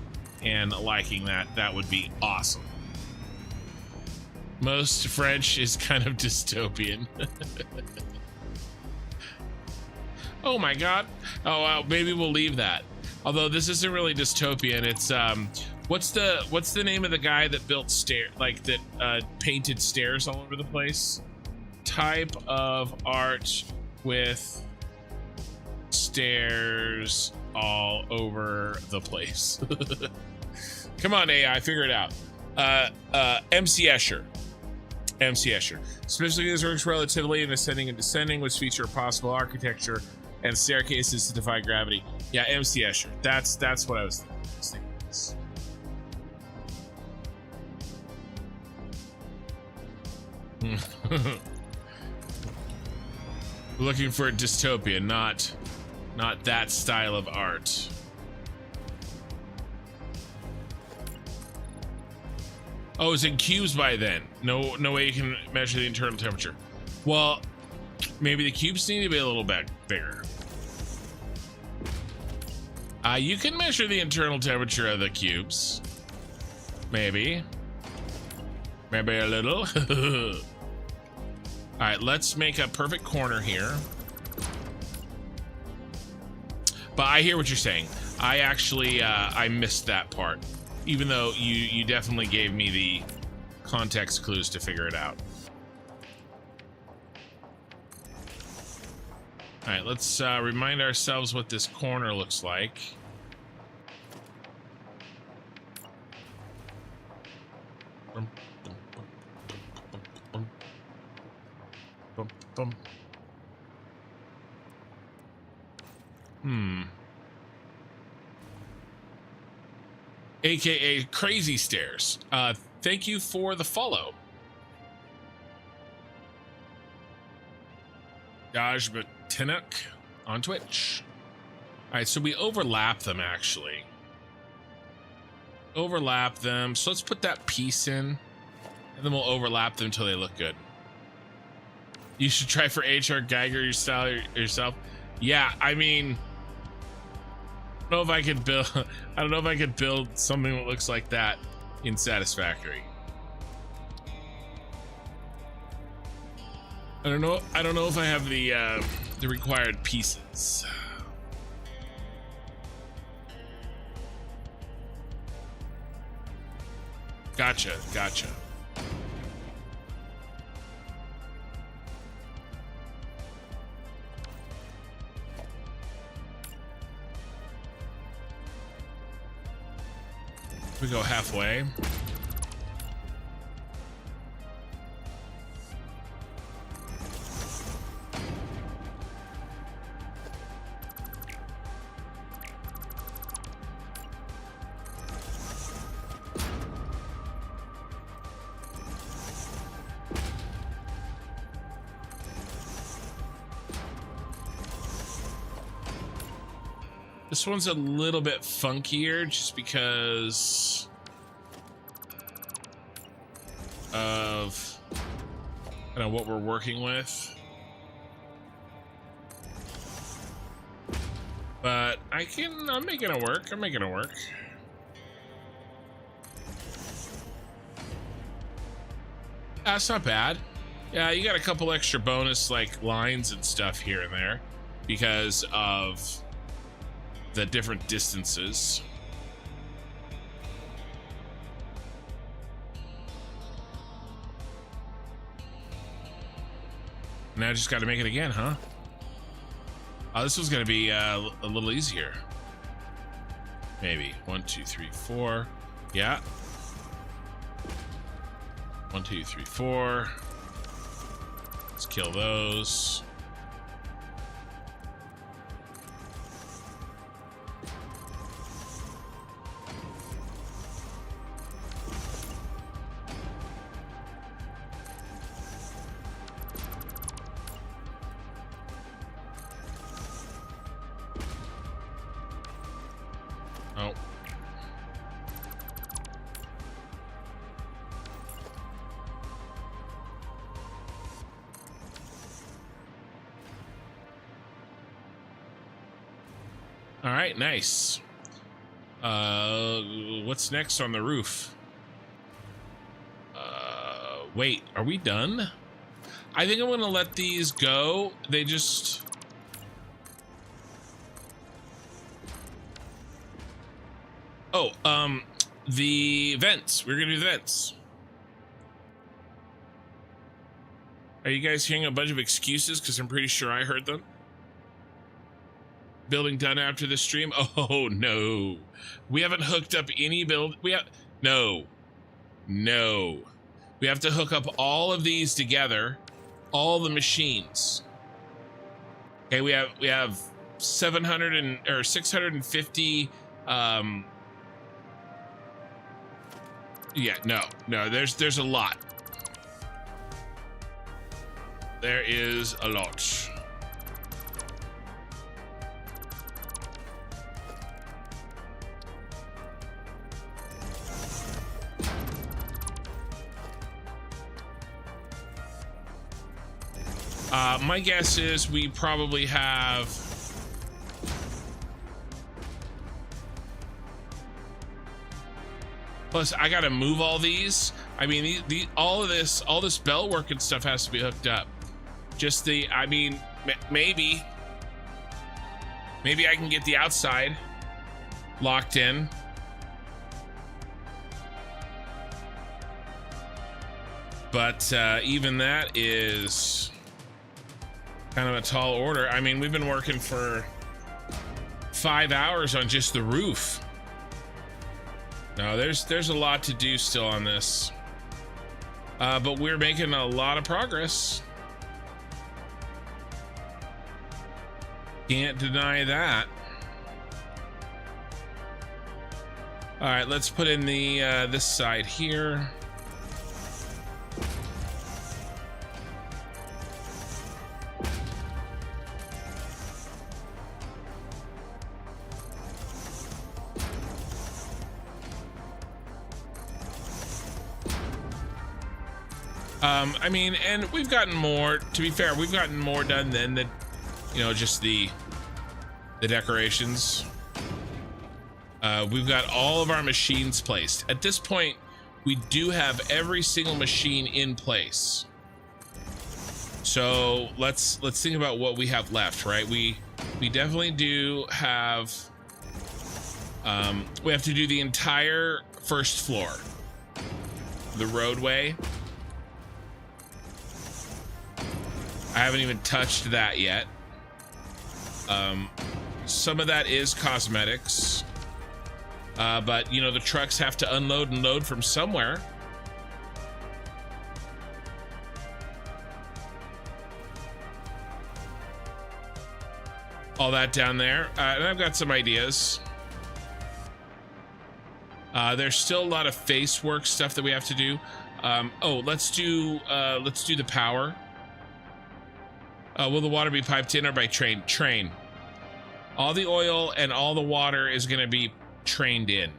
Speaker 1: and liking that, that would be awesome. Most French is kind of dystopian. Oh my God. Oh, well, maybe we'll leave that. Although this isn't really dystopian. It's what's the name of the guy that built painted stairs all over the place? Type of art with stairs all over the place. Come on, AI, figure it out. MC Escher. Specifically, this works relatively in ascending and descending, which feature possible architecture and staircases to defy gravity. Yeah, MC Escher. That's what I was thinking. Looking for a dystopian, not that style of art. Oh, it's in cubes by then. No way you can measure the internal temperature. Well, maybe the cubes need to be a little bit bigger. You can measure the internal temperature of the cubes. Maybe a little. All right, let's make a perfect corner here. But I hear what you're saying. I actually, I missed that part. Even though you definitely gave me the context clues to figure it out. All right, let's remind ourselves what this corner looks like. AKA Crazy Stairs. Thank you for the follow. Daj Batinuk on Twitch. All right, so we overlap them actually. Overlap them. So let's put that piece in, and then we'll overlap them until they look good. You should try for HR Geiger yourself. Yeah, I mean, I don't know if I could build something that looks like that in Satisfactory. I don't know if I have the required pieces. Gotcha. We go halfway. This one's a little bit funkier just because of what we're working with. But I'm making it work. That's not bad. Yeah, you got a couple extra bonus like lines and stuff here and there because of the different distances. Now I just got to make it again, huh? Oh, this was gonna be a little easier. Maybe 1, 2, 3, 4. Yeah. 1, 2, 3, 4. Let's kill those. Oh. All right, nice. What's next on the roof? Wait, are we done? I think I'm gonna let these go. They just... Oh, the vents. We're gonna do the vents. Are you guys hearing a bunch of excuses? Because I'm pretty sure I heard them. Building done after the stream? Oh, no. We haven't hooked up any build. No. No. We have to hook up all of these together. All the machines. Okay, we have 650, yeah, no, there's a lot. There is a lot. My guess is we probably have... Plus, I gotta move all these. I mean, all this belt work and stuff has to be hooked up. Just the, I mean, maybe I can get the outside locked in. But even that is kind of a tall order. I mean, we've been working for 5 hours on just the roof. No, there's a lot to do still on this. But we're making a lot of progress. Can't deny that. All right, let's put in the this side here. I mean, and we've gotten more, to be fair, we've gotten more done than the, you know, just the decorations. We've got all of our machines placed. At this point, we do have every single machine in place. So let's think about what we have left, right? We definitely do have, we have to do the entire first floor, the roadway. I haven't even touched that yet. Some of that is cosmetics, but you know, the trucks have to unload and load from somewhere. All that down there, and I've got some ideas. There's still a lot of face work stuff that we have to do. Oh, let's do the power. Will the water be piped in or by train? Train. All the oil and all the water is going to be trained in.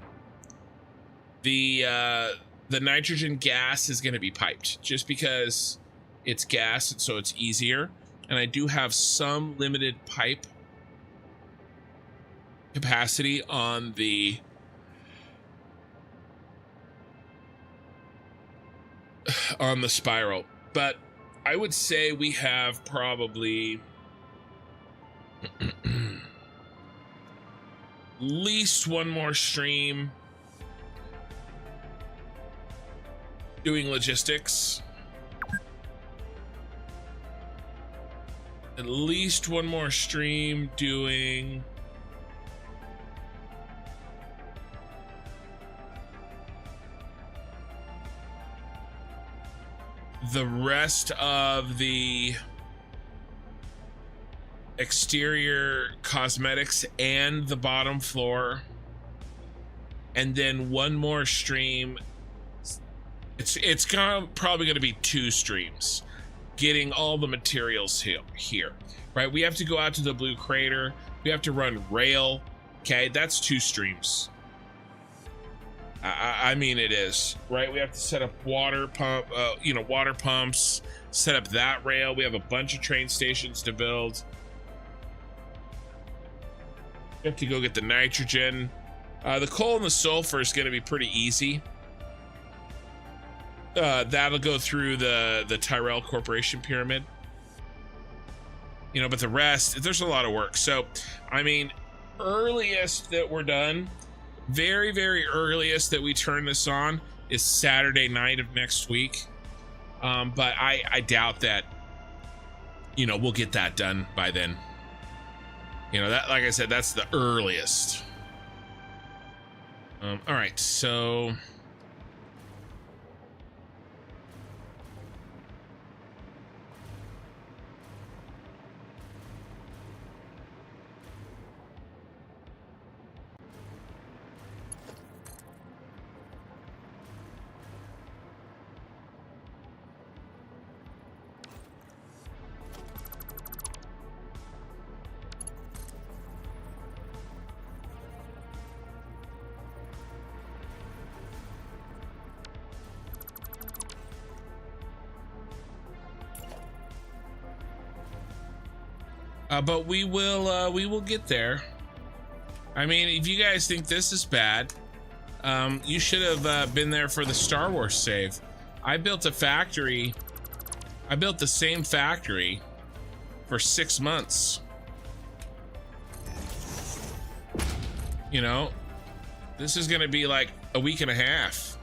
Speaker 1: The nitrogen gas is going to be piped just because it's gas, and so it's easier. And I do have some limited pipe capacity on the spiral, but I would say we have probably at least one more stream doing logistics. at least one more stream doing the rest of the exterior cosmetics and the bottom floor, and then one more stream. It's probably going to be 2 streams getting all the materials here, right? We have to go out to the blue crater, we have to run rail. Okay, that's 2 streams. I mean, it is, right? We have to set up water pumps, set up that rail. We have a bunch of train stations to build. We have to go get the nitrogen. The coal and the sulfur is going to be pretty easy. That'll go through the Tyrell Corporation pyramid. You know, but the rest, there's a lot of work. So, I mean, earliest that we're done, very, very earliest that we turn this on is Saturday night of next week. But I doubt that, you know, we'll get that done by then. You know, that, like I said, that's the earliest. All right, so but we will get there. I mean, if you guys think this is bad, you should have been there for the Star Wars save. I built a factory. I built the same factory for 6 months. You know, this is gonna be like a week and a half.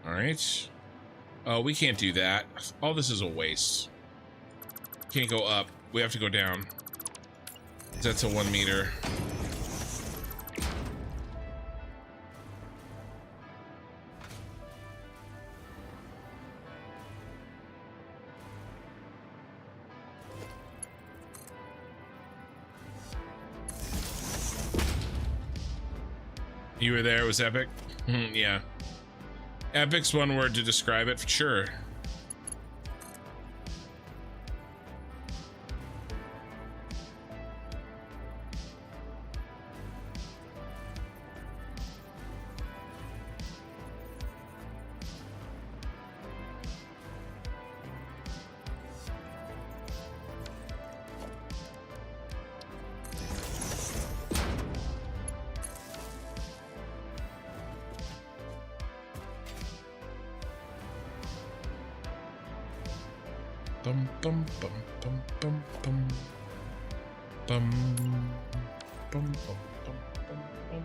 Speaker 1: Alright. Oh, we can't do that. All this is a waste. Can't go up. We have to go down. That's a 1 meter. You were there, it was epic? Yeah. Epic's one word to describe it, for sure. Bum bum bum bum bum bum bum bum bum bum bum.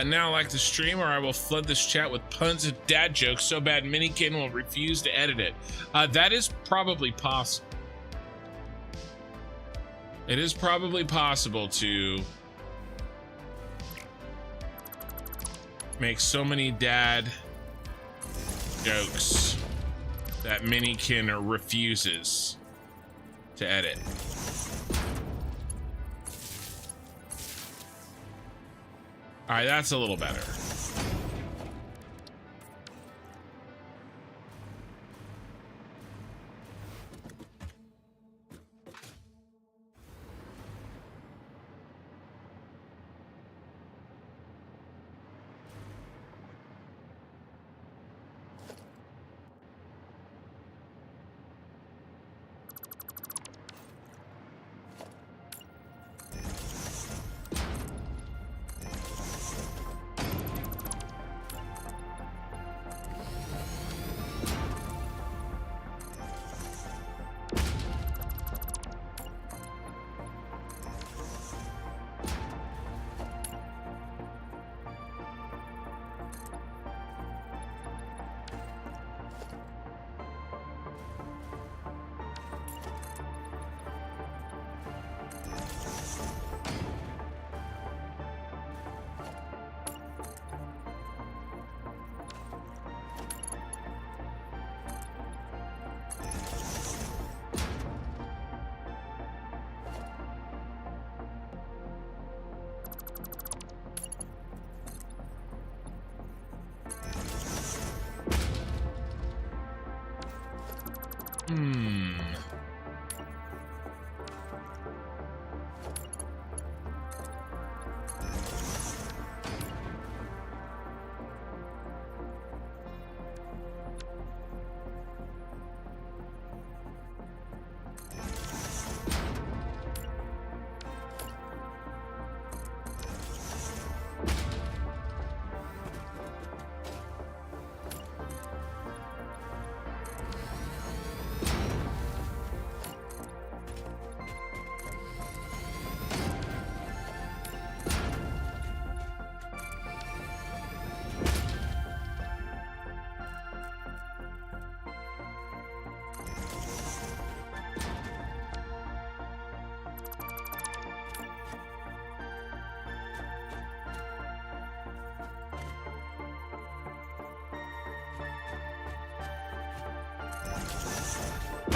Speaker 1: Now I like to stream, or I will flood this chat with puns and dad jokes so bad Minikin will refuse to edit it. That is probably possible. It is probably possible to make so many dad jokes that Minikin refuses to edit. All right, that's a little better.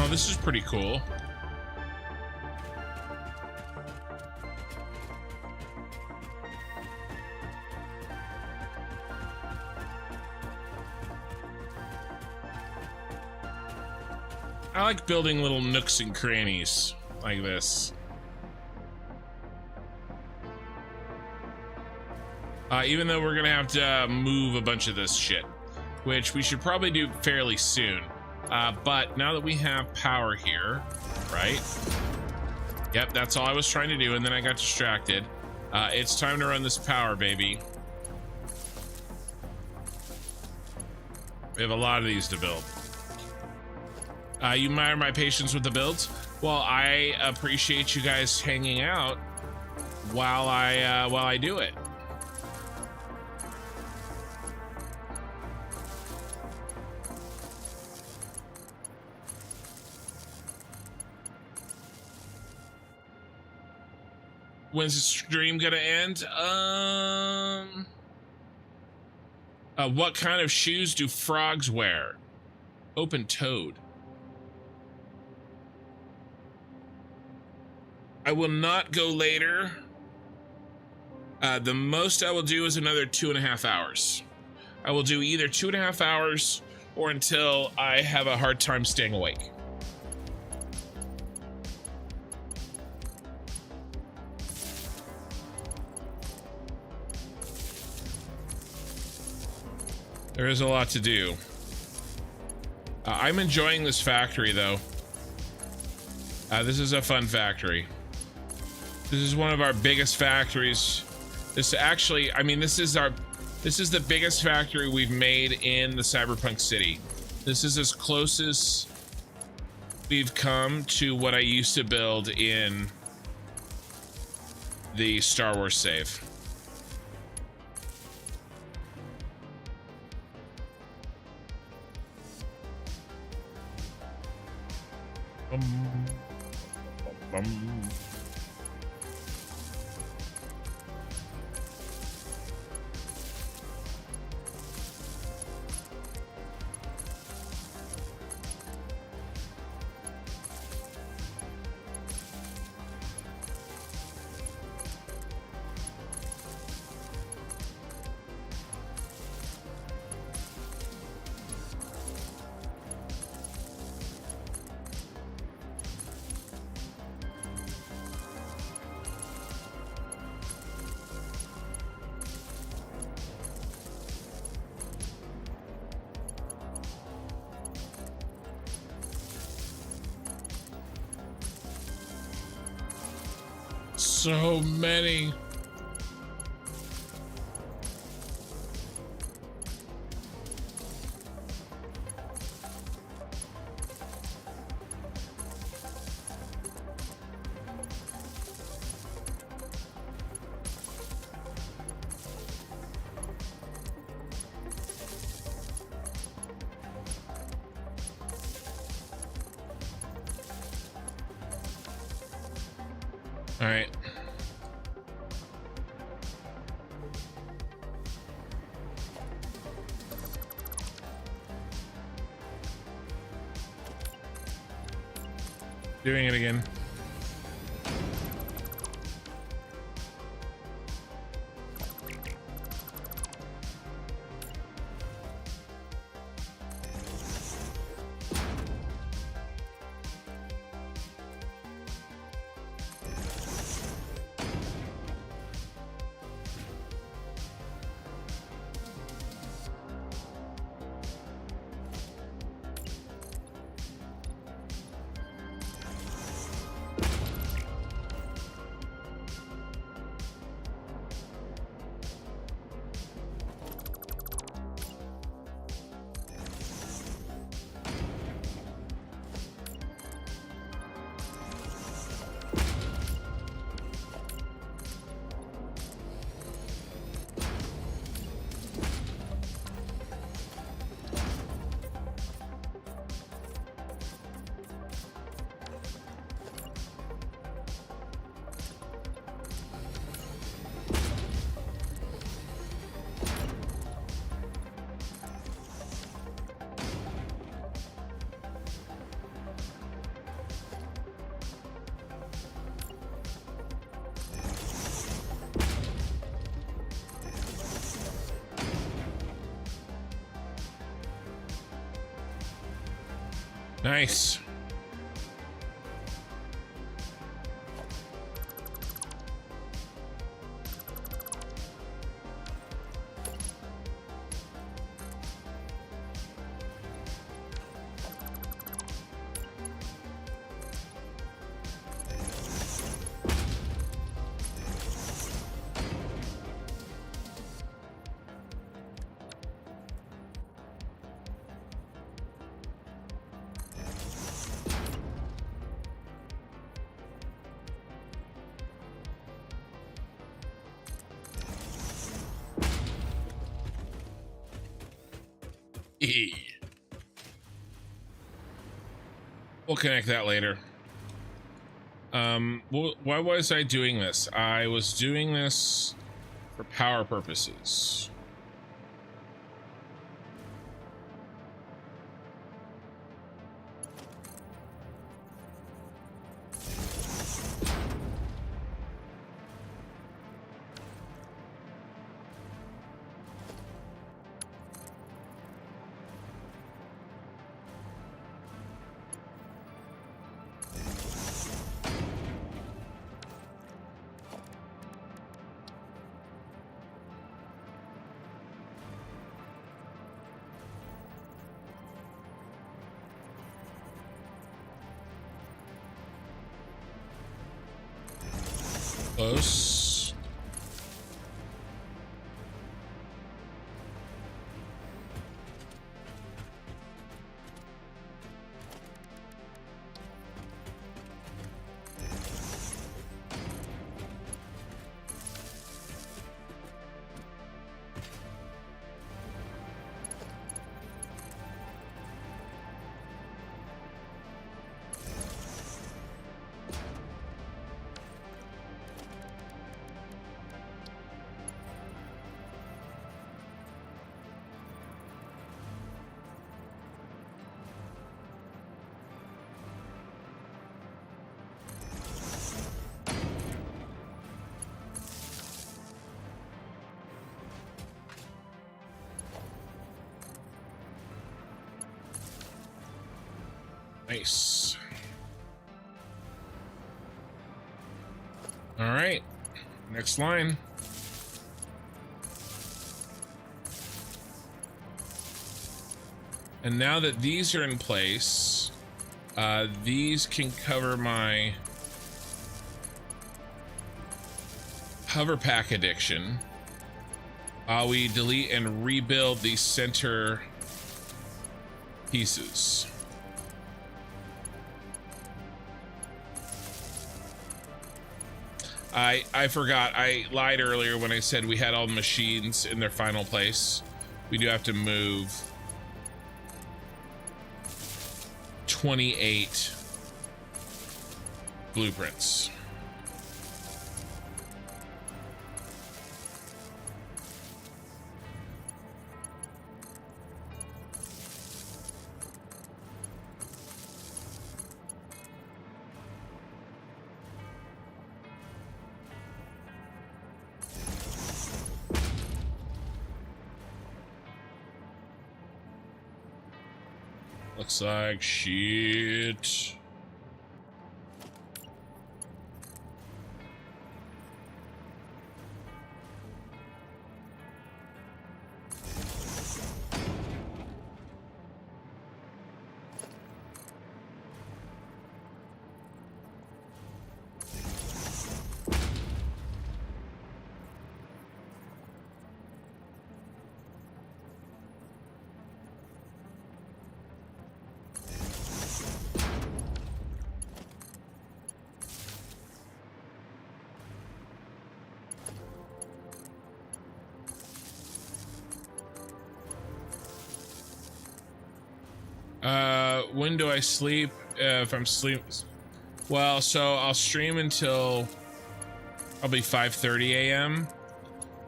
Speaker 1: Oh, this is pretty cool. I like building little nooks and crannies like this. Even though we're gonna have to move a bunch of this shit, which we should probably do fairly soon. But now that we have power here, right? Yep, that's all I was trying to do, and then I got distracted. It's time to run this power, baby. We have a lot of these to build. You admire my patience with the builds? Well, I appreciate you guys hanging out while I do it. When's the stream gonna end? What kind of shoes do frogs wear? Open-toed. I will not go later. The most I will do is another 2.5 hours. I will do either 2.5 hours or until I have a hard time staying awake. There is a lot to do. I'm enjoying this factory, though. This is a fun factory. This is one of our biggest factories. This actually, I mean, this is the biggest factory we've made in the cyberpunk city. This is as close as we've come to what I used to build in the Star Wars save. So many. All right. Doing it again. Nice. We'll connect that later. Why was I doing this? I was doing this for power purposes. Close. Nice. All right, next line. And now that these are in place, these can cover my hover pack addiction. We delete and rebuild these center pieces. I forgot. I lied earlier when I said we had all the machines in their final place. We do have to move 28 blueprints. Looks like shit. When do I sleep? If I'm sleep, well, so I'll stream until probably 5:30 a.m.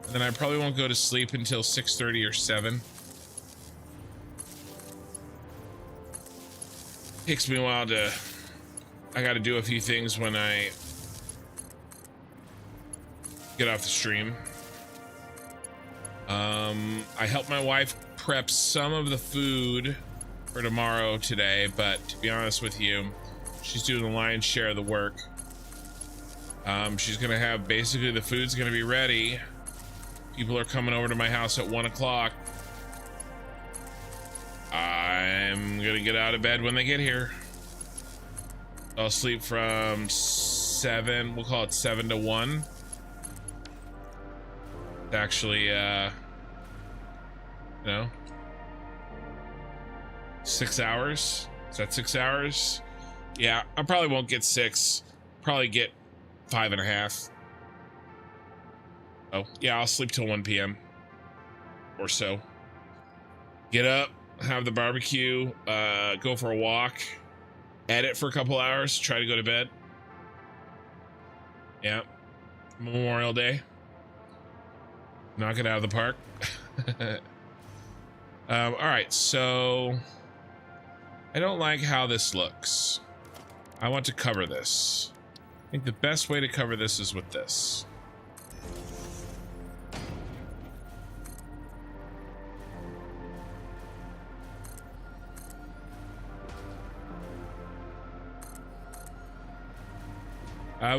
Speaker 1: and then I probably won't go to sleep until 6:30 or 7. Takes me a while to. I got to do a few things when I get off the stream. I helped my wife prep some of the food for tomorrow today, but to be honest with you, she's doing the lion's share of the work. She's gonna have basically the food's gonna be ready. People are coming over to my house at 1 o'clock. I'm gonna get out of bed when they get here. I'll sleep from 7, we'll call it 7 to 1. It's actually, you know, 6 hours. Is that 6 hours? Yeah, I probably won't get 6. Probably get 5.5. Oh, yeah, I'll sleep till 1 p.m. or so. Get up, have the barbecue, go for a walk, edit for a couple hours, try to go to bed. Yeah, Memorial Day. Knock it out of the park. All right, so I don't like how this looks. I want to cover this. I think the best way to cover this is with this.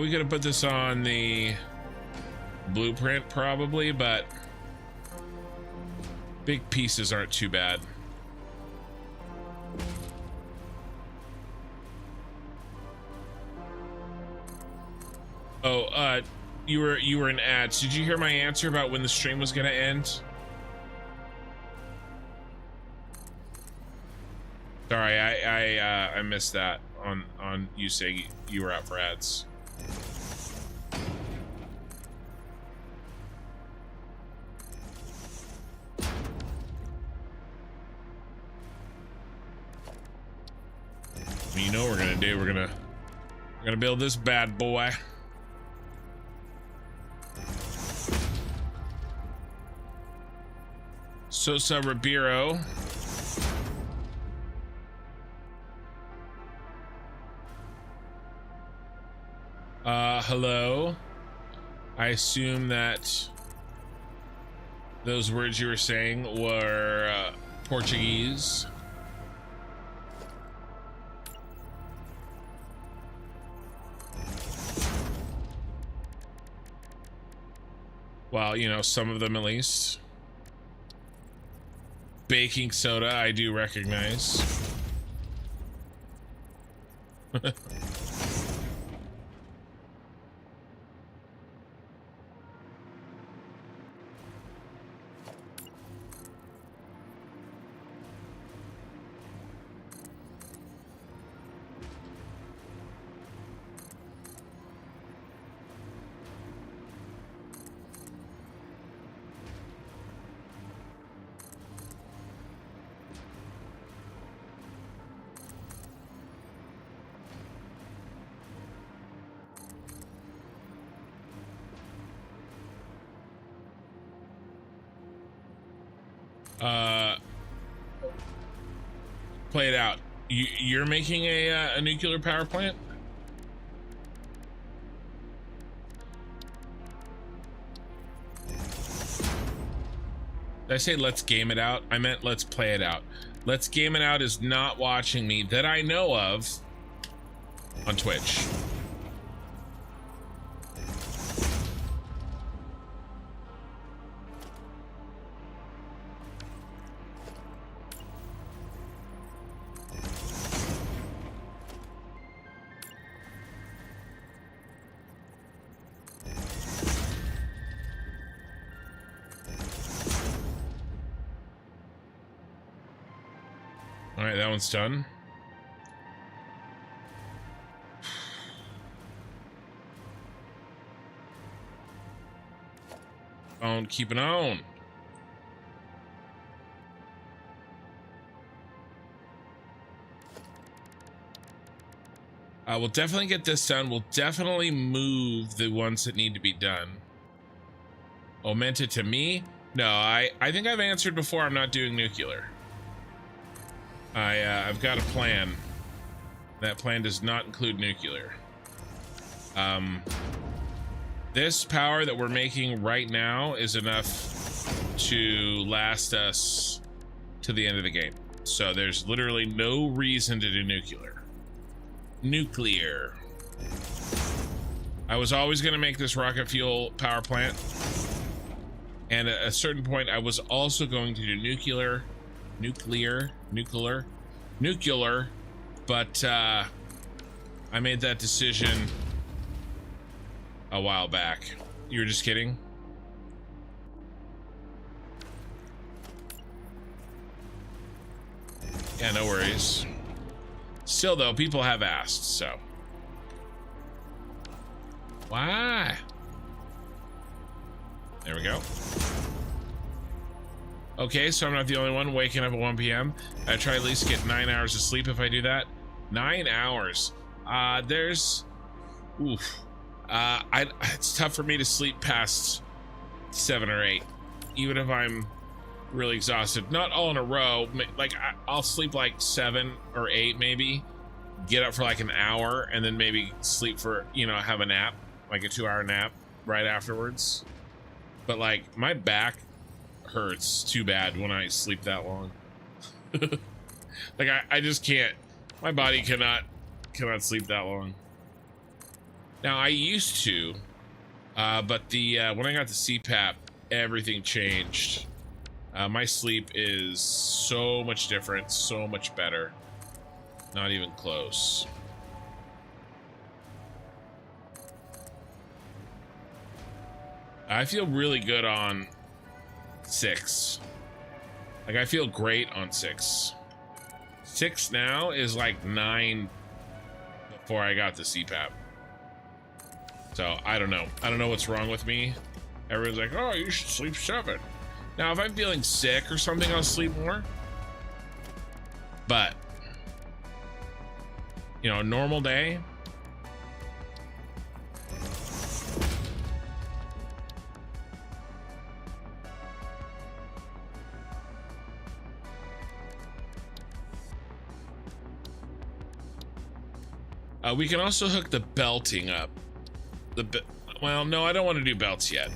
Speaker 1: We could have put this on the blueprint probably, but big pieces aren't too bad. Oh, You were in ads. Did you hear my answer about when the stream was gonna end? Sorry, I missed that on you saying you were out for ads. You know what we're gonna do? We're gonna build this bad boy. Sosa Ribeiro. Hello. I assume that those words you were saying were Portuguese. Well, you know, some of them at least. Baking soda, I do recognize. Play it out. You're making a nuclear power plant? Did I say let's game it out? I meant let's play it out. Let's game it out is not watching me that I know of on Twitch. All right, that one's done. On, keep it on. We'll definitely get this done. We'll definitely move the ones that need to be done. Oh, meant it to me? No, I think I've answered before. I'm not doing nuclear. I've got a plan. That plan does not include nuclear. This power that we're making right now is enough to last us to the end of the game. So there's literally no reason to do nuclear. Nuclear. I was always going to make this rocket fuel power plant. And at a certain point, I was also going to do nuclear, but I made that decision a while back. You were just kidding? Yeah, no worries. Still though, people have asked, so. Why? There we go. Okay, so I'm not the only one waking up at 1 p.m. I try at least get 9 hours of sleep if I do that. 9 hours. It's tough for me to sleep past 7 or 8, even if I'm really exhausted. Not all in a row. Like I'll sleep like 7 or 8 maybe, get up for like an hour, and then maybe sleep for, you know, have a nap, like a 2-hour nap right afterwards. But like my back hurts too bad when I sleep that long. Like I just can't. My body cannot sleep that long. Now I used to, but when I got the CPAP, everything changed. My sleep is so much different, so much better. Not even close. I feel really good on 6. Like, I feel great on 6. 6 now is like 9 before I got the CPAP. So I don't know. I don't know what's wrong with me. Everyone's like, oh, you should sleep 7. Now, if I'm feeling sick or something, I'll sleep more. But, you know, a normal day. We can also hook the belting up. Well, no, I don't want to do belts yet.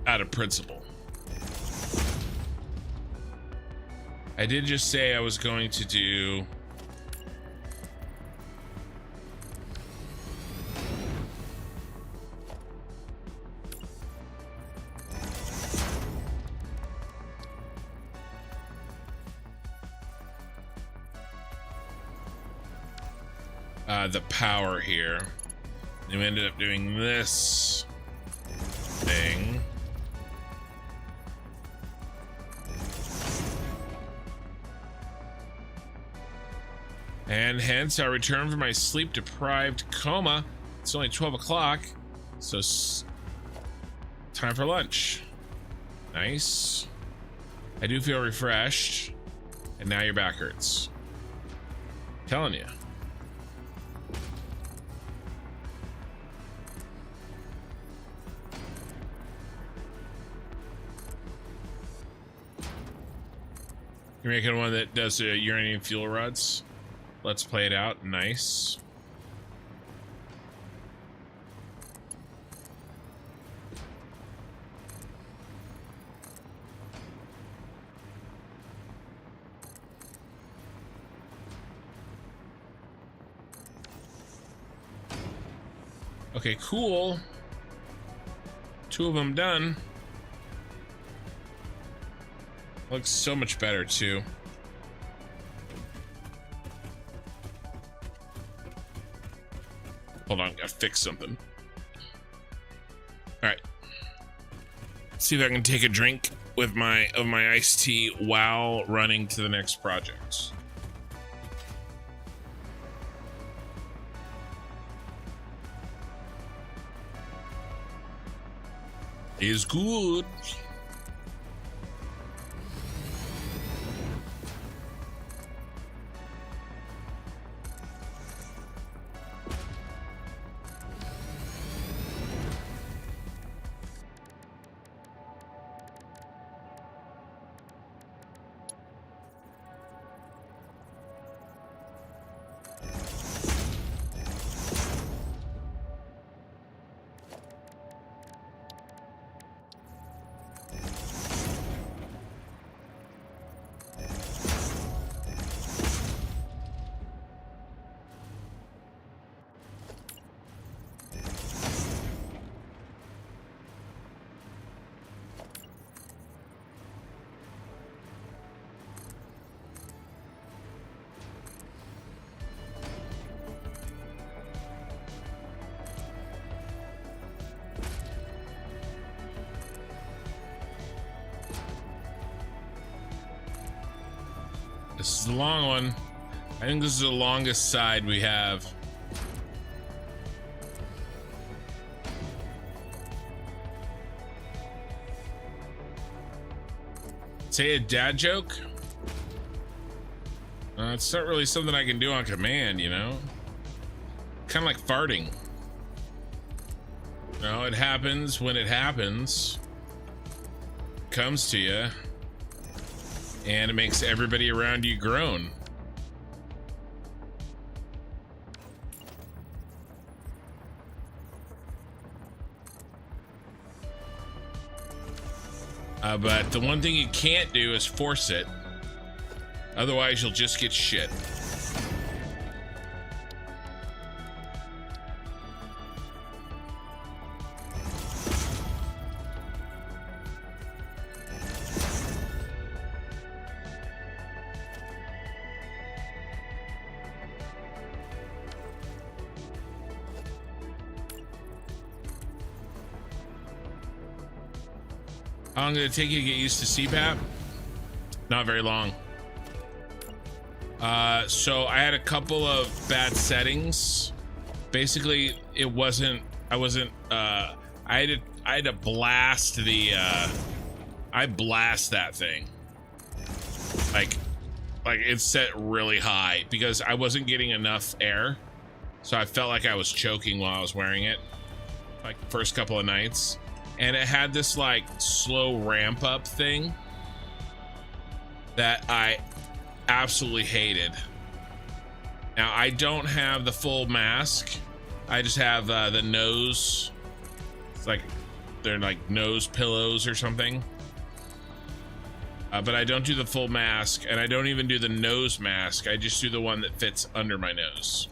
Speaker 1: Out of principle. I did just say I was going to do the power here. And we ended up doing this thing. And hence I return from my sleep deprived coma. It's only 12 o'clock, so time for lunch. Nice. I do feel refreshed, and now your back hurts. Telling you. You're making one that does uranium fuel rods. Let's play it out. Nice. Okay, cool. 2 of them done. Looks so much better too. Hold on, gotta fix something. All right. Let's see if I can take a drink with my iced tea while running to the next project. Is good. This is the long one. I think this is the longest side we have. Say a dad joke? It's not really something I can do on command, you know? Kind of like farting. No, it happens when it happens. Comes to you. And it makes everybody around you groan. But the one thing you can't do is force it. Otherwise, you'll just get shit. How long did it take you to get used to CPAP? Not very long. So I had a couple of bad settings. Basically, I had to blast the, I blast that thing. Like it's set really high because I wasn't getting enough air. So I felt like I was choking while I was wearing it, like the first couple of nights. And it had this like slow ramp up thing that I absolutely hated. Now I don't have the full mask. I just have the nose. It's like they're like nose pillows or something. But I don't do the full mask, and I don't even do the nose mask. I just do the one that fits under my nose.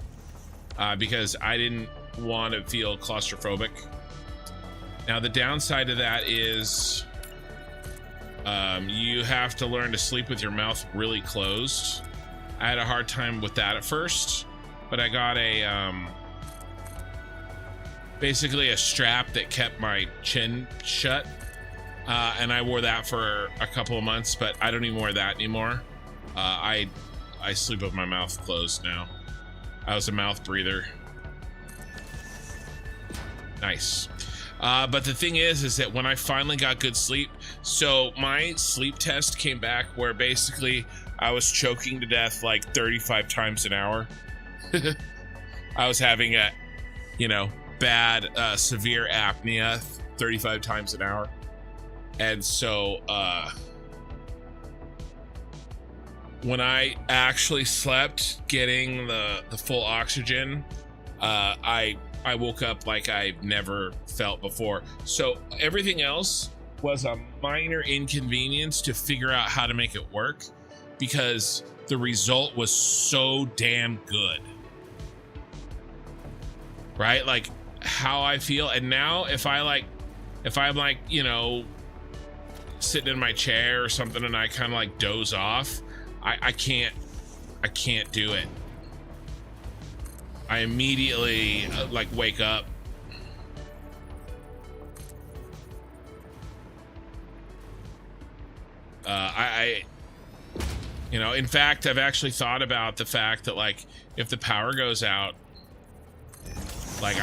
Speaker 1: Because I didn't want to feel claustrophobic. Now the downside to that is you have to learn to sleep with your mouth really closed. I had a hard time with that at first, but I got a basically a strap that kept my chin shut, and I wore that for a couple of months, but I don't even wear that anymore. I sleep with my mouth closed now. I was a mouth breather. Nice. But the thing is that when I finally got good sleep, so my sleep test came back where basically I was choking to death like 35 times an hour. I was having a, bad, severe apnea 35 times an hour. And so, when I actually slept, getting the full oxygen, I woke up like I've never felt before. So everything else was a minor inconvenience to figure out how to make it work, because the result was so damn good. Right? Like how I feel. And now if I'm like, sitting in my chair or something and I kind of like doze off, I can't do it. I immediately like wake up. In fact, I've actually thought about the fact that like if the power goes out, like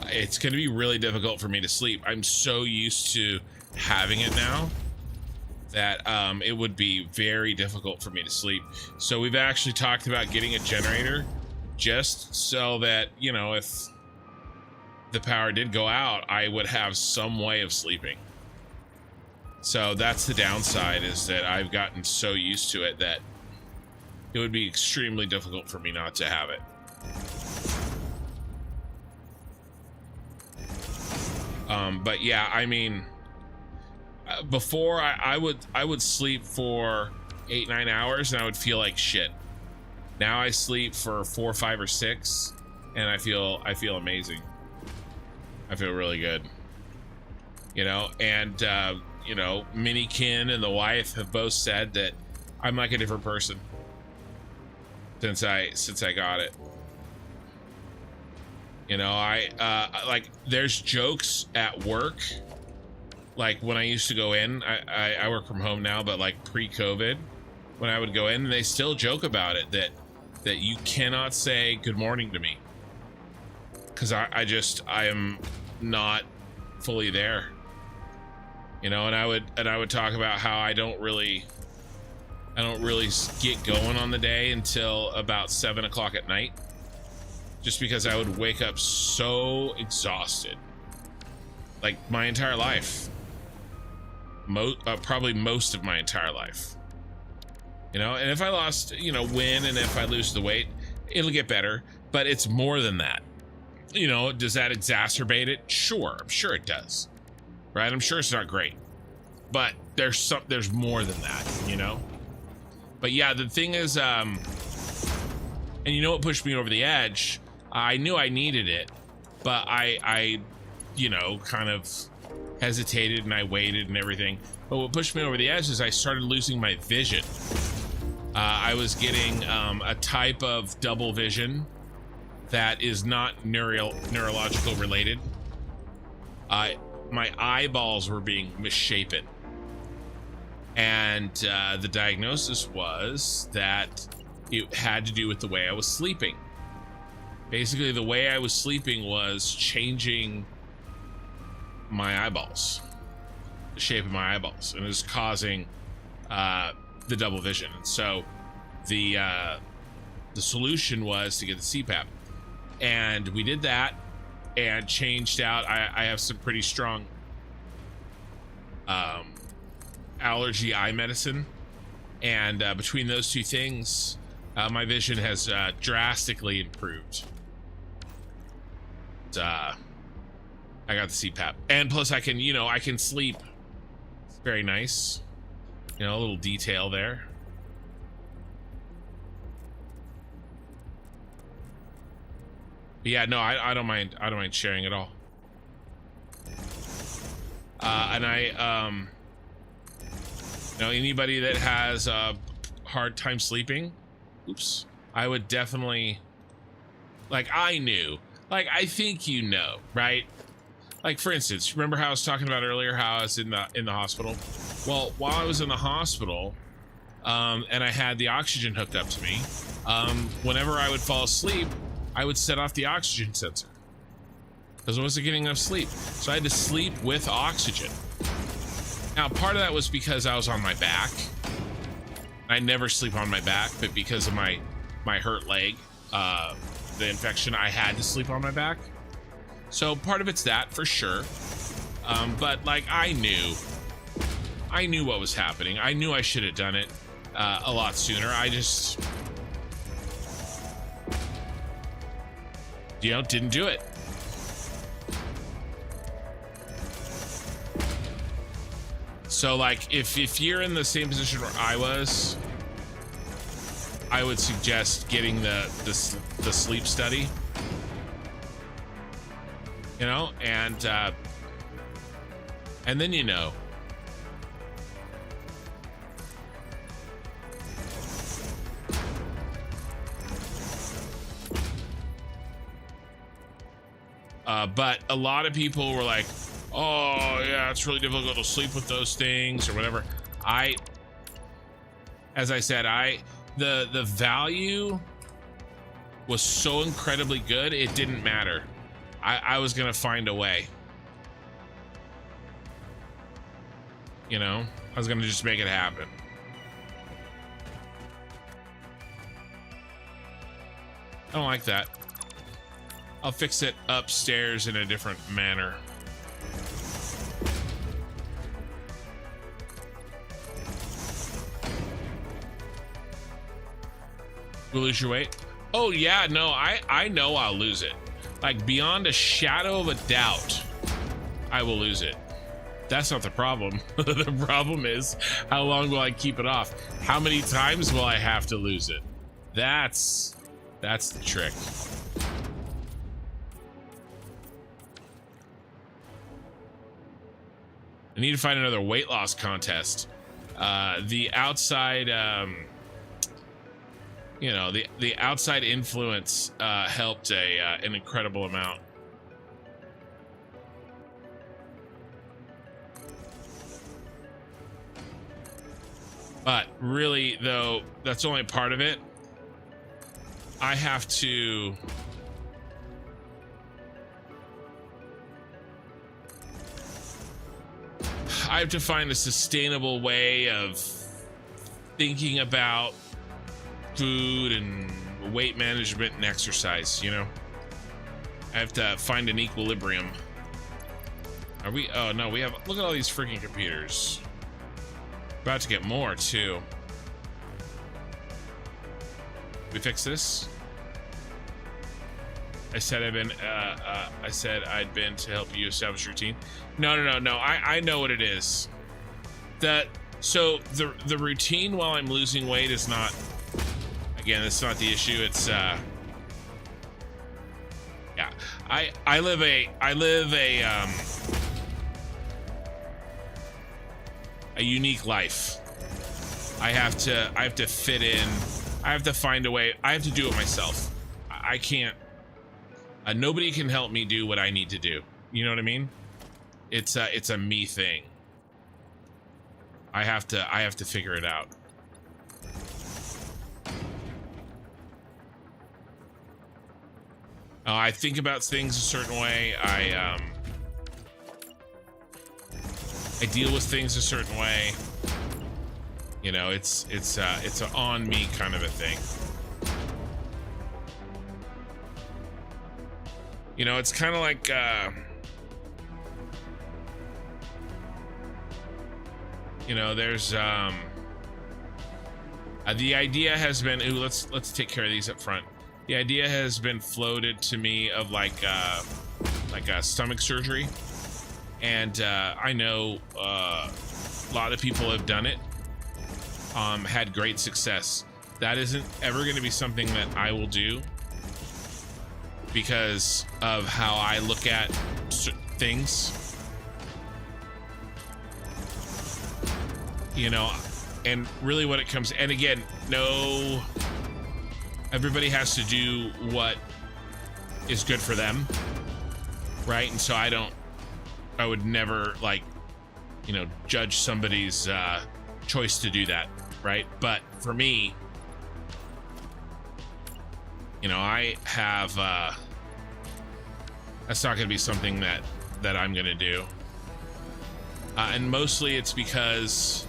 Speaker 1: it's going to be really difficult for me to sleep. I'm so used to having it now that it would be very difficult for me to sleep. So we've actually talked about getting a generator just so that, if the power did go out, I would have some way of sleeping. So that's the downside, is that I've gotten so used to it that it would be extremely difficult for me not to have it. But yeah, I mean, before I would sleep for 8-9 hours and I would feel like shit. Now I sleep for 4, 5, or 6, and I feel amazing. I feel really good. And Minikin and the wife have both said that I'm like a different person since I got it. Like there's jokes at work. Like when I used to go in, I work from home now, but like pre-COVID, when I would go in, and they still joke about it, that you cannot say good morning to me, because I am not fully there. And I would talk about how I don't really get going on the day until about 7 o'clock at night, just because I would wake up so exhausted, like my entire life. Probably most of my entire life. And if I lost, win, and if I lose the weight, it'll get better, but it's more than that. Does that exacerbate it? Sure, I'm sure it does. Right? I'm sure it's not great, but there's more than that, But yeah, the thing is, and what pushed me over the edge? I knew I needed it, but I kind of hesitated and I waited and everything. But what pushed me over the edge is I started losing my vision. I was getting a type of double vision that is not neurological related. My eyeballs were being misshapen. And the diagnosis was that it had to do with the way I was sleeping. Basically, the way I was sleeping was changing my eyeballs, the shape of my eyeballs, and it was causing the double vision. And so the solution was to get the CPAP, and we did that and changed out. I have some pretty strong allergy eye medicine, and between those two things, my vision has drastically improved. I got the CPAP, and plus I can sleep. It's very nice, a little detail there. But yeah, no, I don't mind sharing at all. And anybody that has a hard time sleeping, I would definitely, I think right? Like, for instance, remember how I was talking about earlier how I was in the hospital? Well, while I was in the hospital, and I had the oxygen hooked up to me, whenever I would fall asleep, I would set off the oxygen sensor because I wasn't getting enough sleep. So I had to sleep with oxygen. Now, part of that was because I was on my back. I never sleep on my back, but because of my hurt leg, the infection, I had to sleep on my back. So part of it's that for sure. But I knew what was happening. I knew I should have done it a lot sooner. I just, didn't do it. So if you're in the same position where I was, I would suggest getting the sleep study, and then but a lot of people were like, oh yeah, it's really difficult to sleep with those things or whatever. As I said, the value was so incredibly good, it didn't matter. I was gonna find a way. I was gonna just make it happen. I don't like that. I'll fix it upstairs in a different manner. You lose your weight? Oh yeah, no, I know I'll lose it. Beyond a shadow of a doubt, I will lose it. That's not the problem. The problem is, how long will I keep it off? How many times will I have to lose it? That's the trick. I need to find another weight loss contest. The outside, the outside influence helped an incredible amount. But really, though, that's only part of it. I have to find a sustainable way of thinking about food and weight management and exercise, I have to find an equilibrium. Are we? Oh no, we have, look at all these freaking computers. About to get more too. We fix this? I said I'd been to help you establish routine. No. I know what it is. So the routine while I'm losing weight is not, again, that's not the issue. It's yeah. I live a unique life. I have to fit in. I have to find a way. I have to do it myself. I can't. Nobody can help me do what I need to do. You know what I mean? It's a me thing. I have to figure it out. I think about things a certain way. I deal with things a certain way. You know, it's a on me kind of a thing. You know, it's kind of like you know, there's the idea has been, ooh, let's take care of these up front. The idea has been floated to me of like a stomach surgery, and I know a lot of people have done it, had great success. That isn't ever going to be something that I will do because of how I look at things. You know, and really what it comes, and again, no, everybody has to do what is good for them, right? And so I would never, like, you know, judge somebody's choice to do that, right? But for me, you know, I have that's not going to be something that I'm going to do, and mostly it's because,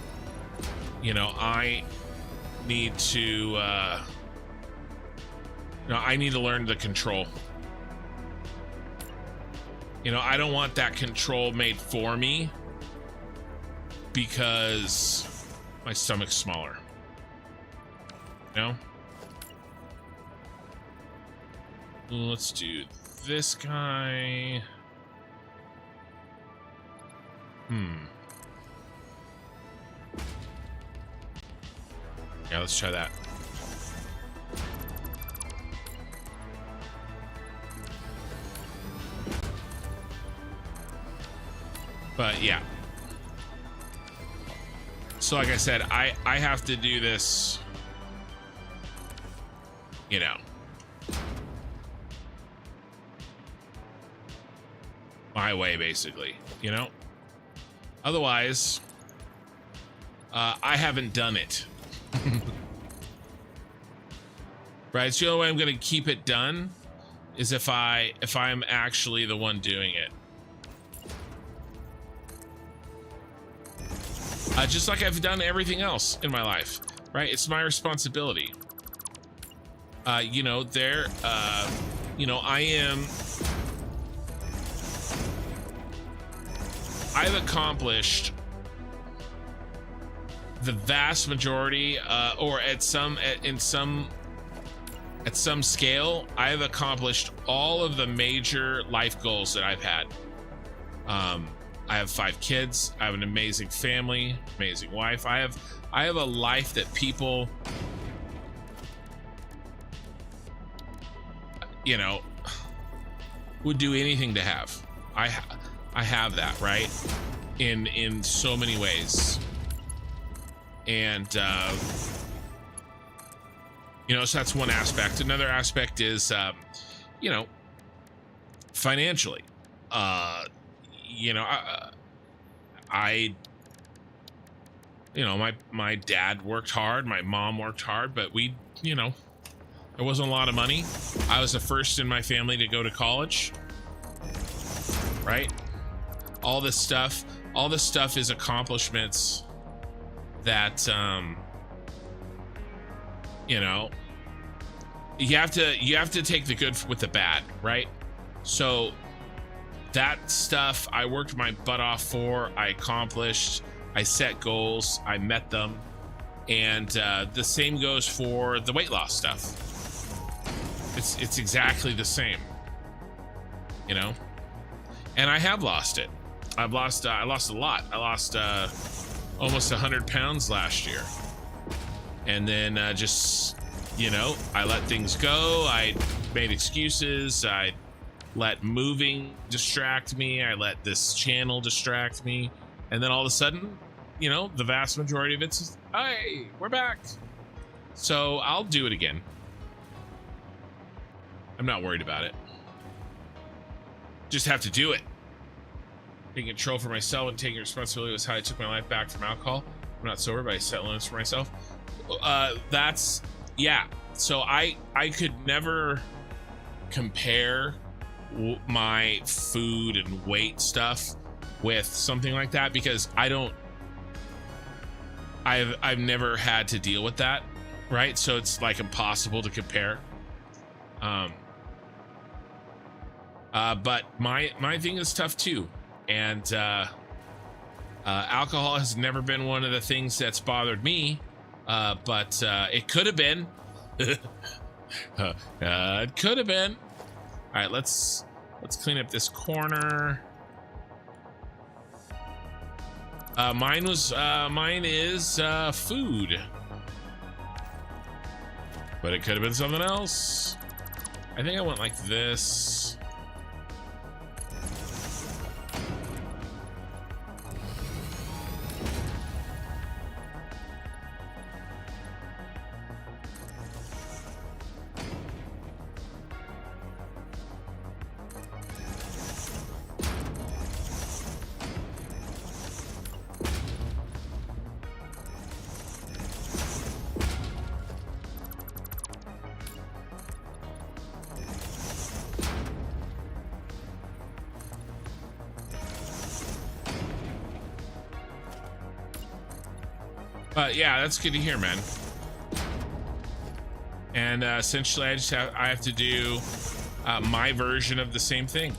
Speaker 1: you know, I need to you know, I need to learn the control. You know, I don't want that control made for me because my stomach's smaller. You know? Let's do this guy. Yeah, let's try that. But yeah. So like I said, I have to do this, you know, my way, basically, you know? Otherwise, I haven't done it. Right? So the only way I'm going to keep it done is if I'm actually the one doing it. Just like I've done everything else in my life, right? It's my responsibility. You know, you know, I've accomplished the vast majority, or at some scale, I've accomplished all of the major life goals that I've had. I have 5 kids. I have an amazing family, amazing wife. I have a life that people, you know, would do anything to have. I have that, right? In so many ways. And you know, so that's one aspect. Another aspect is you know, financially. You know, you know, my dad worked hard, my mom worked hard, but we, you know, there wasn't a lot of money. I was the first in my family to go to college, right? All this stuff is accomplishments that, you know, you have to take the good with the bad, right? So that stuff I worked my butt off for, I accomplished, I set goals, I met them, and the same goes for the weight loss stuff. It's exactly the same, you know. And I have lost it. I lost a lot. I lost almost 100 pounds last year, and then just, you know, I let things go. I made excuses. I let moving distract me. I let this channel distract me. And then all of a sudden, you know, the vast majority of it's, hey, we're back. So I'll do it again. I'm not worried about it. Just have to do it. Taking control for myself and taking responsibility was how I took my life back from alcohol. I'm not sober, but I set limits for myself. That's, yeah. So I could never compare my food and weight stuff with something like that, because I've never had to deal with that, right? So it's like impossible to compare. But my thing is tough too, and alcohol has never been one of the things that's bothered me, but it could have been. It could have been. All right, let's clean up this corner. Mine is food, but it could have been something else. I think I went like this. Yeah, that's good to hear, man. And essentially, I have to do my version of the same thing,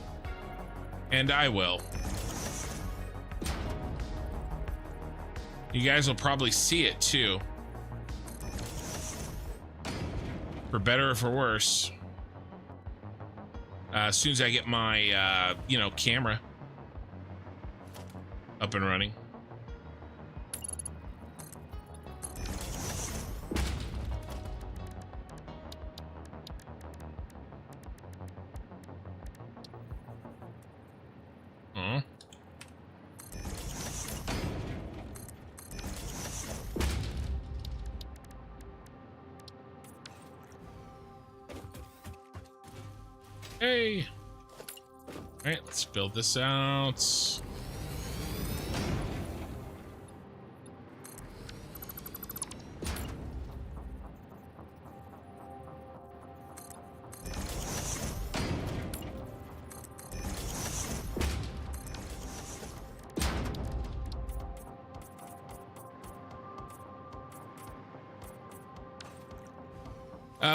Speaker 1: and I will. You guys will probably see it too, for better or for worse. As soon as I get my camera up and running. Hey. All right, let's build this out.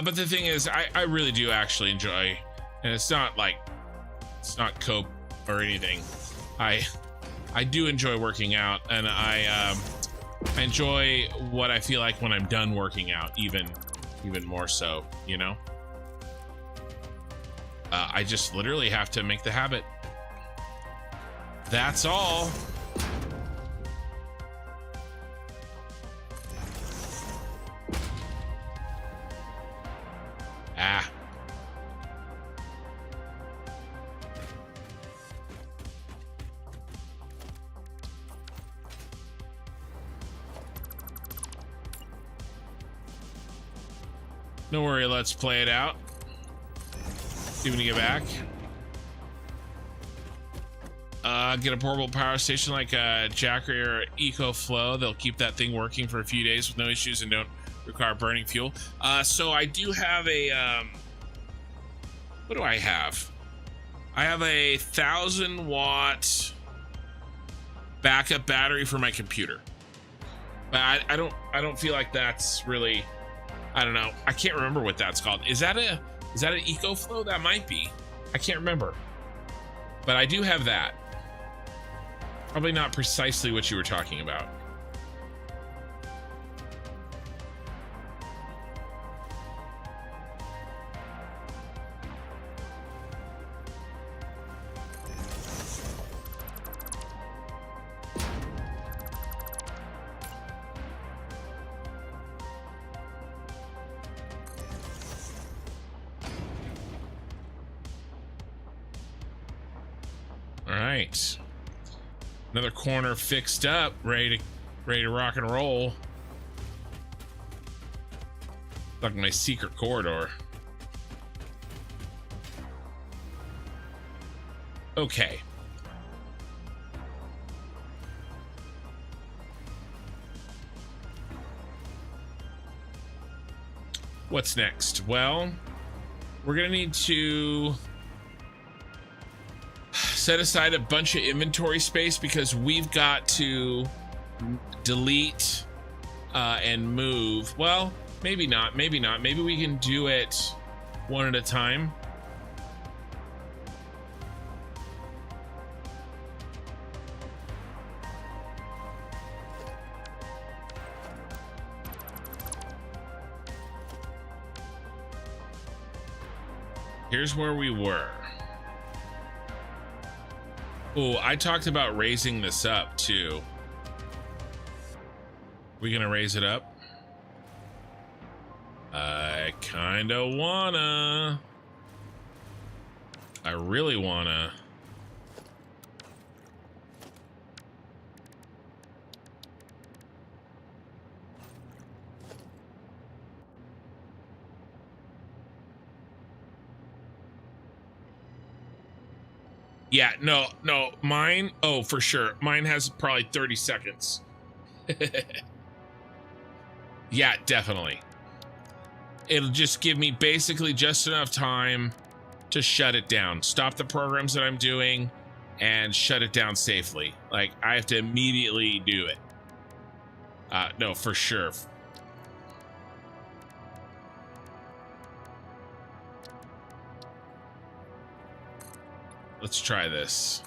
Speaker 1: But the thing is, I really do actually enjoy, and it's not cope or anything. I do enjoy working out, and I enjoy what I feel like when I'm done working out, even more so, you know. I just literally have to make the habit. That's all. Don't worry, let's play it out. See when you get back. Get a portable power station like a Jackery or EcoFlow. They'll keep that thing working for a few days with no issues and don't require burning fuel. So I do have a what do I have? I have a 1,000-watt backup battery for my computer. But I don't feel like that's really, I don't know. I can't remember what that's called. Is that an EcoFlow? That might be. I can't remember. But I do have that. Probably not precisely what you were talking about. All right. Another corner fixed up, ready to rock and roll. Like my secret corridor. Okay. What's next? Well, we're gonna need to set aside a bunch of inventory space because we've got to delete and move. Well, maybe not. Maybe we can do it one at a time. Here's where we were. Oh, I talked about raising this up too. We gonna raise it up? I kinda wanna. I really wanna. Yeah, no, mine, oh, for sure. Mine has probably 30 seconds. Yeah, definitely. It'll just give me basically just enough time to shut it down. Stop the programs that I'm doing and shut it down safely. Like, I have to immediately do it. No, for sure. Let's try this.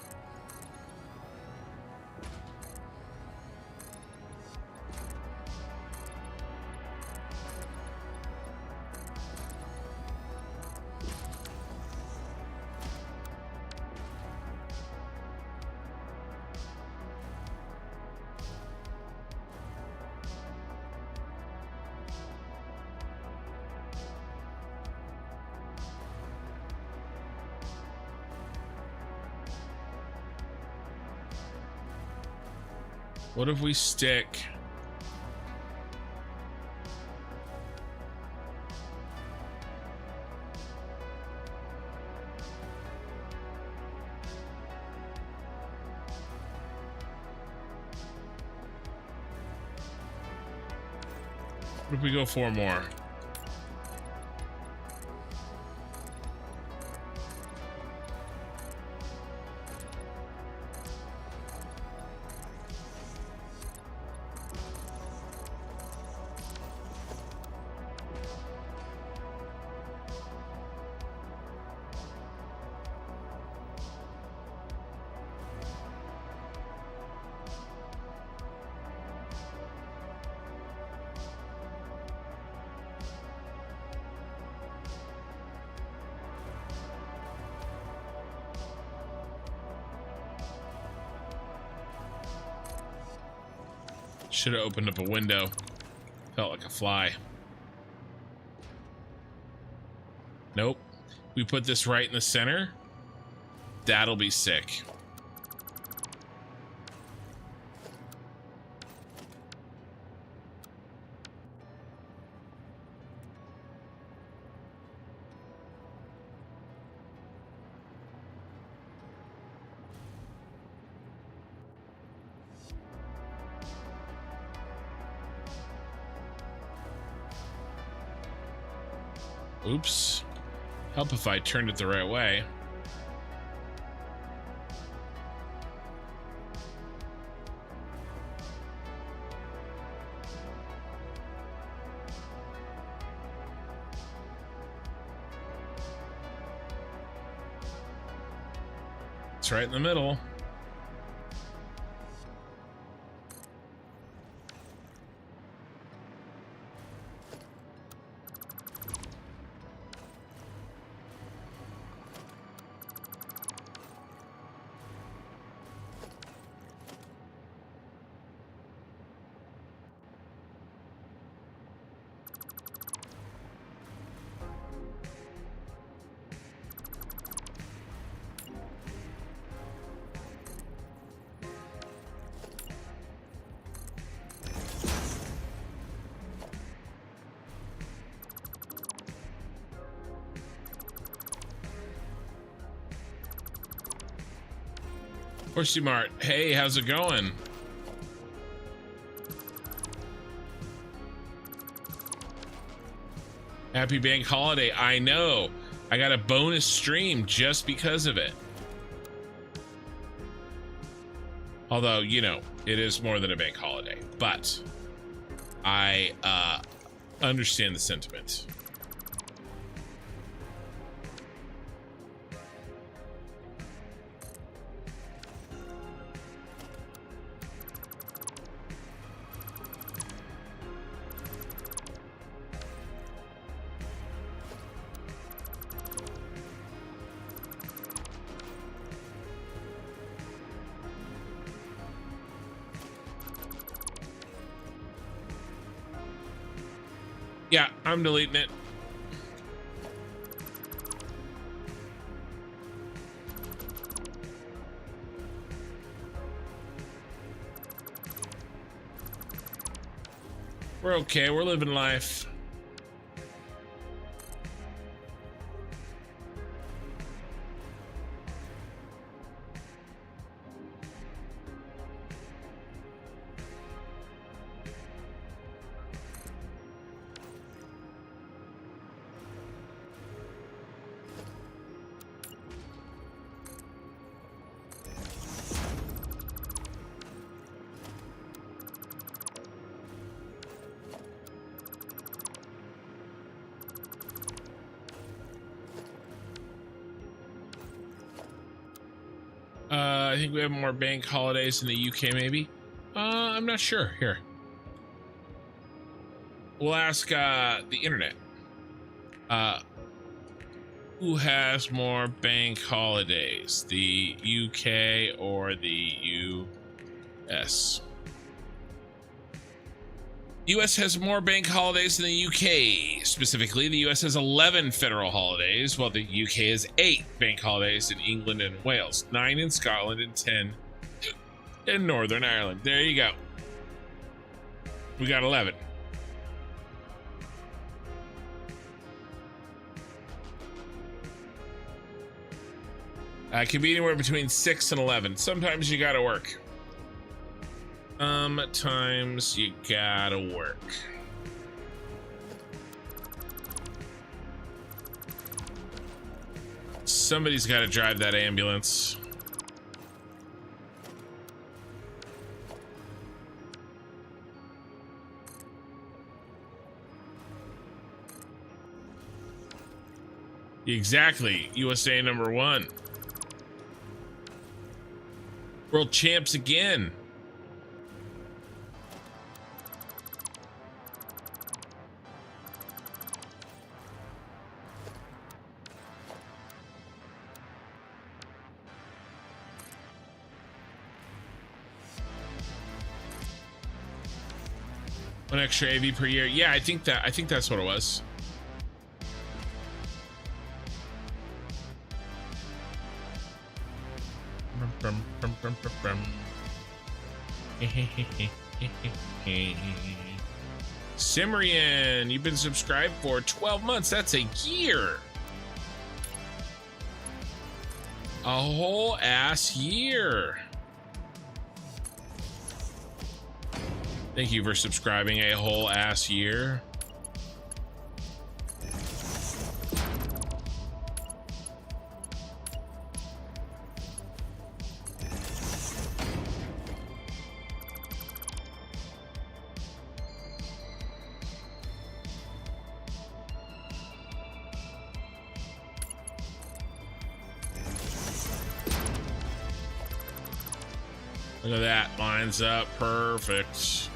Speaker 1: What if we stick... What if we go 4 more? Should have opened up a window. Felt like a fly. Nope. We put this right in the center. That'll be sick. Oops. Help if I turned it the right way. It's right in the middle. Horsey Mart, hey, how's it going? Happy bank holiday. I know. I got a bonus stream just because of it. Although, you know, it is more than a bank holiday, but I understand the sentiment. Yeah, I'm deleting it. We're okay. We're living life. I think we have more bank holidays in the UK, maybe. I'm not sure. Here, we'll ask the internet. Who has more bank holidays, the UK or the US? The US has more bank holidays than the UK. Specifically, the US has 11 federal holidays, while the UK has 8 bank holidays in England and Wales, 9 in Scotland, and 10 in Northern Ireland. There you go. We got 11. It can be anywhere between 6 and 11. Sometimes you gotta work. Sometimes you gotta work. Somebody's gotta drive that ambulance. Exactly. USA #1. World champs again. One extra AV per year. Yeah, I think that's what it was. Simrian, you've been subscribed for 12 months. That's a year. A whole ass year. Thank you for subscribing a whole ass year. Look at that, lines up perfect.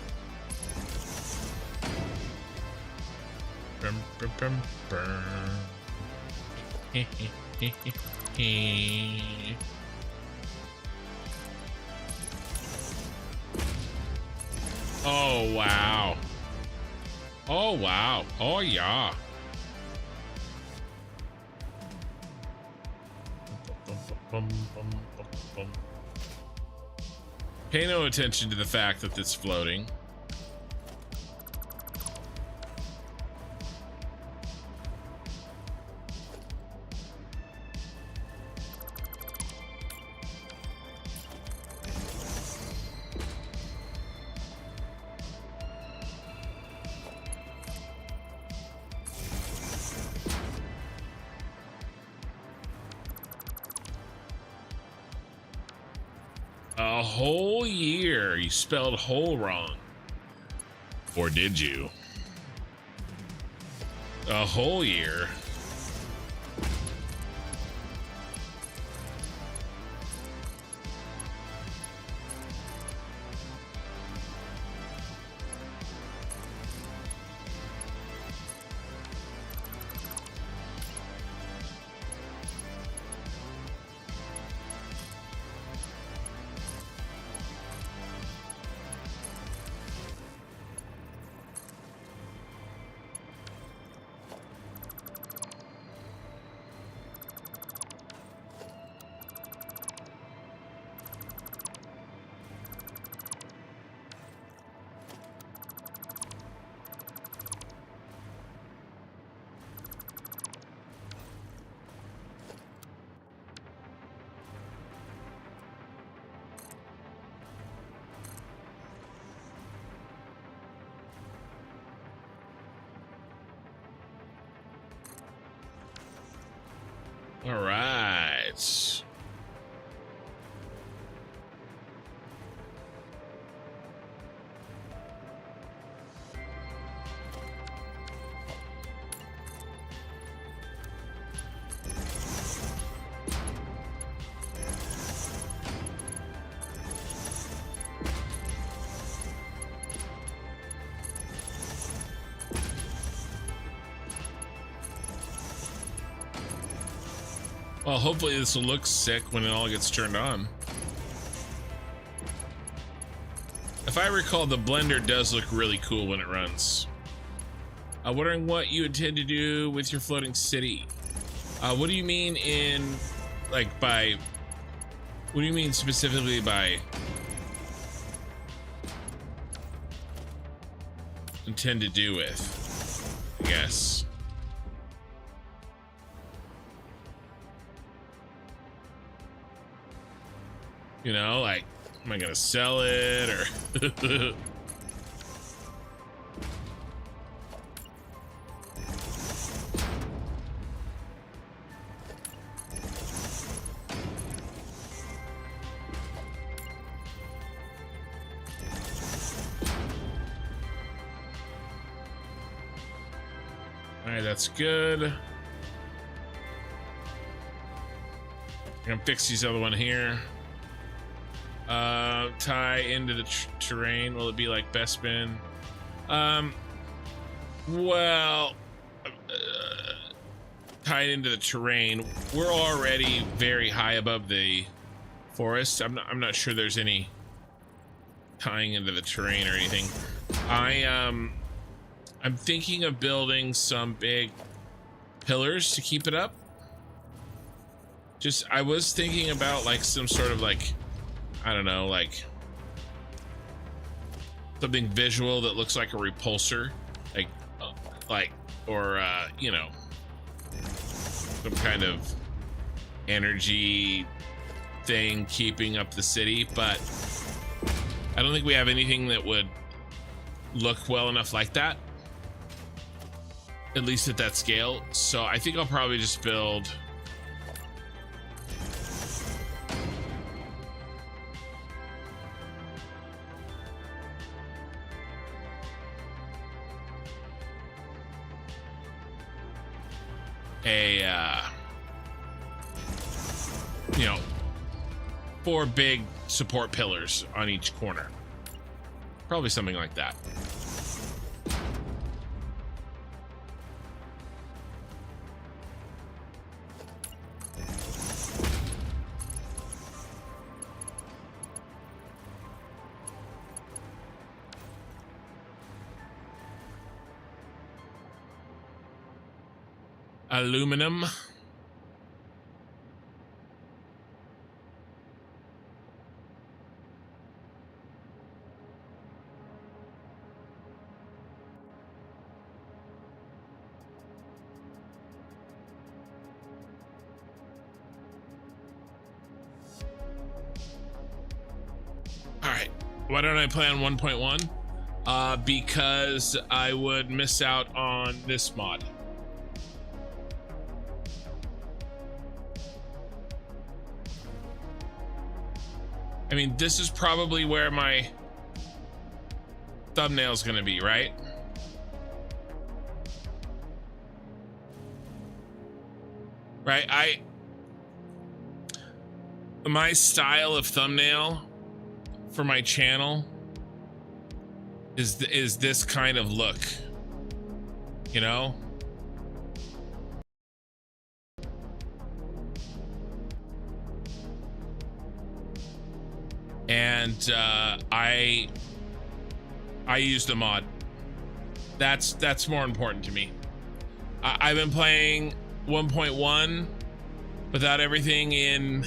Speaker 1: Oh wow. Oh wow. Oh yeah. Pay no attention to the fact that it's floating. A whole year. You spelled whole wrong. Or did you? A whole year. All right. Well, hopefully this will look sick when it all gets turned on. If I recall, the blender does look really cool when it runs. Wondering what you intend to do with your floating city. What do you mean in, like, by, what do you mean specifically by intend to do with, I guess? You know, like, am I gonna sell it or? All right, that's good. I'm gonna fix these other one here. Tie into the terrain. Will it be like Bespin? Well, tied into the terrain. We're already very high above the forest. I'm not sure there's any tying into the terrain or anything. I'm thinking of building some big pillars to keep it up. I was thinking about like some sort of like, I don't know, like something visual that looks like a repulsor, or you know, some kind of energy thing keeping up the city. But I don't think we have anything that would look well enough like that, at least at that scale. So I think I'll probably just build you know, 4 big support pillars on each corner. Probably something like that. Aluminum. All right, why don't I play on 1.1? Because I would miss out on this mod. I mean, this is probably where my thumbnail's gonna be, right? Right, my style of thumbnail for my channel is this kind of look, you know? And I used a mod. That's more important to me. I've been playing 1.1 without everything in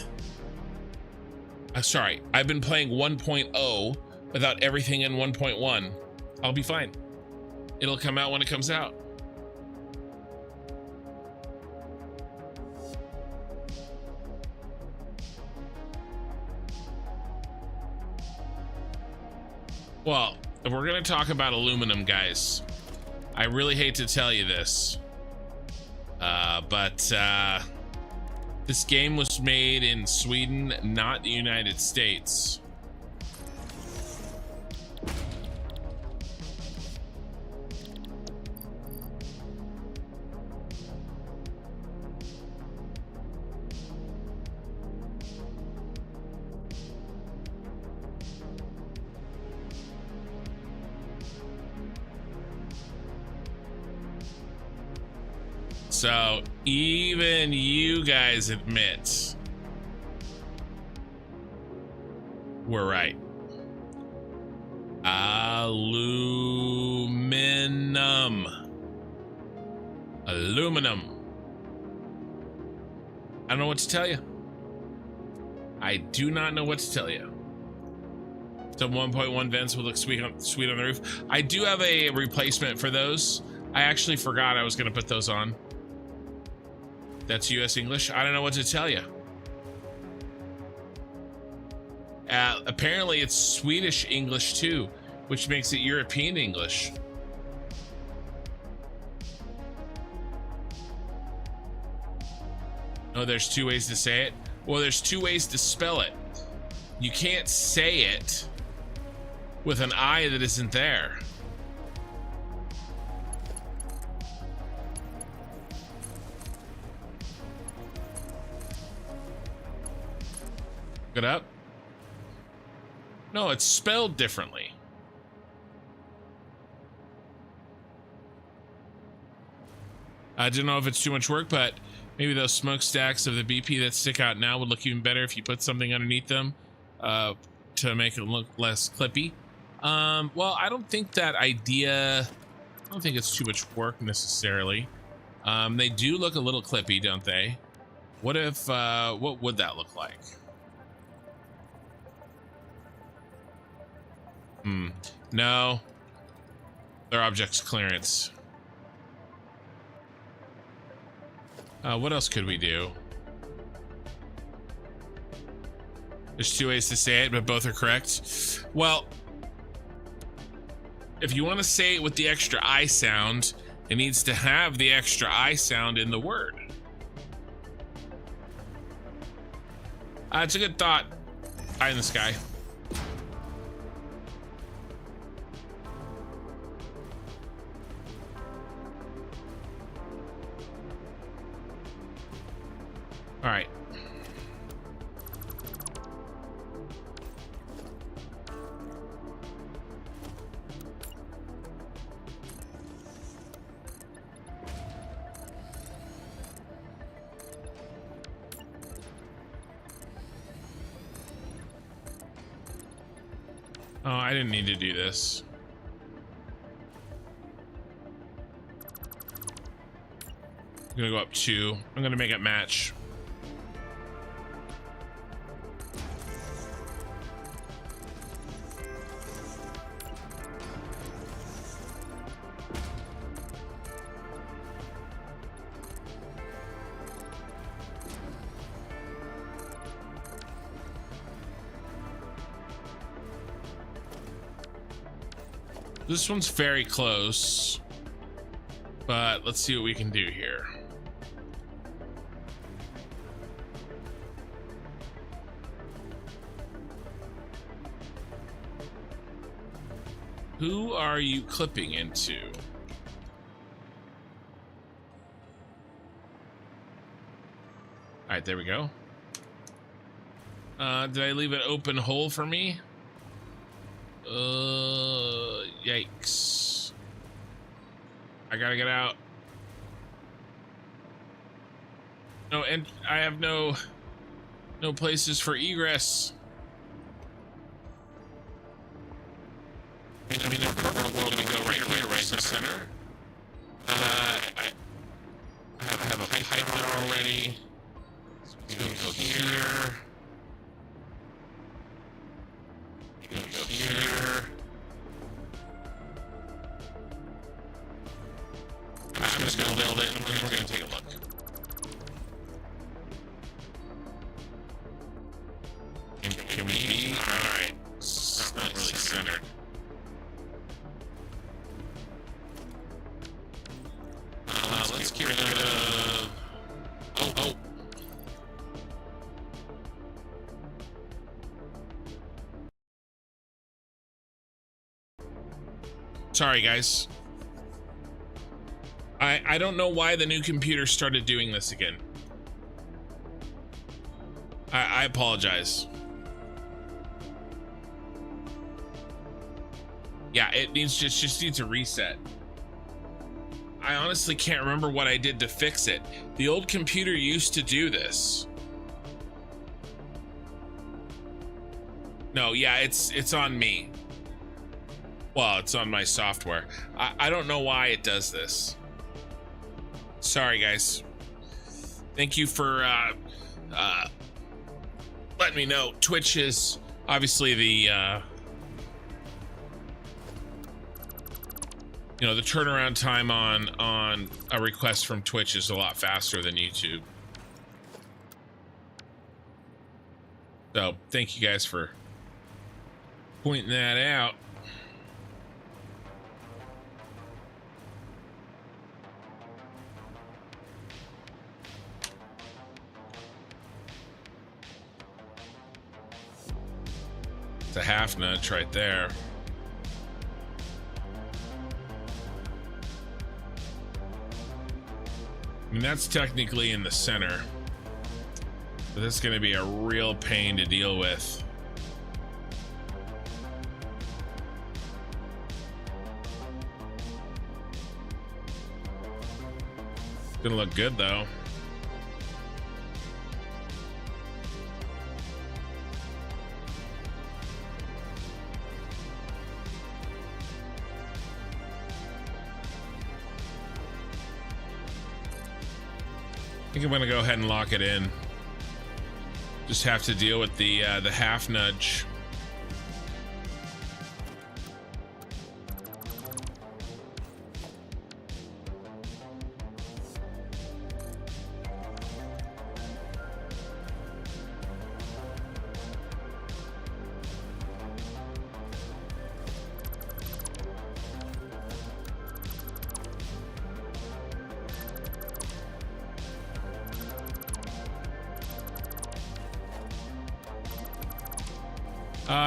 Speaker 1: sorry, I've been playing 1.0 without everything in 1.1. I'll be fine. It'll come out when it comes out. Well, if we're gonna talk about aluminum, guys, I really hate to tell you this, but this game was made in Sweden, not the United States. So even you guys admit we're right. Aluminum. Aluminum. I don't know what to tell you. I do not know what to tell you. Some 1.1 vents will look sweet on the roof. I do have a replacement for those. I actually forgot I was going to put those on. That's US English. I don't know what to tell you. Apparently it's Swedish English too, which makes it European English. Oh, there's two ways to say it. Well, there's two ways to spell it. You can't say it with an I that isn't there. Look it up. No, it's spelled differently. I don't know if it's too much work, but maybe those smokestacks of the BP that stick out now would look even better if you put something underneath them to make it look less clippy. Well, I don't think that idea, I don't think it's too much work necessarily. They do look a little clippy, don't they? What if, what would that look like? No. They're objects clearance. What else could we do? There's two ways to say it, but both are correct. Well, if you want to say it with the extra I sound, it needs to have the extra I sound in the word. It's a good thought. Eye in the sky. All right. Oh, I didn't need to do this. I'm gonna go up 2. I'm gonna make it match. This one's very close, but let's see what we can do here. Who are you clipping into? All right, there we go. Did I leave an open hole for me? Yikes. I gotta get out. No, and I have no places for egress. I mean, in a perfect world, we go right here, right in the center. I have a pipe there already. So we go here. We go here. I'm just gonna build it, and we're gonna take a look. Can we be? Alright. It's not really centered. Let's get rid of... Oh. Sorry, guys. I don't know why the new computer started doing this again. I apologize. Yeah, it needs just needs a reset. I honestly can't remember what I did to fix it. The old computer used to do this. No, yeah, it's on me. Well, it's on my software. I don't know why it does this. Sorry, guys. Thank you for letting me know. Twitch is obviously the you know, the turnaround time on a request from Twitch is a lot faster than YouTube. So thank you guys for pointing that out. It's a half nudge right there. I mean, that's technically in the center, but this is going to be a real pain to deal with. It's going to look good, though. I think I'm gonna go ahead and lock it in. Just have to deal with the half nudge.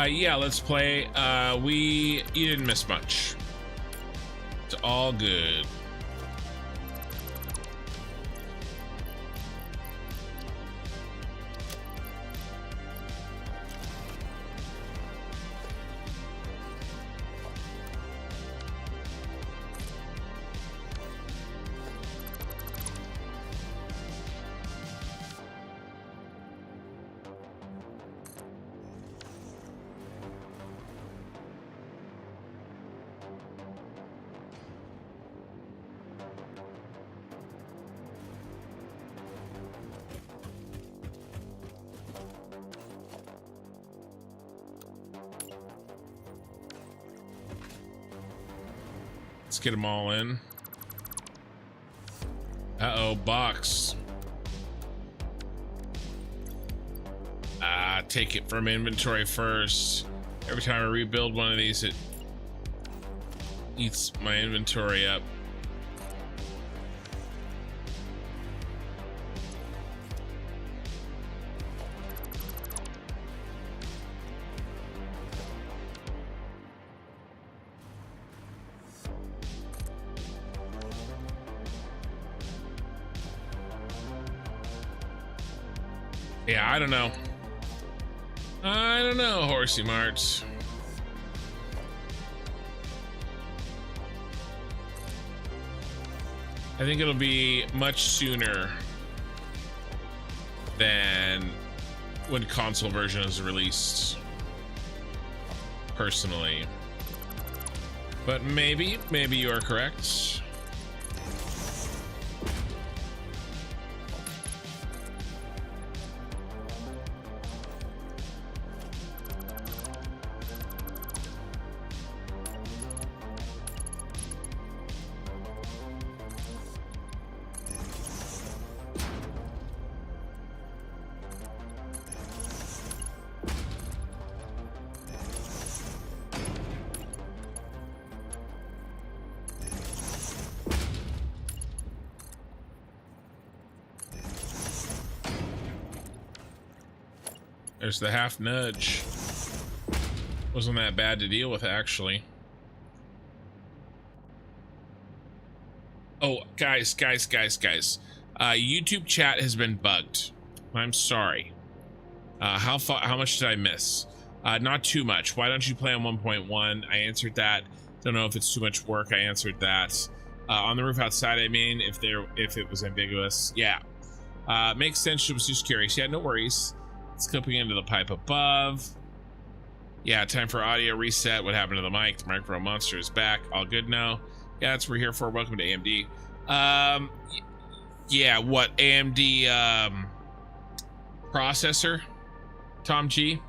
Speaker 1: Yeah, let's play. You didn't miss much. It's all good. Let's get them all in. Uh-oh, box. Take it from inventory first. Every time I rebuild one of these, it eats my inventory up. Yeah, I don't know. I don't know, Horsey Marts. I think it'll be much sooner than when console version is released, personally. But maybe you are correct. There's the half nudge. Wasn't that bad to deal with, actually. Oh, guys. YouTube chat has been bugged. I'm sorry. How much did I miss? Not too much. Why don't you play on 1.1? I answered that. Don't know if it's too much work. I answered that. On the roof outside, I mean, if it was ambiguous. Yeah. Makes sense. She was just curious. Yeah, no worries. It's clipping into the pipe above. Yeah, time for audio reset. What happened to the mic? The microphone monster is back. All good now. Yeah, that's what we're here for. Welcome to AMD. Yeah, what AMD processor? Tom G.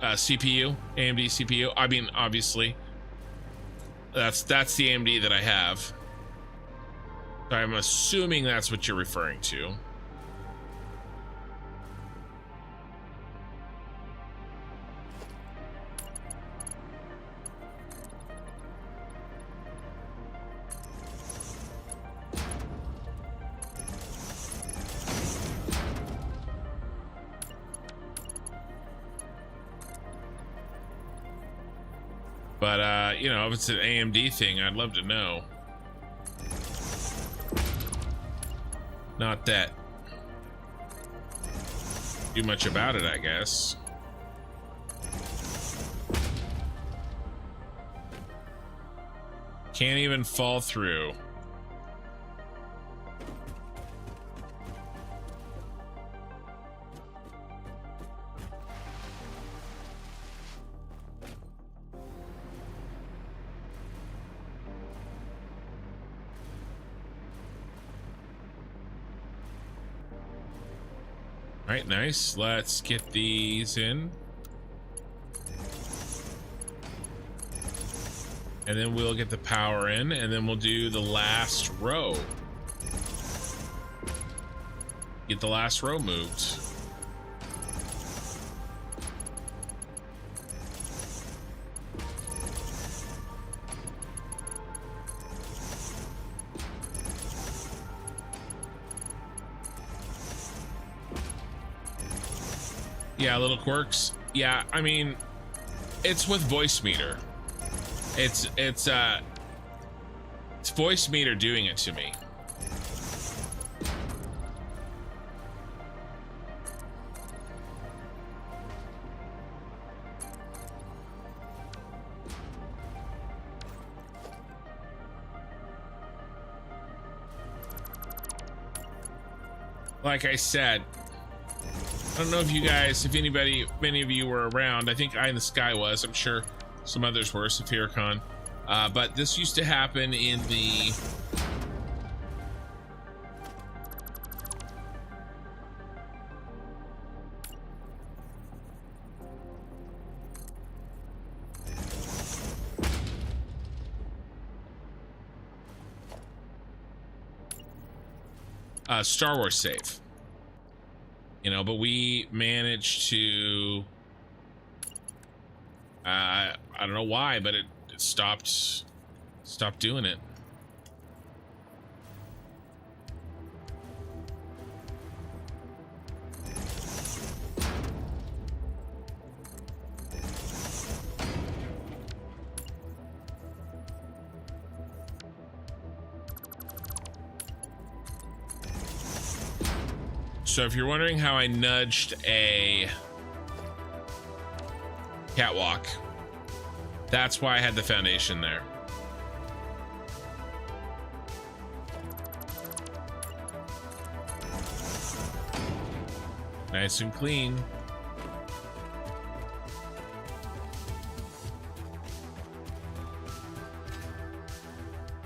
Speaker 1: CPU, AMD CPU. I mean, obviously, that's the AMD that I have. I'm assuming that's what you're referring to. But, you know, if it's an AMD thing, I'd love to know. Not that do much about it, I guess. Can't even fall through. All right, nice. Let's get these in. And then we'll get the power in, and then we'll do the last row. Get the last row moved. Yeah, little quirks. Yeah, I mean, it's with voice meter. It's voice meter doing it to me. Like I said, I don't know if you guys, if many of you were around. I think Eye in the Sky was. I'm sure some others were, Saphiricon. But this used to happen in the Star Wars save. You know, but we managed to I don't know why, but it stopped doing it. So if you're wondering how I nudged a catwalk, that's why I had the foundation there. Nice and clean.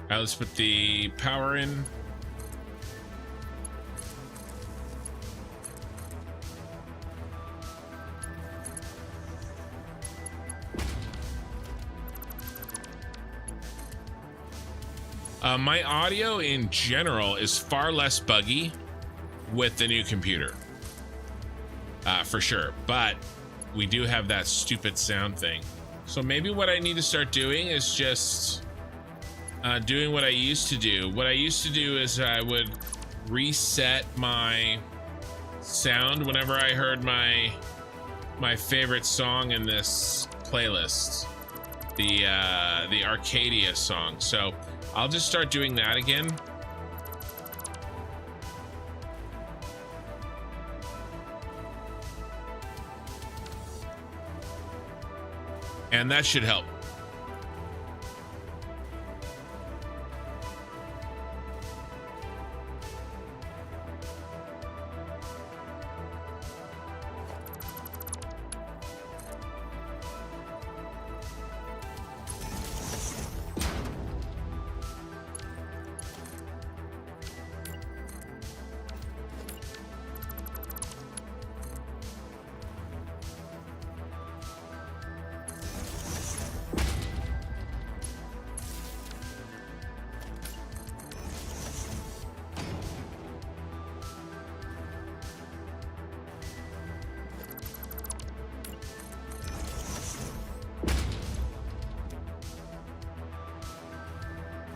Speaker 1: All right, let's put the power in. My audio in general is far less buggy with the new computer, for sure. But we do have that stupid sound thing. So maybe what I need to start doing is just doing what I used to do. What I used to do is I would reset my sound whenever I heard my favorite song in this playlist, the Arcadia song. So I'll just start doing that again. And that should help.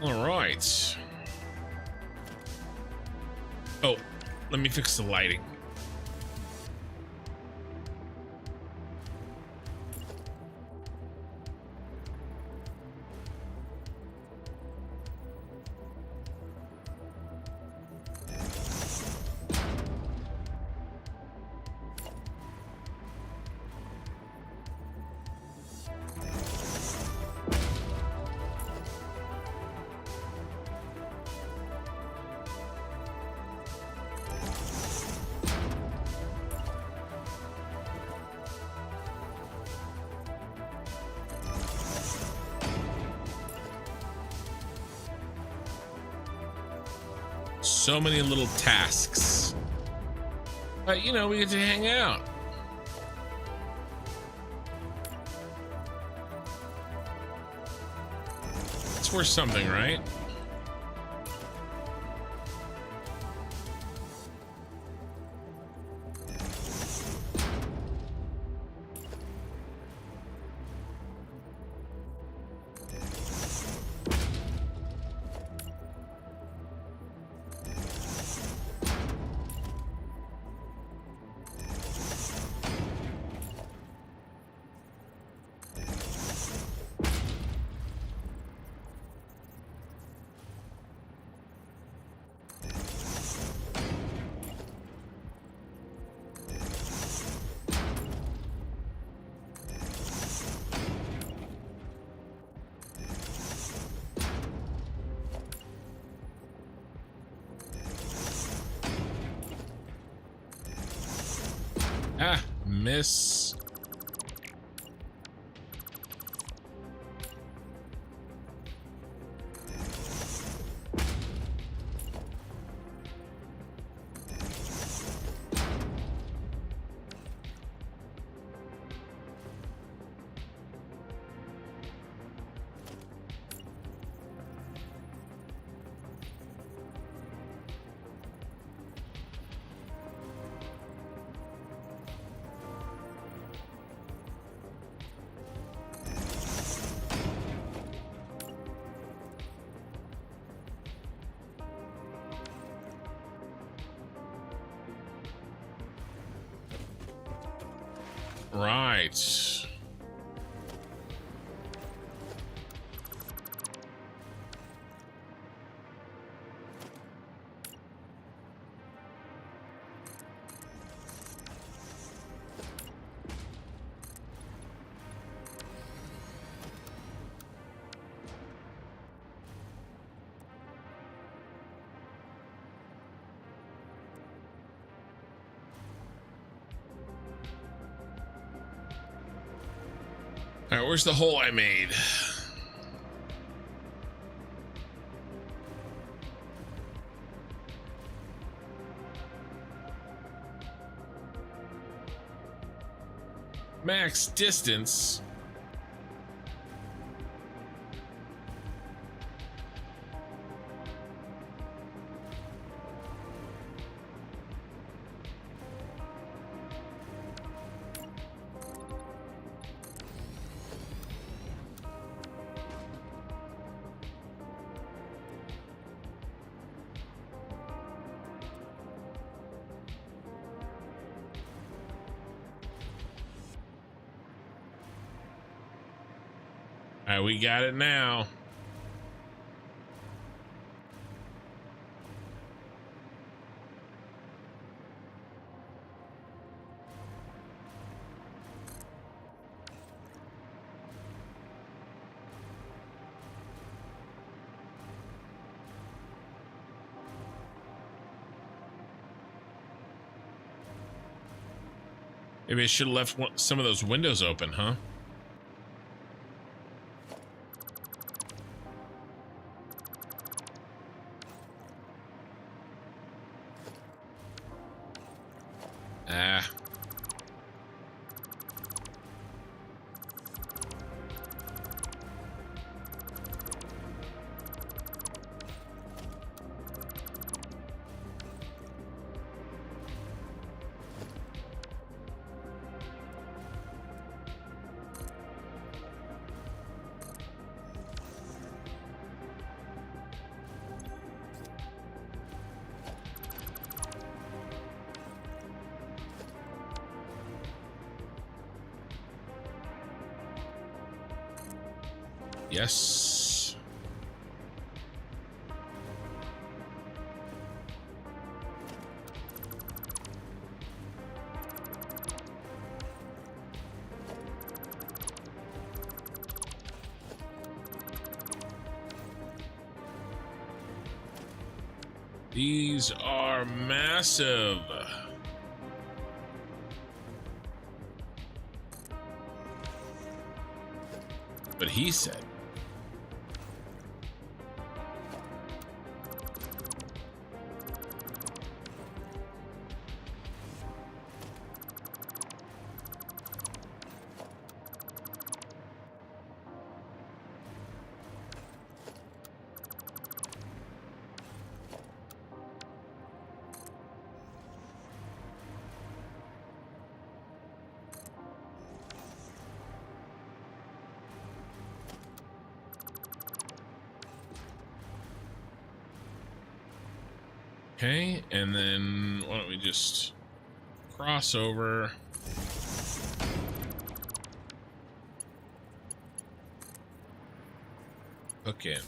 Speaker 1: All right. Oh, let me fix the lighting. So many little tasks, but you know, we get to hang out. It's worth something, right? Ah, miss. Right. All right, where's the hole I made? Max distance. All right, we got it now. Maybe I should have left some of those windows open, huh? Ah. Yes. These are massive. But he said. Okay, and then why don't we just cross over. Hook in.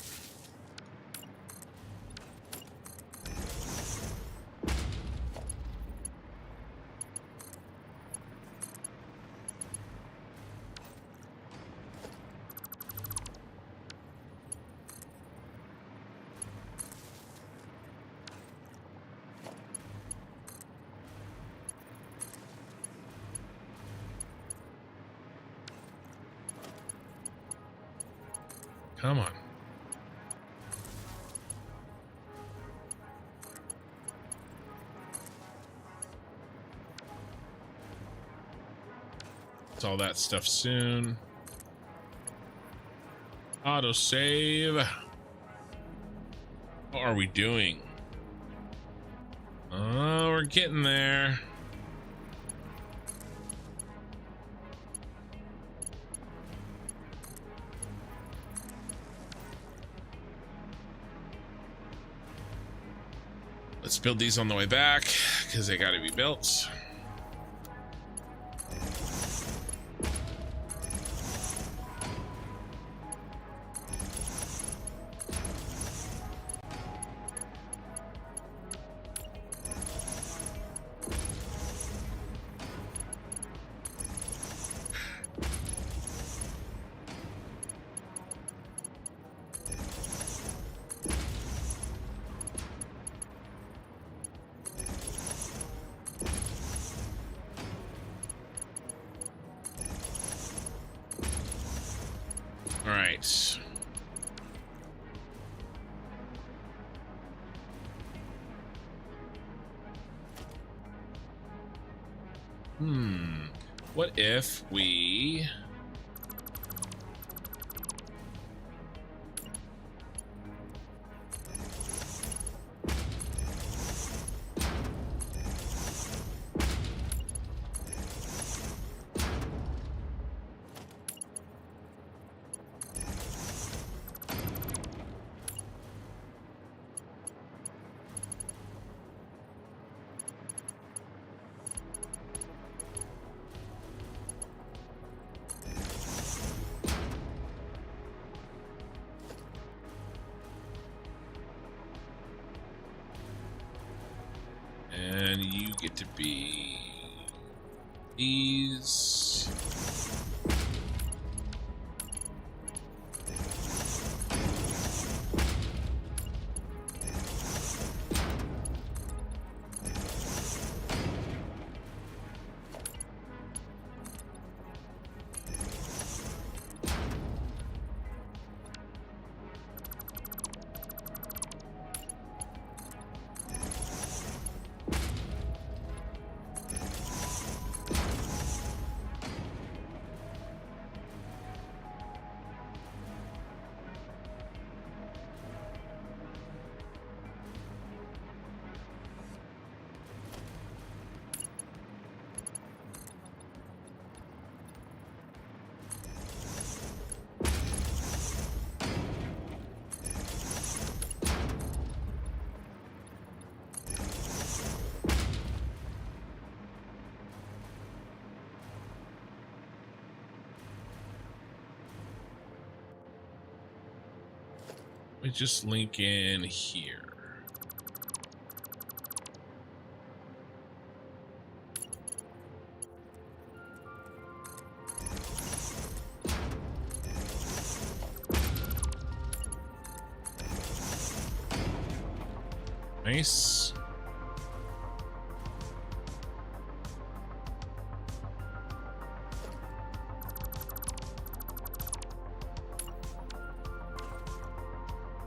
Speaker 1: Come on. It's all that stuff soon. Auto save. What are we doing? Oh, we're getting there. Let's build these on the way back because they got to be built. right. What if we... And you get to be these. We just link in here. Nice.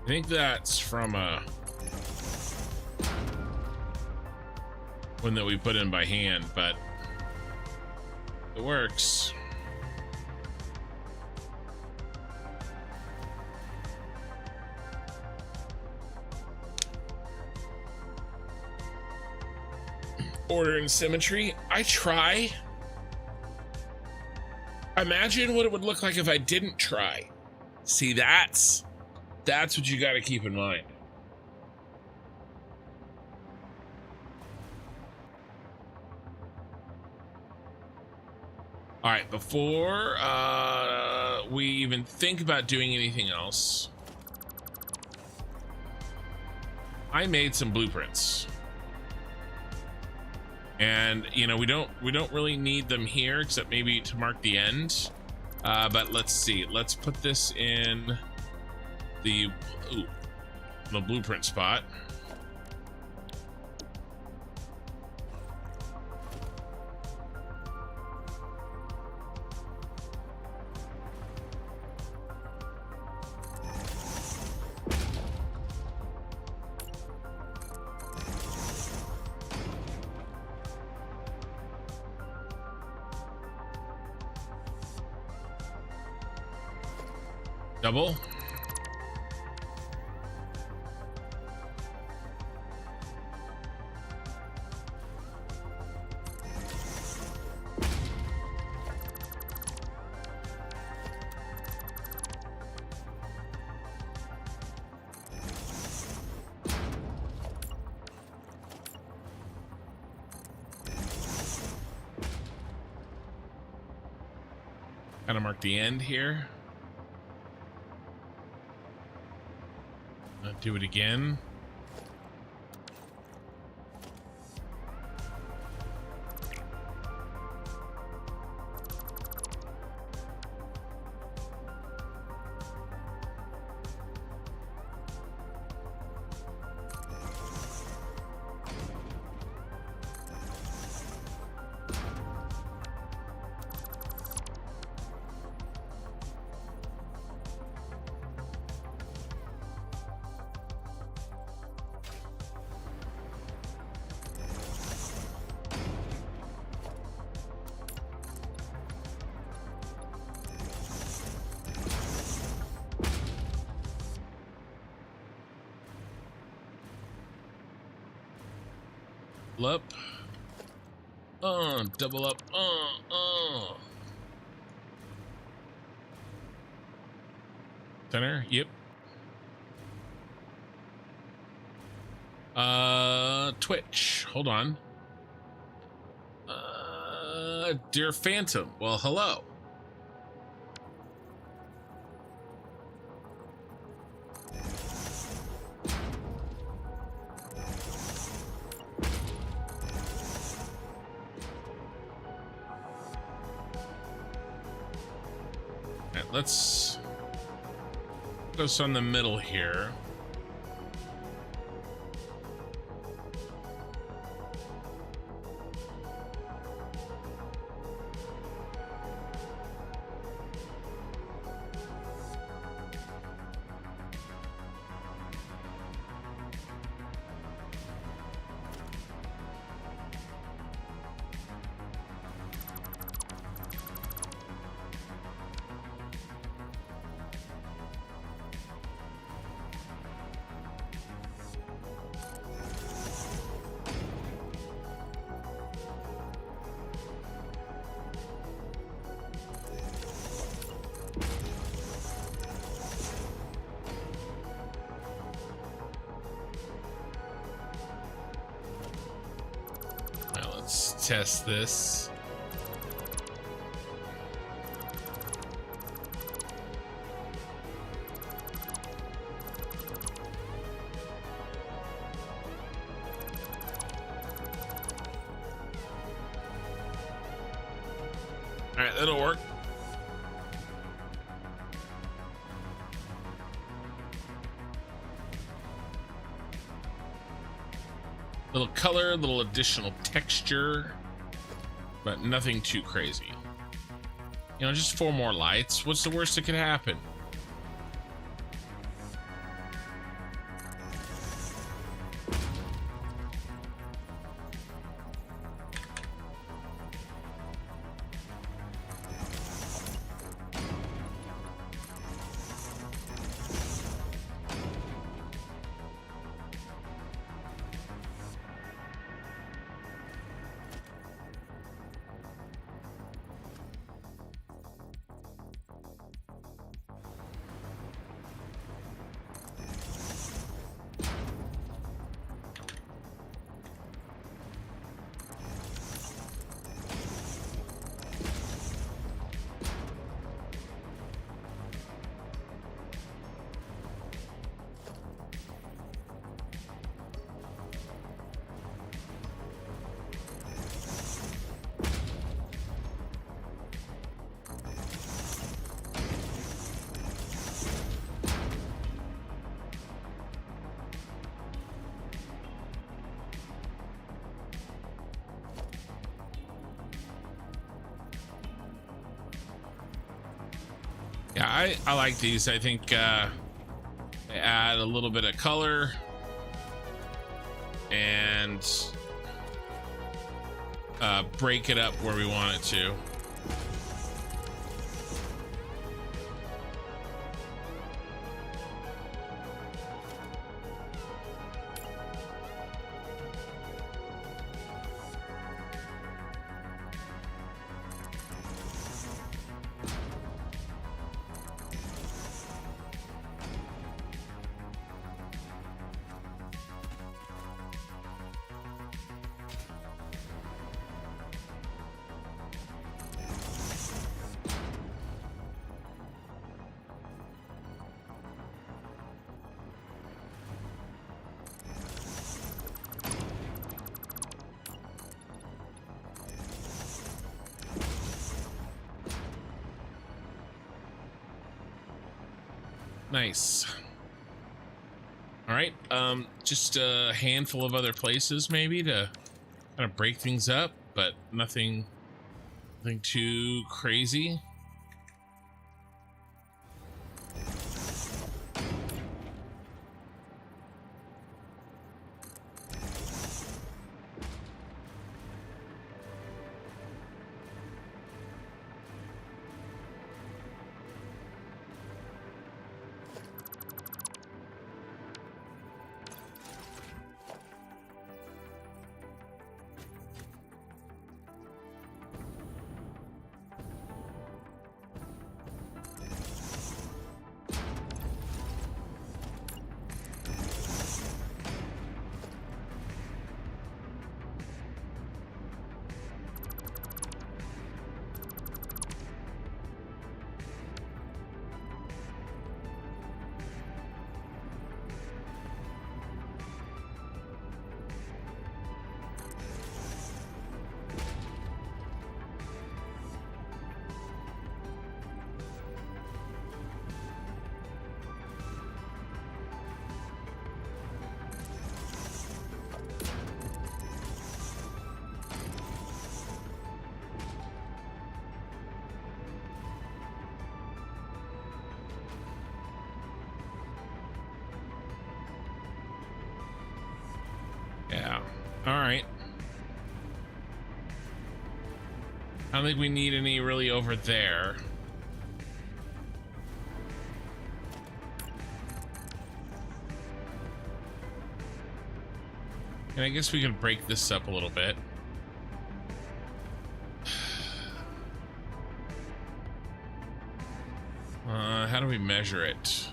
Speaker 1: I think that's from one that we put in by hand, but it works. Order and symmetry. I try. Imagine what it would look like if I didn't try. See, that's what you got to keep in mind. All right, before we even think about doing anything else, I made some blueprints. And you know, we don't really need them here except maybe to mark the end. But let's see. Let's put this in the blueprint spot. Double. Kind of mark the end here. Do it again. up. Double up. Center. Yep. Twitch. Hold on. Dear Phantom. Well, hello. All right, let's focus on the middle here. Test this. All right, that'll work. Little color, little additional texture, but nothing too crazy. You know, just 4 more lights. What's the worst that could happen? Yeah, I like these. I think they add a little bit of color and break it up where we want it to. Nice. All right, just a handful of other places maybe to kind of break things up, but nothing too crazy. Yeah. All right. I don't think we need any really over there. And I guess we can break this up a little bit. How do we measure it?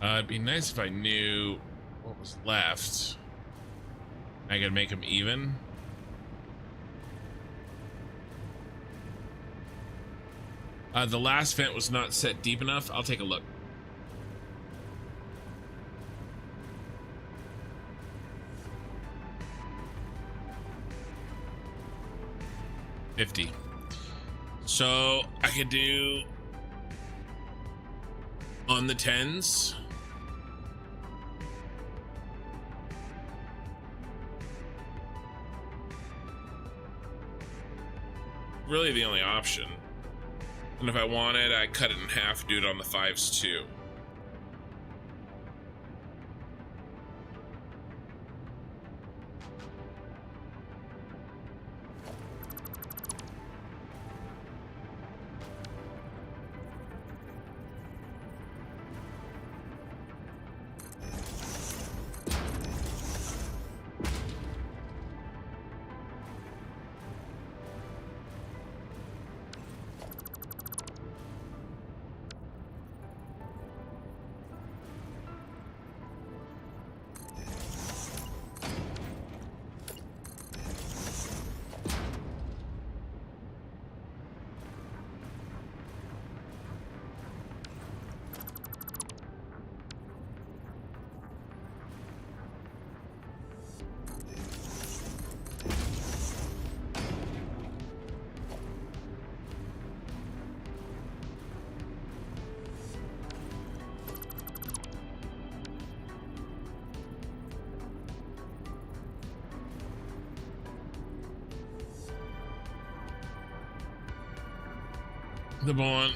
Speaker 1: It'd be nice if I knew what was left. I could make them even. The last vent was not set deep enough. I'll take a look. $50. So I could do on the 10s. Really the only option. And if I wanted, I cut it in half, do it on the 5s too.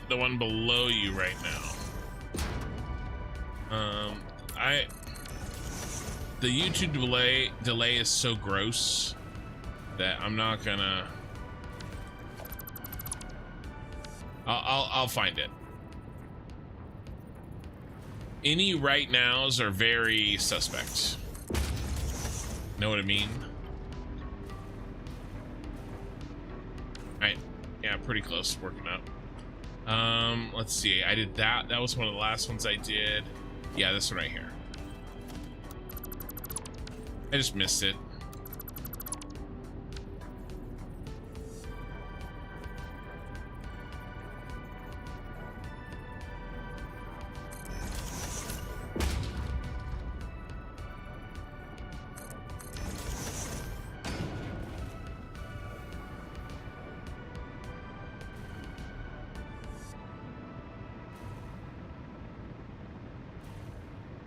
Speaker 1: The one below you right now. The YouTube delay is so gross that I'm not gonna. I'll find it. Any right nows are very suspect. Know what I mean? Right. Yeah, pretty close. Working out. Let's see. I did that. That was one of the last ones I did. Yeah, this one right here. I just missed it.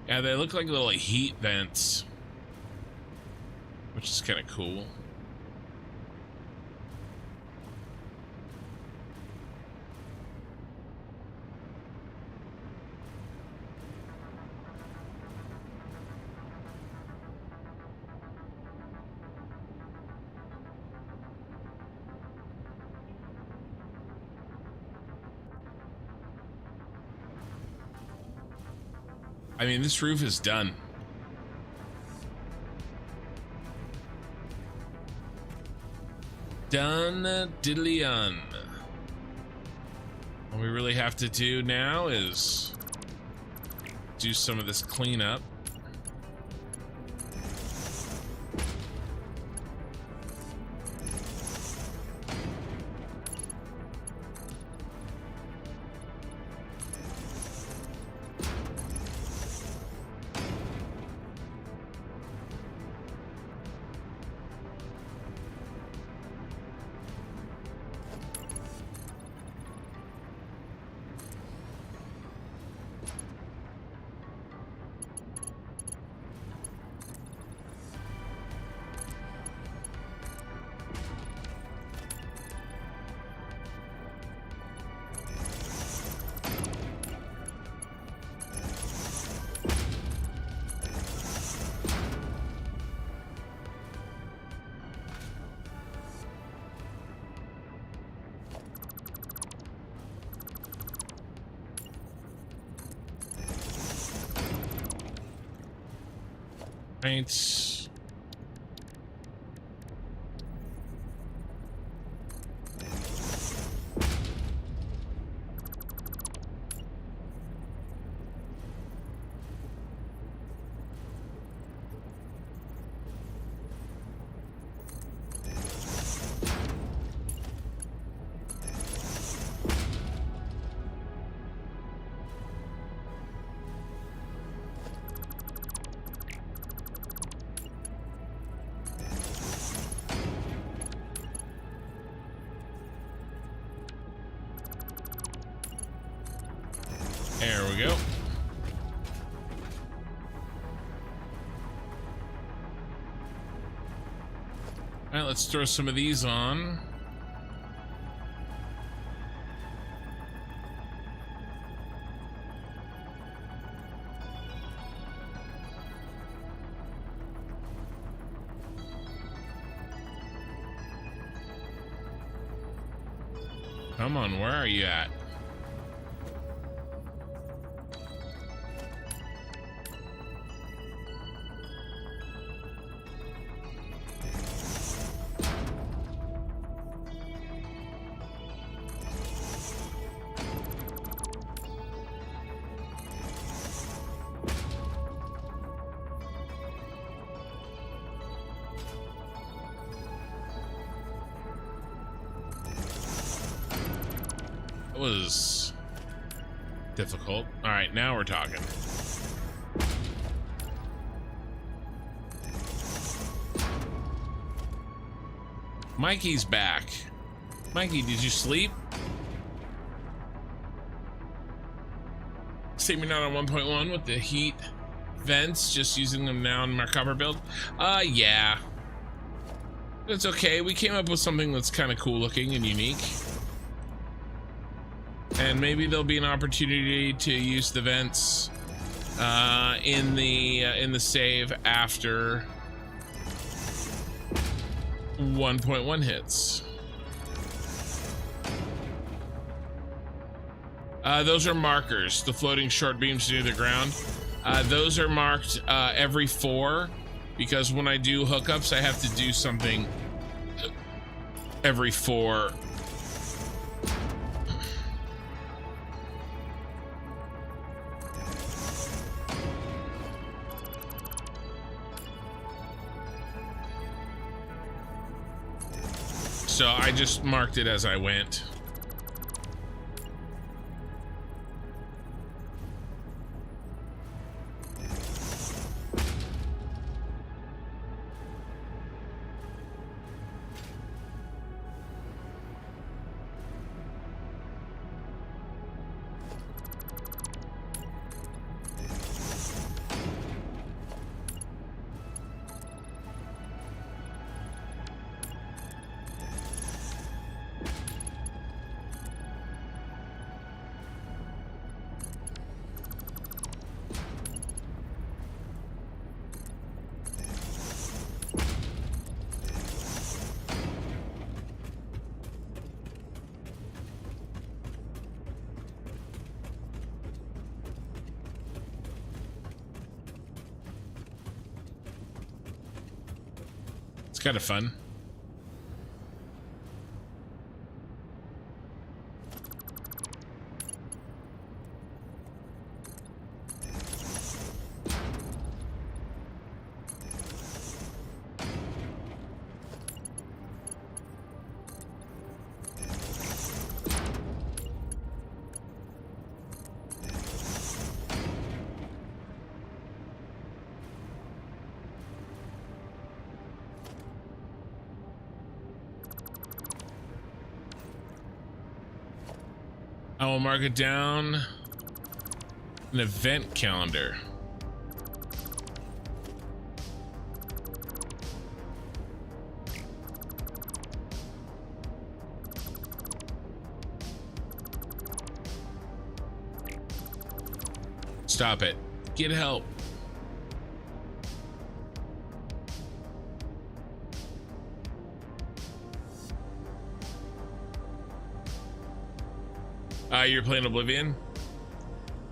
Speaker 1: Yeah, they look like little heat vents, which is kind of cool. I mean, this roof is done. Done diddly-un. What we really have to do now is do some of this cleanup. Right. There we go. All right, let's throw some of these on. Come on, where are you at? That was difficult. All right, now we're talking. Mikey's back. Mikey, did you sleep? Save me not on 1.1 with the heat vents, just using them now in my cover build. Yeah. It's okay. We came up with something that's kind of cool looking and unique. And maybe there'll be an opportunity to use the vents in the save after 1.1 hits. Those are markers, the floating short beams near the ground. Those are marked every 4, because when I do hookups, I have to do something every 4. So I just marked it as I went. It's kind of fun. I will mark it down. An event calendar. Stop it. Get help. You're playing Oblivion?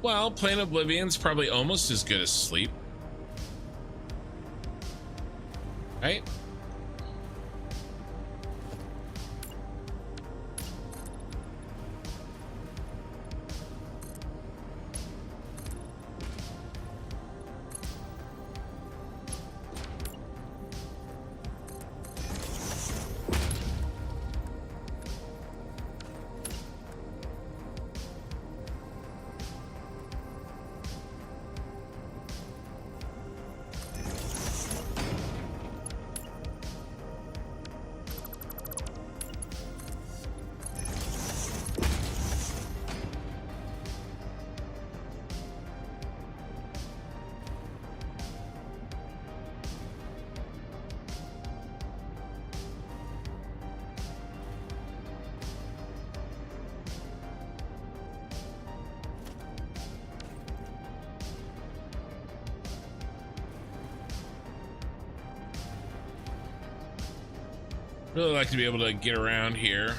Speaker 1: Well, playing Oblivion's probably almost as good as sleep. Right? Really like to be able to get around here.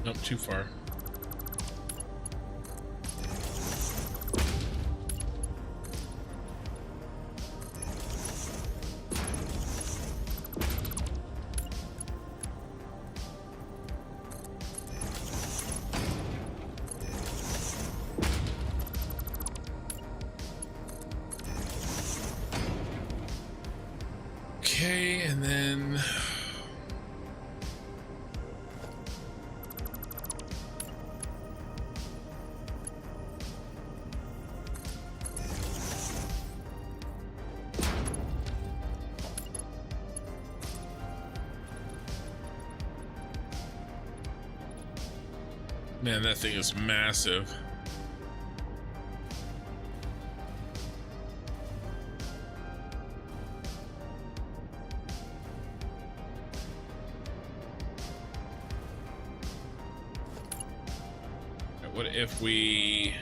Speaker 1: Nope, too far. Okay, and then man, that thing is massive. What if we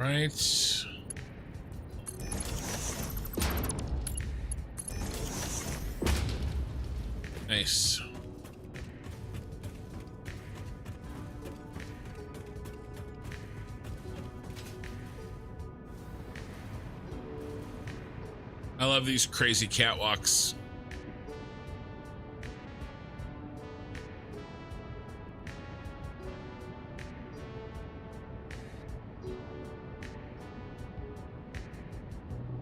Speaker 1: right? Nice. I love these crazy catwalks.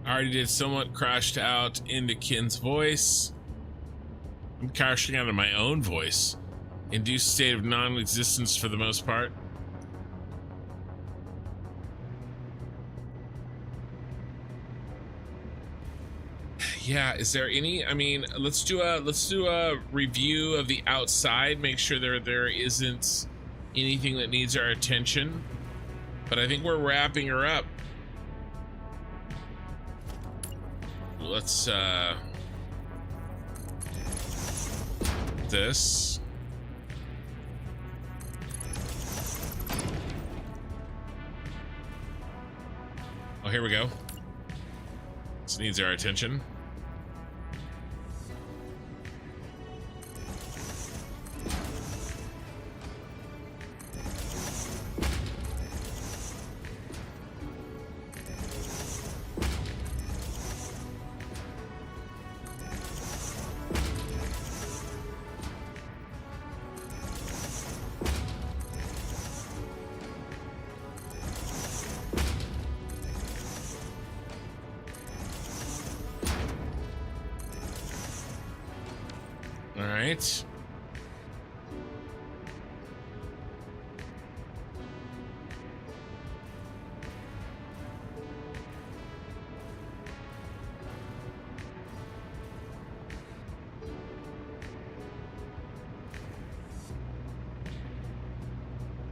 Speaker 1: I already did somewhat crashed out into Kin's voice. I'm crashing out of my own voice. Induced state of non-existence for the most part. Yeah, is there any, I mean, let's do a review of the outside, make sure there isn't anything that needs our attention. But I think we're wrapping her up. Let's this. Oh, here we go. This needs our attention. All right.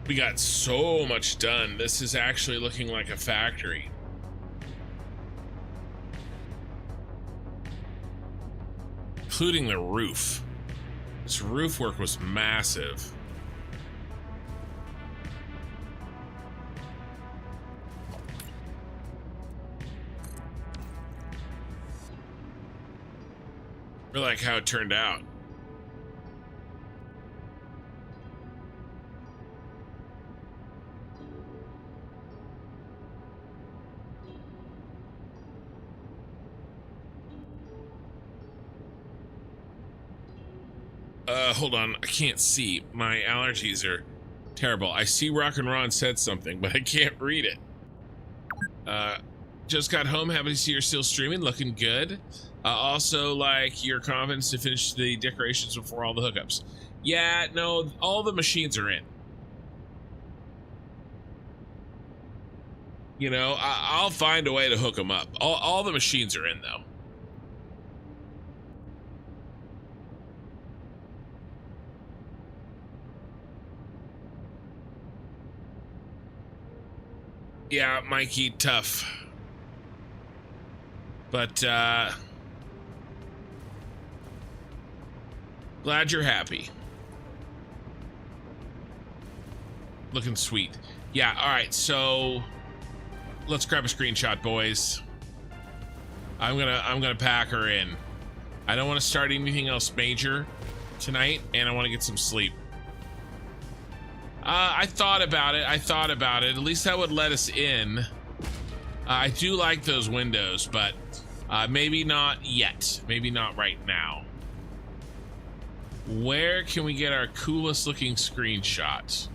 Speaker 1: We got so much done. This is actually looking like a factory. Including the roof. This roof work was massive. I like how it turned out. Hold on, I can't see. My allergies are terrible. I see Rock and Ron said something, but I can't read it. Just got home. Happy to see you're still streaming. Looking good. Also, like your confidence to finish the decorations before all the hookups. Yeah, no, all the machines are in. You know, I'll find a way to hook them up. All the machines are in, though. Yeah, Mikey, tough. But, glad you're happy. Looking sweet. Yeah, alright, so let's grab a screenshot, boys. I'm gonna pack her in. I don't want to start anything else major tonight, and I want to get some sleep. I thought about it. At least that would let us in. I do like those windows, but maybe not yet. Maybe not right now. Where can we get our coolest looking screenshot?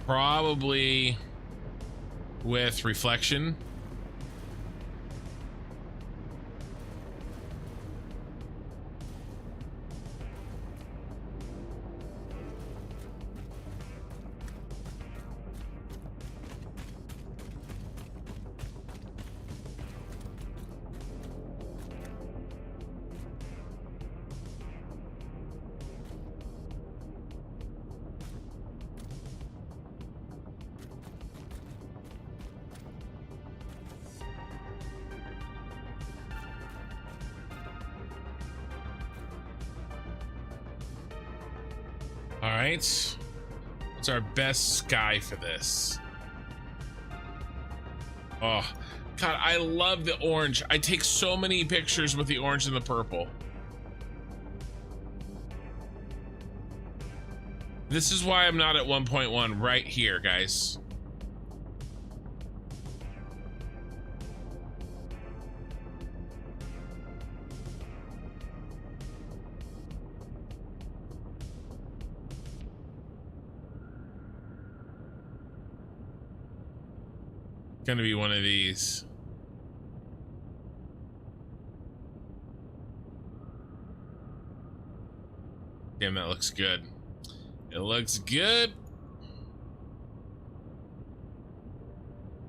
Speaker 1: Probably with reflection. All right, what's our best sky for this? Oh, God, I love the orange. I take so many pictures with the orange and the purple. This is why I'm not at 1.1 right here, guys. Gonna be one of these. Damn, that looks good. It looks good.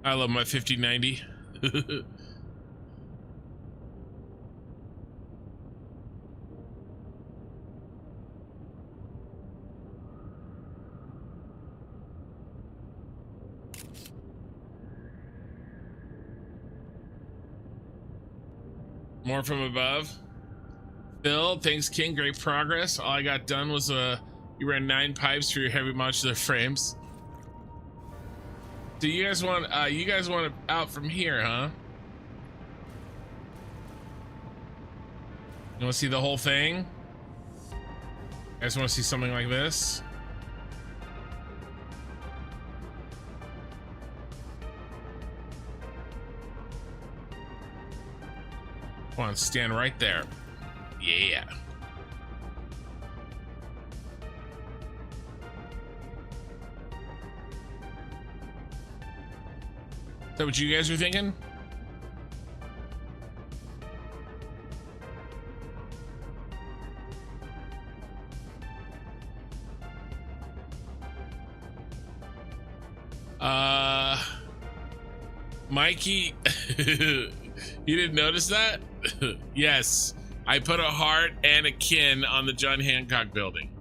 Speaker 1: I love my 5090. More from above. Bill, thanks, King. Great progress. All I got done was you ran 9 pipes for your heavy modular frames. Do you guys want it out from here, huh? You want to see the whole thing? You guys want to see something like this? Come on, stand right there. Yeah. Is that what you guys are thinking? Mikey, you didn't notice that? Yes, I put a heart and a kin on the John Hancock building.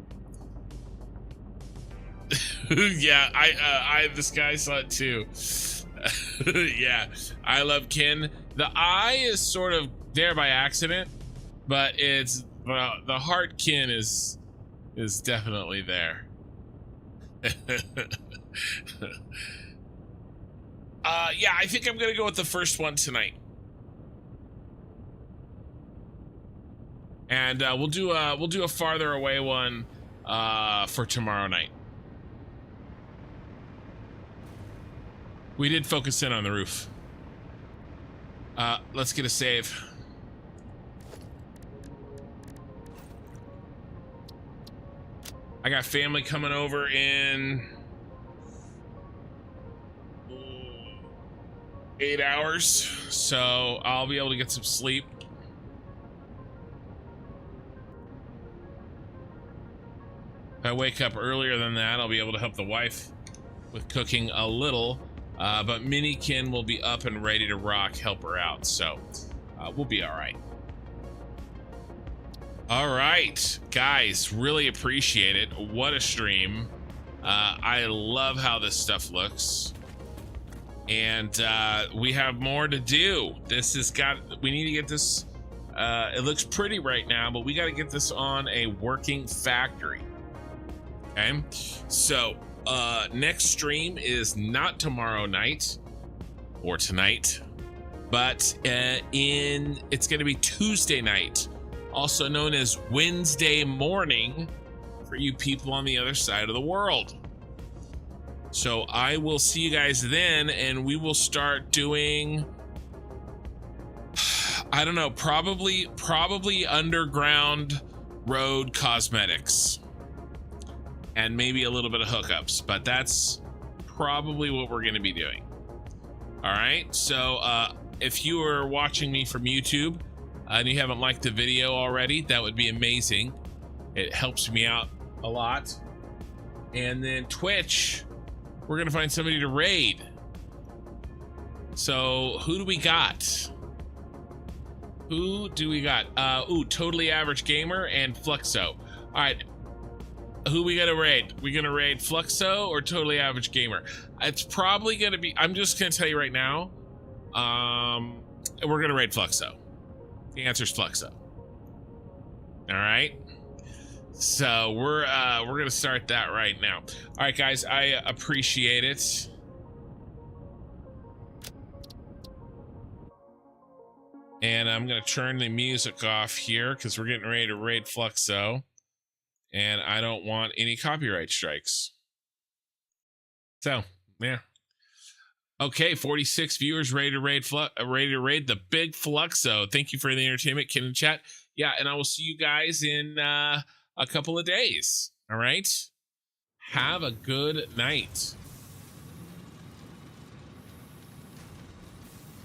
Speaker 1: Yeah, this guy saw it too. Yeah, I love kin. The eye is sort of there by accident, but it's the heart kin is definitely there. Yeah, I think I'm gonna go with the first one tonight, and we'll do a farther away one for tomorrow night. We did focus in on the roof. Let's get a save. I got family coming over in 8 hours, so I'll be able to get some sleep. If I wake up earlier than that, I'll be able to help the wife with cooking a little, but Minikin will be up and ready to rock, help her out, so we'll be all right. All right, guys, really appreciate it. What a stream. I love how this stuff looks. And we have more to do. We need to get this, it looks pretty right now, but we got to get this on a working factory. Okay, so next stream is not tomorrow night or tonight, but it's going to be Tuesday night, also known as Wednesday morning for you people on the other side of the world. So I will see you guys then, and we will start doing, I don't know, probably underground road cosmetics and maybe a little bit of hookups, but that's probably what we're going to be doing. All right, so if you are watching me from YouTube and you haven't liked the video already, that would be amazing. It helps me out a lot. And then Twitch, we're gonna find somebody to raid. So who do we got? Ooh, Totally Average Gamer and Fluxo. All right, who we gonna raid? We gonna raid Fluxo or Totally Average Gamer? It's probably gonna be, I'm just gonna tell you right now, we're gonna raid Fluxo. The answer's Fluxo. All right, so we're gonna start that right now. All right, guys, I appreciate it. And I'm gonna turn the music off here because we're getting ready to raid Fluxo, and I don't want any copyright strikes. So yeah. Okay, 46 viewers ready to raid the big Fluxo. Thank you for the entertainment, Ken in chat. Yeah, and I will see you guys in a couple of days. All right, have a good night.